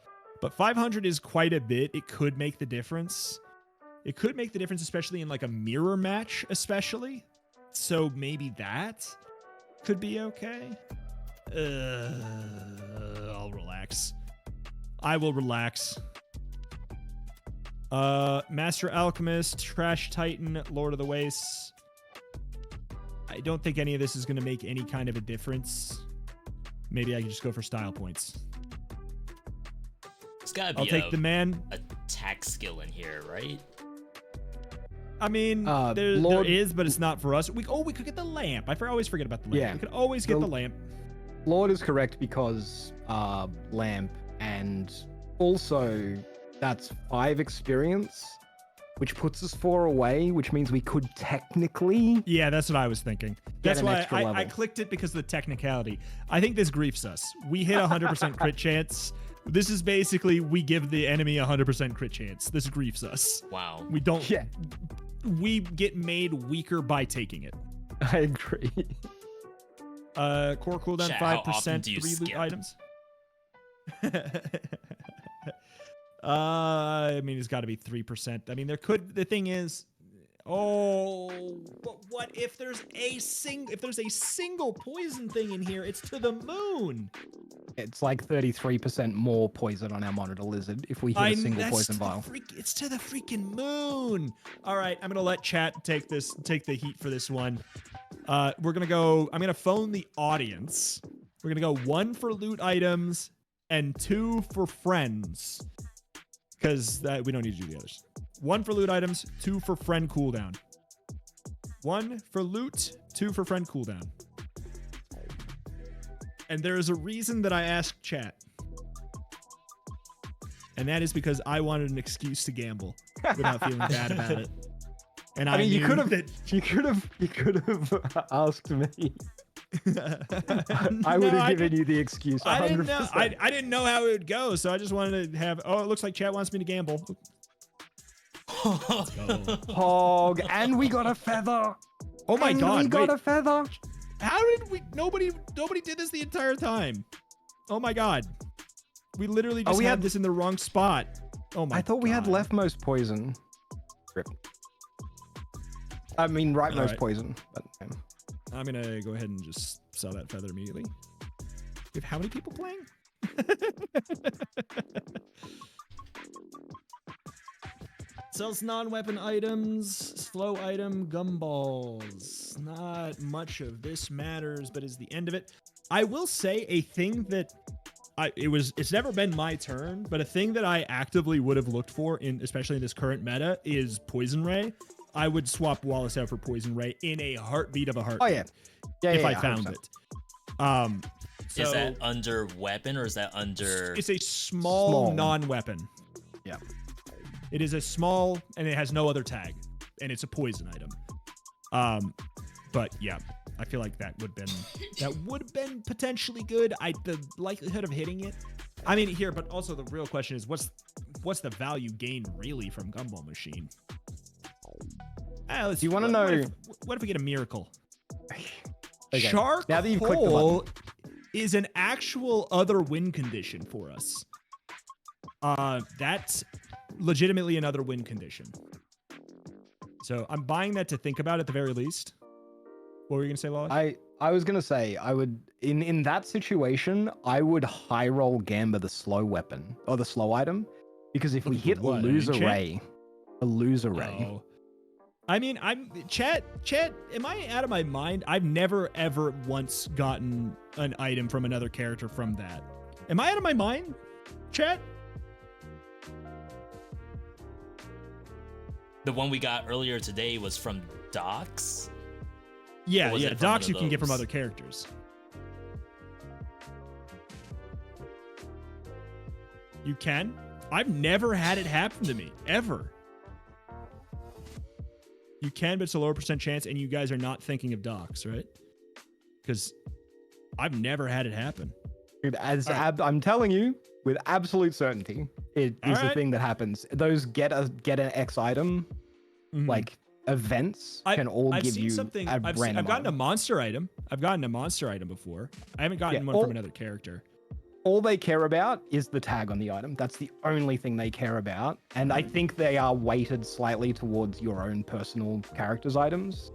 But 500 is quite a bit. It could make the difference. It could make the difference, especially in like a mirror match, especially. So maybe that could be okay. I'll relax. I will relax. Master Alchemist, Trash Titan, Lord of the Wastes. I don't think any of this is going to make any kind of a difference. Maybe I can just go for style points. It's gotta be I'll take the man. attack skill in here, right? I mean, there is, but it's not for us. We could get the lamp. I always forget about the lamp. Yeah. We could always get the lamp. Lord is correct because lamp, and also that's 5 experience, which puts us 4 away, which means we could technically. Yeah, that's what I was thinking. That's an why extra I level. clicked it, because of the technicality. I think this griefs us. We hit 100% crit chance. This is basically, we give the enemy 100% crit chance. This griefs us. Wow. We don't. Yeah. We get made weaker by taking it. I agree. Core cooldown Chat, how 5%, often do you 3 loot skip? items. I mean, it's got to be 3%. I mean, the thing is, but what if there's a single poison thing in here? It's to the moon. It's like 33% more poison on our monitor lizard if we hit a single poison vial. It's to the freaking moon. All right, I'm gonna let chat take the heat for this one. I'm gonna phone the audience. We're gonna go 1 for loot items and 2 for friends, because we don't need to do the others. 1 for loot items, 2 for friend cooldown. 1 for loot, 2 for friend cooldown. And there is a reason that I asked chat. And that is because I wanted an excuse to gamble without feeling bad about it. And I mean, you could have asked me. I would have given you the excuse. 100%. I didn't know. I didn't know how it would go, so I just wanted to have. Oh, it looks like chat wants me to gamble. Let's go. Hog, and we got a feather. Oh my god! We got a feather. How did we? Nobody did this the entire time. Oh my god! We literally just had this in the wrong spot. Oh my! I thought we had God. leftmost poison. Rip. I mean, rightmost right. poison. But, I'm gonna go ahead and just sell that feather immediately. We have how many people playing? Sells non-weapon items, slow item, gumballs. Not much of this matters, but is the end of it. I will say a thing that it's never been my turn, but a thing that I actively would have looked for especially in this current meta is Poison Ray. I would swap Wallace out for Poison Ray in a heartbeat of a heartbeat. Oh yeah. If I found 100%. it. So Is that under weapon or is that under? it's a small non-weapon. Yeah. It is a small, and it has no other tag, and it's a poison item. But yeah, I feel like that would have been potentially good. The likelihood of hitting it. I mean, here, but also the real question is, what's the value gain really from Gumball Machine? Do you want to know? What if we get a miracle? Okay. Shark Now that you've clicked the Hole button. is an actual other win condition for us. That's legitimately another win condition. So I'm buying that to think about at the very least. What were you gonna say, Lawless? I was gonna say I would in that situation I would high roll Gamba the slow weapon or the slow item, because if we hit What, a an loser enchant? ray, Oh. I mean, I'm chat. Am I out of my mind? I've never ever once gotten an item from another character from that. Am I out of my mind, chat? The one we got earlier today was from Docs. Yeah, Or was yeah. it from Docs one you of can get from those? other characters. You can? I've never had it happen to me, ever. You can, but it's a lower percent chance, and you guys are not thinking of Docs, right? Because I've never had it happen. dude, All right. I'm telling you with absolute certainty, it All is the right. thing that happens. Those get an X item Mhm. like events I've- can all I've give seen you something. a I've random gotten a item. monster item. I've gotten a monster item before. I haven't gotten Yeah, one from another character. All they care about is the tag on the item. That's the only thing they care about. And I think they are weighted slightly towards your own personal character's items.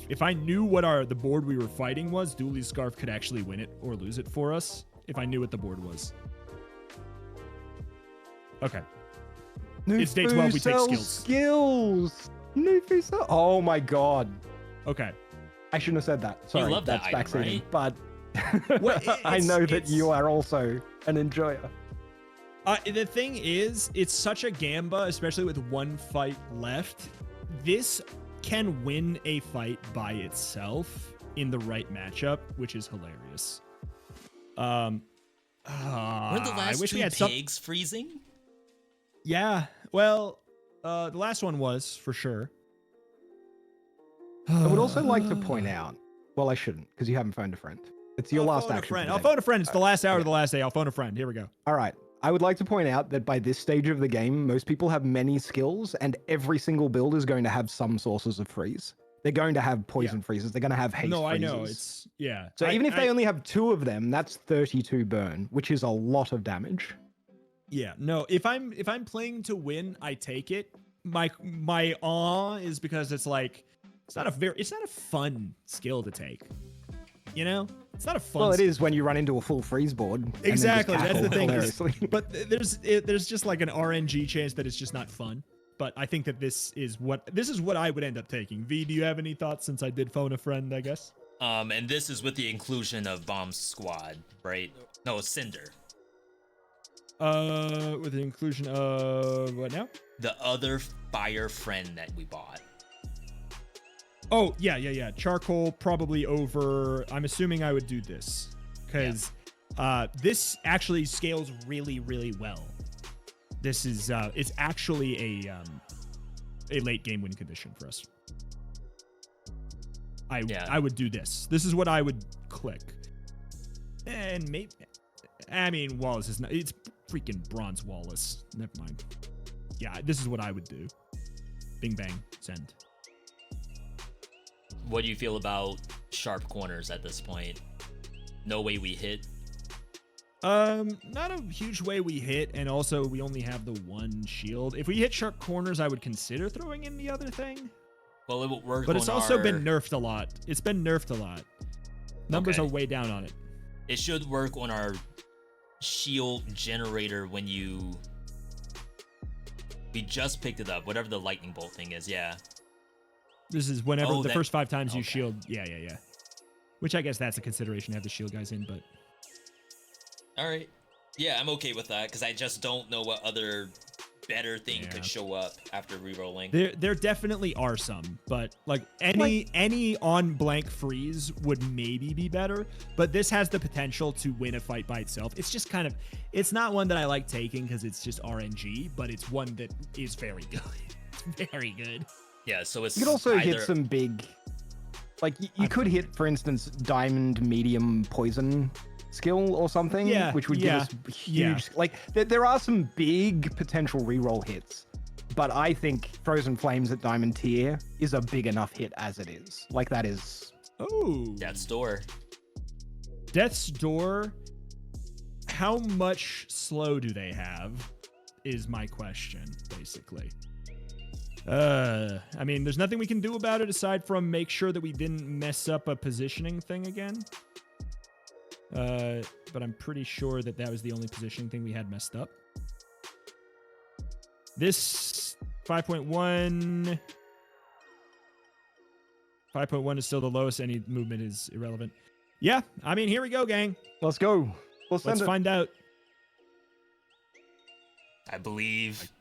If I knew what the board we were fighting was, Dooley's Scarf could actually win it or lose it for us. If I knew what the board was. Okay. It's day 12, we take skills. Skills. Nufu sells. Oh my god. Okay. I shouldn't have said that. Sorry, love that that's item, backseating. right? But Well, I know that it's- you are also an enjoyer. The thing is, it's such a gamba, especially with one fight left. This can win a fight by itself in the right matchup, which is hilarious. Weren't the I last wish two we had some. pigs freezing? Yeah. Well, the last one was for sure. I would also like to point out, well, I shouldn't, because you haven't phoned a friend. It's your I'll last phone a action. friend. for the I'll day. phone a friend. It's the last hour okay. of the last day. I'll phone a friend. Here we go. All right. I would like to point out that by this stage of the game, most people have many skills, and every single build is going to have some sources of freeze. They're going to have poison freezes. They're going to have haste No, I freezes. know. It's yeah. So even if I they only have 2 of them, that's 32 burn, which is a lot of damage. yeah, no. If I'm playing to win, I take it. My awe is because it's like it's not a fun skill to take. You know, it's not a fun. Well, it skill. is when you run into a full freeze board. and then just Exactly. That's the cackle thing. hilariously. But there's just like an RNG chance that it's just not fun. But I think that this is what I would end up taking. V, do you have any thoughts? Since I did phone a friend, I guess. And this is with the inclusion of Bomb Squad, right? No, Cinder. With the inclusion of what now? The other fire friend that we bought. Oh, yeah. Charcoal probably over. I'm assuming I would do this because this actually scales really, really well. This is it's actually a late game win condition for us. I would do this. This is what I would click. And maybe I mean Wallace is not. It's freaking Bronze Wallace. Never mind. Yeah, this is what I would do. Bing bang send. What do you feel about sharp corners at this point? No way we hit. Not a huge way we hit, and also we only have the one shield. If we hit sharp corners, I would consider throwing in the other thing. Well, it will work. But it's on also our... been nerfed a lot. It's been nerfed a lot. Numbers Okay. are way down on it. It should work on our shield generator when you... We just picked it up, whatever the lightning bolt thing is, yeah. This is whenever Oh, the that- first 5 times you okay. shield. Yeah. Which I guess that's a consideration to have the shield guys in, but All right. Yeah, I'm okay with that, because I just don't know what other better thing Yeah. could show up after rerolling. there definitely are some. But like any on blank freeze would maybe be better. But this has the potential to win a fight by itself. It's just kind of, it's not one that I like taking because it's just RNG, but it's one that is very good. It's very good. Yeah, so it's You could also hit either- some big, like you could hit, for instance, diamond medium poison skill or something, Yeah, which would yeah, give us huge. Like there are some big potential reroll hits, but I think Frozen Flames at diamond tier is a big enough hit as it is. Like that is. Oh, Death's Door. Death's Door. how much slow do they have is my question, basically. I mean, there's nothing we can do about it aside from make sure that we didn't mess up a positioning thing again. But I'm pretty sure that that was the only positioning thing we had messed up. This 5.1... 5.1 is still the lowest. Any movement is irrelevant. Yeah, I mean, here we go, gang. Let's go. Let's find out. I believe.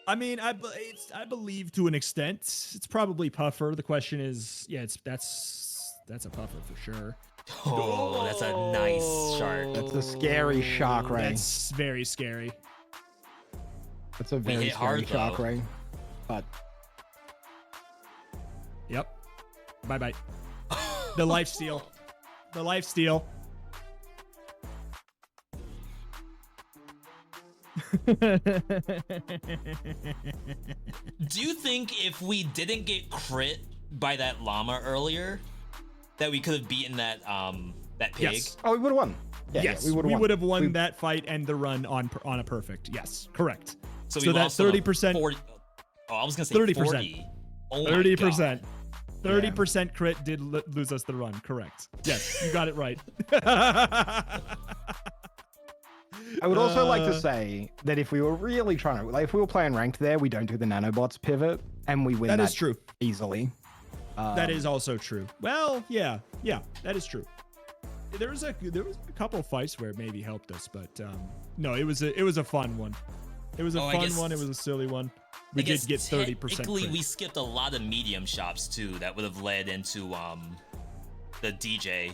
I mean, I believe to an extent. It's probably Puffer. The question is, yeah, that's a Puffer for sure. Oh, that's a nice shark. That's a scary shark ray. That's very scary. That's a very hit scary hard, shark though. ray. But Yep. Bye bye. The life steal. The life steal. Do you think if we didn't get crit by that llama earlier, that we could have beaten that that pig? Yes. oh, we would have won. Yeah, Yes, yeah, we would have won We- that fight and the run on a perfect. Yes, correct. So, So we that lost on a 30%. 40 Oh, I was gonna say 30%. 40. Oh my 30%. God. 30% crit did lose us the run. Correct. Yes, you got it right. I would also like to say that if we were really trying to, like, if we were playing ranked there, we don't do the nanobots pivot, and we win That is true. easily. That is also true. Well, yeah, that is true. There was a couple of fights where it maybe helped us, but no, it was a fun one. It was a Oh, I fun guess- one. It was a silly one. We I did guess get 30%. technically, crit. we skipped a lot of medium shops too. That would have led into the DJ,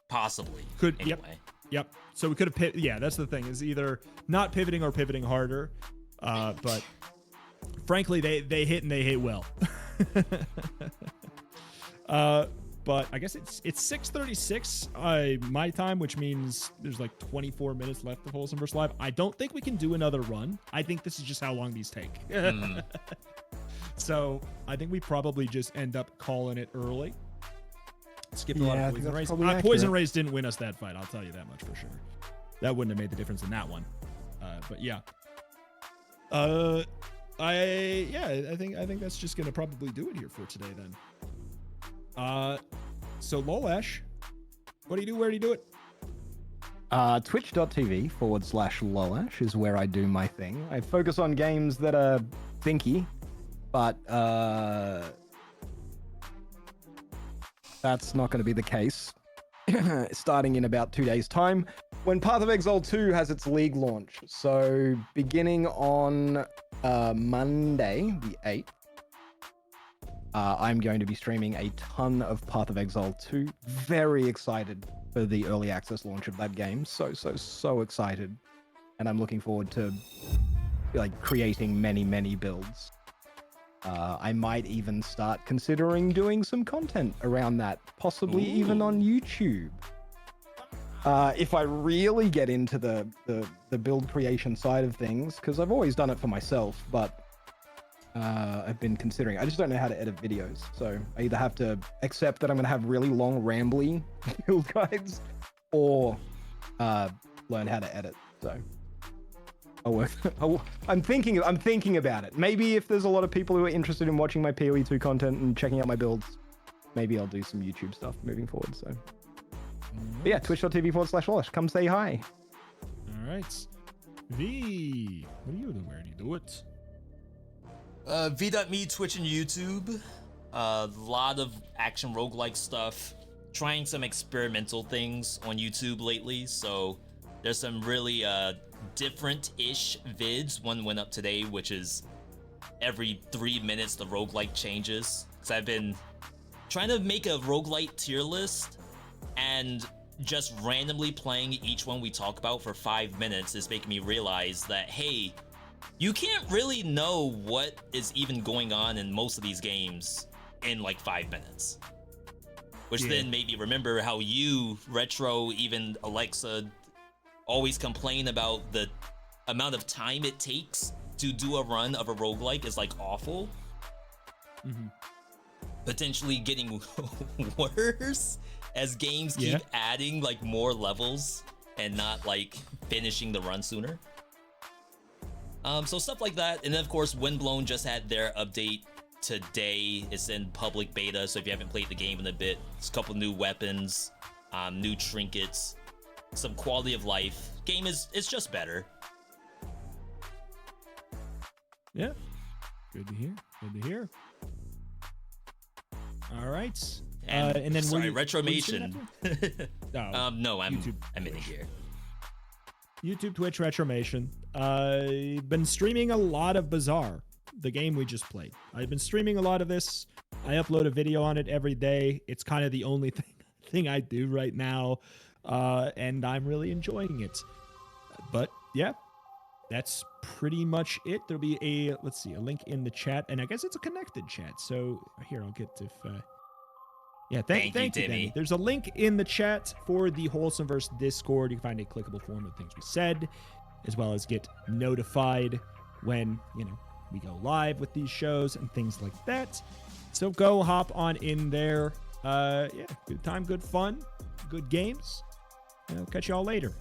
possibly. Could- anyway. Yep. So we could have yeah, that's the thing, is either not pivoting or pivoting harder. But frankly, they hit and they hit well. But I guess it's 6:36 my time, which means there's like 24 minutes left of Wholesome vs. Live. I don't think we can do another run. I think this is just how long these take. So I think we probably just end up calling it early. Skipped a lot Yeah, I of think Poison that's Rays. probably Poison accurate. Rays didn't win us that fight. I'll tell you that much for sure. That wouldn't have made the difference in that one. But yeah. I think that's just gonna probably do it here for today then. So Lolash, what do you do? Where do you do it? Twitch.tv/Lolash is where I do my thing. I focus on games that are thinky, but that's not going to be the case. Starting in about 2 days' time, when Path of Exile 2 has its league launch. So beginning on Monday, the 8th, I'm going to be streaming a ton of Path of Exile 2. Very excited for the early access launch of that game. So excited. And I'm looking forward to like creating many builds. I might even start considering doing some content around that, possibly even on YouTube. If I really get into the build creation side of things, because I've always done it for myself, but I've been considering. I just don't know how to edit videos, so I either have to accept that I'm going to have really long, rambly build guides, or learn how to edit. So I'm thinking about it. Maybe if there's a lot of people who are interested in watching my PoE2 content and checking out my builds, maybe I'll do some YouTube stuff moving forward. So, but yeah, twitch.tv/Lolash. Come say hi. All right. V, what do you do? Where do you do it? V.me, Twitch, and YouTube. A lot of action roguelike stuff. Trying some experimental things on YouTube lately. So there's some really different-ish vids. One went up today, which is every 3 minutes the roguelike changes. Because I've been trying to make a roguelike tier list, and just randomly playing each one we talk about for 5 minutes is making me realize that, hey, you can't really know what is even going on in most of these games in like 5 minutes. Which then made me remember how you, Retro, even Alexa, always complain about the amount of time it takes to do a run of a roguelike is like awful. potentially getting worse as games keep adding like more levels and not like finishing the run sooner. So stuff like that. And then of course Windblown just had their update today. It's in public beta, so if you haven't played the game in a bit, it's a couple new weapons, new trinkets, some quality of life. Game it's just better. Yeah, good to hear. Good to hear. All right. And then sorry, Retromation. No, I'm YouTube, in here. YouTube, Twitch, Retromation. Been streaming a lot of Bazaar, the game we just played. I've been streaming a lot of this. I upload a video on it every day. It's kind of the only thing I do right now, and I'm really enjoying it. But yeah, that's pretty much it. There'll be a link in the chat, and I guess it's a connected chat. So here, I'll get if. Yeah, thank you, Demi. There's a link in the chat for the Wholesomeverse Discord. You can find a clickable form of things we said, as well as get notified when, we go live with these shows and things like that. So go hop on in there. Yeah, good time, good fun, good games. I'll catch y'all later.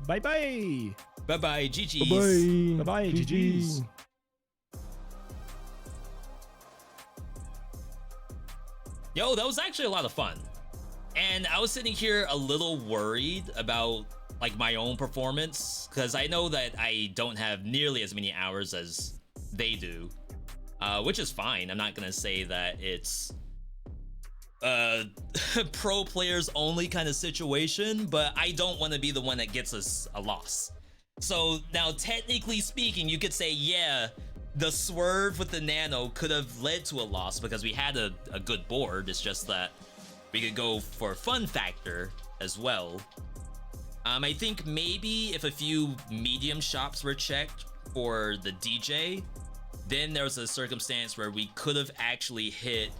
Bye-bye. Bye-bye, GG's. Bye-bye. Bye-bye, GG's. Yo, that was actually a lot of fun. And I was sitting here a little worried about like my own performance, because I know that I don't have nearly as many hours as they do, which is fine. I'm not gonna say that it's pro players only kind of situation, but I don't want to be the one that gets us a loss. So now technically speaking, you could say, yeah, the swerve with the nano could have led to a loss because we had a good board. It's just that we could go for fun factor as well. I think maybe if a few medium shops were checked for the DJ, then there was a circumstance where we could have actually hit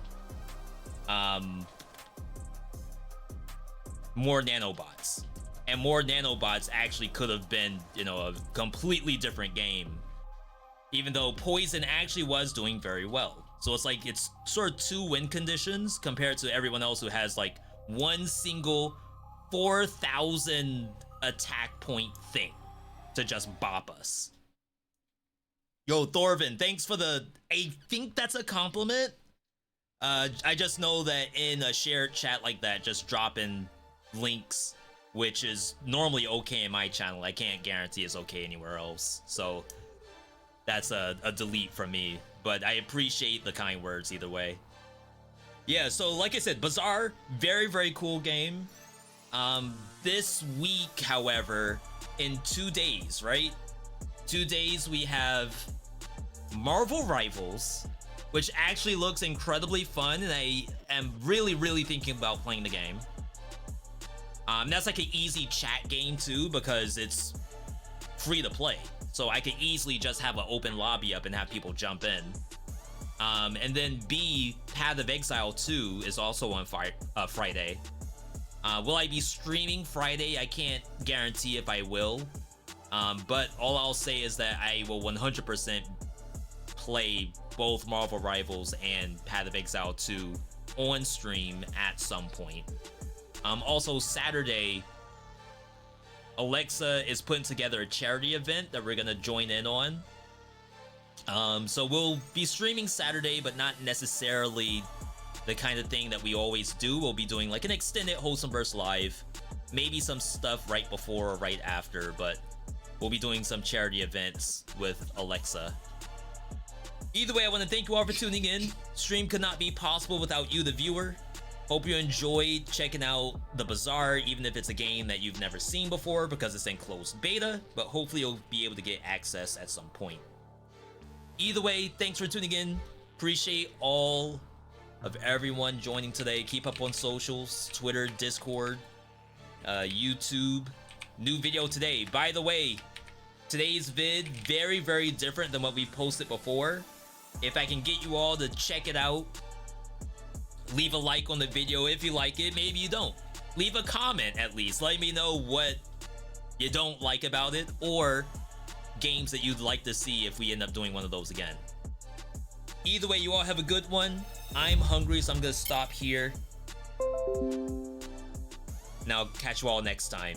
more nanobots, and more nanobots actually could have been, a completely different game, even though Poison actually was doing very well. So it's like it's sort of two win conditions compared to everyone else who has like one single 4,000 attack point thing to just bop us. Yo, Thorvin, thanks for I think that's a compliment. I just know that in a shared chat like that, just dropping links, which is normally okay in my channel, I can't guarantee it's okay anywhere else. So that's a delete from me, but I appreciate the kind words either way. Yeah, so like I said, Bazaar, very, very cool game. This week, however, in 2 days, right? 2 days we have Marvel Rivals, which actually looks incredibly fun, and I am really, really thinking about playing the game. That's like an easy chat game too, because it's free to play. So I could easily just have an open lobby up and have people jump in. And then B, Path of Exile 2 is also on Friday. Will I be streaming Friday? I can't guarantee if I will. But all I'll say is that I will 100% play both Marvel Rivals and Path of Exile 2 on stream at some point. Also Saturday, Alexa is putting together a charity event that we're gonna join in on. So we'll be streaming Saturday, but not necessarily the kind of thing that we always do. We'll be doing like an extended Wholesomeverse live, maybe some stuff right before or right after, but we'll be doing some charity events with Alexa. Either way, I want to thank you all for tuning in. Stream could not be possible without you, the viewer. Hope you enjoyed checking out the Bazaar, even if it's a game that you've never seen before because it's in closed beta, but hopefully you'll be able to get access at some point. Either way, thanks for tuning in. Appreciate all of everyone joining today. Keep up on socials, Twitter, Discord, YouTube. New video today. By the way, today's vid, very, very different than what we posted before. If I can get you all to check it out, leave a like on the video if you like it. Maybe you don't. Leave a comment at least. Let me know what you don't like about it, or games that you'd like to see if we end up doing one of those again. Either way, you all have a good one. I'm hungry, so I'm gonna stop here. Now, catch you all next time.